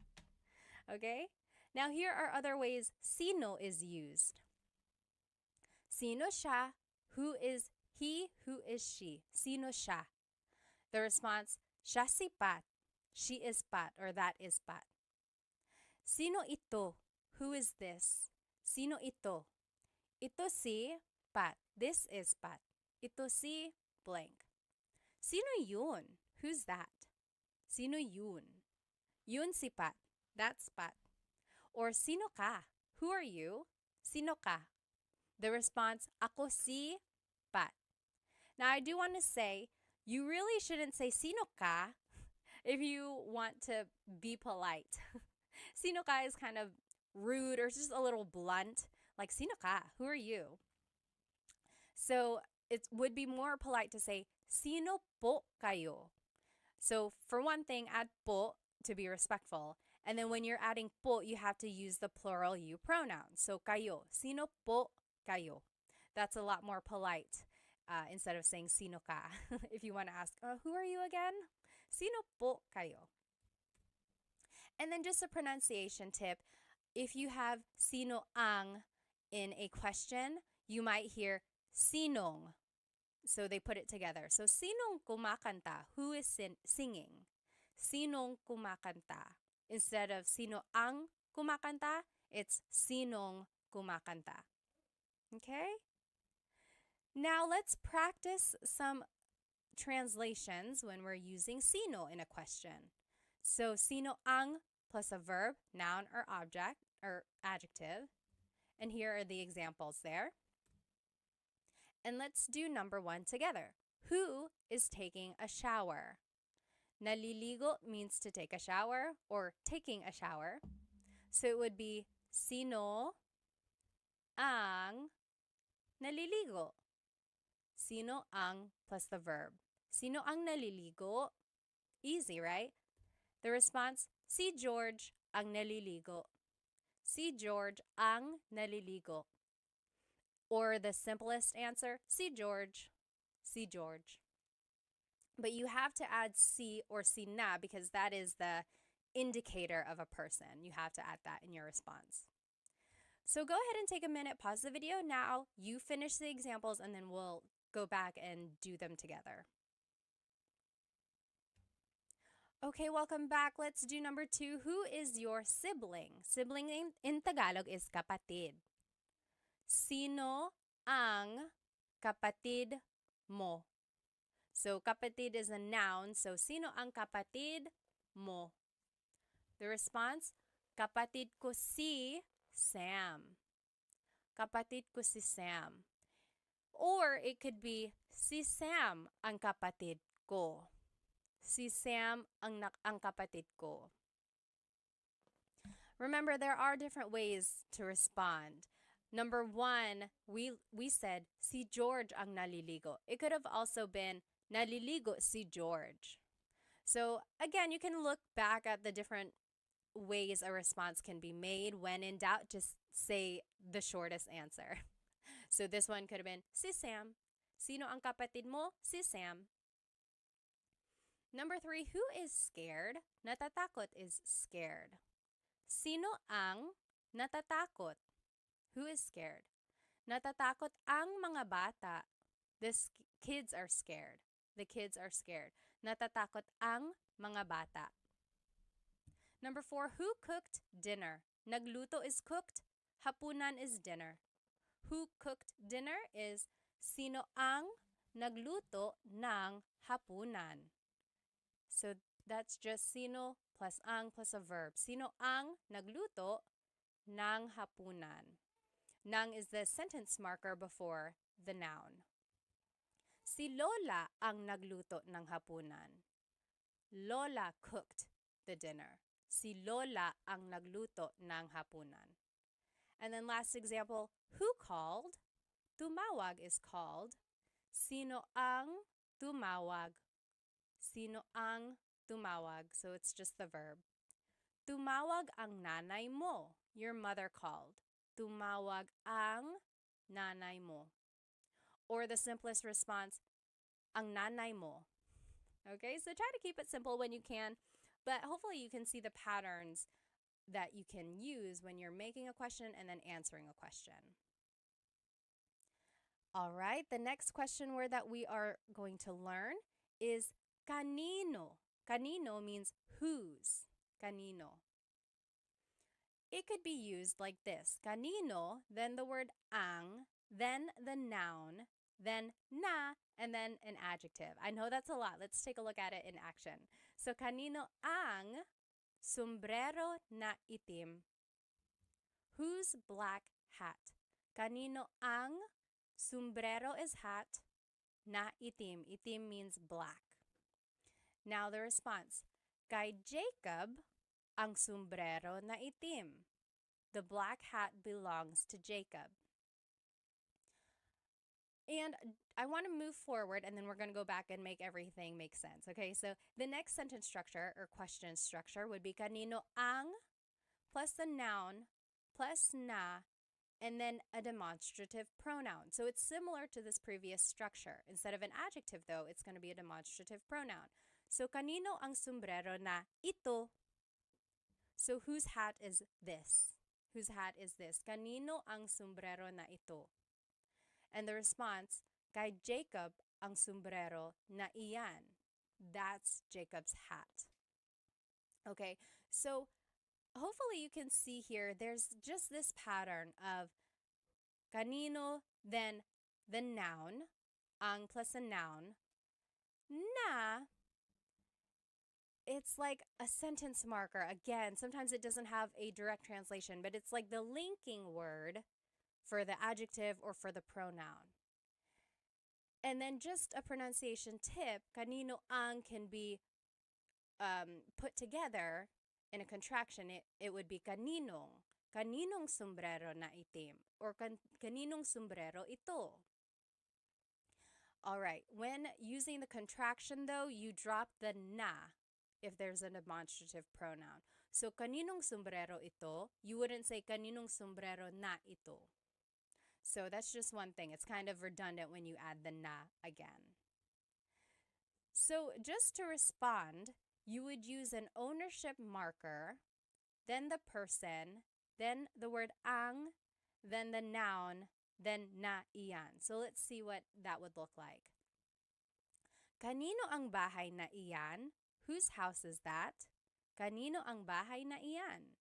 Okay? Now here are other ways sino is used. Sino siya? Who is he? Who is she? Sino siya? The response, siya si Pat. She is Pat, or that is Pat. Sino ito? Who is this? Sino ito? Ito si Pat. This is Pat. Ito si blank. Sino yun? Who's that? Sino yun? Yun si Pat. That's Pat. Or sino ka? Who are you? Sino ka? The response, ako si Pat. Now, I do want to say, you really shouldn't say sino ka if you want to be polite. Sino ka is kind of rude or just a little blunt. Like, sino ka? Who are you? So it would be more polite to say, sino po kayo? So for one thing, add po to be respectful. And then when you're adding po, you have to use the plural you pronoun. So kayo, sino po kayo? That's a lot more polite instead of saying sino ka. If you want to ask, who are you again? Sino po kayo? And then just a pronunciation tip. If you have sino ang in a question, you might hear sinong. So they put it together. So sinong kumakanta? Who is singing? Sinong kumakanta? Instead of sino ang kumakanta, it's sinong kumakanta. Okay? Now let's practice some translations when we're using sino in a question. So sino ang plus a verb, noun or object or adjective. And here are the examples there. And let's do number 1 together. Who is taking a shower? Naliligo means to take a shower or taking a shower. So it would be sino ang naliligo. Sino ang plus the verb. Sino ang naliligo? Easy, right? The response, si George ang naliligo. Si George ang naliligo. Or the simplest answer, si George. Si George. But you have to add si or si na because that is the indicator of a person. You have to add that in your response. So go ahead and take a minute, pause the video now. You finish the examples and then we'll go back and do them together. Okay, welcome back. Let's do number 2. Who is your sibling? Sibling in Tagalog is kapatid. Sino ang kapatid mo? So kapatid is a noun. So sino ang kapatid mo? The response, kapatid ko si Sam. Kapatid ko si Sam. Or it could be si Sam ang kapatid ko. Si Sam ang kapatid ko. Remember, there are different ways to respond. Number 1, we said si George ang naliligo. It could have also been naliligo si George. So again, you can look back at the different ways a response can be made. When in doubt, just say the shortest answer. So this one could have been si Sam. Sino ang kapatid mo? Si Sam. Number 3, who is scared? Natatakot is scared. Sino ang natatakot? Who is scared? Natatakot ang mga bata. The kids are scared. The kids are scared. Natatakot ang mga bata. Number 4, who cooked dinner? Nagluto is cooked. Hapunan is dinner. Who cooked dinner is sino ang nagluto ng hapunan. So that's just sino plus ang plus a verb. Sino ang nagluto ng hapunan. Nang is the sentence marker before the noun. Si Lola ang nagluto ng hapunan. Lola cooked the dinner. Si Lola ang nagluto ng hapunan. And then last example, who called? Tumawag is called. Sino ang tumawag? Sino ang tumawag? So it's just the verb. Tumawag ang nanay mo. Your mother called. Tumawag ang nanay mo. Or the simplest response, ang nanay mo. Okay, so try to keep it simple when you can, but hopefully you can see the patterns that you can use when you're making a question and then answering a question. All right, the next question word that we are going to learn is kanino. Kanino means whose. Kanino. It could be used like this. Kanino, then the word ang, then the noun, then na, and then an adjective. I know that's a lot. Let's take a look at it in action. So, kanino ang sombrero na itim? Whose black hat? Kanino ang sombrero is hat, na itim. Itim means black. Now the response. Kay Jacob ang sombrero na itim. The black hat belongs to Jacob. And I want to move forward, and then we're going to go back and make everything make sense. Okay, so the next sentence structure or question structure would be kanino ang plus the noun plus na, and then a demonstrative pronoun. So it's similar to this previous structure. Instead of an adjective, though, it's going to be a demonstrative pronoun. So kanino ang sombrero na ito? So whose hat is this? Whose hat is this? Kanino ang sombrero na ito? And the response, kay Jacob ang sombrero na iyan. That's Jacob's hat. Okay, so hopefully you can see here, there's just this pattern of kanino, then the noun, ang plus a noun, na, it's like a sentence marker. Again, sometimes it doesn't have a direct translation, but it's like the linking word for the adjective or for the pronoun. And then just a pronunciation tip, kanino ang can be put together in a contraction. It would be kaninong. Kaninong sombrero na itim? Or kaninong sombrero ito? All right, when using the contraction though, you drop the na if there's a demonstrative pronoun. So kaninong sombrero ito, you wouldn't say kaninong sombrero na ito. So that's just one thing. It's kind of redundant when you add the na again. So just to respond, you would use an ownership marker, then the person, then the word ang, then the noun, then na iyan. So let's see what that would look like. Kanino ang bahay na iyan? Whose house is that? Kanino ang bahay na iyan?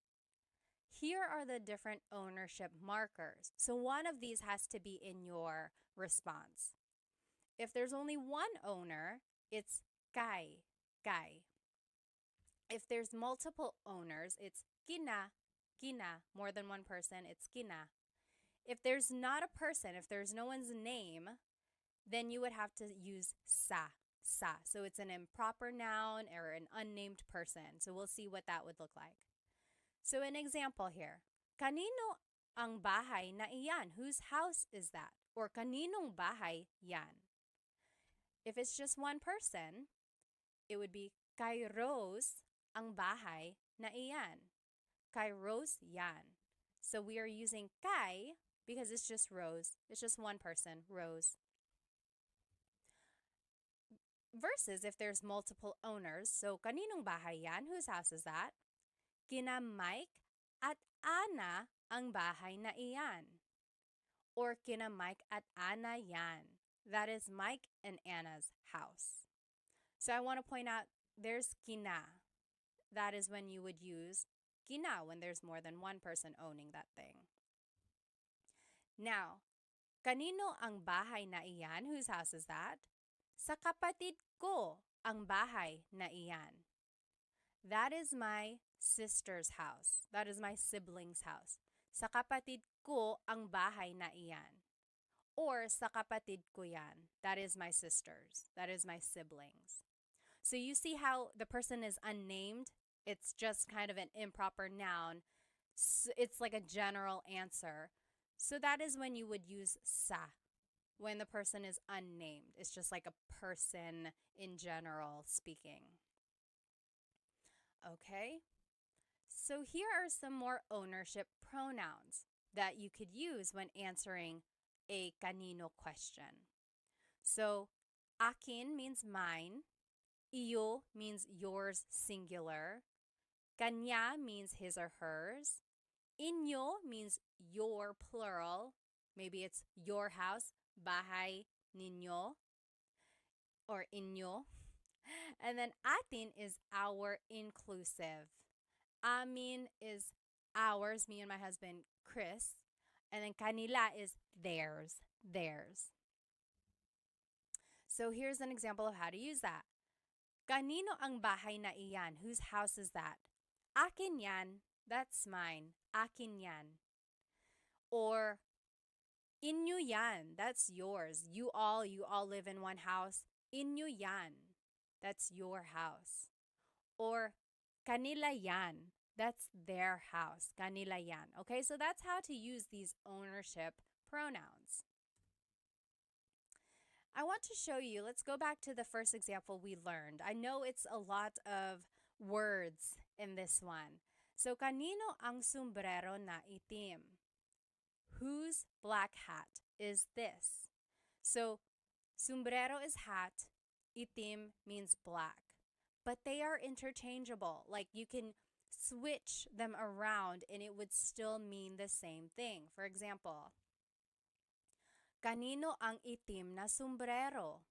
Here are the different ownership markers. So one of these has to be in your response. If there's only one owner, it's kay, kay. If there's multiple owners, it's kina, kina. More than one person, it's kina. If there's not a person, if there's no one's name, then you would have to use sa, sa. So it's an improper noun or an unnamed person. So we'll see what that would look like. So an example here, kanino ang bahay na iyan? Whose house is that? Or kaninong bahay yan? If it's just one person, it would be kay Rose ang bahay na iyan. Kay Rose yan. So we are using kay because it's just Rose. It's just one person, Rose. Versus if there's multiple owners, so kaninong bahay yan? Whose house is that? Kina Mike at Ana ang bahay na iyan. Or kina Mike at Ana yan. That is Mike and Anna's house. So I want to point out there's kina. That is when you would use kina when there's more than one person owning that thing. Now, kanino ang bahay na iyan? Whose house is that? Sa kapatid ko ang bahay na iyan. That is my sister's house. That is my sibling's house. Sa kapatid ko ang bahay na iyan. Or sa kapatid ko yan. That is my sisters. That is my siblings. So you see how the person is unnamed? It's just kind of an improper noun. It's like a general answer. So that is when you would use sa, when the person is unnamed. It's just like a person in general speaking. Okay? So here are some more ownership pronouns that you could use when answering a kanino question. So, akin means mine. Iyo means yours singular. Kanya means his or hers. Inyo means your plural. Maybe it's your house, bahay ninyo, or inyo. And then atin is our inclusive. Amin is ours, me and my husband, Chris. And then kanila is theirs. So here's an example of how to use that. Kanino ang bahay na iyan? Whose house is that? Akin yan. That's mine. Akin yan. Or inyo yan. That's yours. You all live in one house. Inyo yan. That's your house. Or kanila yan. That's their house. Kanila yan. Okay, so that's how to use these ownership pronouns. I want to show you, let's go back to the first example we learned. I know it's a lot of words in this one. So, kanino ang sombrero na itim? Whose black hat is this? So, sombrero is hat, itim means black. But they are interchangeable. Like you can switch them around and it would still mean the same thing. For example, kanino ang itim na sombrero?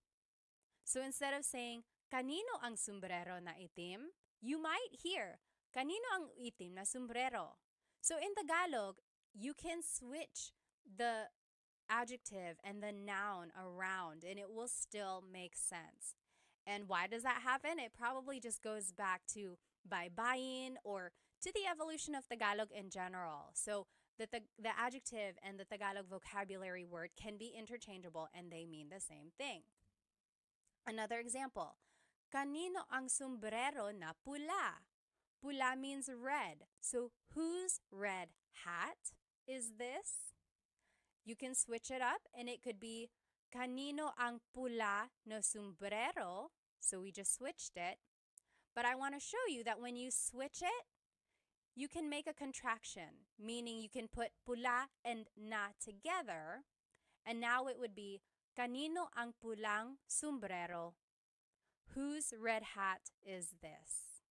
So instead of saying, kanino ang sombrero na itim, you might hear, kanino ang itim na sombrero? So in Tagalog, you can switch the adjective and the noun around and it will still make sense. And why does that happen? It probably just goes back to baybayin or to the evolution of Tagalog in general. So the adjective and the Tagalog vocabulary word can be interchangeable and they mean the same thing. Another example, kanino ang sombrero na pula? Pula means red. So whose red hat is this? You can switch it up and it could be kanino ang pula no sombrero. So we just switched it. But I want to show you that when you switch it, you can make a contraction, meaning you can put pula and na together. And now it would be kanino ang pulang sombrero? Whose red hat is this?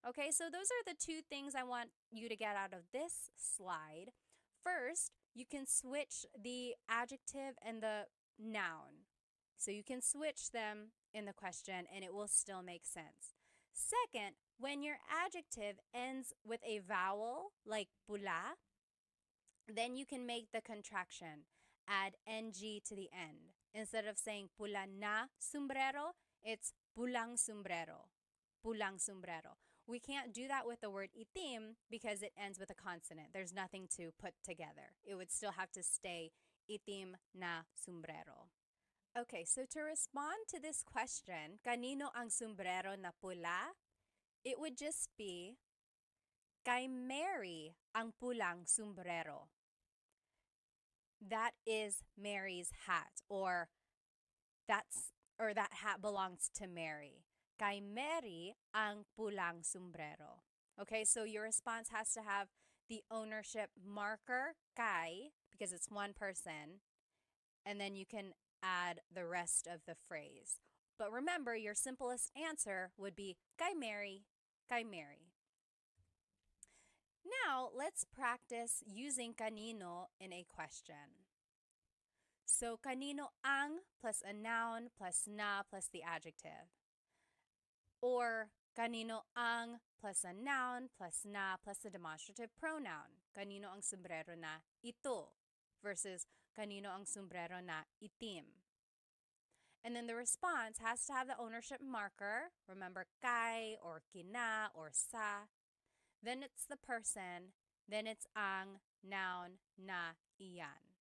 Okay, so those are the two things I want you to get out of this slide. First, you can switch the adjective and the noun. So you can switch them in the question and it will still make sense. Second, when your adjective ends with a vowel like pula, then you can make the contraction. Add ng to the end. Instead of saying pula na sombrero, it's pulang sombrero. Pulang sombrero. We can't do that with the word itim because it ends with a consonant. There's nothing to put together. It would still have to stay itim na sombrero. Okay, so to respond to this question, kanino ang sombrero na pula? It would just be, kay Mary ang pulang sombrero. That is Mary's hat, or that hat belongs to Mary. Kay Mary ang pulang sombrero. Okay, so your response has to have the ownership marker, kay, because it's one person, and then you can add the rest of the phrase. But remember, your simplest answer would be kay Mary, kay Mary. Now, let's practice using kanino in a question. So, kanino ang plus a noun plus na plus the adjective. Or kanino ang plus a noun plus na plus a demonstrative pronoun. Kanino ang sombrero na ito versus kanino ang sombrero na itim. And then the response has to have the ownership marker. Remember, kay or kina or sa. Then it's the person. Then it's ang, noun, na, iyan.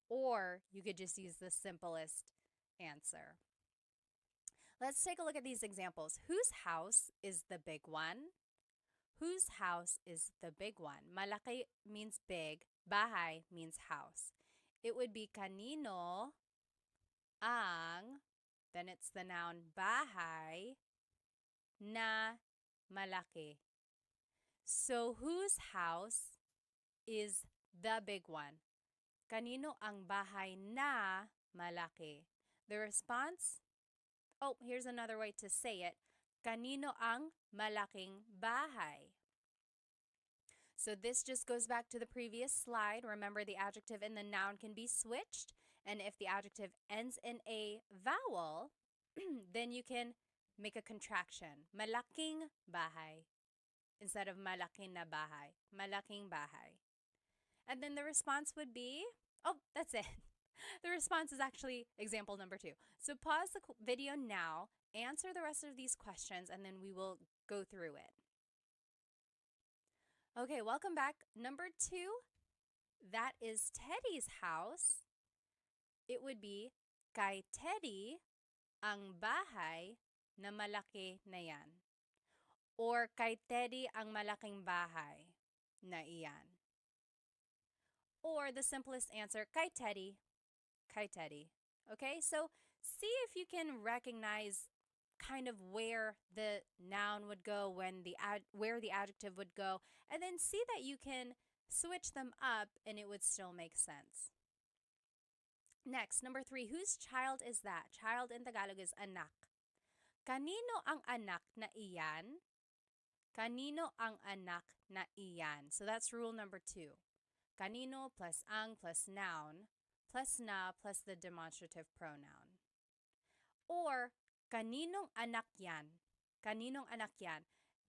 Or you could just use the simplest answer. Let's take a look at these examples. Whose house is the big one? Whose house is the big one? Malaki means big. Bahay means house. It would be kanino ang, then it's the noun bahay, na malaki. So whose house is the big one? Kanino ang bahay na malaki? The response, oh, here's another way to say it. Kanino ang malaking bahay? So this just goes back to the previous slide. Remember, the adjective and the noun can be switched. And if the adjective ends in a vowel, then you can make a contraction. Malaking bahay instead of malaki na bahay. Malaking bahay. And then the response would be, oh, that's it. The response is actually example number 2. So pause the video now, answer the rest of these questions, and then we will go through it. Okay, welcome back. Number 2, that is Teddy's house. It would be, kay Teddy ang bahay na malaki na yan. Or kay Teddy ang malaking bahay na iyan. Or the simplest answer, kay Teddy. Kay Teddy. Okay, so see if you can recognize kind of where the noun would go, where the adjective would go, and then see that you can switch them up and it would still make sense. Next, number 3, whose child is that? Child in Tagalog is anak. Kanino ang anak na iyan? Kanino ang anak na iyan? So that's rule number 2. Kanino plus ang plus noun plus na plus the demonstrative pronoun. Or, kaninong anak yan? Kaninong anak yan?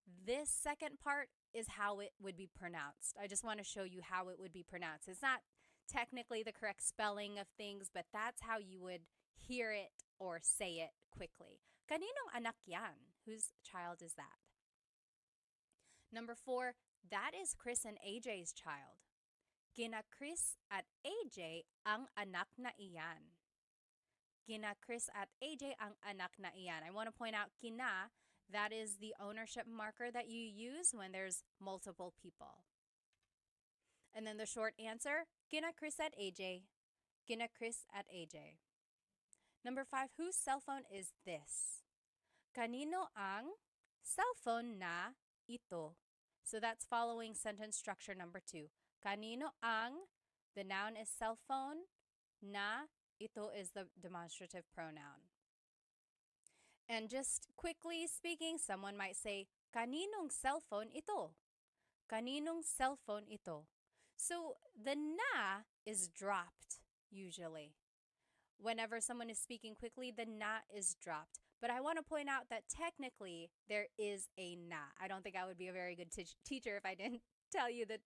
This second part is how it would be pronounced. I just want to show you how it would be pronounced. It's not technically the correct spelling of things, but that's how you would hear it or say it quickly. Kaninong anak yan? Whose child is that? Number 4, that is Chris and AJ's child. Kina Chris at AJ ang anak na iyan. Kina Chris at AJ ang anak na iyan. I want to point out kina, that is the ownership marker that you use when there's multiple people. And then the short answer, kina Chris at AJ. Kina Chris at AJ. Number 5, whose cell phone is this? Kanino ang cellphone na ito? So that's following sentence structure number 2. Kanino ang, the noun is cell phone, na, ito is the demonstrative pronoun. And just quickly speaking, someone might say, kaninong cell phone ito? Kaninong cell phone ito? So the na is dropped usually. Whenever someone is speaking quickly, the na is dropped. But I want to point out that technically there is a na. I don't think I would be a very good teacher if I didn't tell you the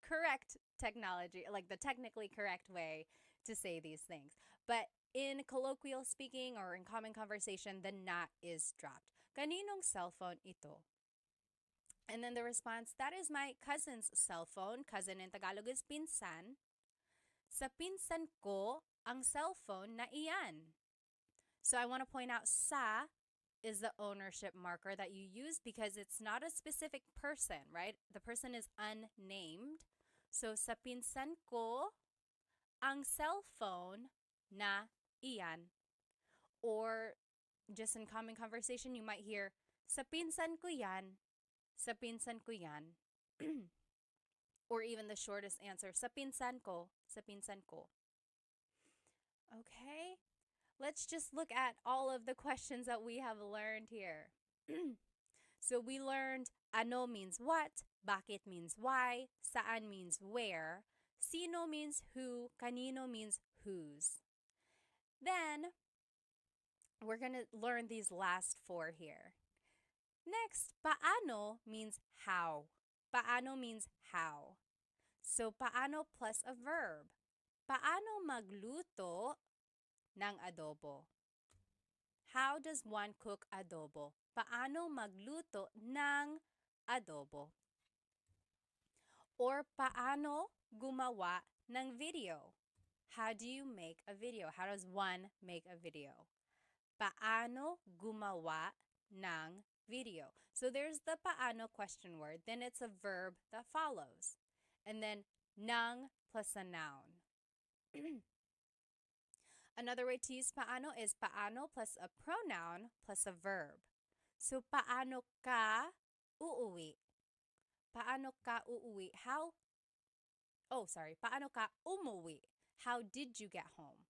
correct technology, like the technically correct way to say these things. But in colloquial speaking or in common conversation, the na is dropped. Kaninong cell phone ito? And then the response, that is my cousin's cell phone. Cousin in Tagalog is pinsan. Sa pinsan ko ang cell phone na iyan. So I want to point out sa is the ownership marker that you use because it's not a specific person, right? The person is unnamed. So sa pinsan ko ang cell phone na iyan. Or just in common conversation, you might hear, sa pinsan ko yan. Sa pinsan ko yan. Or even the shortest answer, sa pinsan ko. Sa pinsan ko. Okay, let's just look at all of the questions that we have learned here. So we learned ano means what, bakit means why, saan means where, sino means who, kanino means whose. Then, we're going to learn these last 4 here. Next, paano means how. Paano means how. So, paano plus a verb. Paano magluto ng adobo? How does one cook adobo? Paano magluto ng adobo? Or paano gumawa ng video? How do you make a video? How does one make a video? Paano gumawa ng video? So there's the paano question word, then it's a verb that follows. And then ng plus a noun. Another way to use paano is paano plus a pronoun plus a verb. So paano ka uuwi? Paano ka uuwi? Paano ka umuwi? How did you get home?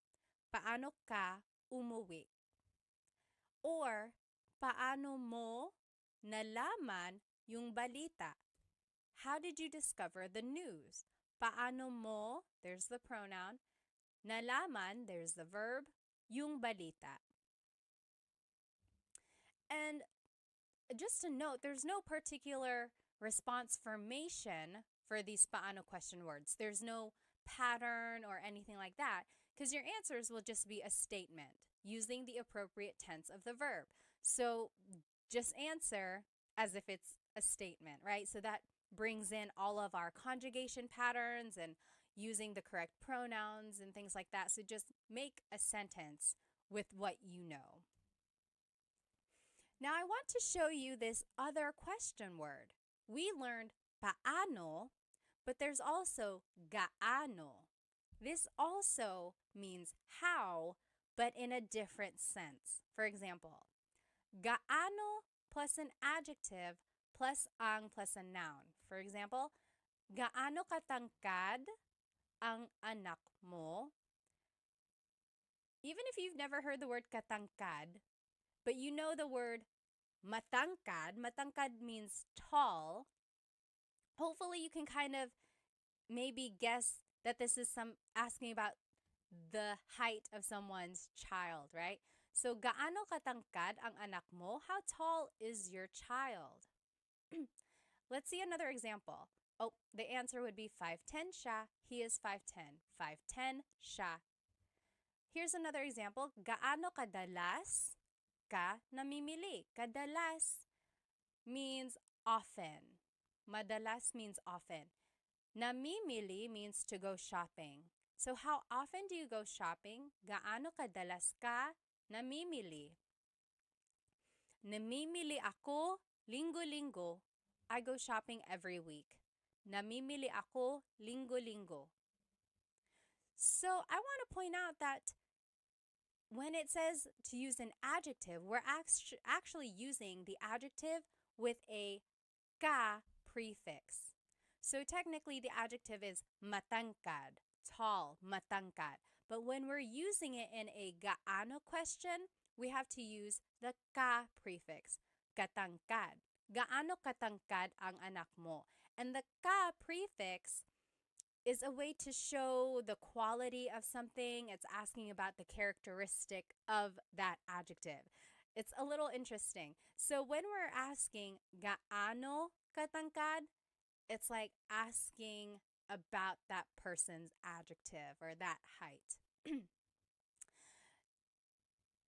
Paano ka umuwi? Or, paano mo nalaman yung balita? How did you discover the news? Paano mo, there's the pronoun. Nalaman, there's the verb. Yung balita. And just to note, there's no particular response formation for these paano question words. There's no pattern or anything like that because your answers will just be a statement using the appropriate tense of the verb. So just answer as if it's a statement, right? So that brings in all of our conjugation patterns and using the correct pronouns and things like that. So just make a sentence with what you know. Now I want to show you this other question word. We learned paano, but there's also gaano. This also means how, but in a different sense. For example, gaano plus an adjective plus ang plus a noun. For example, gaano katangkad ang anak mo? Even if you've never heard the word katangkad, but you know the word matangkad. Matangkad means tall. Hopefully you can kind of maybe guess that this is asking about the height of someone's child, right? So, gaano katangkad ang anak mo? How tall is your child? Let's see another example. Oh, the answer would be 5'10" siya. He is 5'10". 5'10" siya. Here's another example. Gaano kadalas ka namimili? Kadalas means often. Madalas means often. Namimili means to go shopping. So how often do you go shopping? Gaano kadalas ka namimili? Namimili ako linggo-linggo. I go shopping every week. Namimili ako linggo-linggo. So I want to point out that when it says to use an adjective, we're actually using the adjective with a ka prefix. So technically the adjective is matangkad, tall, matangkad. But when we're using it in a gaano question, we have to use the ka prefix, katangkad. Gaano katangkad ang anak mo? And the ka prefix is a way to show the quality of something. It's asking about the characteristic of that adjective. It's a little interesting. So when we're asking gaano katangkad, it's like asking about that person's adjective or that height.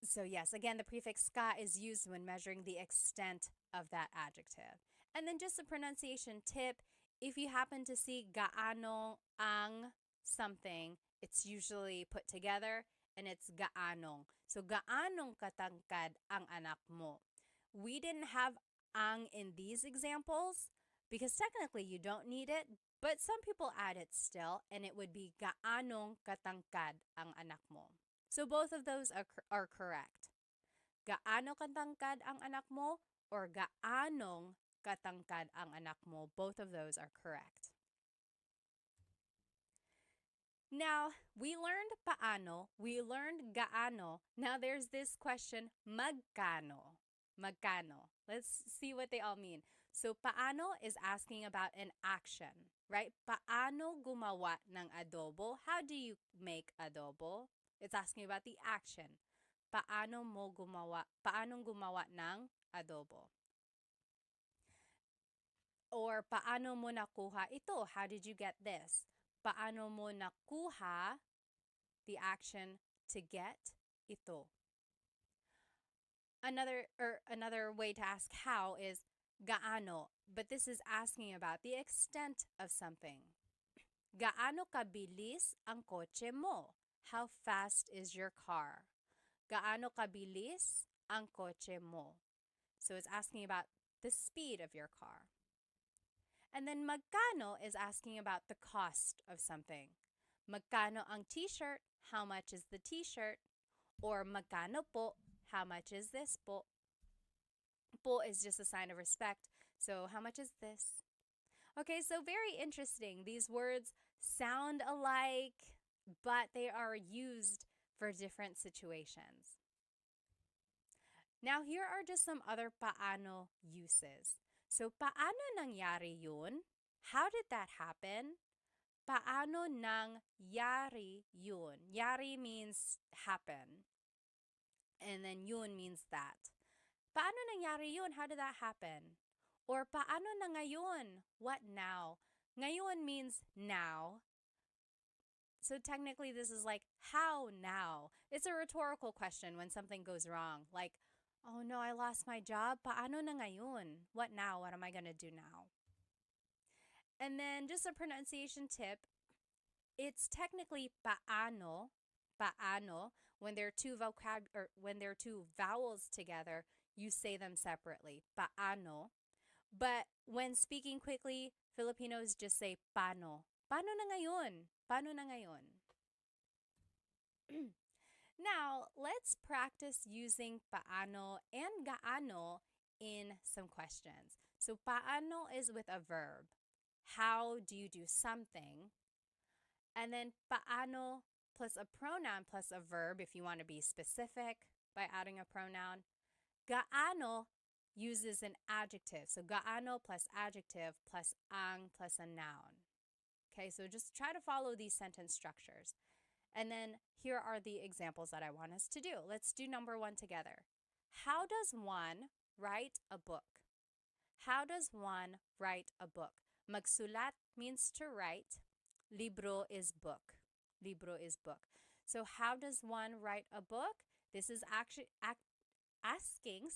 So yes, again, the prefix ka is used when measuring the extent of that adjective. And then just a pronunciation tip, if you happen to see gaano ang something, it's usually put together and it's gaanong. So gaanong katangkad ang anak mo? We didn't have ang in these examples because technically you don't need it, but some people add it still and it would be gaanong katangkad ang anak mo. So both of those are correct. Gaano katangkad ang anak mo or gaanong katangkad ang anak mo? Both of those are correct. Now, we learned paano, we learned gaano. Now there's this question, magkano. Magkano. Let's see what they all mean. So paano is asking about an action, right? Paano gumawa ng adobo? How do you make adobo? It's asking about the action. Paano mo gumawa? Paanong gumawa ng adobo? Or paano mo nakuha ito? How did you get this? Paano mo nakuha, the action to get ito? Another way to ask how is gaano, but this is asking about the extent of something. Gaano kabilis ang kotse mo? How fast is your car? Gaano kabilis ang kotse mo? So it's asking about the speed of your car. And then magkano is asking about the cost of something. Magkano ang t-shirt? How much is the t-shirt? Or magkano po? How much is this po? Po is just a sign of respect. So how much is this? Okay, so very interesting. These words sound alike, but they are used for different situations. Now, here are just some other paano uses. So, paano nangyari yun? How did that happen? Paano nangyari yun? Yari means happen. And then yun means that. Paano nangyari yun? How did that happen? Or paano na ngayon? What now? Ngayon means now. So technically this is like, how now? It's a rhetorical question when something goes wrong. Like, oh no, I lost my job. Paano na ngayon? What now? What am I going to do now? And then just a pronunciation tip. It's technically paano, paano. When there are two vowels together, you say them separately. Paano. But when speaking quickly, Filipinos just say paano. Paano na ngayon? Paano na ngayon? Now, let's practice using paano and gaano in some questions. So, paano is with a verb. How do you do something? And then paano plus a pronoun plus a verb if you want to be specific by adding a pronoun. Gaano uses an adjective. So, gaano plus adjective plus ang plus a noun. Okay, so just try to follow these sentence structures. And then here are the examples that I want us to do. Let's do number 1 together. How does one write a book? How does one write a book? Magsulat means to write. Libro is book. Libro is book. So how does one write a book? This is actually asking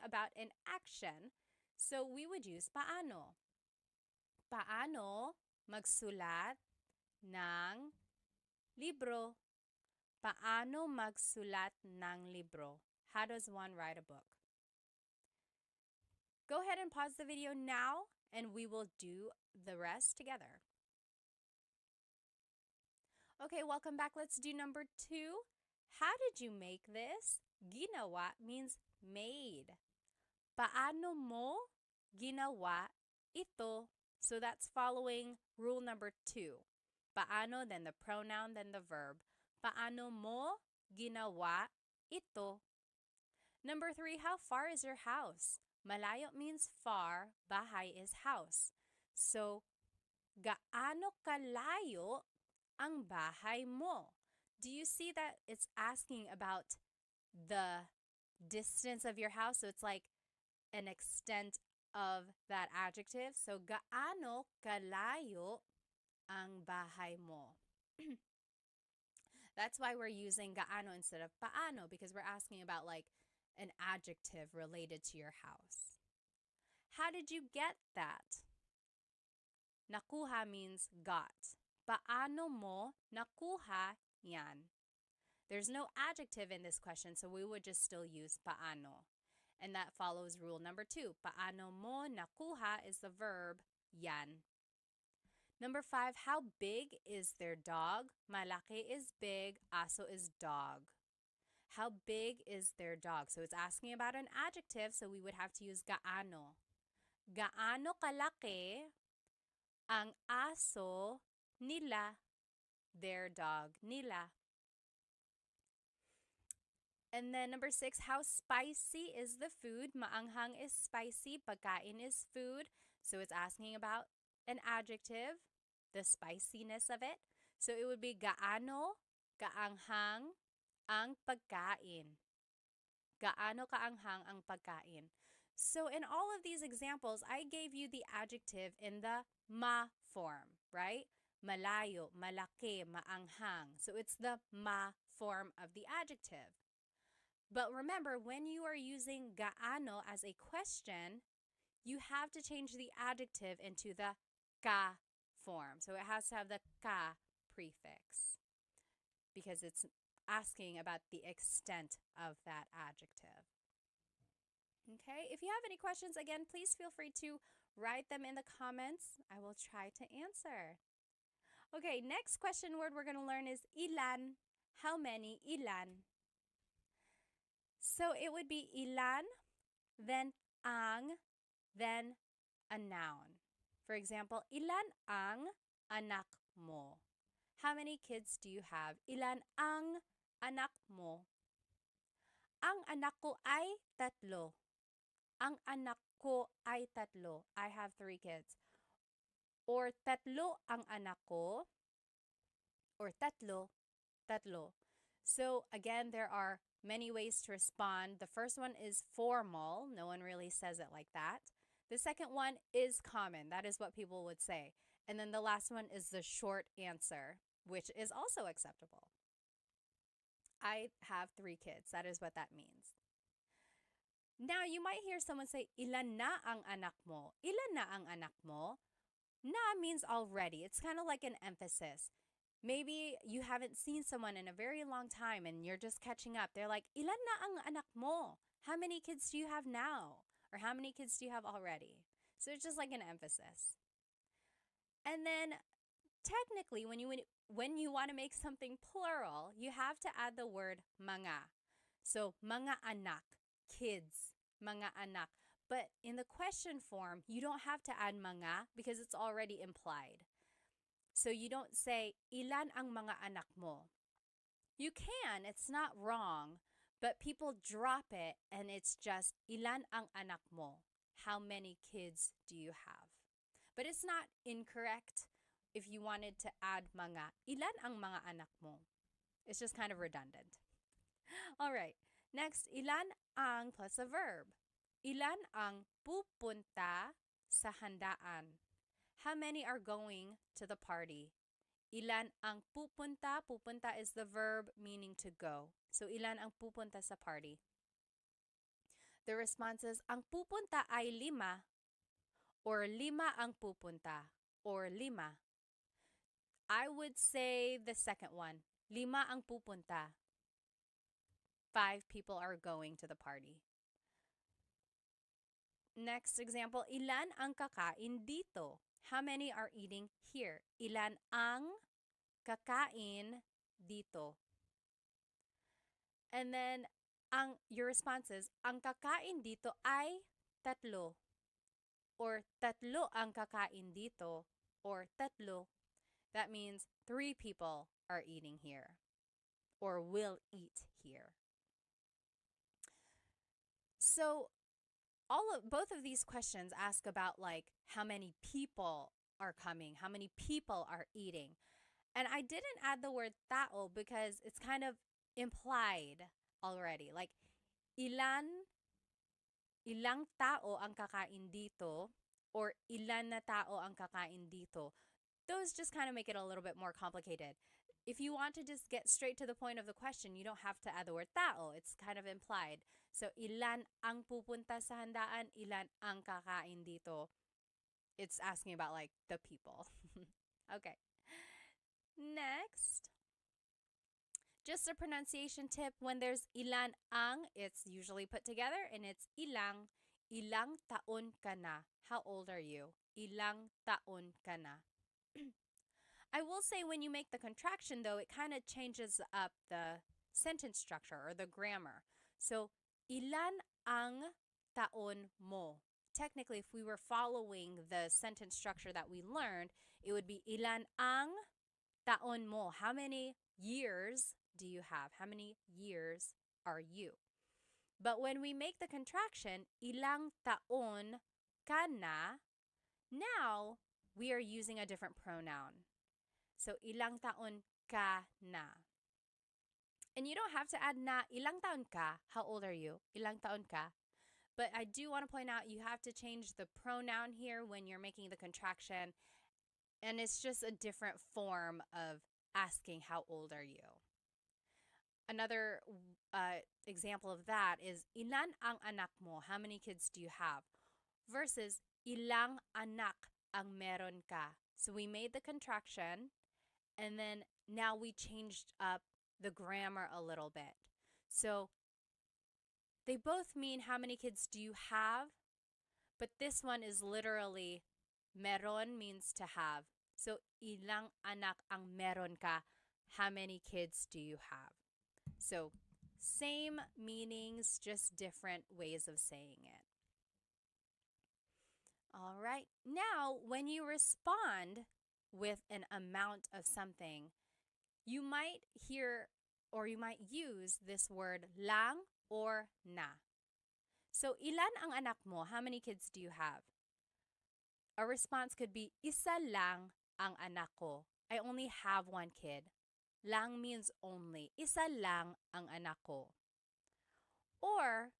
about an action. So we would use paano. Paano magsulat ng libro? Paano magsulat ng libro? How does one write a book? Go ahead and pause the video now, and we will do the rest together. Okay, welcome back. Let's do number 2. How did you make this? Ginawa means made. Paano mo ginawa ito? So that's following rule number 2. Paano, then the pronoun, then the verb. Paano mo ginawa ito? Number 3, how far is your house? Malayo means far, bahay is house. So, gaano kalayo ang bahay mo? Do you see that it's asking about the distance of your house? So it's like an extent of that adjective. So, gaano kalayo ang bahay mo? That's why we're using gaano instead of paano, because we're asking about like an adjective related to your house. How did you get that? Nakuha means got. Paano mo nakuha yan? There's no adjective in this question, so we would just still use paano. And that follows rule number 2. Paano mo nakuha is the verb yan. Number 5, how big is their dog? Malaki is big, aso is dog. How big is their dog? So it's asking about an adjective, so we would have to use gaano. Gaano kalaki ang aso nila, their dog nila. And then number 6, how spicy is the food? Maanghang is spicy, pagkain is food. So it's asking about an adjective, the spiciness of it. So it would be gaano kaanghang ang pagkain. Gaano kaanghang ang pagkain. So in all of these examples, I gave you the adjective in the ma form, right? Malayo, malaki, maanghang. So it's the ma form of the adjective. But remember, when you are using gaano as a question, you have to change the adjective into the ka form. So it has to have the ka prefix because it's asking about the extent of that adjective. Okay, if you have any questions, again, please feel free to write them in the comments. I will try to answer. Okay, next question word we're going to learn is ilan. How many? Ilan. So it would be ilan, then ang, then a noun. For example, ilan ang anak mo? How many kids do you have? Ilan ang anak mo? Ang anak ko ay 3. Ang anak ko ay 3. I have 3 kids. Or 3 ang anak ko. Or 3, 3. So again, there are many ways to respond. The first one is formal. No one really says it like that. The second one is common. That is what people would say. And then the last one is the short answer, which is also acceptable. I have 3 kids. That is what that means. Now, you might hear someone say, ilan na ang anak mo? Ilan na ang anak mo? Na means already. It's kind of like an emphasis. Maybe you haven't seen someone in a very long time and you're just catching up. They're like, ilan na ang anak mo? How many kids do you have now? Or how many kids do you have already? So it's just like an emphasis. And then technically, when you want to make something plural, you have to add the word mga. So mga anak, kids, mga anak. But in the question form, you don't have to add mga because it's already implied. So you don't say, ilan ang mga anak mo? You can, it's not wrong, but people drop it and it's just, ilan ang anak mo? How many kids do you have? But it's not incorrect if you wanted to add mga. Ilan ang mga anak mo? It's just kind of redundant. All right, next, ilan ang plus a verb. Ilan ang pupunta sa handaan? How many are going to the party? Ilan ang pupunta? Pupunta is the verb meaning to go. So, ilan ang pupunta sa party? The response is, ang pupunta ay 5. Or 5 ang pupunta. Or 5. I would say the second one. 5 ang pupunta. 5 people are going to the party. Next example, ilan ang kakain dito? How many are eating here? Ilan ang kakain dito? And then, your response is, ang kakain dito ay 3. Or 3 ang kakain dito. Or 3. That means 3 people are eating here. Or will eat here. So, both of these questions ask about like how many people are coming, how many people are eating. And I didn't add the word tao because it's kind of implied already. Like ilang tao ang kakain dito or ilan na tao ang kakain dito. Those just kind of make it a little bit more complicated. If you want to just get straight to the point of the question, you don't have to add the word tao. It's kind of implied. So, ilan ang pupunta sa handaan, ilan ang kakain dito. It's asking about like the people. Okay. Next. Just a pronunciation tip. When there's ilan ang, it's usually put together and it's ilang. Ilang taon ka na? How old are you? Ilang taon ka na? I will say when you make the contraction, though, it kind of changes up the sentence structure or the grammar. So, ilan ang taon mo? Technically, if we were following the sentence structure that we learned, it would be ilan ang taon mo? How many years do you have? How many years are you? But when we make the contraction, ilang taon ka na, now we are using a different pronoun. So, ilang taon ka na. And you don't have to add na, ilang taon ka? How old are you? Ilang taon ka? But I do want to point out you have to change the pronoun here when you're making the contraction. And it's just a different form of asking how old are you. Another example of that is ilan ang anak mo? How many kids do you have? Versus ilang anak ang meron ka? So we made the contraction and then now we changed up the grammar a little bit. So they both mean how many kids do you have, but this one is literally meron means to have. So ilang anak ang meron ka? How many kids do you have? So same meanings, just different ways of saying it. All right. Now, when you respond with an amount of something, you might hear or you might use this word lang or na. So, ilan ang anak mo? How many kids do you have? A response could be, isa lang ang anak ko. I only have one kid. Lang means only. Isa lang ang anak ko. Or,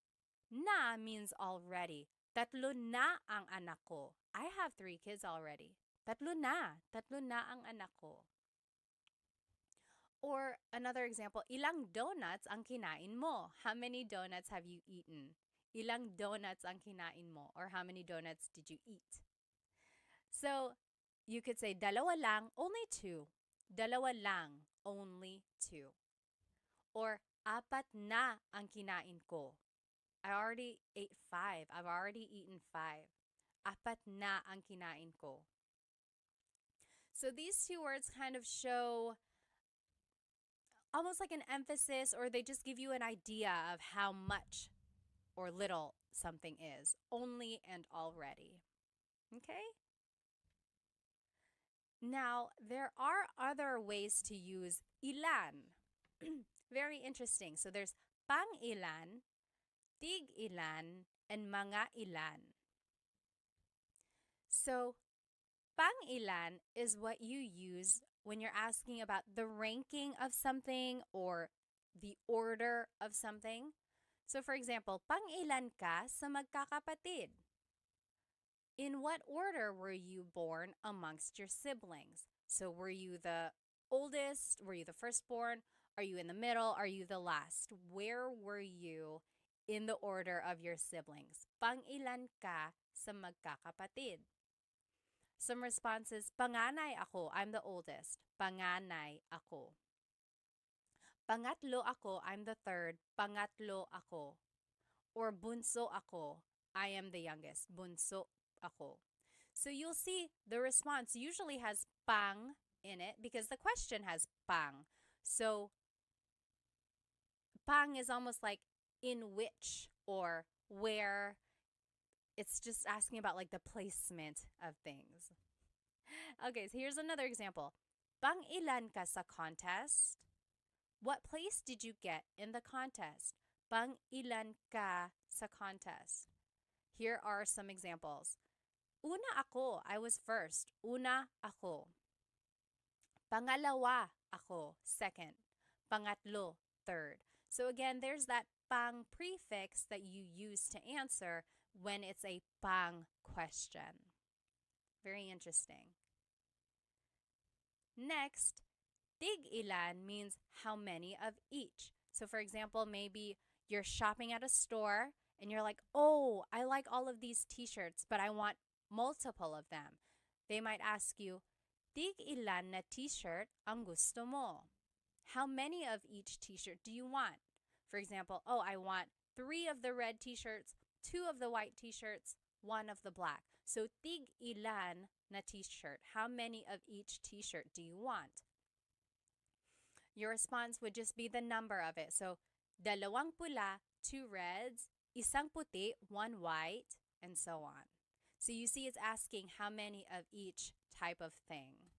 na means already. Tatlo na ang anak ko. I have 3 kids already. Tatlo na. Tatlo na ang anak ko. Or another example, ilang donuts ang kinain mo? How many donuts have you eaten? Ilang donuts ang kinain mo? Or how many donuts did you eat? So, you could say, dalawa lang, only 2. Dalawa lang, only 2. Or, apat na ang kinain ko. I already ate 5. I've already eaten 5. Apat na ang kinain ko. So these 2 words kind of show almost like an emphasis, or they just give you an idea of how much or little something is. Only and already. Okay? Now, there are other ways to use ilan. Very interesting. So there's pang ilan, tig ilan, and mga ilan. So, pang ilan is what you use when you're asking about the ranking of something or the order of something. So, for example, pang ilan ka sa magkakapatid? In what order were you born amongst your siblings? So, were you the oldest? Were you the firstborn? Are you in the middle? Are you the last? Where were you in the order of your siblings? Pang ilan ka sa magkakapatid? Some responses, panganay ako, I'm the oldest. Panganay ako. Pangatlo ako, I'm the third. Pangatlo ako. Or bunso ako, I am the youngest. Bunso ako. So you'll see the response usually has pang in it because the question has pang. So pang is almost like in which or where. It's just asking about like the placement of things. Okay, so here's another example. Pang ilan ka sa contest? What place did you get in the contest? Pang ilan ka sa contest? Here are some examples. Una ako, I was first. Una ako. Pangalawa ako, second. Pangatlo, third. So again, there's that pang prefix that you use to answer when it's a pang question. Very interesting. Next, tig ilan means how many of each. So for example, maybe you're shopping at a store and you're like, oh, I like all of these t-shirts, but I want multiple of them. They might ask you, tig ilan na t-shirt ang gusto mo? How many of each t-shirt do you want? For example, oh, I want 3 of the red t-shirts, 2 of the white t-shirts, 1 of the black. So, tig ilan na t-shirt? How many of each t-shirt do you want? Your response would just be the number of it. So, dalawang pula, 2 reds, isang puti, 1 white, and so on. So you see it's asking how many of each type of thing.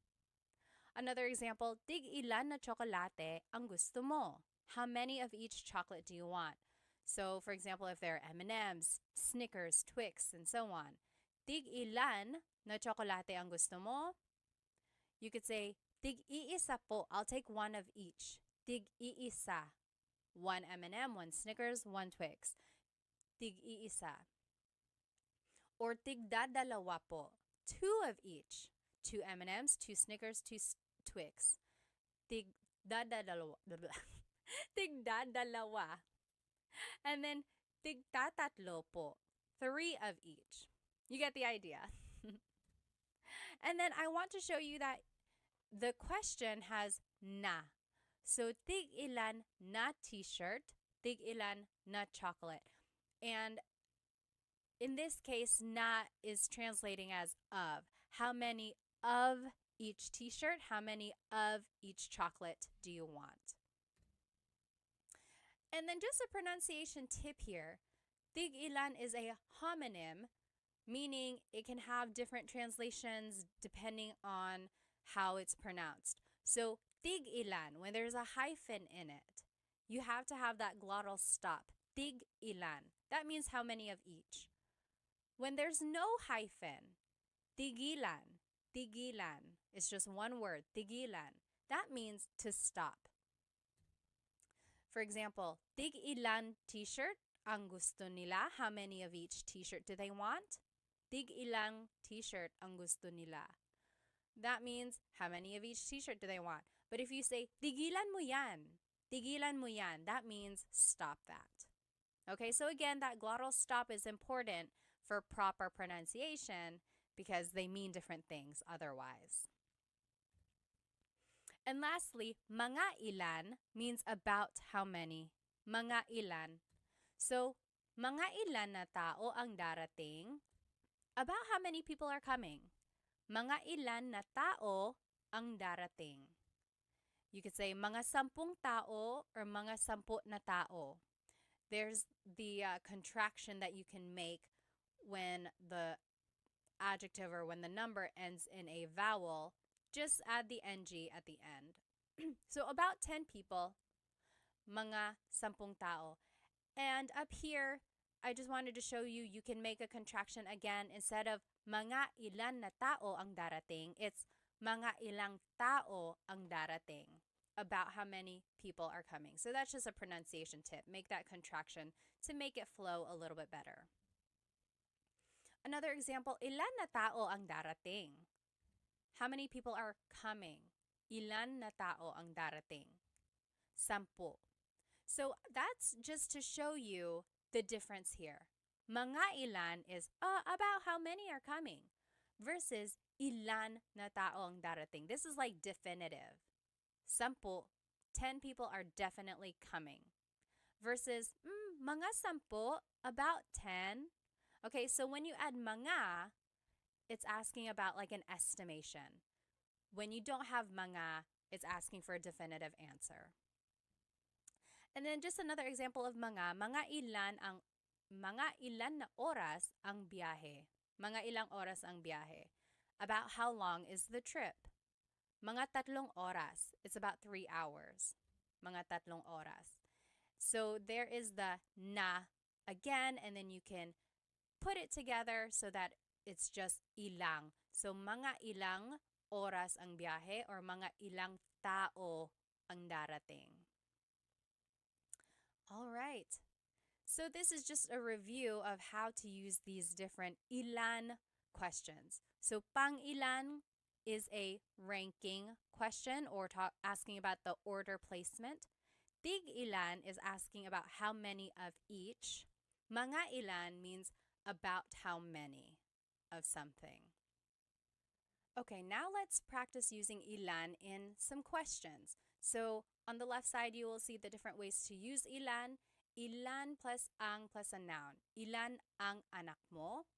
Another example, tig ilan na tsokolate ang gusto mo? How many of each chocolate do you want? So for example, if there are M&Ms, Snickers, Twix, and so on. Tig ilan na tsokolate ang gusto mo? You could say, tig iisa po, I'll take 1 of each. Tig iisa. 1 M&M, 1 Snickers, 1 Twix. Tig iisa. Or tig dadalawa po, 2 of each. 2 M&Ms, 2 Snickers, 2 Twix. Tig dadalawa. Tig dadalawa. And then tig tatatlo po, 3 of each. You get the idea. And then I want to show you that the question has na. So, tig ilan na t-shirt, tig ilan na chocolate. And in this case, na is translating as of. How many of each t-shirt, how many of each chocolate do you want? And then just a pronunciation tip here. Tig ilan is a homonym, meaning it can have different translations depending on how it's pronounced. So, tig ilan, when there's a hyphen in it, you have to have that glottal stop. Tig ilan. That means how many of each. When there's no hyphen, tigilan, tigilan. It's just one word, tigilan. That means to stop. For example, tig ilan t-shirt ang gusto nila? How many of each t-shirt do they want? Tig ilang t-shirt ang gusto nila? That means how many of each t-shirt do they want? But if you say, tigilan mo yan, that means stop that. Okay, so again, that glottal stop is important for proper pronunciation because they mean different things otherwise. And lastly, mga ilan means about how many. Mga ilan. So, mga ilan na tao ang darating? About how many people are coming. Mga ilan na tao ang darating. You could say mga 10 tao or mga 10 na tao. There's the contraction that you can make when the adjective or when the number ends in a vowel. Just add the ng at the end. So about 10 people, mga 10 tao. And up here, I just wanted to show you, you can make a contraction again. Instead of mga ilan na tao ang darating, it's mga ilang tao ang darating. About how many people are coming. So that's just a pronunciation tip. Make that contraction to make it flow a little bit better. Another example, ilan na tao ang darating? How many people are coming? Ilan na tao ang darating? 10. So that's just to show you the difference here. Mga ilan is about how many are coming versus ilan na tao ang darating. This is like definitive. 10 people are definitely coming. Versus mga 10, about 10. Okay, so when you add mga, it's asking about like an estimation. When you don't have mga, it's asking for a definitive answer. And then just another example of mga ilan na oras ang biyahe. Mga ilang oras ang biyahe. About how long is the trip? Mga 3 oras. It's about 3 hours. Mga 3 oras. So there is the na again, and then you can put it together so that it's just ilang. So mga ilang oras ang biyahe or mga ilang tao ang darating. All right. So this is just a review of how to use these different ilan questions. So pang ilan is a ranking question or asking about the order placement. Tig ilan is asking about how many of each. Mga ilan means about how many of something. Okay, now let's practice using ilan in some questions. So on the left side, you will see the different ways to use ilan. Ilan plus ang plus a noun. Ilan ang anak mo?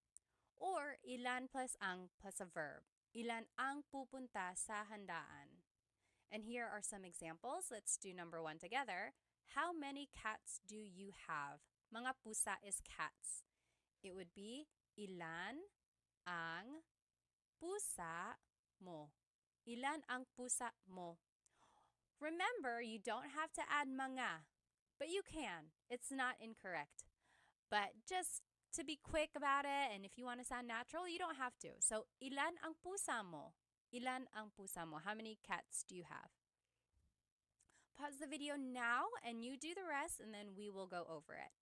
Or ilan plus ang plus a verb. Ilan ang pupunta sa handaan? And here are some examples. Let's do number 1 together. How many cats do you have? Mga pusa is cats. It would be ilan ang pusa mo? Ilan ang pusa mo? Remember, you don't have to add mga, but you can. It's not incorrect. But just to be quick about it, and if you want to sound natural, you don't have to. So, ilan ang pusa mo? Ilan ang pusa mo? How many cats do you have? Pause the video now, and you do the rest, and then we will go over it.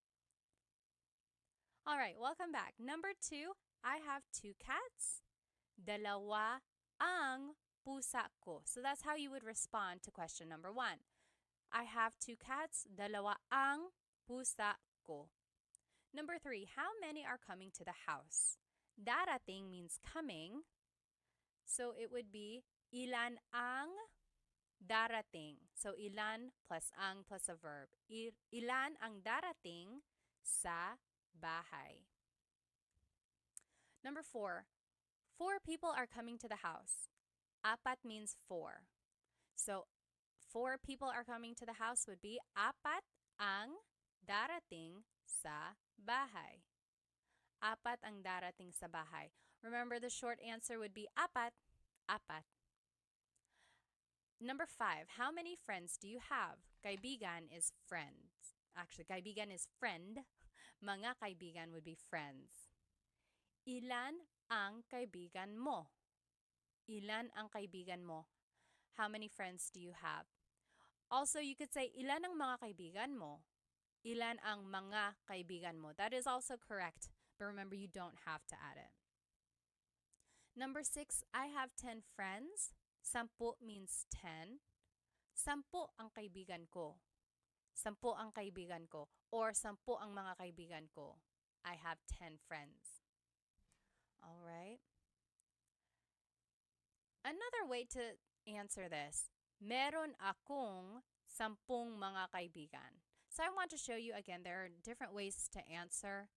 All right, welcome back. Number 2, I have 2 cats. Dalawa ang pusa ko. So that's how you would respond to question number 1. I have 2 cats. Dalawa ang pusa ko. Number 3, how many are coming to the house? Darating means coming. So it would be ilan ang darating. So, ilan plus ang plus a verb. Ilan ang darating sa bahay. Number 4. 4 people are coming to the house. Apat means 4. So, 4 people are coming to the house would be apat ang darating sa bahay. Apat ang darating sa bahay. Remember, the short answer would be apat, apat. Number 5, how many friends do you have? Kaibigan is friends. Actually, kaibigan is friend. Mga kaibigan would be friends. Ilan ang kaibigan mo? Ilan ang kaibigan mo? How many friends do you have? Also, you could say, ilan ang mga kaibigan mo? Ilan ang mga kaibigan mo? That is also correct, but remember, you don't have to add it. Number 6, I have 10 friends. 10 means 10. 10 ang kaibigan ko. 10 ang kaibigan ko. Or 10 ang mga kaibigan ko. I have 10 friends. All right. Another way to answer this, meron akong 10 mga kaibigan. So I want to show you again, there are different ways to answer.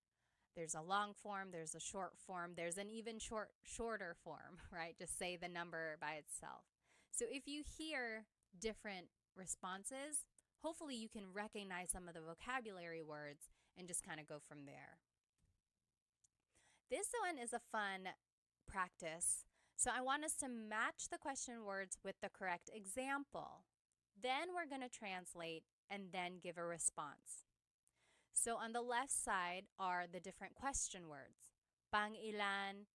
There's a long form, there's a short form, there's an even shorter form, right? Just say the number by itself. So if you hear different responses, hopefully you can recognize some of the vocabulary words and just kind of go from there. This one is a fun practice. So I want us to match the question words with the correct example. Then we're going to translate and then give a response. So on the left side are the different question words. Pang-ilan,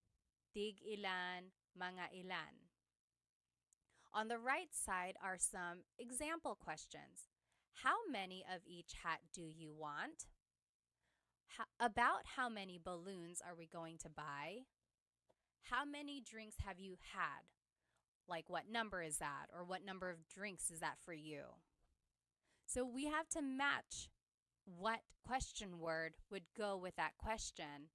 tig-ilan, mga ilan. On the right side are some example questions. How many of each hat do you want? About how many balloons are we going to buy? How many drinks have you had? Like, what number is that? Or what number of drinks is that for you? So we have to match what question word would go with that question,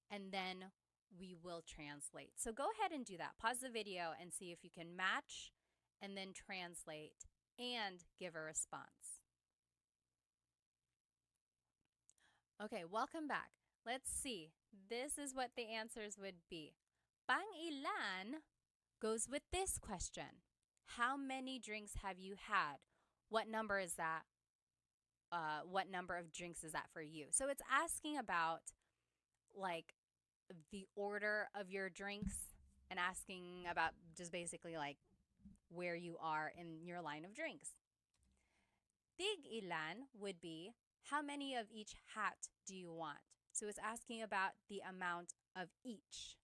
and then we will translate. So go ahead and do that. Pause the video and see if you can match and then translate and give a response. Okay, welcome back. Let's see. This is what the answers would be. Pang-ilan goes with this question. How many drinks have you had? What number is that? What number of drinks is that for you? So it's asking about like the order of your drinks and asking about just basically like where you are in your line of drinks. Tig-ilan would be how many of each hat do you want? So it's asking about the amount of each.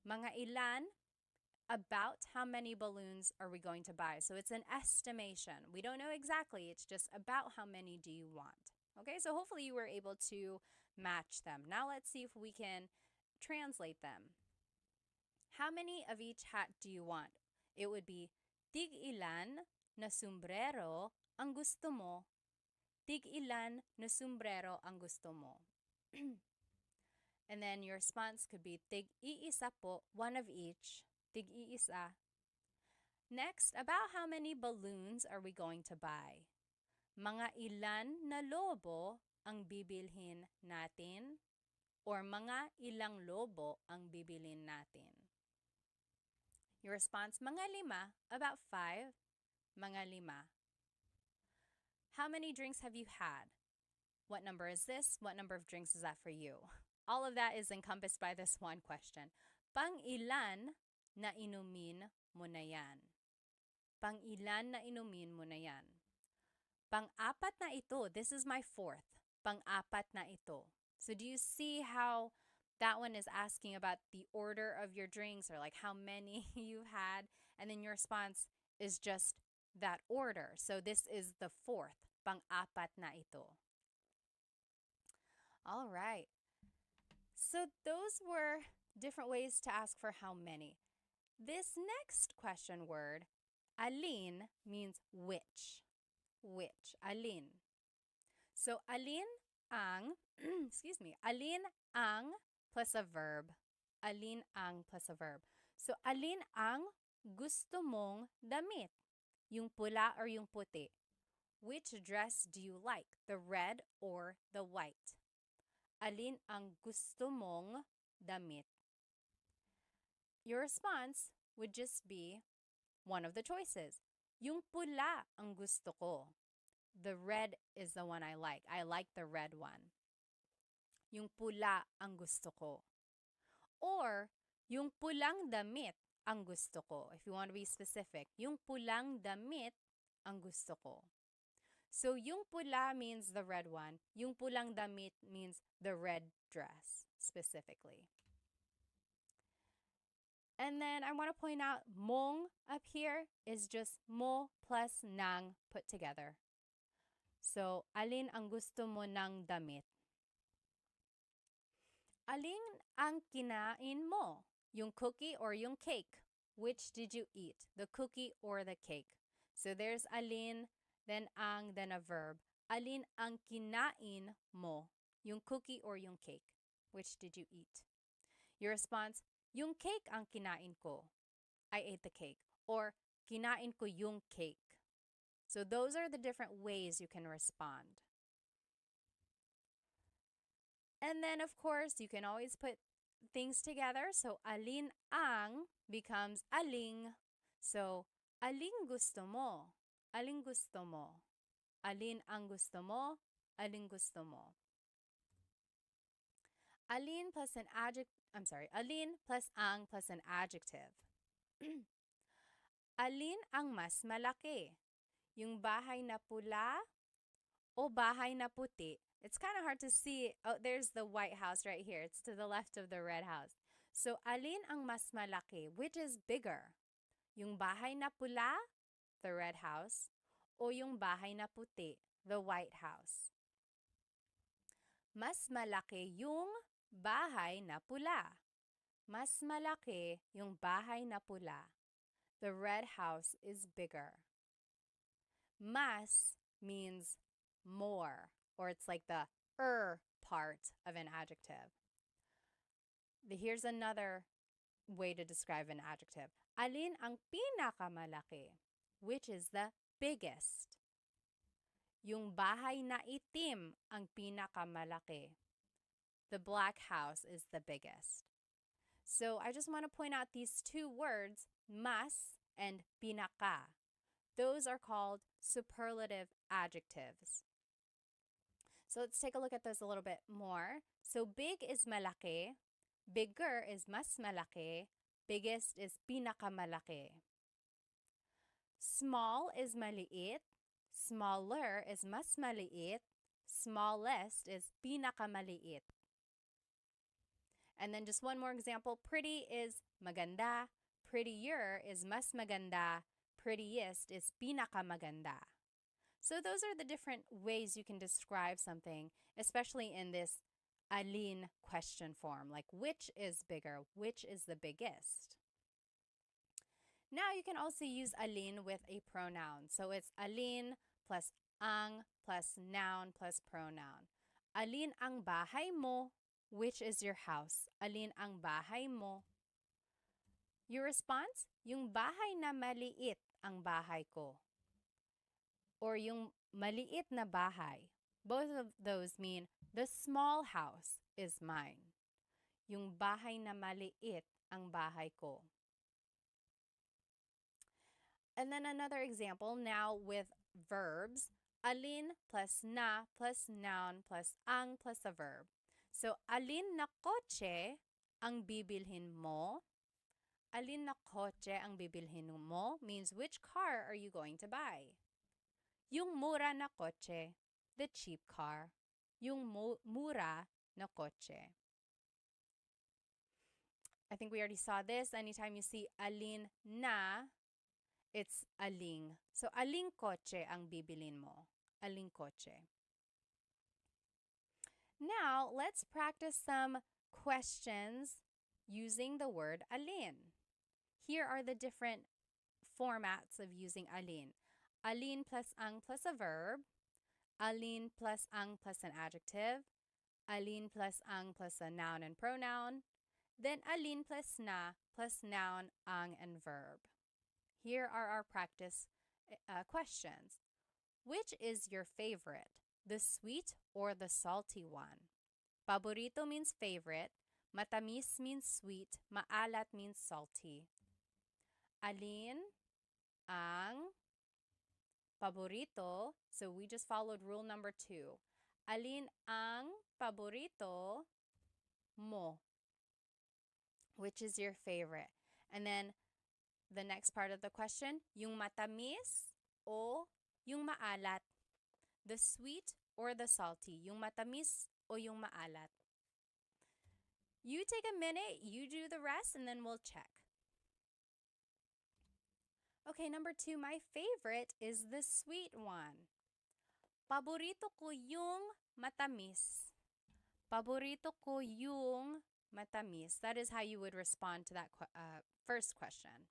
Mga ilan, about how many balloons are we going to buy? So it's an estimation. We don't know exactly. It's just about how many do you want. Okay, so hopefully you were able to match them. Now let's see if we can translate them. How many of each hat do you want? It would be, tig-ilan na sombrero ang gusto mo? Tig-ilan na sombrero ang gusto mo? And then your response could be, tig-iisa po, one of each. Tig-iisa. Next, about how many balloons are we going to buy? Mga ilan na lobo ang bibilhin natin? Or mga ilang lobo ang bibilhin natin? Your response, mga 5, about 5. Mga 5. How many drinks have you had? What number is this? What number of drinks is that for you? All of that is encompassed by this one question. Pang-ilan na inumin mo na yan? Pang-ilan na inumin mo na yan? Pang-apat na ito. This is my 4th. Pang-apat na ito. So do you see how that one is asking about the order of your drinks or like how many you had? And then your response is just that order. So this is the 4th. Pang-apat na ito. All right. So those were different ways to ask for how many. This next question word, alin, means which. Which. Alin. So alin ang, alin ang plus a verb. Alin ang plus a verb. So alin ang gusto mong damit? yung pula or yung puti? Which dress do you like, the red or the white? Alin ang gusto mong damit? Your response would just be one of the choices. Yung pula ang gusto ko. The red is the one I like. I like the red one. Yung pula ang gusto ko. Or, yung pulang damit ang gusto ko. If you want to be specific, yung pulang damit ang gusto ko. So, yung pula means the red one. Yung pulang damit means the red dress, specifically. And then I want to point out, mong up here is just mo plus nang put together. So, alin ang gusto mo ng damit? Alin ang kinain mo? Yung cookie or yung cake? Which did you eat? The cookie or the cake? So, there's alin, then ang, then a verb. Alin ang kinain mo? Yung cookie or yung cake? Which did you eat? Your response, yung cake ang kinain ko. I ate the cake. Or, kinain ko yung cake. So those are the different ways you can respond. And then, of course, you can always put things together. So, alin ang becomes aling. So, aling gusto mo? Aling gusto mo? Alin ang gusto mo? Aling gusto mo? Alin plus an alin plus ang plus an adjective. Alin ang mas malaki? Yung bahay na pula o bahay na puti? It's kind of hard to see. Oh, there's the White House right here. It's to the left of the Red House. So, alin ang mas malaki? Which is bigger? Yung bahay na pula, the Red House, o yung bahay na puti, the White House? Mas malaki yung bahay na pula. Mas malaki yung bahay na pula. The Red House is bigger. Mas means more, or it's like the part of an adjective. Here's another way to describe an adjective. Alin ang pinakamalaki? Which is the biggest? Yung bahay na itim ang pinakamalaki. The black house is the biggest. So I just want to point out these two words, mas and pinaka. Those are called superlative adjectives. So let's take a look at this a little bit more. So big is malaki, bigger is mas malaki, biggest is pinakamalaki. Small is maliit, smaller is mas maliit, smallest is pinakamaliit. And then just one more example, pretty is maganda, prettier is mas maganda, prettiest is pinakamaganda. So those are the different ways you can describe something, especially in this alin question form, like which is bigger, which is the biggest. Now you can also use alin with a pronoun. So it's alin plus ang plus noun plus pronoun. Alin ang bahay mo? Which is your house? Alin ang bahay mo? Your response? Yung bahay na maliit ang bahay ko. Or yung maliit na bahay. Both of those mean the small house is mine. Yung bahay na maliit ang bahay ko. And then another example now with verbs. Alin plus na plus noun plus ang plus a verb. So, alin na kotse ang bibilhin mo? Alin na kotse ang bibilhin mo means which car are you going to buy? Yung mura na kotse, the cheap car. Yung mura na kotse. I think we already saw this. Anytime you see alin na, it's aling. So, aling kotse ang bibilin mo? Aling kotse. Now, let's practice some questions using the word alin. Here are the different formats of using alin. Alin plus ang plus a verb. Alin plus ang plus an adjective. Alin plus ang plus a noun and pronoun. Then alin plus na plus noun, ang, and verb. Here are our practice questions. Which is your favorite, the sweet or the salty one? Paborito means favorite. Matamis means sweet. Maalat means salty. Alin ang paborito? So we just followed rule number 2. Alin ang paborito mo? Which is your favorite? And then the next part of the question, yung matamis o yung maalat? The sweet or the salty? Yung matamis o yung maalat? You take a minute, you do the rest, and then we'll check. Okay, number 2, my favorite is the sweet one. Paborito ko yung matamis. Paborito ko yung matamis. That is how you would respond to that first question.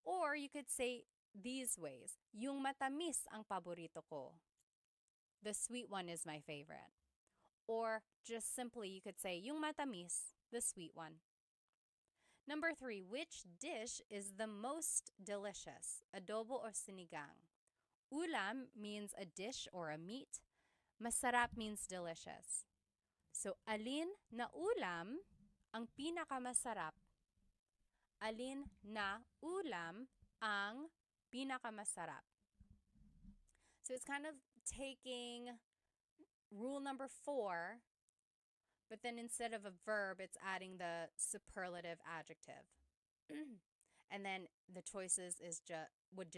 Or you could say these ways. Yung matamis ang paborito ko. The sweet one is my favorite. Or just simply you could say yung matamis, the sweet one. Number 3, which dish is the most delicious? Adobo or sinigang? Ulam means a dish or a meat. Masarap means delicious. So, alin na ulam ang pinakamasarap? Alin na ulam ang pinakamasarap? So, it's kind of taking rule number 4, but then instead of a verb, it's adding the superlative adjective. And then the choices would just